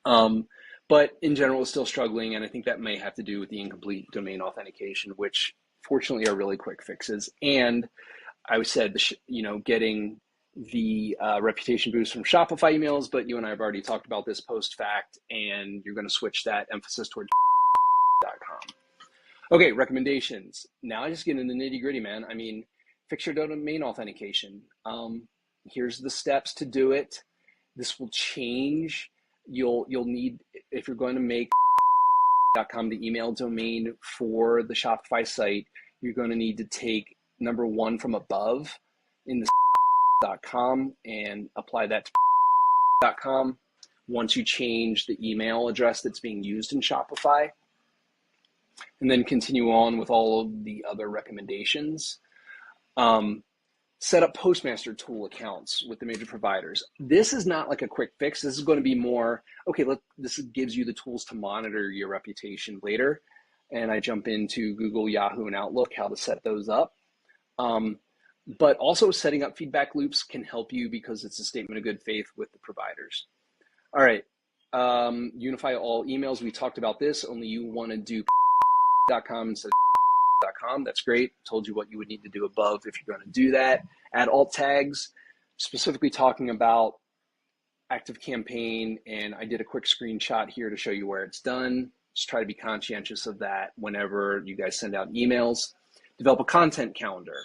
But in general, it's still struggling, and I think that may have to do with the incomplete domain authentication, which fortunately are really quick fixes. And I said, getting the reputation boost from Shopify emails, but you and I have already talked about this post-fact, and you're going to switch that emphasis towards .com. Okay, recommendations. Now I just get into the nitty-gritty, man. I mean, fix your domain authentication. Here's the steps to do it. This will change. You'll need, if you're going to make .com, the email domain for the Shopify site, you're going to need to take number 1 from above in the .com and apply that to .com once you change the email address that's being used in Shopify, and then continue on with all of the other recommendations. Set up Postmaster tool accounts with the major providers. This is not like a quick fix. This is going to be more, okay, look, this gives you the tools to monitor your reputation later. And I jump into Google, Yahoo, and Outlook, how to set those up. But also setting up feedback loops can help you because it's a statement of good faith with the providers. All right, unify all emails. We talked about this, only you want to do .com instead of .com. That's great. Told you what you would need to do above if you're going to do that. Add alt tags, specifically talking about ActiveCampaign, and I did a quick screenshot here to show you where it's done. Just try to be conscientious of that whenever you guys send out emails. Develop a content calendar.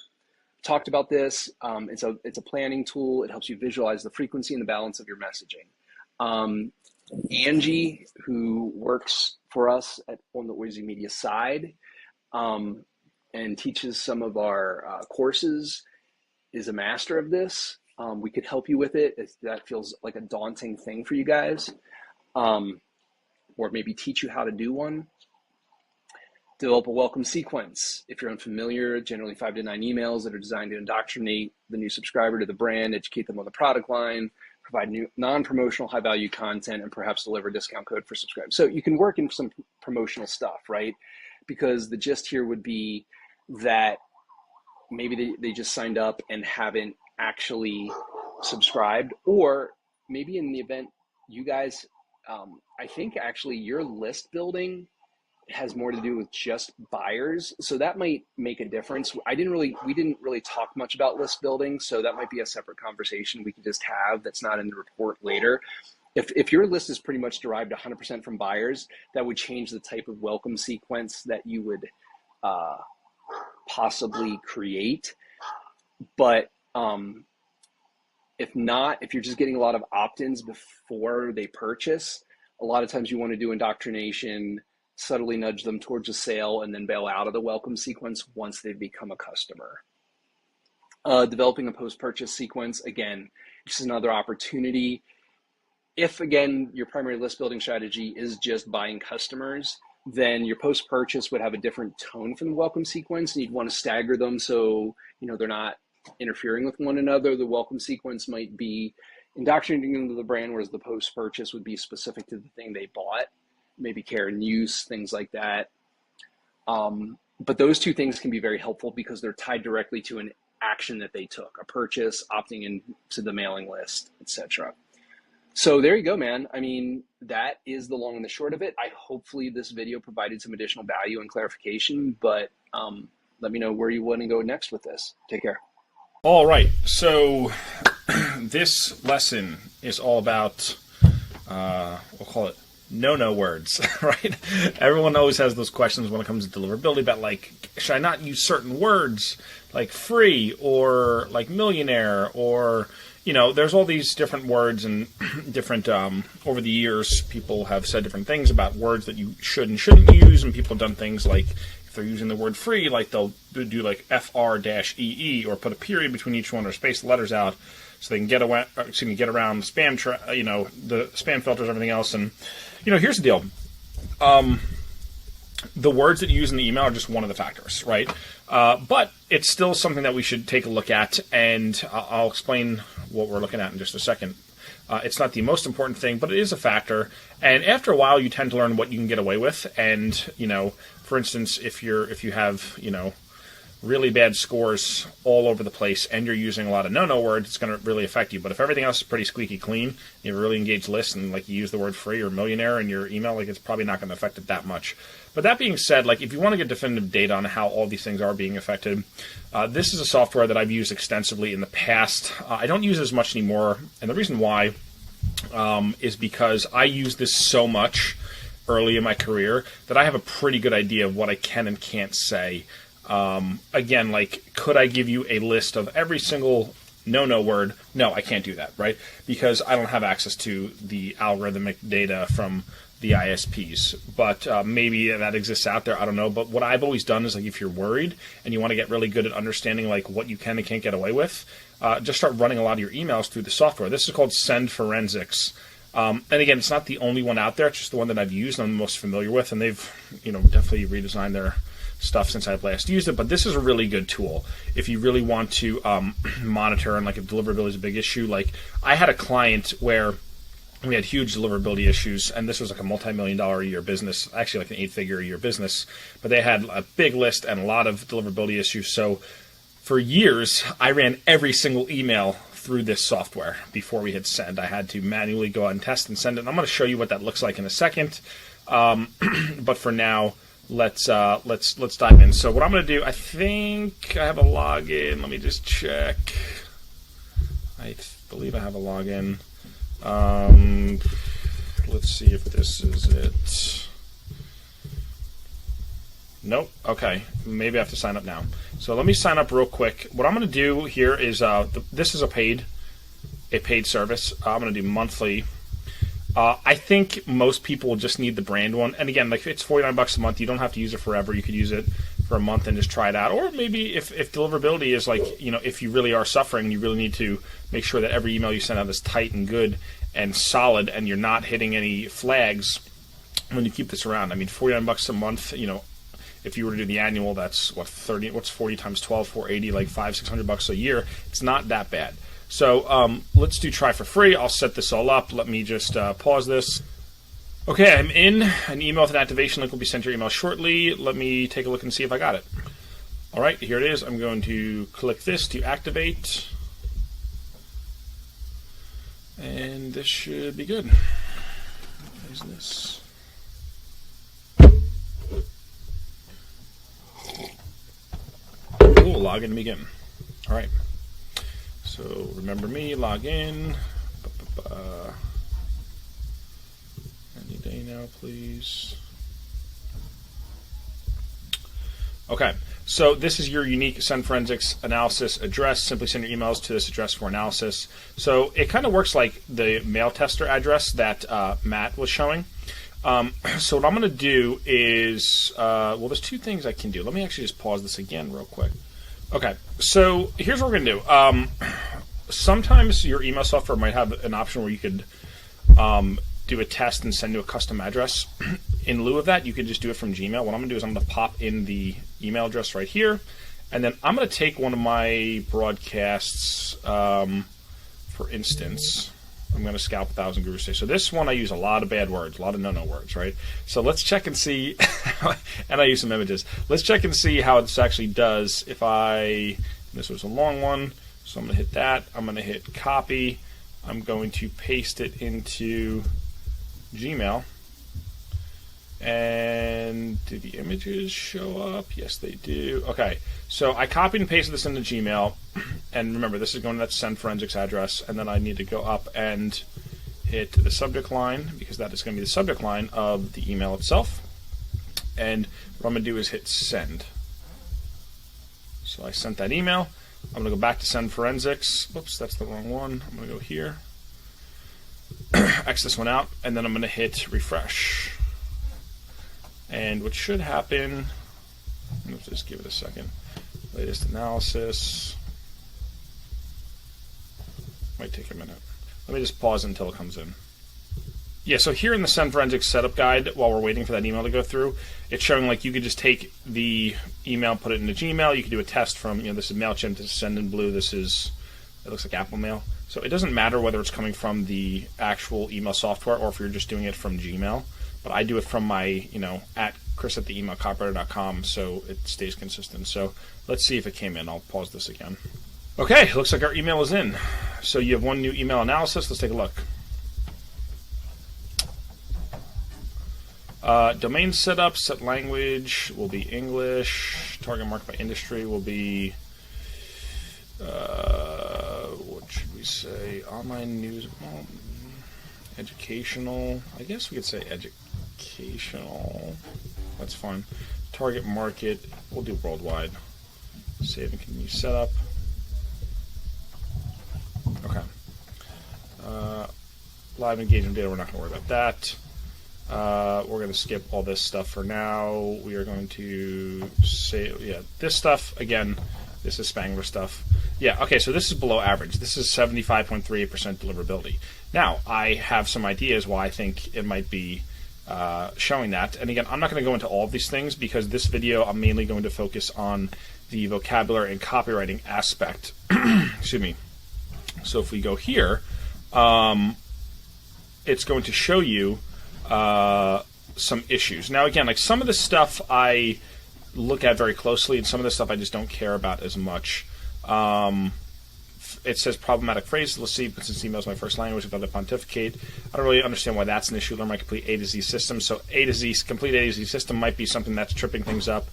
Talked about this. It's a planning tool. It helps you visualize the frequency and the balance of your messaging. Angie, who works for us on the Noisy Media side, and teaches some of our courses, is a master of this. We could help you with it if that feels like a daunting thing for you guys, or maybe teach you how to do one. Develop a welcome sequence. If you're unfamiliar, generally 5 to 9 emails that are designed to indoctrinate the new subscriber to the brand, educate them on the product line, provide new non-promotional high-value content, and perhaps deliver a discount code for subscribers. So you can work in some promotional stuff, right? Because the gist here would be that maybe they just signed up and haven't actually subscribed, or maybe in the event you guys, I think actually your list building has more to do with just buyers. So that might make a difference. We didn't really talk much about list building. So that might be a separate conversation we could just have that's not in the report later. If your list is pretty much derived 100% from buyers, that would change the type of welcome sequence that you would possibly create. But if not, if you're just getting a lot of opt-ins before they purchase, a lot of times you want to do indoctrination, subtly nudge them towards a sale, and then bail out of the welcome sequence once they've become a customer. Developing a post-purchase sequence, again, this is another opportunity. If, again, your primary list building strategy is just buying customers, then your post-purchase would have a different tone from the welcome sequence, and you'd want to stagger them so they're not interfering with one another. The welcome sequence might be indoctrinating them to the brand, whereas the post-purchase would be specific to the thing they bought, maybe care and use, things like that. But those two things can be very helpful because they're tied directly to an action that they took, a purchase, opting into the mailing list, etc. So there you go, man. I mean, that is the long and the short of it. Hopefully this video provided some additional value and clarification, but let me know where you want to go next with this. Take care.
All right. So this lesson is all about, we'll call it no words, right? Everyone always has those questions when it comes to deliverability about, like, should I not use certain words like free or like millionaire, or there's all these different words and different, over the years, people have said different things about words that you should and shouldn't use, and people have done things like, if they're using the word free, like they'll do like FR-EE, or put a period between each one, or space the letters out so they can get around spam, the spam filters, everything else. And, here's the deal. The words that you use in the email are just one of the factors, right? But it's still something that we should take a look at, and I'll explain what we're looking at in just a second. It's not the most important thing, but it is a factor. And after a while, you tend to learn what you can get away with. And, for instance, if you have, really bad scores all over the place and you're using a lot of no words, it's going to really affect you. But if everything else is pretty squeaky clean, you have a really engaged list, and like you use the word free or millionaire in your email, like it's probably not going to affect it that much. But that being said, like if you want to get definitive data on how all these things are being affected, this is a software that I've used extensively in the past. I don't use it as much anymore, and the reason why is because I use this so much early in my career that I have a pretty good idea of what I can and can't say. Again, like, could I give you a list of every single no word? No, I can't do that, right? Because I don't have access to the algorithmic data from the ISPs, but maybe that exists out there. I don't know. But what I've always done is, like, if you're worried and you want to get really good at understanding like what you can and can't get away with, just start running a lot of your emails through the software. This is called Send Forensics. And again, it's not the only one out there. It's just the one that I've used and I'm most familiar with. And they've, definitely redesigned their stuff since I've last used it. But this is a really good tool if you really want to monitor, and like if deliverability is a big issue. Like, I had a client where we had huge deliverability issues, and this was like a multi-million-dollar a year business, actually like an 8-figure a year business, but they had a big list and a lot of deliverability issues. So for years, I ran every single email through this software before we hit send. I had to manually go out and test and send it. And I'm going to show you what that looks like in a second. But for now, let's dive in. So what I'm going to do, I think I have a login. Let me just check. I believe I have a login. Let's see if this is it. Nope. Okay. Maybe I have to sign up now. So let me sign up real quick. What I'm going to do here is this is a paid service. I'm going to do monthly. I think most people will just need the brand one. And again, like, it's $49 a month. You don't have to use it forever. You could use it for a month and just try it out. Or maybe if deliverability is like, if you really are suffering, you really need to make sure that every email you send out is tight and good and solid, and you're not hitting any flags when you keep this around. I mean, $49 a month, if you were to do the annual, that's what's 40 times 12, 480, like $500-600 a year. It's not that bad. So let's do try for free. I'll set this all up. Let me just pause this. Okay, I'm in. An email with an activation link will be sent to your email shortly. Let me take a look and see if I got it. All right, here it is. I'm going to click this to activate. And this should be good. What is this? Cool, log in to begin. All right. So remember me, log in. Any day now, please. Okay, so this is your unique Send Forensics analysis address. Simply send your emails to this address for analysis. So it kind of works like the mail tester address that Matt was showing. So what I'm going to do is, well, there's two things I can do. Let me actually just pause this again real quick. Okay, so here's what we're going to do. Sometimes your email software might have an option where you could do a test and send to a custom address. In lieu of that, you could just do it from Gmail. What I'm going to do is I'm going to pop in the email address right here, and then I'm going to take one of my broadcasts, for instance. I'm going to scalp 1,000 Guru Stay. So this one I use a lot of bad words, a lot of no-no words, right? So let's check and see, and I use some images. Let's check and see how this actually does if this was a long one, so I'm going to hit that. I'm going to hit copy. I'm going to paste it into Gmail. And do the images show up? Yes, they do. Okay, so I copied and pasted this into Gmail. And remember, this is going to that Send Forensics address. And then I need to go up and hit the subject line, because that is going to be the subject line of the email itself. And what I'm going to do is hit send. So I sent that email. I'm going to go back to Send Forensics. Whoops, that's the wrong one. I'm going to go here. X this one out. And then I'm going to hit refresh. And what should happen, let's just give it a second. Latest analysis. Might take a minute. Let me just pause until it comes in. Yeah, so here in the Send Forensics setup guide, while we're waiting for that email to go through, it's showing like you could just take the email, put it into Gmail. You could do a test from, this is MailChimp, this is Sendinblue, it looks like Apple Mail. So it doesn't matter whether it's coming from the actual email software or if you're just doing it from Gmail. But I do it from my, at Chris@theemailcopywriter.com, so it stays consistent. So let's see if it came in. I'll pause this again. Okay, looks like our email is in. So you have one new email analysis. Let's take a look. Domain setup, set language will be English. Target market by industry will be, what should we say? Online news, educational. I guess we could say educational. That's fine. Target market, we'll do worldwide. Save and continue setup. Okay. Live engagement data, we're not going to worry about that. We're going to skip all this stuff for now. We are going to say, yeah, this stuff, again, this is Spangler stuff. Yeah, okay, so this is below average. This is 75.38% deliverability. Now, I have some ideas why I think it might be showing that. And again, I'm not going to go into all of these things because this video, I'm mainly going to focus on the vocabulary and copywriting aspect. Excuse me. So if we go here, it's going to show you some issues. Now, again, like some of the stuff I look at very closely, and some of the stuff I just don't care about as much. It says problematic phrases. Let's see, but since email is my first language, if I pontificate, I don't really understand why that's an issue. Learn my complete A to Z system. So A to Z, complete A to Z system might be something that's tripping things up.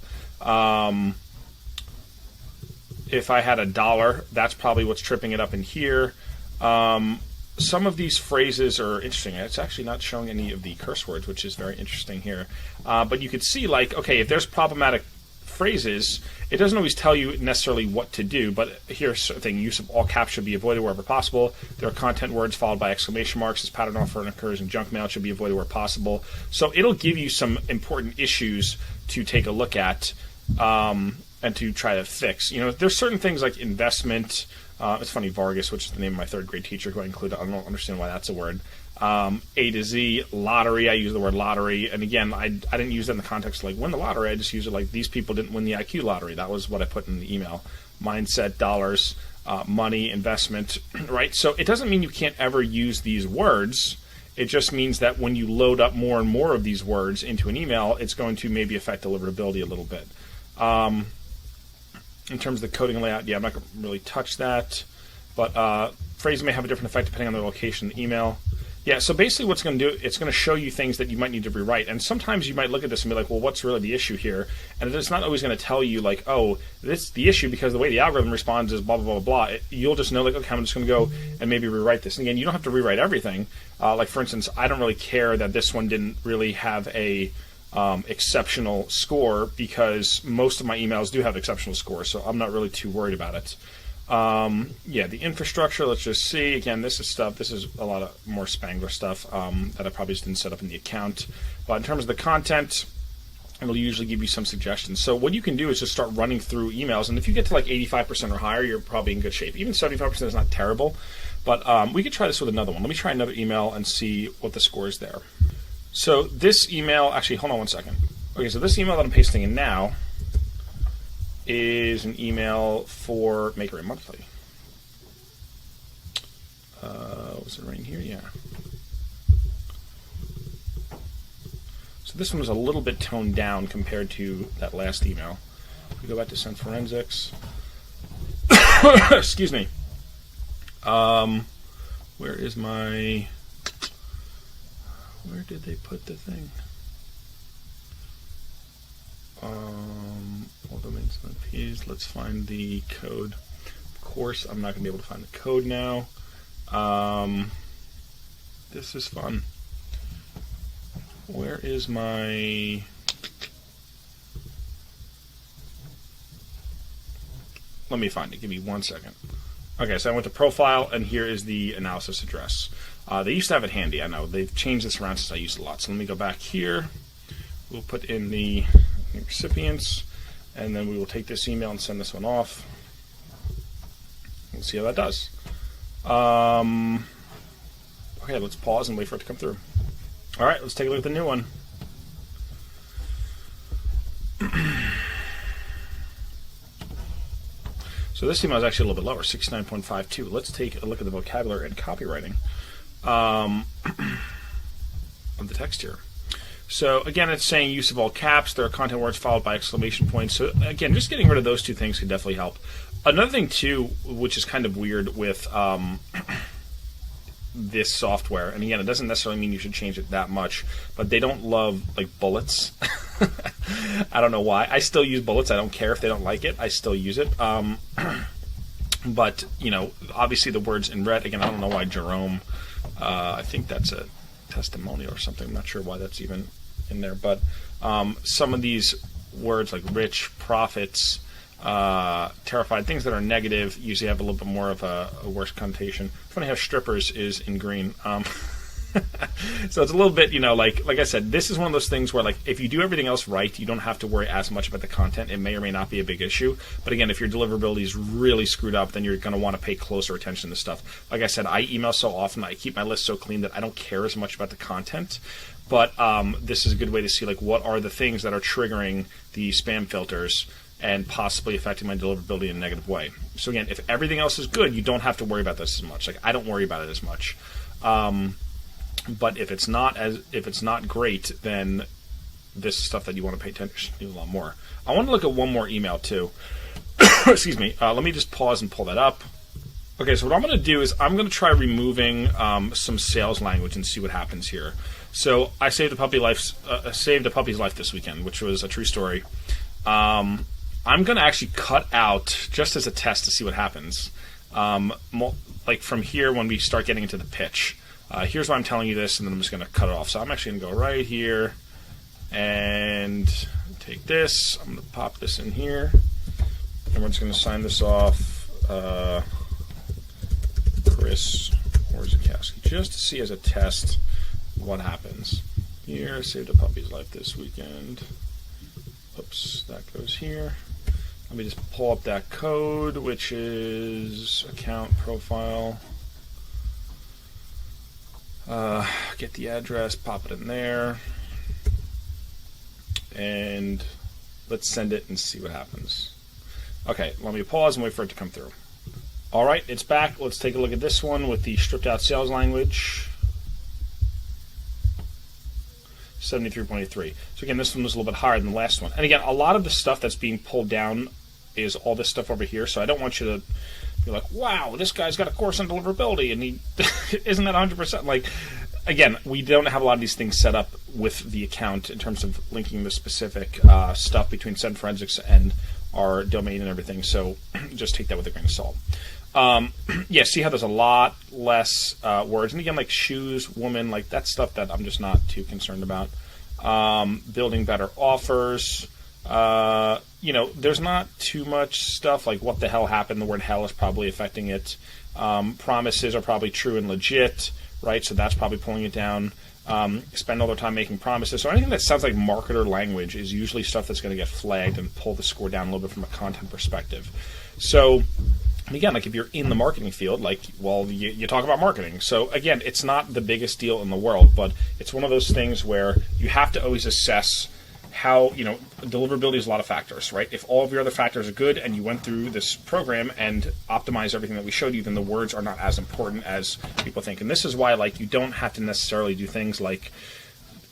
If I had $1, that's probably what's tripping it up in here. Some of these phrases are interesting. It's actually not showing any of the curse words, which is very interesting here. But you could see, like, okay, if there's problematic phrases, it doesn't always tell you necessarily what to do, but here's the thing: use of all caps should be avoided wherever possible. There are content words followed by exclamation marks. This pattern often occurs in junk mail. It should be avoided where possible. So it'll give you some important issues to take a look at and to try to fix. You know, there's certain things like investment. It's funny, Vargas, which is the name of my third grade teacher, who I included. I don't understand why that's a word. A to Z, lottery, I use the word lottery. And again, I didn't use it in the context of like win the lottery. I just use it like these people didn't win the IQ lottery. That was what I put in the email. Mindset, dollars, money, investment, right? So it doesn't mean you can't ever use these words. It just means that when you load up more and more of these words into an email, it's going to maybe affect deliverability a little bit. In terms of the coding and layout, yeah, I'm not going to really touch that. But phrases may have a different effect depending on the location of the email. Yeah, so basically what's going to do, it's going to show you things that you might need to rewrite. And sometimes you might look at this and be like, well, what's really the issue here? And it's not always going to tell you like, oh, this is the issue because the way the algorithm responds is blah, blah, blah, blah. You'll just know like, okay, I'm just going to go and maybe rewrite this. And again, you don't have to rewrite everything. Like for instance, I don't really care that this one didn't really have a exceptional score because most of my emails do have exceptional scores. So I'm not really too worried about it. Yeah, the infrastructure, let's just see. Again, this is a lot of more Spangler stuff that I probably just didn't set up in the account. But in terms of the content, it'll usually give you some suggestions. So what you can do is just start running through emails. And if you get to like 85% or higher, you're probably in good shape. Even 75% is not terrible. But we could try this with another one. Let me try another email and see what the score is there. So this email, actually, hold on one second. Okay, so this email that I'm pasting in now is an email for Make It Rain Monthly. Was it right here? Yeah. So this one was a little bit toned down compared to that last email. We go back to Send Forensics. Excuse me. Where is my... Where did they put the thing? All domains and IPs. Let's find the code. Of course, I'm not going to be able to find the code now. This is fun. Where is my... Let me find it. Give me 1 second. Okay, so I went to Profile, and here is the analysis address. They used to have it handy. I know. They've changed this around since I used it a lot. So let me go back here. We'll put in the recipients, and then we will take this email and send this one off. We'll see how that does. Okay, let's pause and wait for it to come through. All right, let's take a look at the new one. So this email is actually a little bit lower, 69.52. Let's take a look at the vocabulary and copywriting of the text here. So again, it's saying use of all caps. There are content words followed by exclamation points. So again, just getting rid of those two things could definitely help. Another thing too, which is kind of weird with this software, and again, it doesn't necessarily mean you should change it that much, but they don't love like bullets. I don't know why. I still use bullets. I don't care if they don't like it. I still use it. But you know, obviously the words in red. Again, I don't know why Jerome. I think that's a testimonial or something. I'm not sure why that's even in there, but some of these words like rich, profits, terrified, things that are negative usually have a little bit more of a worse connotation. Funny how strippers is in green. So it's a little bit, like I said, this is one of those things where, like, if you do everything else right, you don't have to worry as much about the content. It may or may not be a big issue. But again, if your deliverability is really screwed up, then you're going to want to pay closer attention to stuff. Like I said, I email so often, I keep my list so clean that I don't care as much about the content. But this is a good way to see, like, what are the things that are triggering the spam filters and possibly affecting my deliverability in a negative way. So again, if everything else is good, you don't have to worry about this as much. Like, I don't worry about it as much. But if it's not great, then this is stuff that you want to pay attention to a lot more. I want to look at one more email too. Excuse me. Let me just pause and pull that up. Okay, so what I'm going to do is I'm going to try removing some sales language and see what happens here. So I saved a puppy's life this weekend, which was a true story. I'm going to actually cut out, just as a test to see what happens, like from here when we start getting into the pitch. Here's why I'm telling you this, and then I'm just going to cut it off. So I'm actually going to go right here and take this. I'm going to pop this in here, and we're just going to sign this off. Chris Orzakowski, just to see as a test what happens. Here, saved a puppy's life this weekend. Oops, that goes here. Let me just pull up that code, which is account profile. Get the address, pop it in there, and let's send it and see what happens. Okay, let me pause and wait for it to come through. All right, it's back. Let's take a look at this one with the stripped out sales language. 73.83. So again, this one was a little bit higher than the last one. And again, a lot of the stuff that's being pulled down is all this stuff over here. So I don't want you to be like, wow, this guy's got a course on deliverability and he isn't that 100%. Like, again, we don't have a lot of these things set up with the account in terms of linking the specific stuff between Send Forensics and our domain and everything. So just take that with a grain of salt. Yeah, see how there's a lot less words. And again, like shoes, woman, like that's stuff that I'm just not too concerned about. Building better offers. There's not too much stuff like what the hell happened. The word hell is probably affecting it. Promises are probably true and legit, right? So that's probably pulling it down. Spend all their time making promises. So anything that sounds like marketer language is usually stuff that's going to get flagged and pull the score down a little bit from a content perspective. So again, like if you're in the marketing field, like, well, you talk about marketing. So again, it's not the biggest deal in the world, but it's one of those things where you have to always assess how, deliverability is a lot of factors, right? If all of your other factors are good and you went through this program and optimized everything that we showed you, then the words are not as important as people think. And this is why, like, you don't have to necessarily do things like,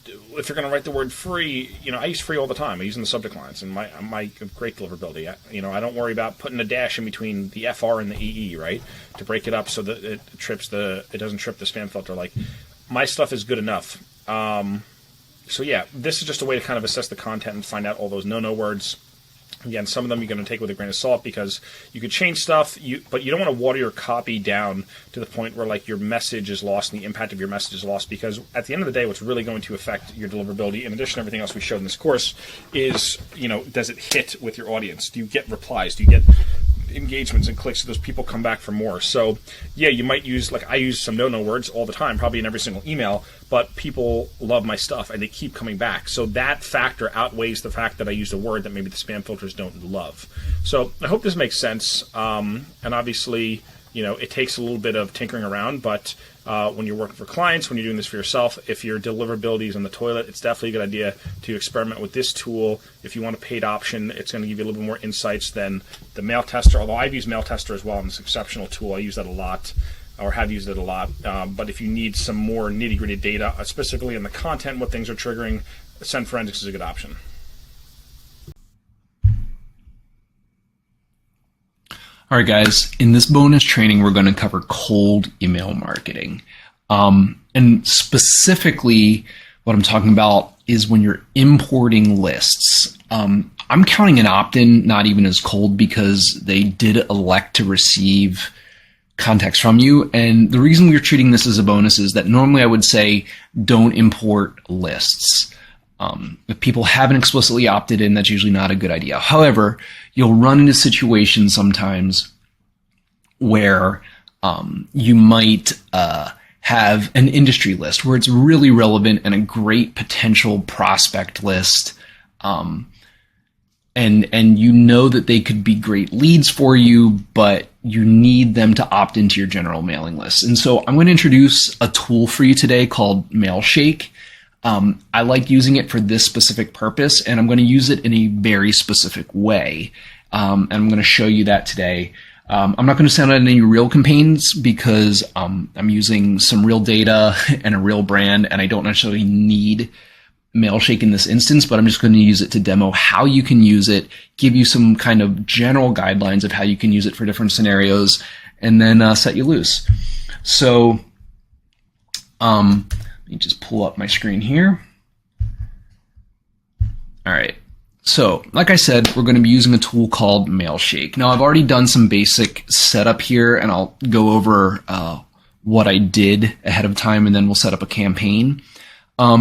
if you're going to write the word free, I use free all the time. I use in the subject lines, and my great deliverability. I don't worry about putting a dash in between the FR and the EE, right, to break it up so that it doesn't trip the spam filter. Like, my stuff is good enough. So yeah, this is just a way to kind of assess the content and find out all those no-no words. Again, some of them you're going to take with a grain of salt because you could change stuff, but you don't want to water your copy down to the point where like your message is lost and the impact of your message is lost, because at the end of the day, what's really going to affect your deliverability, in addition to everything else we showed in this course, is, does it hit with your audience? Do you get replies? Do you get engagements and clicks so those people come back for more? So yeah, you might use, like I use some no-no words all the time, probably in every single email, but people love my stuff and they keep coming back. So that factor outweighs the fact that I used a word that maybe the spam filters don't love. So I hope this makes sense. And obviously, it takes a little bit of tinkering around, but when you're working for clients, when you're doing this for yourself, if your deliverability is on the toilet, it's definitely a good idea to experiment with this tool. If you want a paid option, it's going to give you a little bit more insights than the mail tester, although I've used mail tester as well, and it's an exceptional tool. I use that a lot, or have used it a lot. But if you need some more nitty-gritty data, specifically in the content, what things are triggering, Send Forensics is a good option.
All right, guys, in this bonus training, we're going to cover cold email marketing. And specifically, what I'm talking about is when you're importing lists. I'm counting an opt-in not even as cold because they did elect to receive context from you. And the reason we're treating this as a bonus is that normally I would say don't import lists. If people haven't explicitly opted in, that's usually not a good idea. However, you'll run into situations sometimes where you might have an industry list where it's really relevant and a great potential prospect list. And you know that they could be great leads for you, but you need them to opt into your general mailing list. And so I'm going to introduce a tool for you today called Mailshake. I like using it for this specific purpose, and I'm going to use it in a very specific way. And I'm going to show you that today. I'm not going to send out any real campaigns because I'm using some real data and a real brand, and I don't necessarily need Mailshake in this instance, but I'm just going to use it to demo how you can use it, give you some kind of general guidelines of how you can use it for different scenarios, and then set you loose. So let me just pull up my screen here. All right. So like I said, we're going to be using a tool called Mailshake. Now I've already done some basic setup here, and I'll go over what I did ahead of time, and then we'll set up a campaign.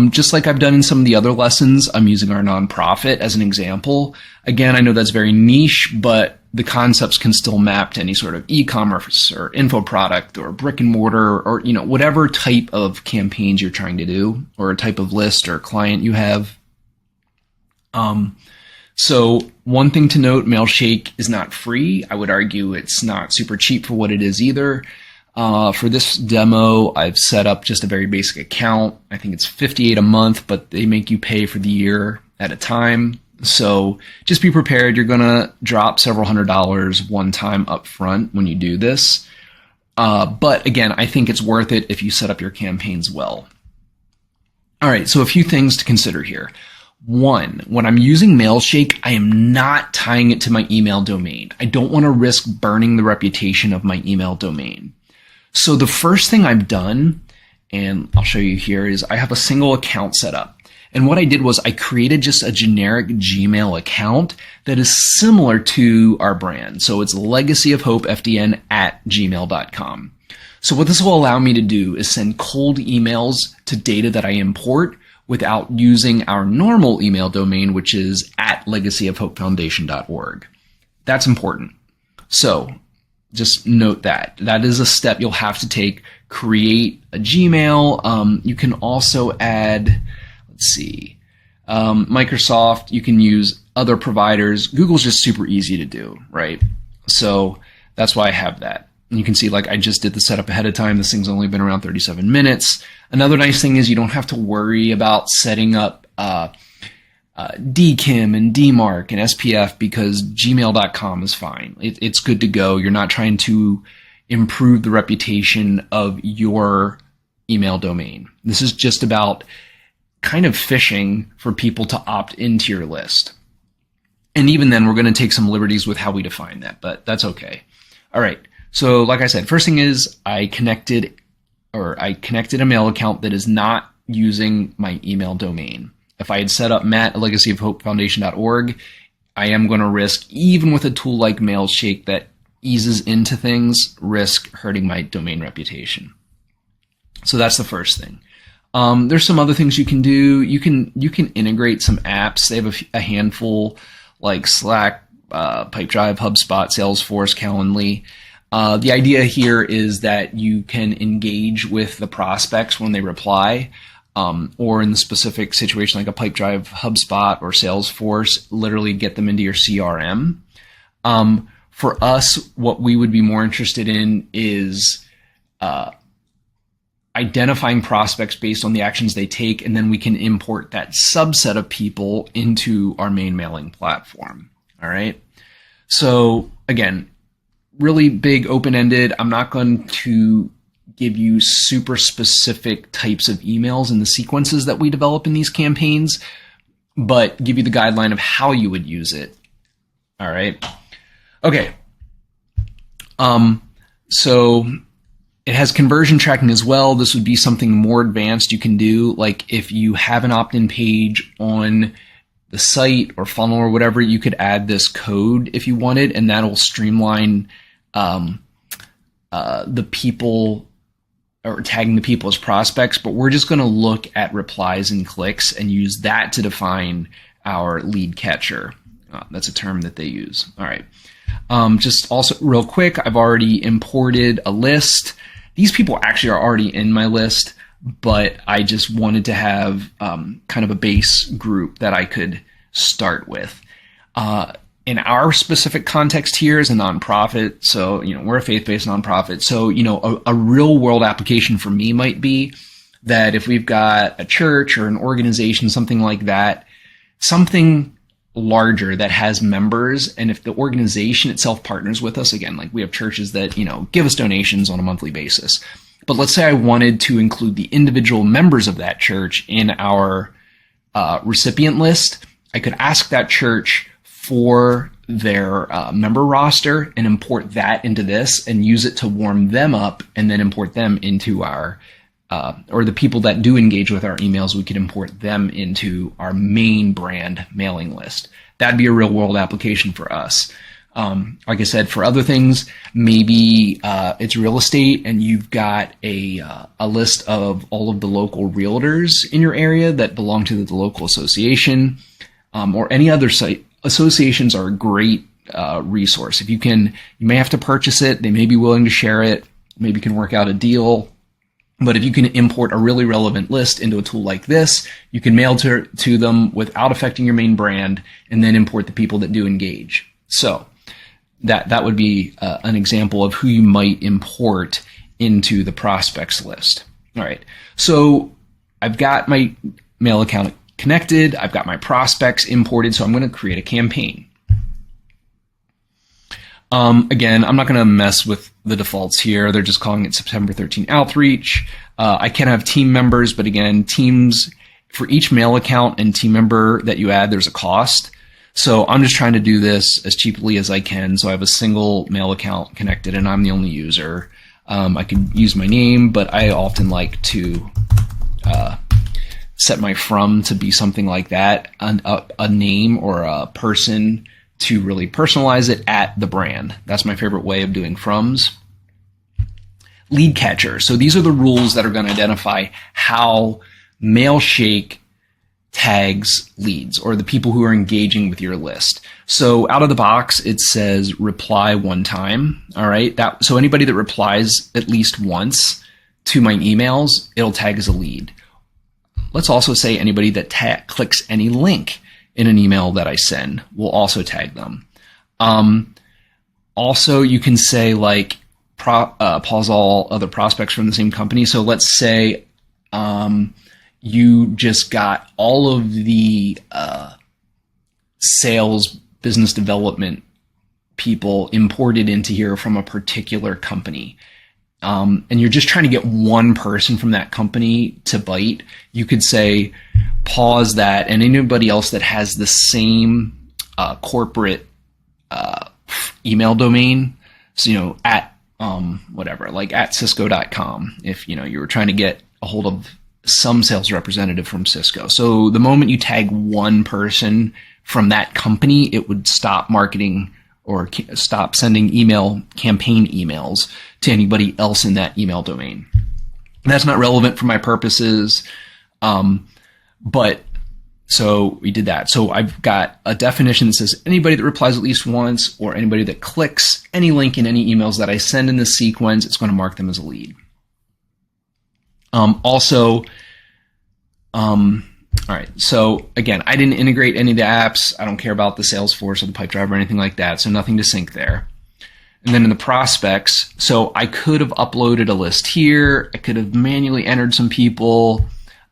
Just like I've done in some of the other lessons, I'm using our nonprofit as an example. Again, I know that's very niche, but the concepts can still map to any sort of e-commerce or info product or brick and mortar or, whatever type of campaigns you're trying to do or a type of list or client you have. So one thing to note, Mailshake is not free. I would argue it's not super cheap for what it is either. For this demo, I've set up just a very basic account. I think it's $58 a month, but they make you pay for the year at a time. So just be prepared. You're going to drop several $100s one time up front when you do this. But again, I think it's worth it if you set up your campaigns well. All right, so a few things to consider here. One, when I'm using Mailshake, I am not tying it to my email domain. I don't want to risk burning the reputation of my email domain. So the first thing I've done, and I'll show you here, is I have a single account set up. And what I did was I created just a generic Gmail account that is similar to our brand. So it's legacyofhopefdn@gmail.com. So what this will allow me to do is send cold emails to data that I import without using our normal email domain, which is @legacyofhopefoundation.org. That's important. So just note that. That is a step you'll have to take. Create a Gmail. You can also add, Microsoft. You can use other providers. Google's just super easy to do, right? So that's why I have that. And you can see, I just did the setup ahead of time. This thing's only been around 37 minutes. Another nice thing is you don't have to worry about setting up DKIM and DMARC and SPF because gmail.com is fine. It's good to go. You're not trying to improve the reputation of your email domain. This is just about kind of fishing for people to opt into your list. And even then, we're going to take some liberties with how we define that, but that's okay. All right. So like I said, first thing is I connected a mail account that is not using my email domain. If I had set up matt@legacyofhopefoundation.org, I am going to risk, even with a tool like Mailshake that eases into things, risk hurting my domain reputation. So that's the first thing. There's some other things you can do. You can integrate some apps. They have a handful like Slack, Pipedrive, HubSpot, Salesforce, Calendly. The idea here is that you can engage with the prospects when they reply, or in the specific situation like a Pipedrive, HubSpot, or Salesforce, literally get them into your CRM. For us, what we would be more interested in is identifying prospects based on the actions they take, and then we can import that subset of people into our main mailing platform. All right. So again, really big, open-ended. I'm not going to give you super specific types of emails and the sequences that we develop in these campaigns, but give you the guideline of how you would use it. All right. Okay. So it has conversion tracking as well. This would be something more advanced you can do. Like if you have an opt-in page on the site or funnel or whatever, you could add this code if you wanted, and that'll streamline the people or tagging the people as prospects. But we're just going to look at replies and clicks and use that to define our lead catcher. That's a term that they use. All right. Just also real quick, I've already imported a list, these people actually are already in my list, but I just wanted to have kind of a base group that I could start with. In our specific context here as a nonprofit, so, we're a faith-based nonprofit. So, a real world application for me might be that if we've got a church or an organization, something like that, something larger that has members, and if the organization itself partners with us, again, like we have churches that, give us donations on a monthly basis. But let's say I wanted to include the individual members of that church in our recipient list. I could ask that church for their member roster and import that into this and use it to warm them up, and then import them into our, or the people that do engage with our emails, we could import them into our main brand mailing list. That'd be a real world application for us. Like I said, for other things, maybe it's real estate and you've got a list of all of the local realtors in your area that belong to the local association, or any other site. Associations are a great resource. If you may have to purchase it. They may be willing to share it. Maybe you can work out a deal. But if you can import a really relevant list into a tool like this, you can mail to them without affecting your main brand, and then import the people that do engage. So that would be an example of who you might import into the prospects list. All right. So I've got my mail account connected. I've got my prospects imported. So I'm going to create a campaign. Again, I'm not going to mess with the defaults here. They're just calling it September 13 outreach. I can have team members, but again, teams, for each mail account and team member that you add, there's a cost. So I'm just trying to do this as cheaply as I can. So I have a single mail account connected and I'm the only user. I could use my name, but I often like to set my from to be something like that, a name or a person, to really personalize it at the brand. That's my favorite way of doing froms. Lead catcher. So these are the rules that are going to identify how Mailshake tags leads, or the people who are engaging with your list. So out of the box, it says reply one time. All right. So anybody that replies at least once to my emails, it'll tag as a lead. Let's also say anybody that clicks any link in an email that I send will also tag them. Also, you can say like pause all other prospects from the same company. So let's say you just got all of the sales, business development people imported into here from a particular company. And you're just trying to get one person from that company to bite. You could say pause that, and anybody else that has the same corporate email domain, so at whatever, like at cisco.com, if you were trying to get a hold of some sales representative from Cisco. So the moment you tag one person from that company, it would stop marketing or stop sending campaign emails to anybody else in that email domain. That's not relevant for my purposes. But so we did that. So I've got a definition that says anybody that replies at least once, or anybody that clicks any link in any emails that I send in this sequence, it's going to mark them as a lead. All right. So again, I didn't integrate any of the apps. I don't care about the Salesforce or the Pipedrive or anything like that. So nothing to sync there. And then in the prospects, so I could have uploaded a list here. I could have manually entered some people.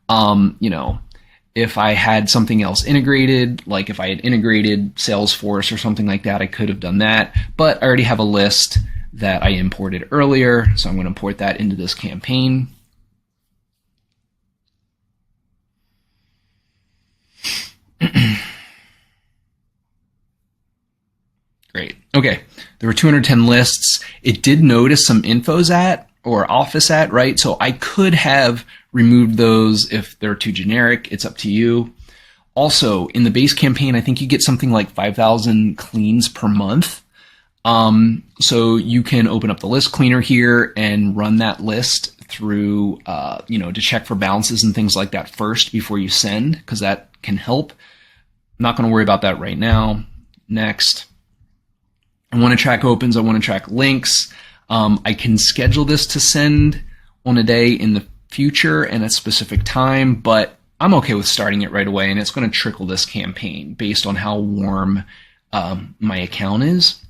If I had something else integrated, like if I had integrated Salesforce or something like that, I could have done that. But I already have a list that I imported earlier. So I'm going to import that into this campaign. Great. Okay. There were 210 lists. It did notice some infos at or office at, right? So I could have removed those if they're too generic. It's up to you. Also, in the base campaign, I think you get something like 5,000 cleans per month. So you can open up the list cleaner here and run that list through, to check for balances and things like that first before you send, because that can help. I'm not going to worry about that right now. Next. I want to track opens. I want to track links. I can schedule this to send on a day in the future and a specific time, but I'm okay with starting it right away, and it's going to trickle this campaign based on how warm my account is.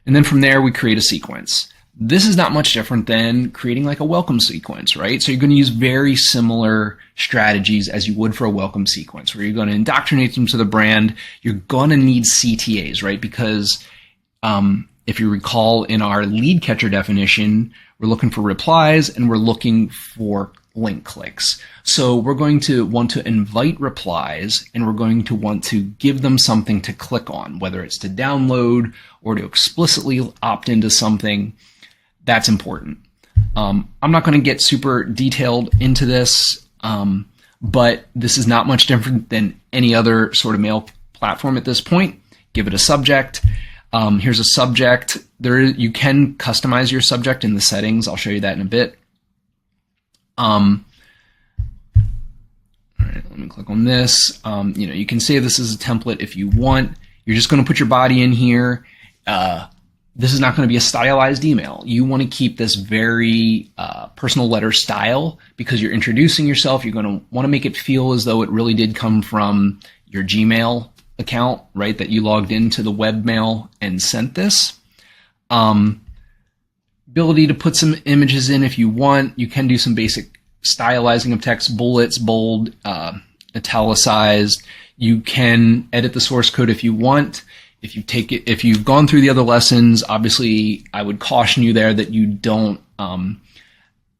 And then from there, we create a sequence. This is not much different than creating like a welcome sequence, right? So you're going to use very similar strategies as you would for a welcome sequence, where you're going to indoctrinate them to the brand. You're going to need CTAs, right? Because if you recall in our lead catcher definition, we're looking for replies and we're looking for link clicks. So we're going to want to invite replies, and we're going to want to give them something to click on, whether it's to download or to explicitly opt into something. That's important. I'm not going to get super detailed into this, but this is not much different than any other sort of mail platform at this point. Give it a subject. Here's a subject. You can customize your subject in the settings. I'll show you that in a bit. All right, let me click on this. You can save this as a template if you want. You're just going to put your body in here. This is not going to be a stylized email. You want to keep this very personal letter style because you're introducing yourself. You're going to want to make it feel as though it really did come from your Gmail account, right? That you logged into the webmail and sent this. Ability to put some images in if you want. You can do some basic stylizing of text, bullets, bold, italicized. You can edit the source code if you want. If you've gone through the other lessons, obviously I would caution you there that you don't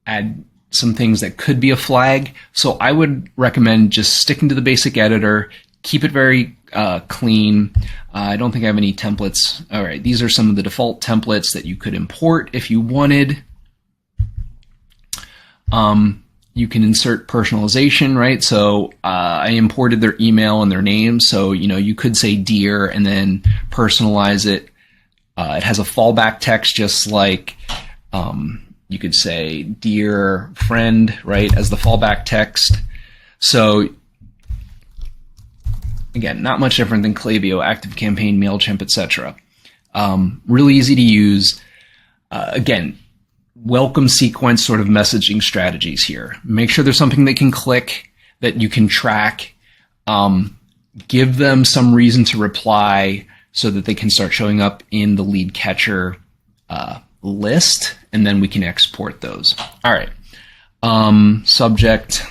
add some things that could be a flag. So I would recommend just sticking to the basic editor, keep it very clean. I don't think I have any templates. All right, these are some of the default templates that you could import if you wanted. You can insert personalization, right? So I imported their email and their name. So, you could say dear and then personalize it. It has a fallback text, just like you could say dear friend, right, as the fallback text. So again, not much different than Klaviyo, ActiveCampaign, MailChimp, etc. Really easy to use. Again, welcome sequence sort of messaging strategies here. Make sure there's something they can click, that you can track. Give them some reason to reply so that they can start showing up in the lead catcher list, and then we can export those. All right. Subject,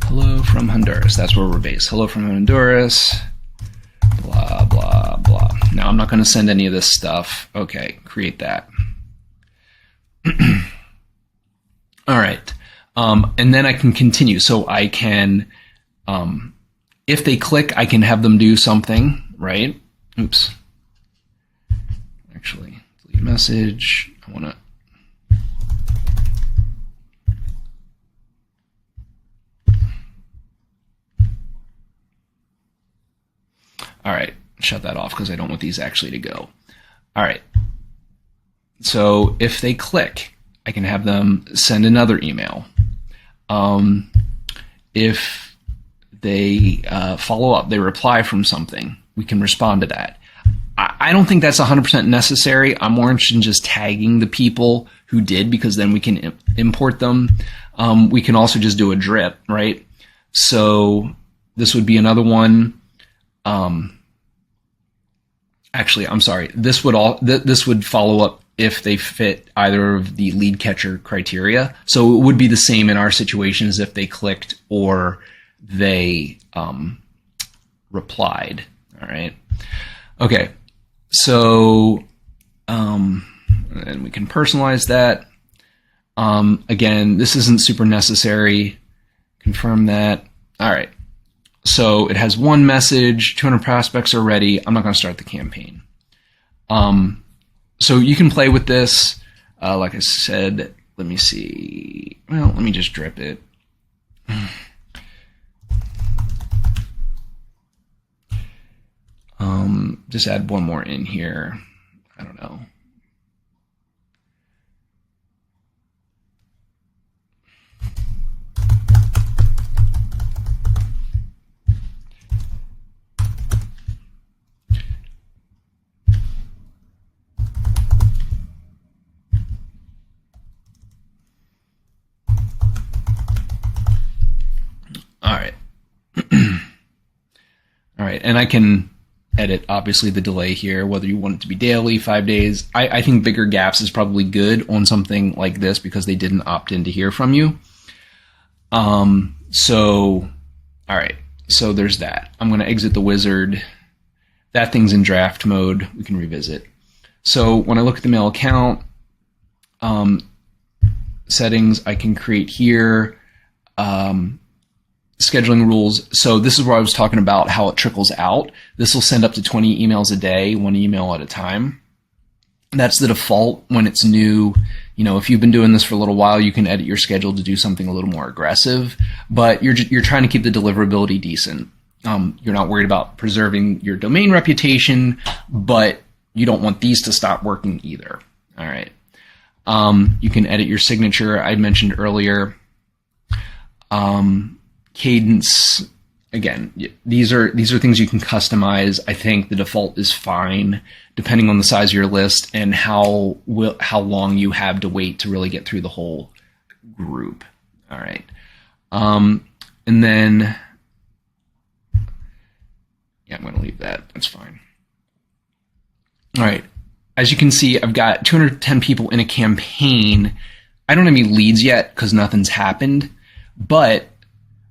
hello from Honduras. That's where we're based. Hello from Honduras. Blah, blah, blah. Now, I'm not going to send any of this stuff. Okay, create that. All right. And then I can continue. So I can, if they click, I can have them do something, right? Oops. Actually, delete message. I want to. All right, shut that off because I don't want these actually to go. All right. So if they click, I can have them send another email. If they follow up, they reply from something, we can respond to that. I don't think that's 100% necessary. I'm more interested in just tagging the people who did, because then we can import them. We can also just do a drip, right? So this would be another one. Actually, I'm sorry. This would follow up if they fit either of the lead catcher criteria. So it would be the same in our situation as if they clicked or they replied. All right. Okay. So and we can personalize that. Again, this isn't super necessary. Confirm that. All right. So it has one message, 200 prospects already. I'm not going to start the campaign. So you can play with this. Like I said, let me see. Well, let me just drip it. Just add one more in here. I don't know. right. And I can edit, obviously, the delay here, whether you want it to be daily, 5 days. I think bigger gaps is probably good on something like this because they didn't opt in to hear from you. So, all right. So there's that. I'm going to exit the wizard. That thing's in draft mode. We can revisit. So when I look at the mail account, settings, I can create here, scheduling rules. So this is where I was talking about how it trickles out. This will send up to 20 emails a day, 1 email at a time. That's the default when it's new. You know, if you've been doing this for a little while, you can edit your schedule to do something a little more aggressive, but you're trying to keep the deliverability decent. You're not worried about preserving your domain reputation, but you don't want these to stop working either. All right. You can edit your signature. I mentioned earlier. Cadence, again, these are things you can customize. I think the default is fine, depending on the size of your list and how long you have to wait to really get through the whole group. All right, and then I'm going to leave that. That's fine. All right. As you can see, I've got 210 people in a campaign. I don't have any leads yet because nothing's happened, but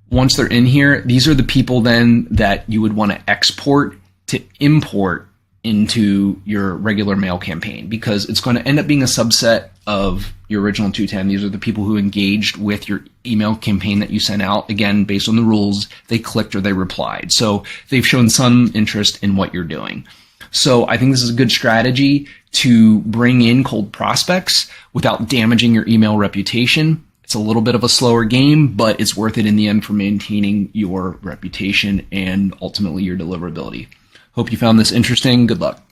once they're in here, these are the people then that you would want to export to import into your regular mail campaign, because it's going to end up being a subset of your original 210. These are the people who engaged with your email campaign that you sent out. Again, based on the rules, they clicked or they replied. So they've shown some interest in what you're doing. So I think this is a good strategy to bring in cold prospects without damaging your email reputation. It's a little bit of a slower game, but it's worth it in the end for maintaining your reputation and ultimately your deliverability. Hope you found this interesting. Good luck.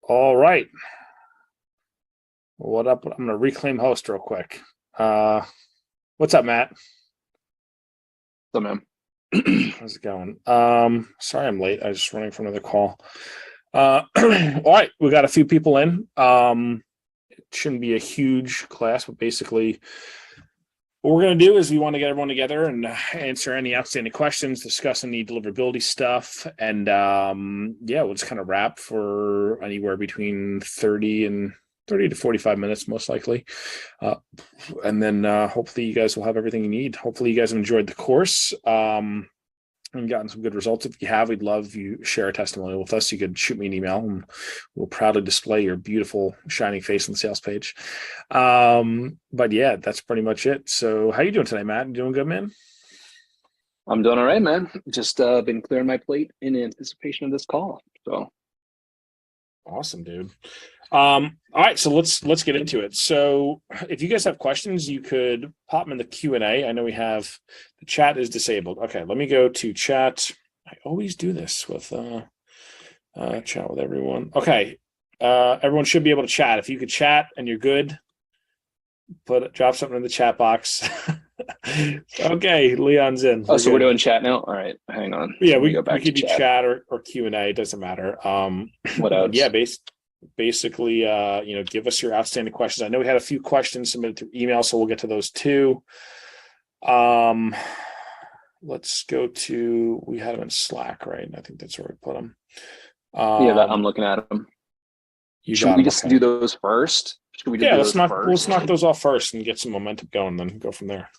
All right. What up? I'm going to reclaim host real quick. What's up, Matt?
What's up, man?
How's it going? Sorry I'm late. I was just running from another call. All right. We got a few people in. It shouldn't be a huge class, but basically what we're going to do is we want to get everyone together and answer any outstanding questions, discuss any deliverability stuff, and we'll just kind of wrap for anywhere between 30 to 45 minutes, most likely. And then hopefully you guys will have everything you need. Hopefully you guys have enjoyed the course and gotten some good results. If you have, we'd love you share a testimonial with us. You could shoot me an email and we'll proudly display your beautiful shining face on the sales page. But yeah, that's pretty much it. So how you doing today, Matt? You doing good, man?
I'm doing all right, man. Just been clearing my plate in anticipation of this call. So
awesome, dude. All right, so let's get into it. So if you guys have questions, you could pop them in the Q&A. I know we have the chat is disabled. Okay, let me go to chat. I always do this with chat with everyone. Okay, everyone should be able to chat. If you could chat and you're good, drop something in the chat box. Okay, Leon's in.
so we're doing chat now. All right, hang on.
Yeah, we could do chat or Q&A. It doesn't matter.
What else?
Yeah, basically, give us your outstanding questions. I know we had a few questions submitted through email, so we'll get to those too. let's go to, we had them in Slack, right? I think that's where we put them.
Yeah, I'm looking at them. Should we just do those first? Should we just do those first?
Let's knock those off first and get some momentum going, then go from there.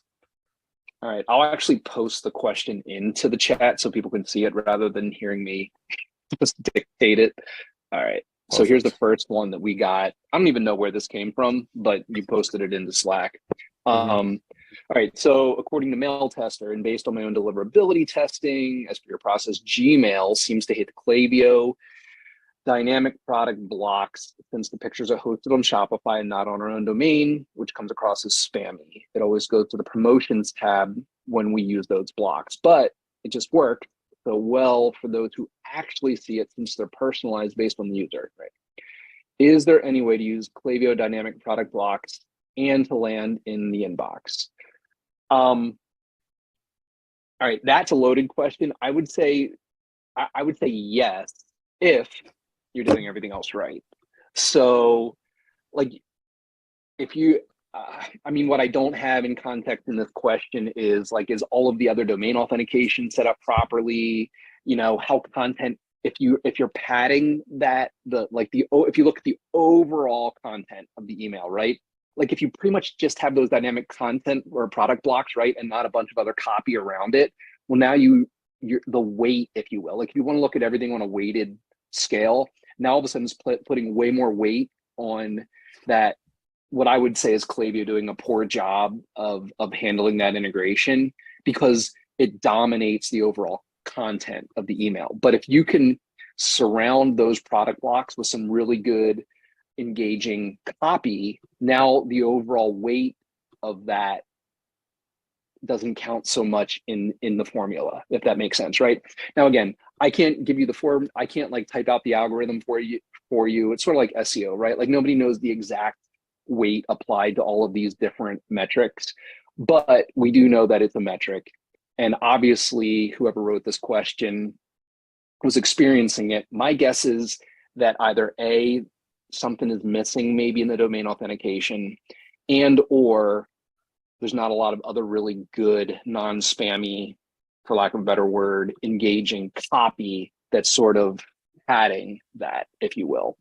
All right, I'll actually post the question into the chat so people can see it rather than hearing me just dictate it. All right, so here's the first one that we got. I don't even know where this came from, but you posted it into Slack. All right, so according to Mail Tester and based on my own deliverability testing, as per your process, Gmail seems to hit Klaviyo dynamic product blocks since the pictures are hosted on Shopify and not on our own domain, which comes across as spammy. It always goes to the promotions tab when we use those blocks, but it just worked so well for those who actually see it since they're personalized based on the user, right? Is there any way to use Klaviyo dynamic product blocks and to land in the inbox? All right, that's a loaded question. I would say yes, if you're doing everything else right. So like if you, I mean, what I don't have in context in this question is like, is all of the other domain authentication set up properly? You know, how content, if you're padding that, if you look at the overall content of the email, right? Like if you pretty much just have those dynamic content or product blocks, right? And not a bunch of other copy around it. Well, now you're the weight, if you will, like if you want to look at everything on a weighted scale, now all of a sudden it's putting way more weight on that. What I would say is Klaviyo doing a poor job of handling that integration because it dominates the overall content of the email. But if you can surround those product blocks with some really good engaging copy, now the overall weight of that doesn't count so much in the formula, if that makes sense, right? Now, again, I can't give you the form. I can't like type out the algorithm for you. It's sort of like SEO, right? Like nobody knows the exact weight applied to all of these different metrics, but we do know that it's a metric. And obviously, whoever wrote this question was experiencing it. My guess is that either A, something is missing maybe in the domain authentication, and or there's not a lot of other really good non-spammy, for lack of a better word, engaging copy that's sort of padding that, if you will.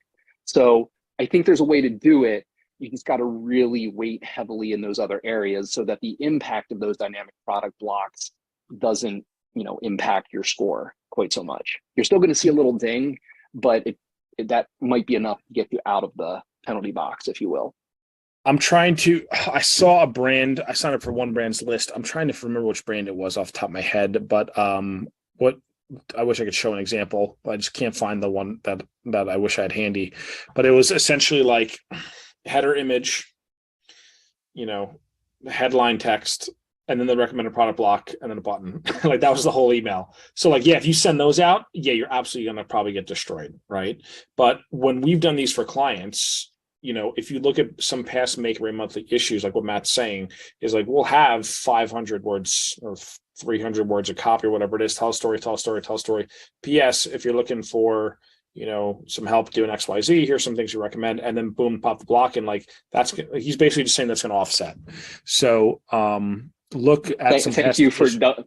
So I think there's a way to do it. You just got to really weight heavily in those other areas so that the impact of those dynamic product blocks doesn't, impact your score quite so much. You're still going to see a little ding, but that might be enough to get you out of the penalty box, if you will.
I saw a brand, I signed up for one brand's list. I'm trying to remember which brand it was off the top of my head, but what I wish I could show an example. I just can't find the one that I wish I had handy. But it was essentially like header image, headline text, and then the recommended product block, and then a button. Like that was the whole email. So like, yeah, if you send those out, yeah, you're absolutely going to probably get destroyed, right? But when we've done these for clients, if you look at some past Make It Rain monthly issues, like what Matt's saying is like, we'll have 500 words or 300 words of copy or whatever it is. Tell a story. P.S. If you're looking for, some help doing X, Y, Z, here's some things you recommend. And then boom, pop the block. And like, he's basically just saying that's going to offset. So, look at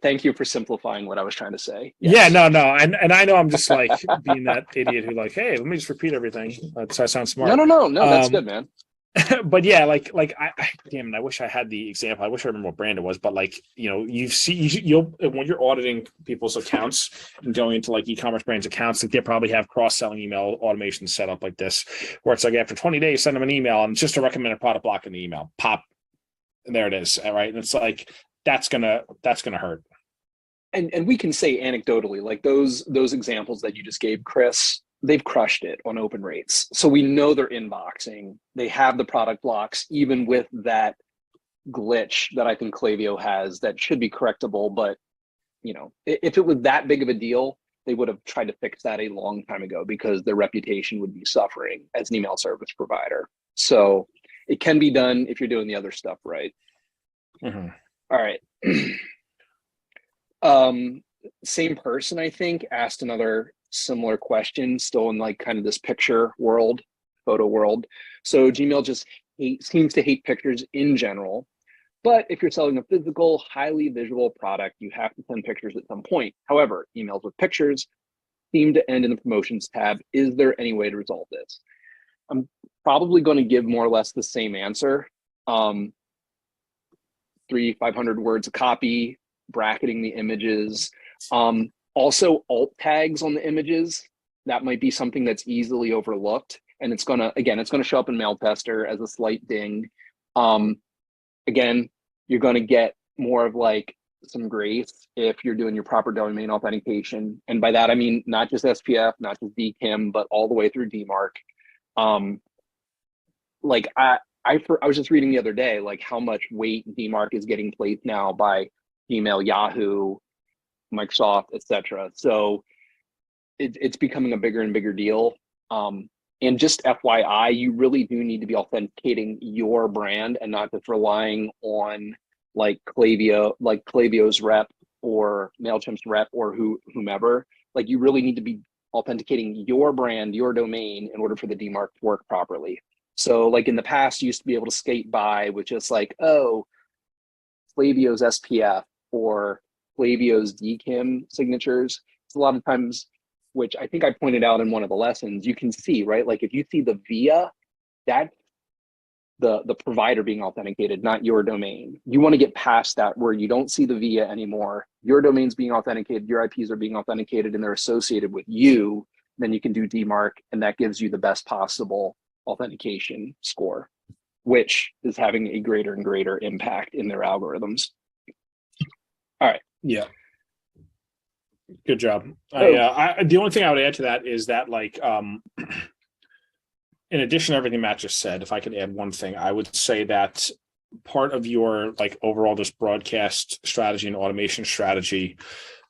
thank you for simplifying what I was trying to say.
Yes. Yeah, no. And I know I'm just like being that idiot who like, hey, let me just repeat everything. So I sound smart.
No, that's good, man.
But yeah, like I wish I had the example. I wish I remember what brand it was, but like, you'll when you're auditing people's accounts and going into like e-commerce brands accounts, like they probably have cross-selling email automation set up like this, where it's like after 20 days, send them an email and it's just a recommended product block in the email. Pop. And there it is. All right. And it's like, that's gonna hurt.
And we can say anecdotally, like those examples that you just gave, Chris, they've crushed it on open rates. So we know they're inboxing. They have the product blocks, even with that glitch that I think Klaviyo has that should be correctable. But, if it was that big of a deal, they would have tried to fix that a long time ago because their reputation would be suffering as an email service provider. So it can be done if you're doing the other stuff right.
Mm-hmm.
All right. Same person, I think, asked another similar question, still in like kind of this picture world, photo world. So Gmail just seems to hate pictures in general. But if you're selling a physical, highly visual product, you have to send pictures at some point. However, emails with pictures seem to end in the promotions tab. Is there any way to resolve this? I'm probably going to give more or less the same answer. 500 words a copy, bracketing the images. Also alt tags on the images. That might be something that's easily overlooked. And it's going to show up in Mail Tester as a slight ding. Again, you're going to get more of like some grace if you're doing your proper domain authentication. And by that, I mean, not just SPF, not just DKIM, but all the way through DMARC. I was just reading the other day, like how much weight DMARC is getting placed now by Gmail, Yahoo, Microsoft, etc. So it's becoming a bigger and bigger deal. And just FYI, you really do need to be authenticating your brand and not just relying on like Klaviyo's rep or MailChimp's rep or whomever. Like you really need to be authenticating your brand, your domain in order for the DMARC to work properly. So like in the past, you used to be able to skate by with just like, oh, Klaviyo's SPF or Klaviyo's DKIM signatures. It's a lot of times, which I think I pointed out in one of the lessons, you can see, right? Like if you see the VIA, that's the provider being authenticated, not your domain. You want to get past that where you don't see the VIA anymore. Your domain's being authenticated, your IPs are being authenticated, and they're associated with you. Then you can do DMARC, and that gives you the best possible authentication score, which is having a greater and greater impact in their algorithms. All right.
Yeah. Good job. The only thing I would add to that is that, like, in addition to everything Matt just said, if I could add one thing, I would say that part of your like overall just broadcast strategy and automation strategy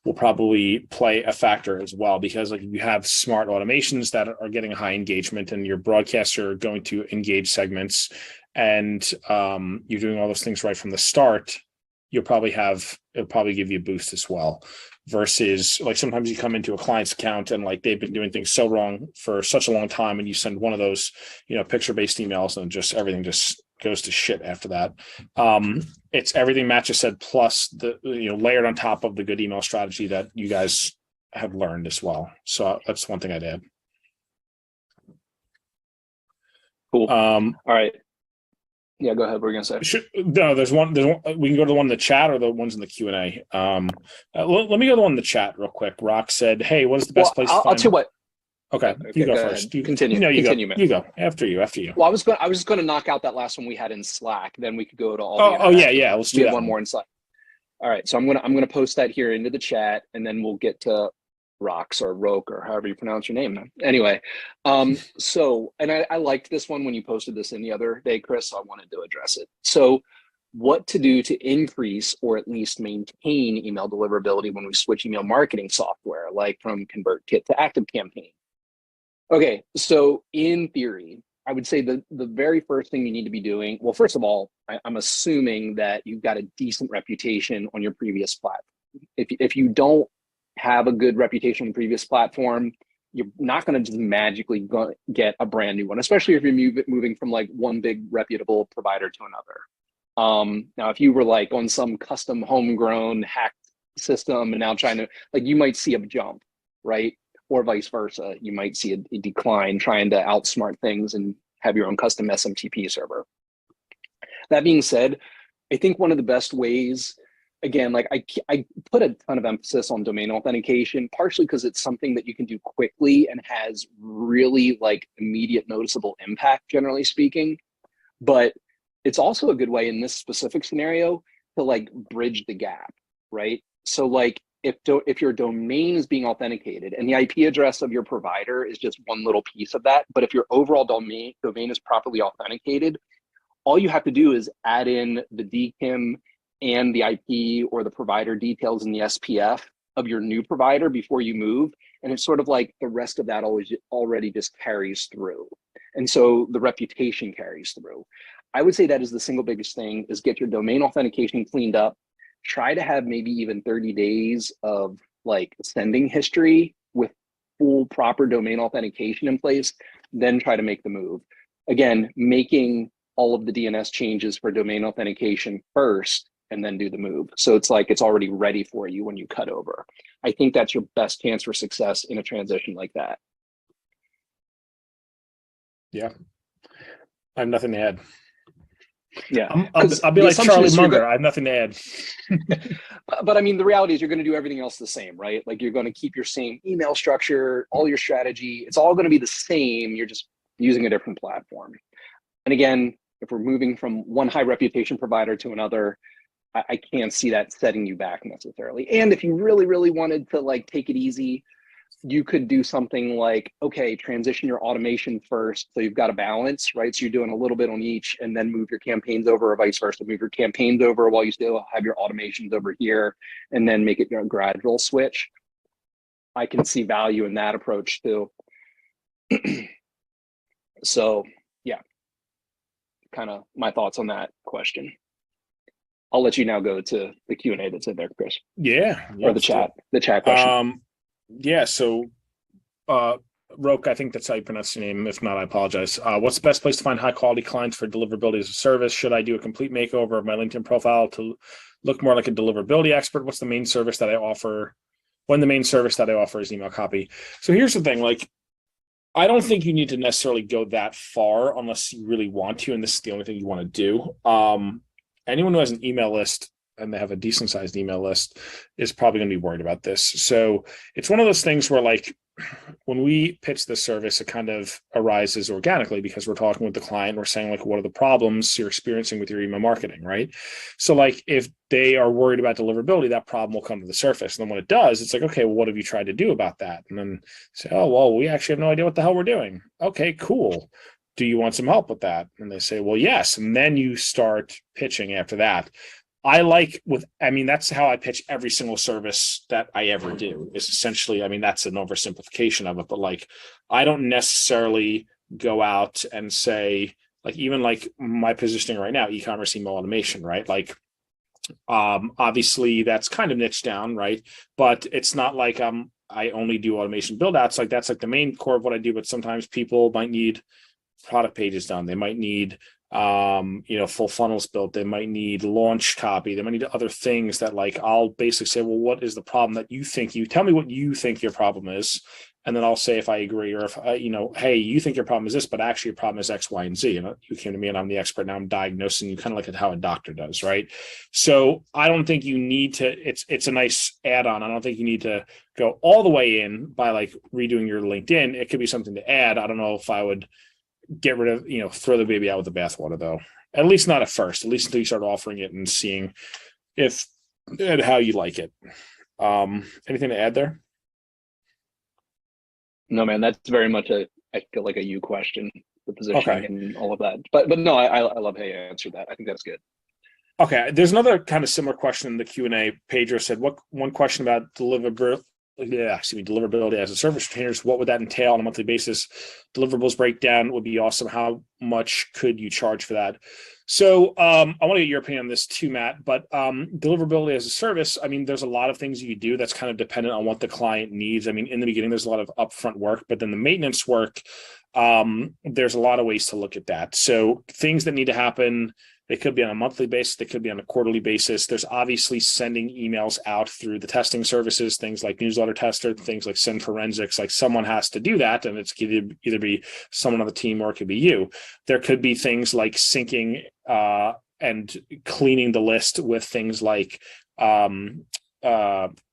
will probably play a factor as well, because like you have smart automations that are getting high engagement and your broadcasts are going to engage segments, and you're doing all those things right from the start, it'll probably give you a boost as well. Versus like sometimes you come into a client's account and like they've been doing things so wrong for such a long time, and you send one of those, picture-based emails and just everything just goes to shit after that. It's everything Matt just said, plus the layered on top of the good email strategy that you guys have learned as well. So that's one thing I'd add.
Cool. All right. Yeah, go ahead. What were you gonna say?
There's one. We can go to the one in the chat or the ones in the Q&A. Let me go to the one in the chat real quick. Rock said, "Hey, what is the best place to find?"
I'll tell you what.
Okay, you go first. You
continue.
No, you
continue,
go.
man.
You go after you.
Well, I was just going to knock out that last one we had in Slack. Then we could go to all.
Oh yeah. Let's do that.
One more in Slack. All right, so I'm gonna post that here into the chat, and then we'll get to Rocks or Roke or however you pronounce your name. Anyway, so I liked this one when you posted this in the other day, Chris. So I wanted to address it. So, what to do to increase or at least maintain email deliverability when we switch email marketing software, like from ConvertKit to ActiveCampaign? Okay, so in theory, I would say the very first thing you need to be doing. Well, first of all, I'm assuming that you've got a decent reputation on your previous platform. If you don't have a good reputation on the previous platform, you're not going to just magically get a brand new one, especially if you're moving from like one big reputable provider to another. Now, if you were like on some custom homegrown hacked system and now trying to, like, you might see a jump, right? Or vice versa. You might see a decline trying to outsmart things and have your own custom SMTP server. That being said, I think one of the best ways, again, like I put a ton of emphasis on domain authentication, partially because it's something that you can do quickly and has really like immediate noticeable impact, generally speaking. But it's also a good way in this specific scenario to like bridge the gap, right? So like if your domain is being authenticated and the IP address of your provider is just one little piece of that, but if your overall domain is properly authenticated, all you have to do is add in the DKIM and the IP or the provider details in the SPF of your new provider before you move. And it's sort of like the rest of that already just carries through. And so the reputation carries through. I would say that is the single biggest thing, is get your domain authentication cleaned up. Try to have maybe even 30 days of like sending history with full proper domain authentication in place, then try to make the move. Again, making all of the DNS changes for domain authentication first and then do the move. So it's like it's already ready for you when you cut over. I think that's your best chance for success in a transition like that.
Yeah. I have nothing to add.
Yeah.
I'll be like Charlie Munger. I have nothing to add.
But I mean, the reality is you're going to do everything else the same, right? Like you're going to keep your same email structure, all your strategy. It's all going to be the same. You're just using a different platform. And again, if we're moving from one high reputation provider to another, I can't see that setting you back necessarily. And if you really, really wanted to like take it easy, you could do something like, okay, transition your automation first. So you've got a balance, right? So you're doing a little bit on each and then move your campaigns over, or vice versa. Move your campaigns over while you still have your automations over here, and then make it a gradual switch. I can see value in that approach too. So yeah, kind of my thoughts on that question. I'll let you now go to the Q&A that's in there, Chris.
Yeah.
Or the chat question.
Yeah, so Roke, I think that's how you pronounce your name. If not, I apologize. What's the best place to find high quality clients for deliverability as a service? Should I do a complete makeover of my LinkedIn profile to look more like a deliverability expert? What's the main service that I offer? When the main service that I offer is email copy. So here's the thing, like, I don't think you need to necessarily go that far unless you really want to, and this is the only thing you want to do. Anyone who has an email list and they have a decent sized email list is probably going to be worried about this. So it's one of those things where, like, when we pitch this service, it kind of arises organically because we're talking with the client. We're saying, like, what are the problems you're experiencing with your email marketing, right? So, like, if they are worried about deliverability, that problem will come to the surface. And then when it does, it's like, okay, well, what have you tried to do about that? And then say, oh, well, we actually have no idea what the hell we're doing. Okay, cool. Do you want some help with that? And they say, well, yes. And then you start pitching after that. That's how I pitch every single service that I ever do, is essentially, that's an oversimplification of it, but like, I don't necessarily go out and say, like, even like my positioning right now, e-commerce email automation, right? Like, obviously that's kind of niche down, right? But it's not like, I only do automation build outs. Like, that's like the main core of what I do. But sometimes people might need product pages done. They might need full funnels built. They might need launch copy. They might need other things that, like, I'll basically say, well, what is the problem that you tell me what you think your problem is. And then I'll say if I agree, or if hey, you think your problem is this, but actually your problem is X, Y, and Z. And you came to me and I'm the expert. Now I'm diagnosing you, kind of like how a doctor does, right? So I don't think you need to, it's a nice add-on. I don't think you need to go all the way in by like redoing your LinkedIn. It could be something to add. I don't know if I would get rid of, throw the baby out with the bathwater, though. At least not at first, at least until you start offering it and seeing if and how you like it. Anything to add there?
No, man, that's very much I feel like a you question, the positioning and all of that. But no, I love how you answered that. I think that's good.
Okay, there's another kind of similar question in the Q&A. Pedro said, one question about deliverability as a service containers. What would that entail on a monthly basis? Deliverables breakdown would be awesome. How much could you charge for that? So I want to get your opinion on this too, Matt, but deliverability as a service, there's a lot of things you do that's kind of dependent on what the client needs. In the beginning, there's a lot of upfront work, but then the maintenance work, there's a lot of ways to look at that. So things that need to happen, they could be on a monthly basis. They could be on a quarterly basis. There's obviously sending emails out through the testing services, things like Newsletter Tester, things like Send Forensics. Like, someone has to do that, and it's could either be someone on the team or it could be you. There could be things like syncing and cleaning the list with things like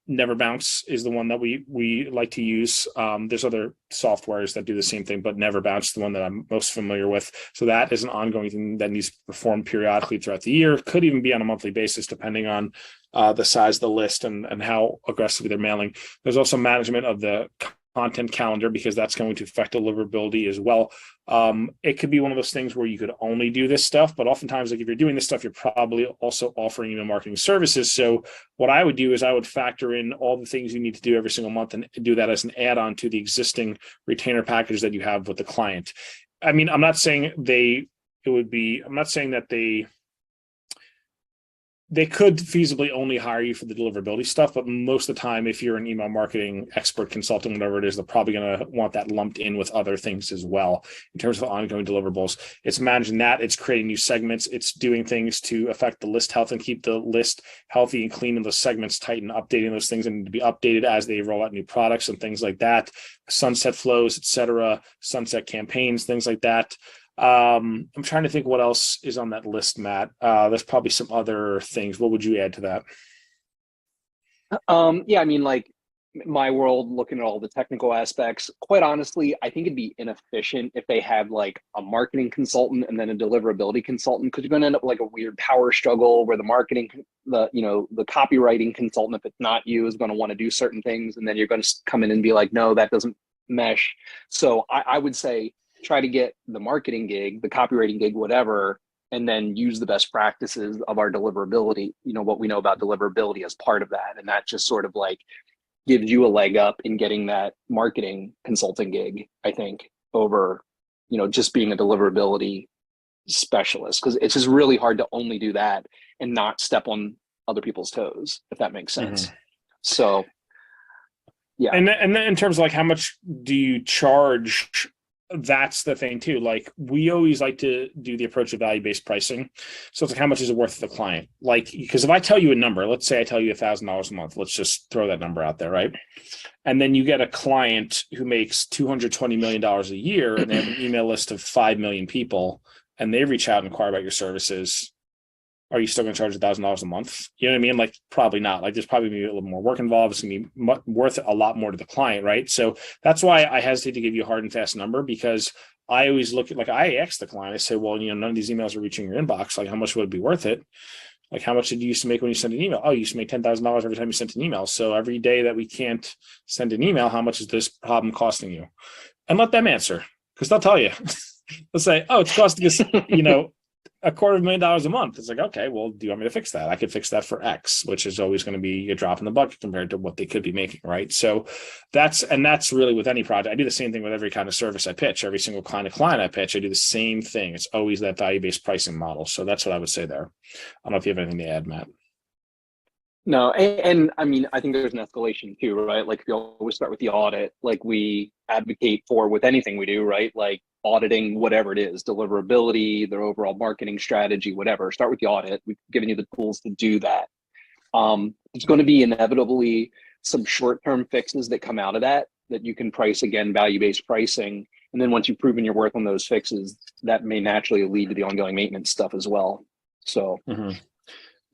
Never Bounce is the one that we like to use. There's other softwares that do the same thing, but Never Bounce is the one that I'm most familiar with. So that is an ongoing thing that needs to be performed periodically throughout the year. Could even be on a monthly basis, depending on the size of the list and how aggressively they're mailing. There's also management of the content calendar, because that's going to affect deliverability as well. It could be one of those things where you could only do this stuff, but oftentimes, like, if you're doing this stuff, you're probably also offering email marketing services. So what I would do is I would factor in all the things you need to do every single month and do that as an add-on to the existing retainer package that you have with the client. I'm not saying that they they could feasibly only hire you for the deliverability stuff, but most of the time, if you're an email marketing expert, consultant, whatever it is, they're probably going to want that lumped in with other things as well in terms of ongoing deliverables. It's managing that, it's creating new segments, it's doing things to affect the list health and keep the list healthy and clean, and those segments tight, and updating those things and to be updated as they roll out new products and things like that, sunset flows, etc., sunset campaigns, things like that. I'm trying to think what else is on that list, Matt. There's probably some other things. What would you add to that?
Yeah, I mean, like my world, looking at all the technical aspects, quite honestly, I think it'd be inefficient if they had like a marketing consultant and then a deliverability consultant, because you're going to end up like a weird power struggle where the copywriting consultant, if it's not you, is going to want to do certain things, and then you're going to come in and be like, no, that doesn't mesh. So I would say try to get the marketing gig, the copywriting gig, whatever, and then use the best practices of our deliverability, what we know about deliverability as part of that. And that just sort of like gives you a leg up in getting that marketing consulting gig, I think, over, just being a deliverability specialist, because it's just really hard to only do that and not step on other people's toes, if that makes sense. Mm-hmm. So, yeah.
And then in terms of like how much do you charge, that's the thing too. Like we always like to do the approach of value-based pricing. So it's like, how much is it worth to the client? Like, because if I tell you a number, let's say I tell you $1,000 a month, let's just throw that number out there, right? And then you get a client who makes $220 million a year, and they have an email list of 5 million people, and they reach out and inquire about your services. Are you still going to charge $1,000 a month? You know what I mean? Like, probably not. Like, there's probably a little more work involved. It's going to be worth a lot more to the client, right? So that's why I hesitate to give you a hard and fast number, because I always look at, like, I ask the client, I say, well, none of these emails are reaching your inbox. Like, how much would it be worth it? Like, how much did you used to make when you sent an email? Oh, you used to make $10,000 every time you sent an email. So every day that we can't send an email, how much is this problem costing you? And let them answer, because they'll tell you. They'll say, oh, it's costing us, $250,000 a month. It's like, okay, well, do you want me to fix that? I could fix that for X, which is always going to be a drop in the bucket compared to what they could be making, right? So that's really with any project. I do the same thing with every kind of service I pitch. Every single kind of client I pitch, I do the same thing. It's always that value-based pricing model. So that's what I would say there. I don't know if you have anything to add, Matt.
No, and I mean, I think there's an escalation too, right? Like, if you always start with the audit, like we advocate for with anything we do, right? Like auditing whatever it is, deliverability, their overall marketing strategy, whatever. Start with the audit. We've given you the tools to do that. There's going to be inevitably some short-term fixes that come out of that you can price, again, value-based pricing. And then once you've proven your worth on those fixes, that may naturally lead to the ongoing maintenance stuff as well. So. Mm-hmm.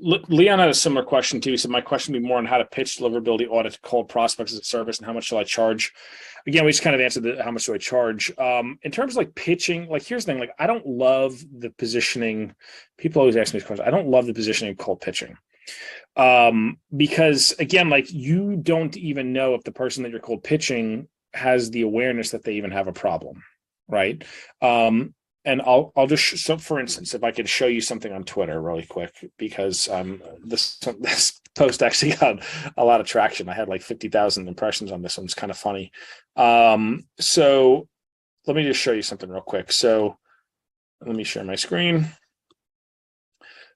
Leon had a similar question too. So my question would be more on how to pitch deliverability audit to cold prospects as a service, and how much shall I charge? Again, we just kind of answered how much do I charge. In terms of like pitching, like here's the thing, like I don't love the positioning. People always ask me this question. I don't love the positioning of cold pitching. Because again, like you don't even know if the person that you're cold pitching has the awareness that they even have a problem, right? And I'll just, so for instance, if I could show you something on Twitter really quick, because this post actually got a lot of traction. I had like 50,000 impressions on this one. It's kind of funny. So let me just show you something real quick. So let me share my screen.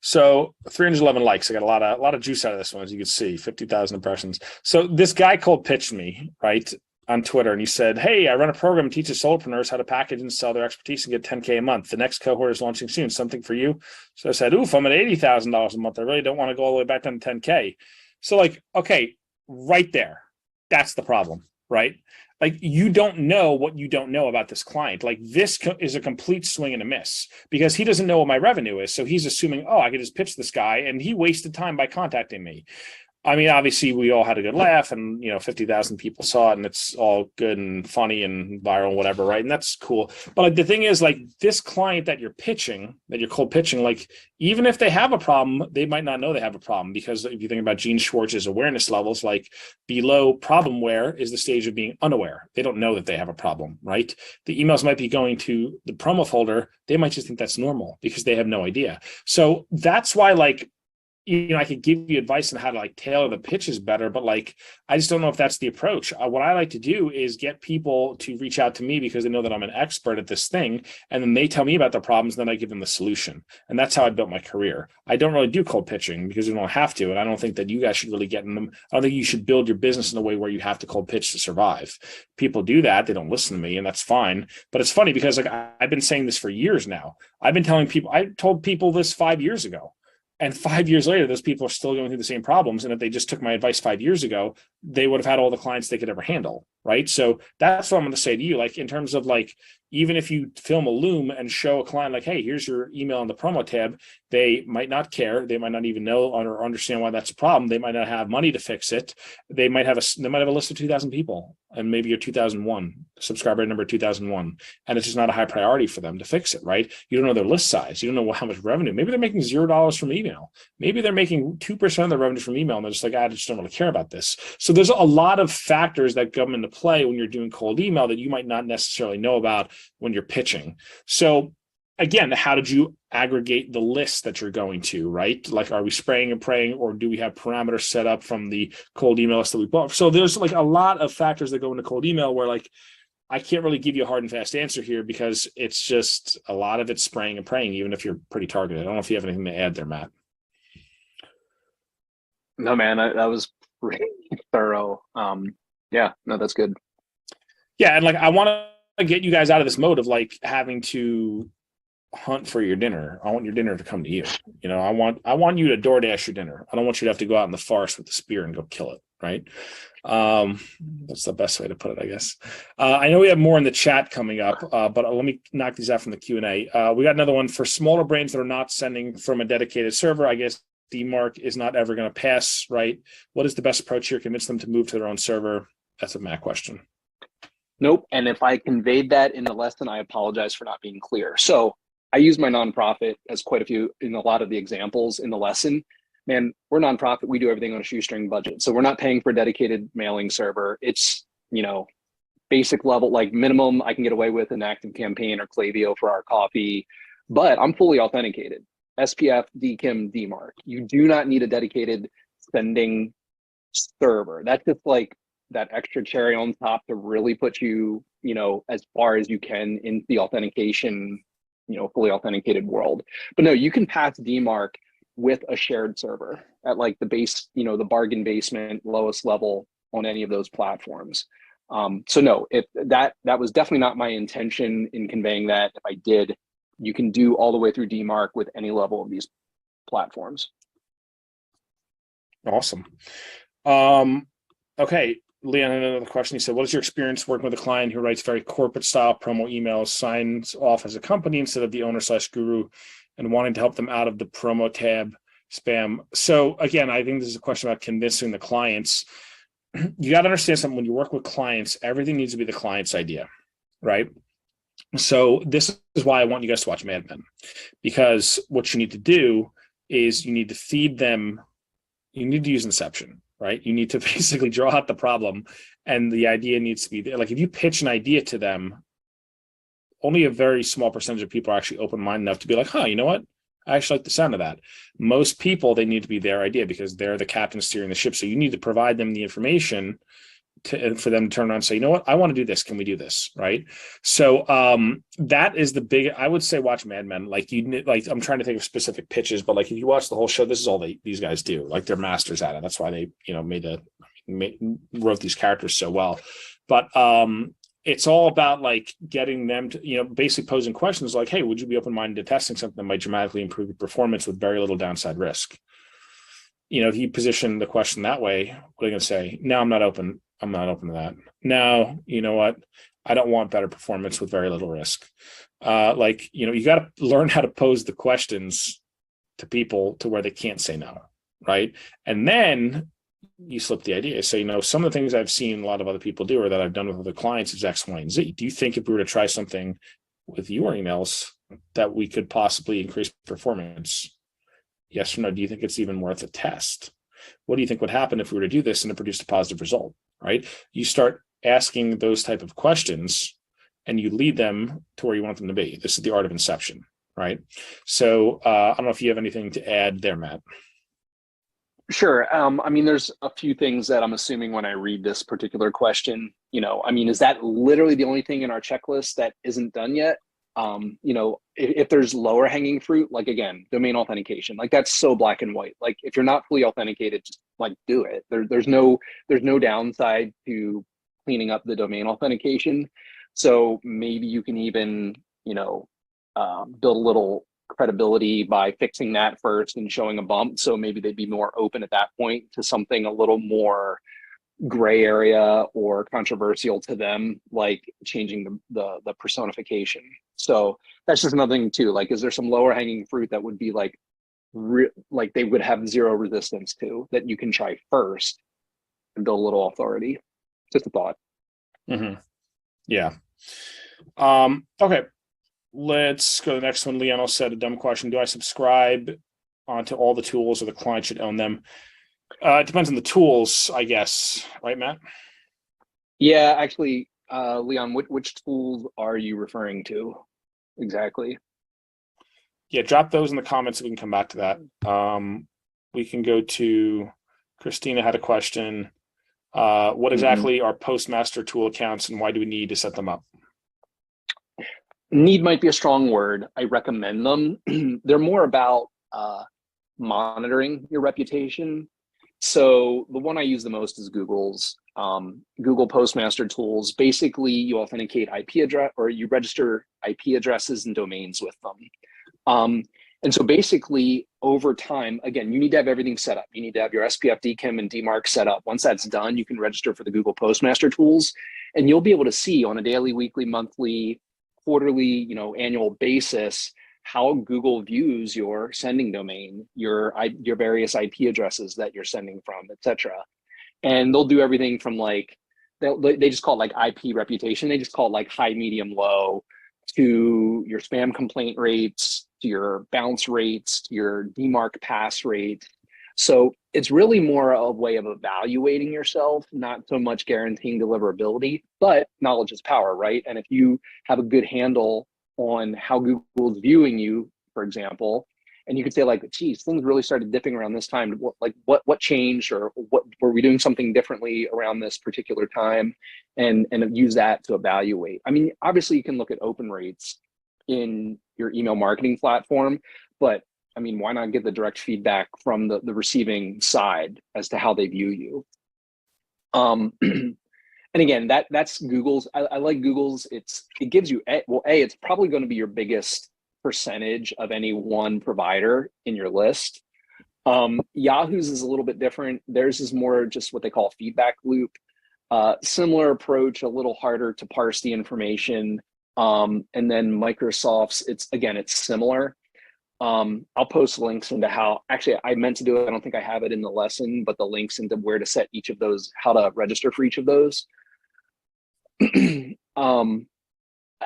So 311 likes. I got a lot of juice out of this one, as you can see, 50,000 impressions. So this guy cold pitched me, right, on Twitter, and he said, hey, I run a program that teaches solopreneurs how to package and sell their expertise and get 10K a month. The next cohort is launching soon. Something for you? So I said, oof, I'm at $80,000 a month. I really don't want to go all the way back down to 10K. So like, okay, right there, that's the problem, right? Like you don't know what you don't know about this client. Like this is a complete swing and a miss, because he doesn't know what my revenue is. So he's assuming, oh, I could just pitch this guy, and he wasted time by contacting me. I mean, obviously, we all had a good laugh, and 50,000 people saw it, and it's all good and funny and viral, whatever, right? And that's cool. But like the thing is, like this client that you're pitching, that you're cold pitching, like even if they have a problem, they might not know they have a problem, because if you think about Gene Schwartz's awareness levels, like below problemware is the stage of being unaware. They don't know that they have a problem, right? The emails might be going to the promo folder. They might just think that's normal because they have no idea. So that's why, like, I could give you advice on how to like tailor the pitches better, but like, I just don't know if that's the approach. What I like to do is get people to reach out to me because they know that I'm an expert at this thing. And then they tell me about the problems, and then I give them the solution. And that's how I built my career. I don't really do cold pitching because you don't have to. And I don't think that you guys should really get in them. I don't think you should build your business in a way where you have to cold pitch to survive. People do that. They don't listen to me, and that's fine. But it's funny because like I've been saying this for years now. I've been telling people, I told people this 5 years ago. And 5 years later, those people are still going through the same problems. And if they just took my advice 5 years ago, they would have had all the clients they could ever handle. Right. So that's what I'm going to say to you. Like, in terms of like, even if you film a Loom and show a client like, hey, here's your email on the promo tab, they might not care. They might not even know or understand why that's a problem. They might not have money to fix it. They might have a list of 2,000 people, and maybe you're 2001, subscriber number 2001. And it's just not a high priority for them to fix it, right? You don't know their list size. You don't know how much revenue. Maybe they're making $0 from email. Maybe they're making 2% of their revenue from email, and they're just like, I just don't really care about this. So there's a lot of factors that come into play when you're doing cold email that you might not necessarily know about when you're pitching. So again, how did you aggregate the list that you're going to, right? Like, are we spraying and praying, or do we have parameters set up from the cold email list that we bought? So there's like a lot of factors that go into cold email where like, I can't really give you a hard and fast answer here because it's just a lot of it's spraying and praying, even if you're pretty targeted. I don't know if you have anything to add there, Matt.
No, man, that was pretty thorough. Yeah, no, that's good.
Yeah. And like, I want to get you guys out of this mode of like having to hunt for your dinner. I want your dinner to come to you. I want you to DoorDash your dinner. I don't want you to have to go out in the forest with the spear and go kill it. Right. That's the best way to put it, I guess. I know we have more in the chat coming up, but let me knock these out from the Q&A. We got another one for smaller brains that are not sending from a dedicated server. I guess DMARC is not ever going to pass, right? What is the best approach here? Convince them to move to their own server? That's a Matt question.
Nope. And if I conveyed that in the lesson, I apologize for not being clear. So I use my nonprofit as quite a few in a lot of the examples in the lesson. Man, we're nonprofit. We do everything on a shoestring budget. So we're not paying for a dedicated mailing server. It's, basic level, like minimum I can get away with an Active Campaign or Klaviyo for our coffee, but I'm fully authenticated. SPF, DKIM, DMARC. You do not need a dedicated sending server. That's just like that extra cherry on top to really put you, as far as you can into the authentication, fully authenticated world. But no, you can pass DMARC with a shared server at like the base, the bargain basement, lowest level on any of those platforms. So no, that was definitely not my intention in conveying that. If I did, you can do all the way through DMARC with any level of these platforms.
Awesome. Okay. Leon had another question. He said, what is your experience working with a client who writes very corporate style promo emails, signs off as a company instead of the owner/guru, and wanting to help them out of the promo tab spam? So again, I think this is a question about convincing the clients. You got to understand something. When you work with clients, everything needs to be the client's idea, right? So this is why I want you guys to watch Mad Men, because what you need to do is you need to feed them. You need to use Inception, right? You need to basically draw out the problem, and the idea needs to be there. Like if you pitch an idea to them, only a very small percentage of people are actually open-minded enough to be like, you know what? I actually like the sound of that. Most people, they need to be their idea because they're the captain steering the ship. So you need to provide them the information for them to turn around and say, you know what? I want to do this. Can we do this? Right. So that is the big, I would say, watch Mad Men. Like I'm trying to think of specific pitches, but like if you watch the whole show, this is all these guys do. Like they're masters at it. That's why they, wrote these characters so well. But it's all about like getting them to, basically posing questions like, hey, would you be open-minded to testing something that might dramatically improve your performance with very little downside risk? If you position the question that way, what are you going to say? No, I'm not open. I'm not open to that. No, you know what? I don't want better performance with very little risk. You got to learn how to pose the questions to people to where they can't say no, right? And then you slip the idea. So, some of the things I've seen a lot of other people do or that I've done with other clients is X, Y, and Z. Do you think if we were to try something with your emails that we could possibly increase performance? Yes or no? Do you think it's even worth a test? What do you think would happen if we were to do this and it produced a positive result, right? You start asking those type of questions and you lead them to where you want them to be. This is the art of inception, right? So I don't know if you have anything to add there, Matt.
Sure. I mean, there's a few things that I'm assuming when I read this particular question. I mean, is that literally the only thing in our checklist that isn't done yet? If there's lower hanging fruit, like again, domain authentication, like that's so black and white. Like if you're not fully authenticated, just like do it. There's no downside to cleaning up the domain authentication. So maybe you can even, build a little credibility by fixing that first and showing a bump. So maybe they'd be more open at that point to something a little more gray area or controversial to them, like changing the personification. So that's just another thing too. Like, is there some lower hanging fruit that would be like they would have zero resistance to, that you can try first and build a little authority? Just a thought.
Mm-hmm. Yeah. Okay. Let's go to the next one. Leon said, a dumb question. Do I subscribe onto all the tools, or the client should own them? It depends on the tools, I guess. Right, Matt?
Yeah, actually, Leon, which tools are you referring to exactly?
Yeah, drop those in the comments so we can come back to that. We can go to Christina had a question. What exactly are Postmaster tool accounts, and why do we need to set them up?
Need might be a strong word. I recommend them. They're more about monitoring your reputation. So the one I use the most is Google's Google Postmaster tools. Basically, you authenticate IP address, or you register IP addresses and domains with them. And so basically, over time, again, you need to have everything set up. You need to have your SPF, DKIM, and DMARC set up. Once that's done, you can register for the Google Postmaster tools, and you'll be able to see on a daily, weekly, monthly, quarterly, annual basis how Google views your sending domain, your various IP addresses that you're sending from, etc. And they'll do everything from like, they just call it like IP reputation. They just call it like high, medium, low, to your spam complaint rates, to your bounce rates, to your DMARC pass rate. So it's really more a way of evaluating yourself, not so much guaranteeing deliverability, but knowledge is power, right? And if you have a good handle on how Google's viewing you, for example, and you could say like, geez, things really started dipping around this time. What changed, or what were we doing something differently around this particular time, and use that to evaluate. I mean, obviously you can look at open rates in your email marketing platform, but I mean, why not get the direct feedback from the receiving side as to how they view you? And again, that's Google's. I like Google's. It gives you it's probably going to be your biggest percentage of any one provider in your list. Yahoo's is a little bit different. Theirs is more just what they call a feedback loop. Similar approach, a little harder to parse the information. And then Microsoft's, it's similar. I'll post links into how, actually I meant to do it. I don't think I have it in the lesson, but the links into where to set each of those, how to register for each of those.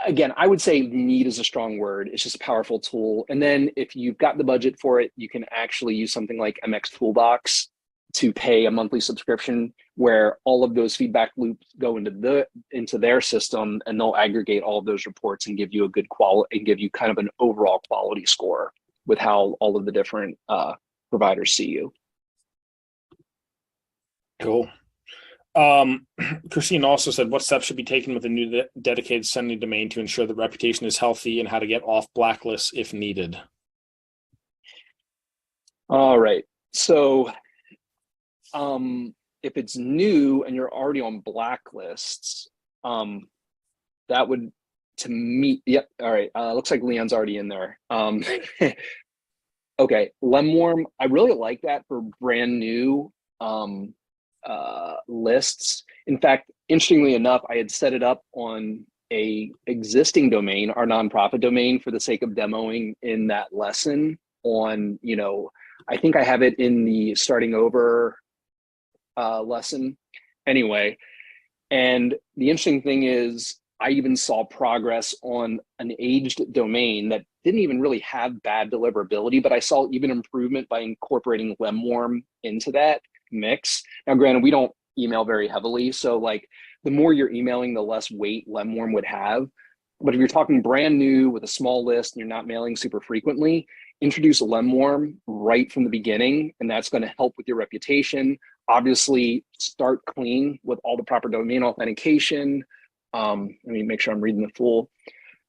Again, I would say need is a strong word. It's just a powerful tool. And then if you've got the budget for it, you can actually use something like MX Toolbox to pay a monthly subscription, where all of those feedback loops go into their system, and they'll aggregate all of those reports and give you a good quality, and give you kind of an overall quality score with how all of the different providers see you.
Cool. Christine also said, what steps should be taken with a new dedicated sending domain to ensure the reputation is healthy, and how to get off blacklists if needed?
All right. So if it's new and you're already on blacklists, that would, to me, yep. All right. Looks like Leon's already in there. Okay. Lemworm, I really like that for brand new lists. In fact, interestingly enough, I had set it up on a existing domain, our nonprofit domain, for the sake of demoing in that lesson on, I think I have it in the starting over lesson anyway. And the interesting thing is, I even saw progress on an aged domain that didn't even really have bad deliverability, but I saw even improvement by incorporating Lemworm into that mix. Now, granted, we don't email very heavily, so like the more you're emailing, the less weight Lemworm would have. But if you're talking brand new with a small list and you're not mailing super frequently, introduce Lemwarm right from the beginning, and that's going to help with your reputation. Obviously, start clean with all the proper domain authentication. Let me make sure I'm reading the full.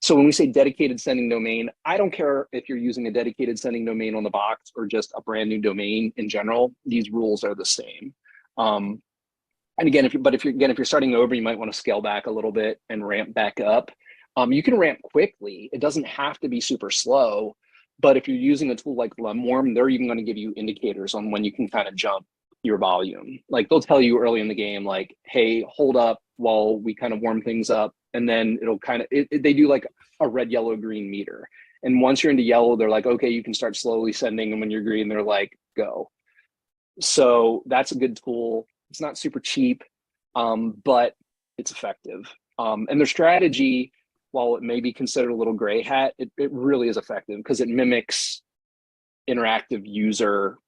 So when we say dedicated sending domain, I don't care if you're using a dedicated sending domain on the box or just a brand new domain in general. These rules are the same. And again, if you're starting over, you might want to scale back a little bit and ramp back up. You can ramp quickly. It doesn't have to be super slow, but if you're using a tool like Lemwarm, they're even going to give you indicators on when you can kind of jump your volume. Like they'll tell you early in the game, like, hey, hold up while we kind of warm things up. And then it'll kind of, they do like a red, yellow, green meter. And once you're into yellow, they're like, okay, you can start slowly sending. And when you're green, they're like, go. So that's a good tool. It's not super cheap, but it's effective. And their strategy, while it may be considered a little gray hat, it really is effective because it mimics interactive user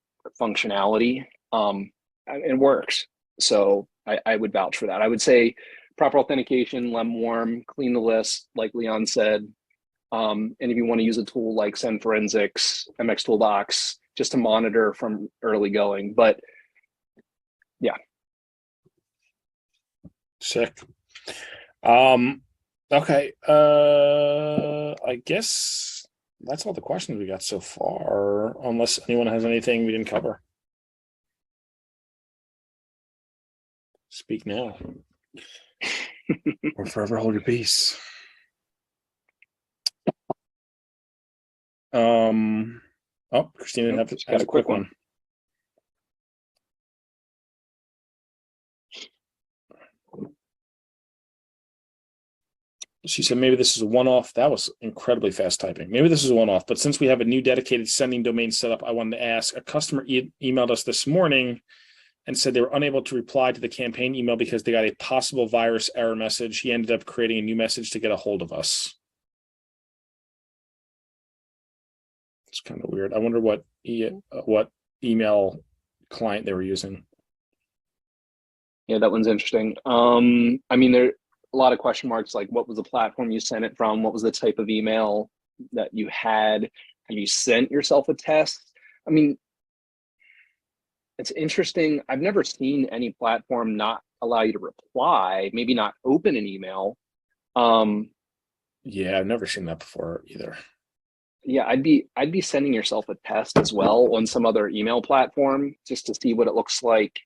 functionality and works. So I would vouch for that. I would say proper authentication, Lemwarm, clean the list, like Leon said. And if you want to use a tool like Send Forensics, MX Toolbox, just to monitor from early going. But yeah.
Sick. Okay. I guess that's all the questions we got so far, unless anyone has anything we didn't cover. Speak now. Or forever hold your peace. Oh, Christina has a quick one. She said, maybe this is a one-off. That was incredibly fast typing. Maybe this is a one-off, but since we have a new dedicated sending domain set up, I wanted to ask. A customer emailed us this morning and said they were unable to reply to the campaign email because they got a possible virus error message. He ended up creating a new message to get a hold of us. It's kind of weird. I wonder what email client they were using.
Yeah, that one's interesting. I mean, there are a lot of question marks, like what was the platform you sent it from? What was the type of email that you had? Have you sent yourself a test? I mean, it's interesting. I've never seen any platform not allow you to reply, maybe not open an email.
Yeah, I've never seen that before either.
Yeah, I'd be sending yourself a test as well on some other email platform just to see what it looks like,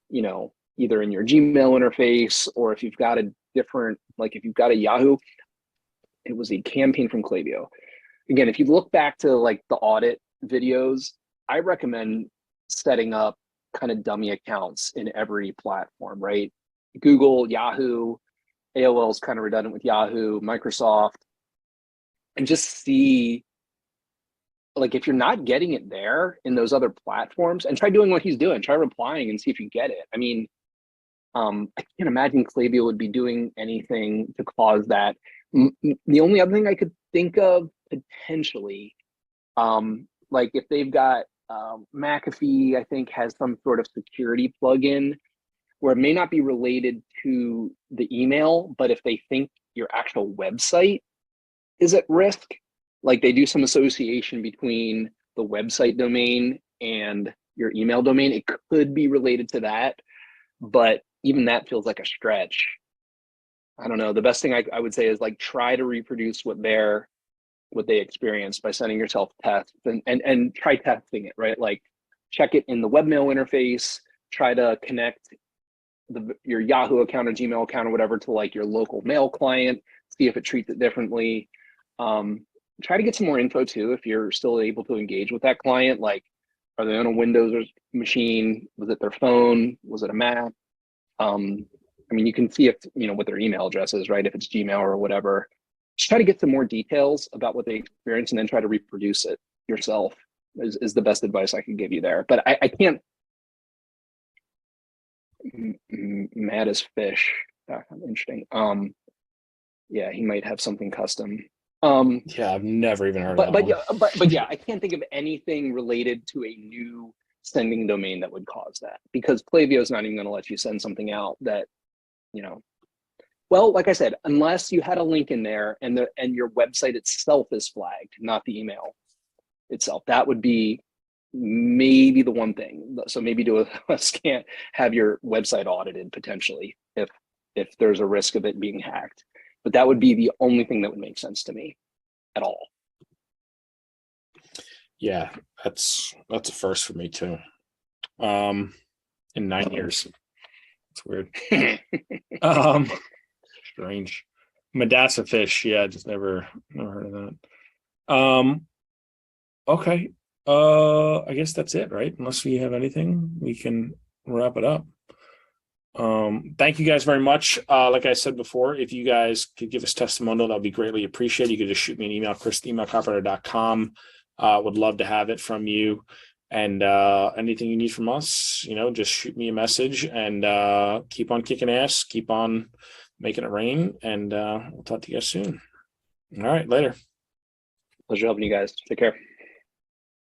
you know, either in your Gmail interface or if you've got a different, like if you've got a Yahoo. It was a campaign from Klaviyo. Again, if you look back to like the audit videos, I recommend setting up kind of dummy accounts in every platform, right? Google, Yahoo, AOL is kind of redundant with Yahoo, Microsoft, and just see, like, if you're not getting it there in those other platforms, and try doing what he's doing, try replying and see if you get it. I mean, I can't imagine Klaviyo would be doing anything to cause that. The only other thing I could think of potentially, like if they've got McAfee, I think has some sort of security plugin where it may not be related to the email, but if they think your actual website is at risk, like they do some association between the website domain and your email domain, it could be related to that, but even that feels like a stretch. I don't know. The best thing I would say is like try to reproduce what they experienced by sending yourself tests and try testing it, right? Like check it in the webmail interface, try to connect your Yahoo account or Gmail account or whatever to like your local mail client, see if it treats it differently. Try to get some more info too if you're still able to engage with that client. Like, are they on a Windows machine? Was it their phone? Was it a Mac? I mean, you can see if, you know, what their email address is, right? If it's Gmail or whatever. Just try to get some more details about what they experience and then try to reproduce it yourself is the best advice I can give you there. But I can't. Mad as fish. Interesting. Yeah, he might have something custom.
Yeah, I've never even heard of that.
But yeah, I can't think of anything related to a new sending domain that would cause that, because Klaviyo is not even going to let you send something out that, you know, Well, like I said, unless you had a link in there and your website itself is flagged, not the email itself, that would be maybe the one thing. So maybe do a scan, have your website audited potentially if there's a risk of it being hacked. But that would be the only thing that would make sense to me at all.
Yeah, that's a first for me too. In 9 years. It's weird. Strange. Madassa fish, yeah, just never heard of that. Okay. I guess that's it, right? Unless we have anything, we can wrap it up. Thank you guys very much. Like I said before, if you guys could give us testimonial, that would be greatly appreciated. You could just shoot me an email, chris@emailcopywriter.com. Would love to have it from you. And anything you need from us, just shoot me a message, and keep on kicking ass, keep on making it rain, and we'll talk to you guys soon. All right, later.
Pleasure helping you guys. Take care.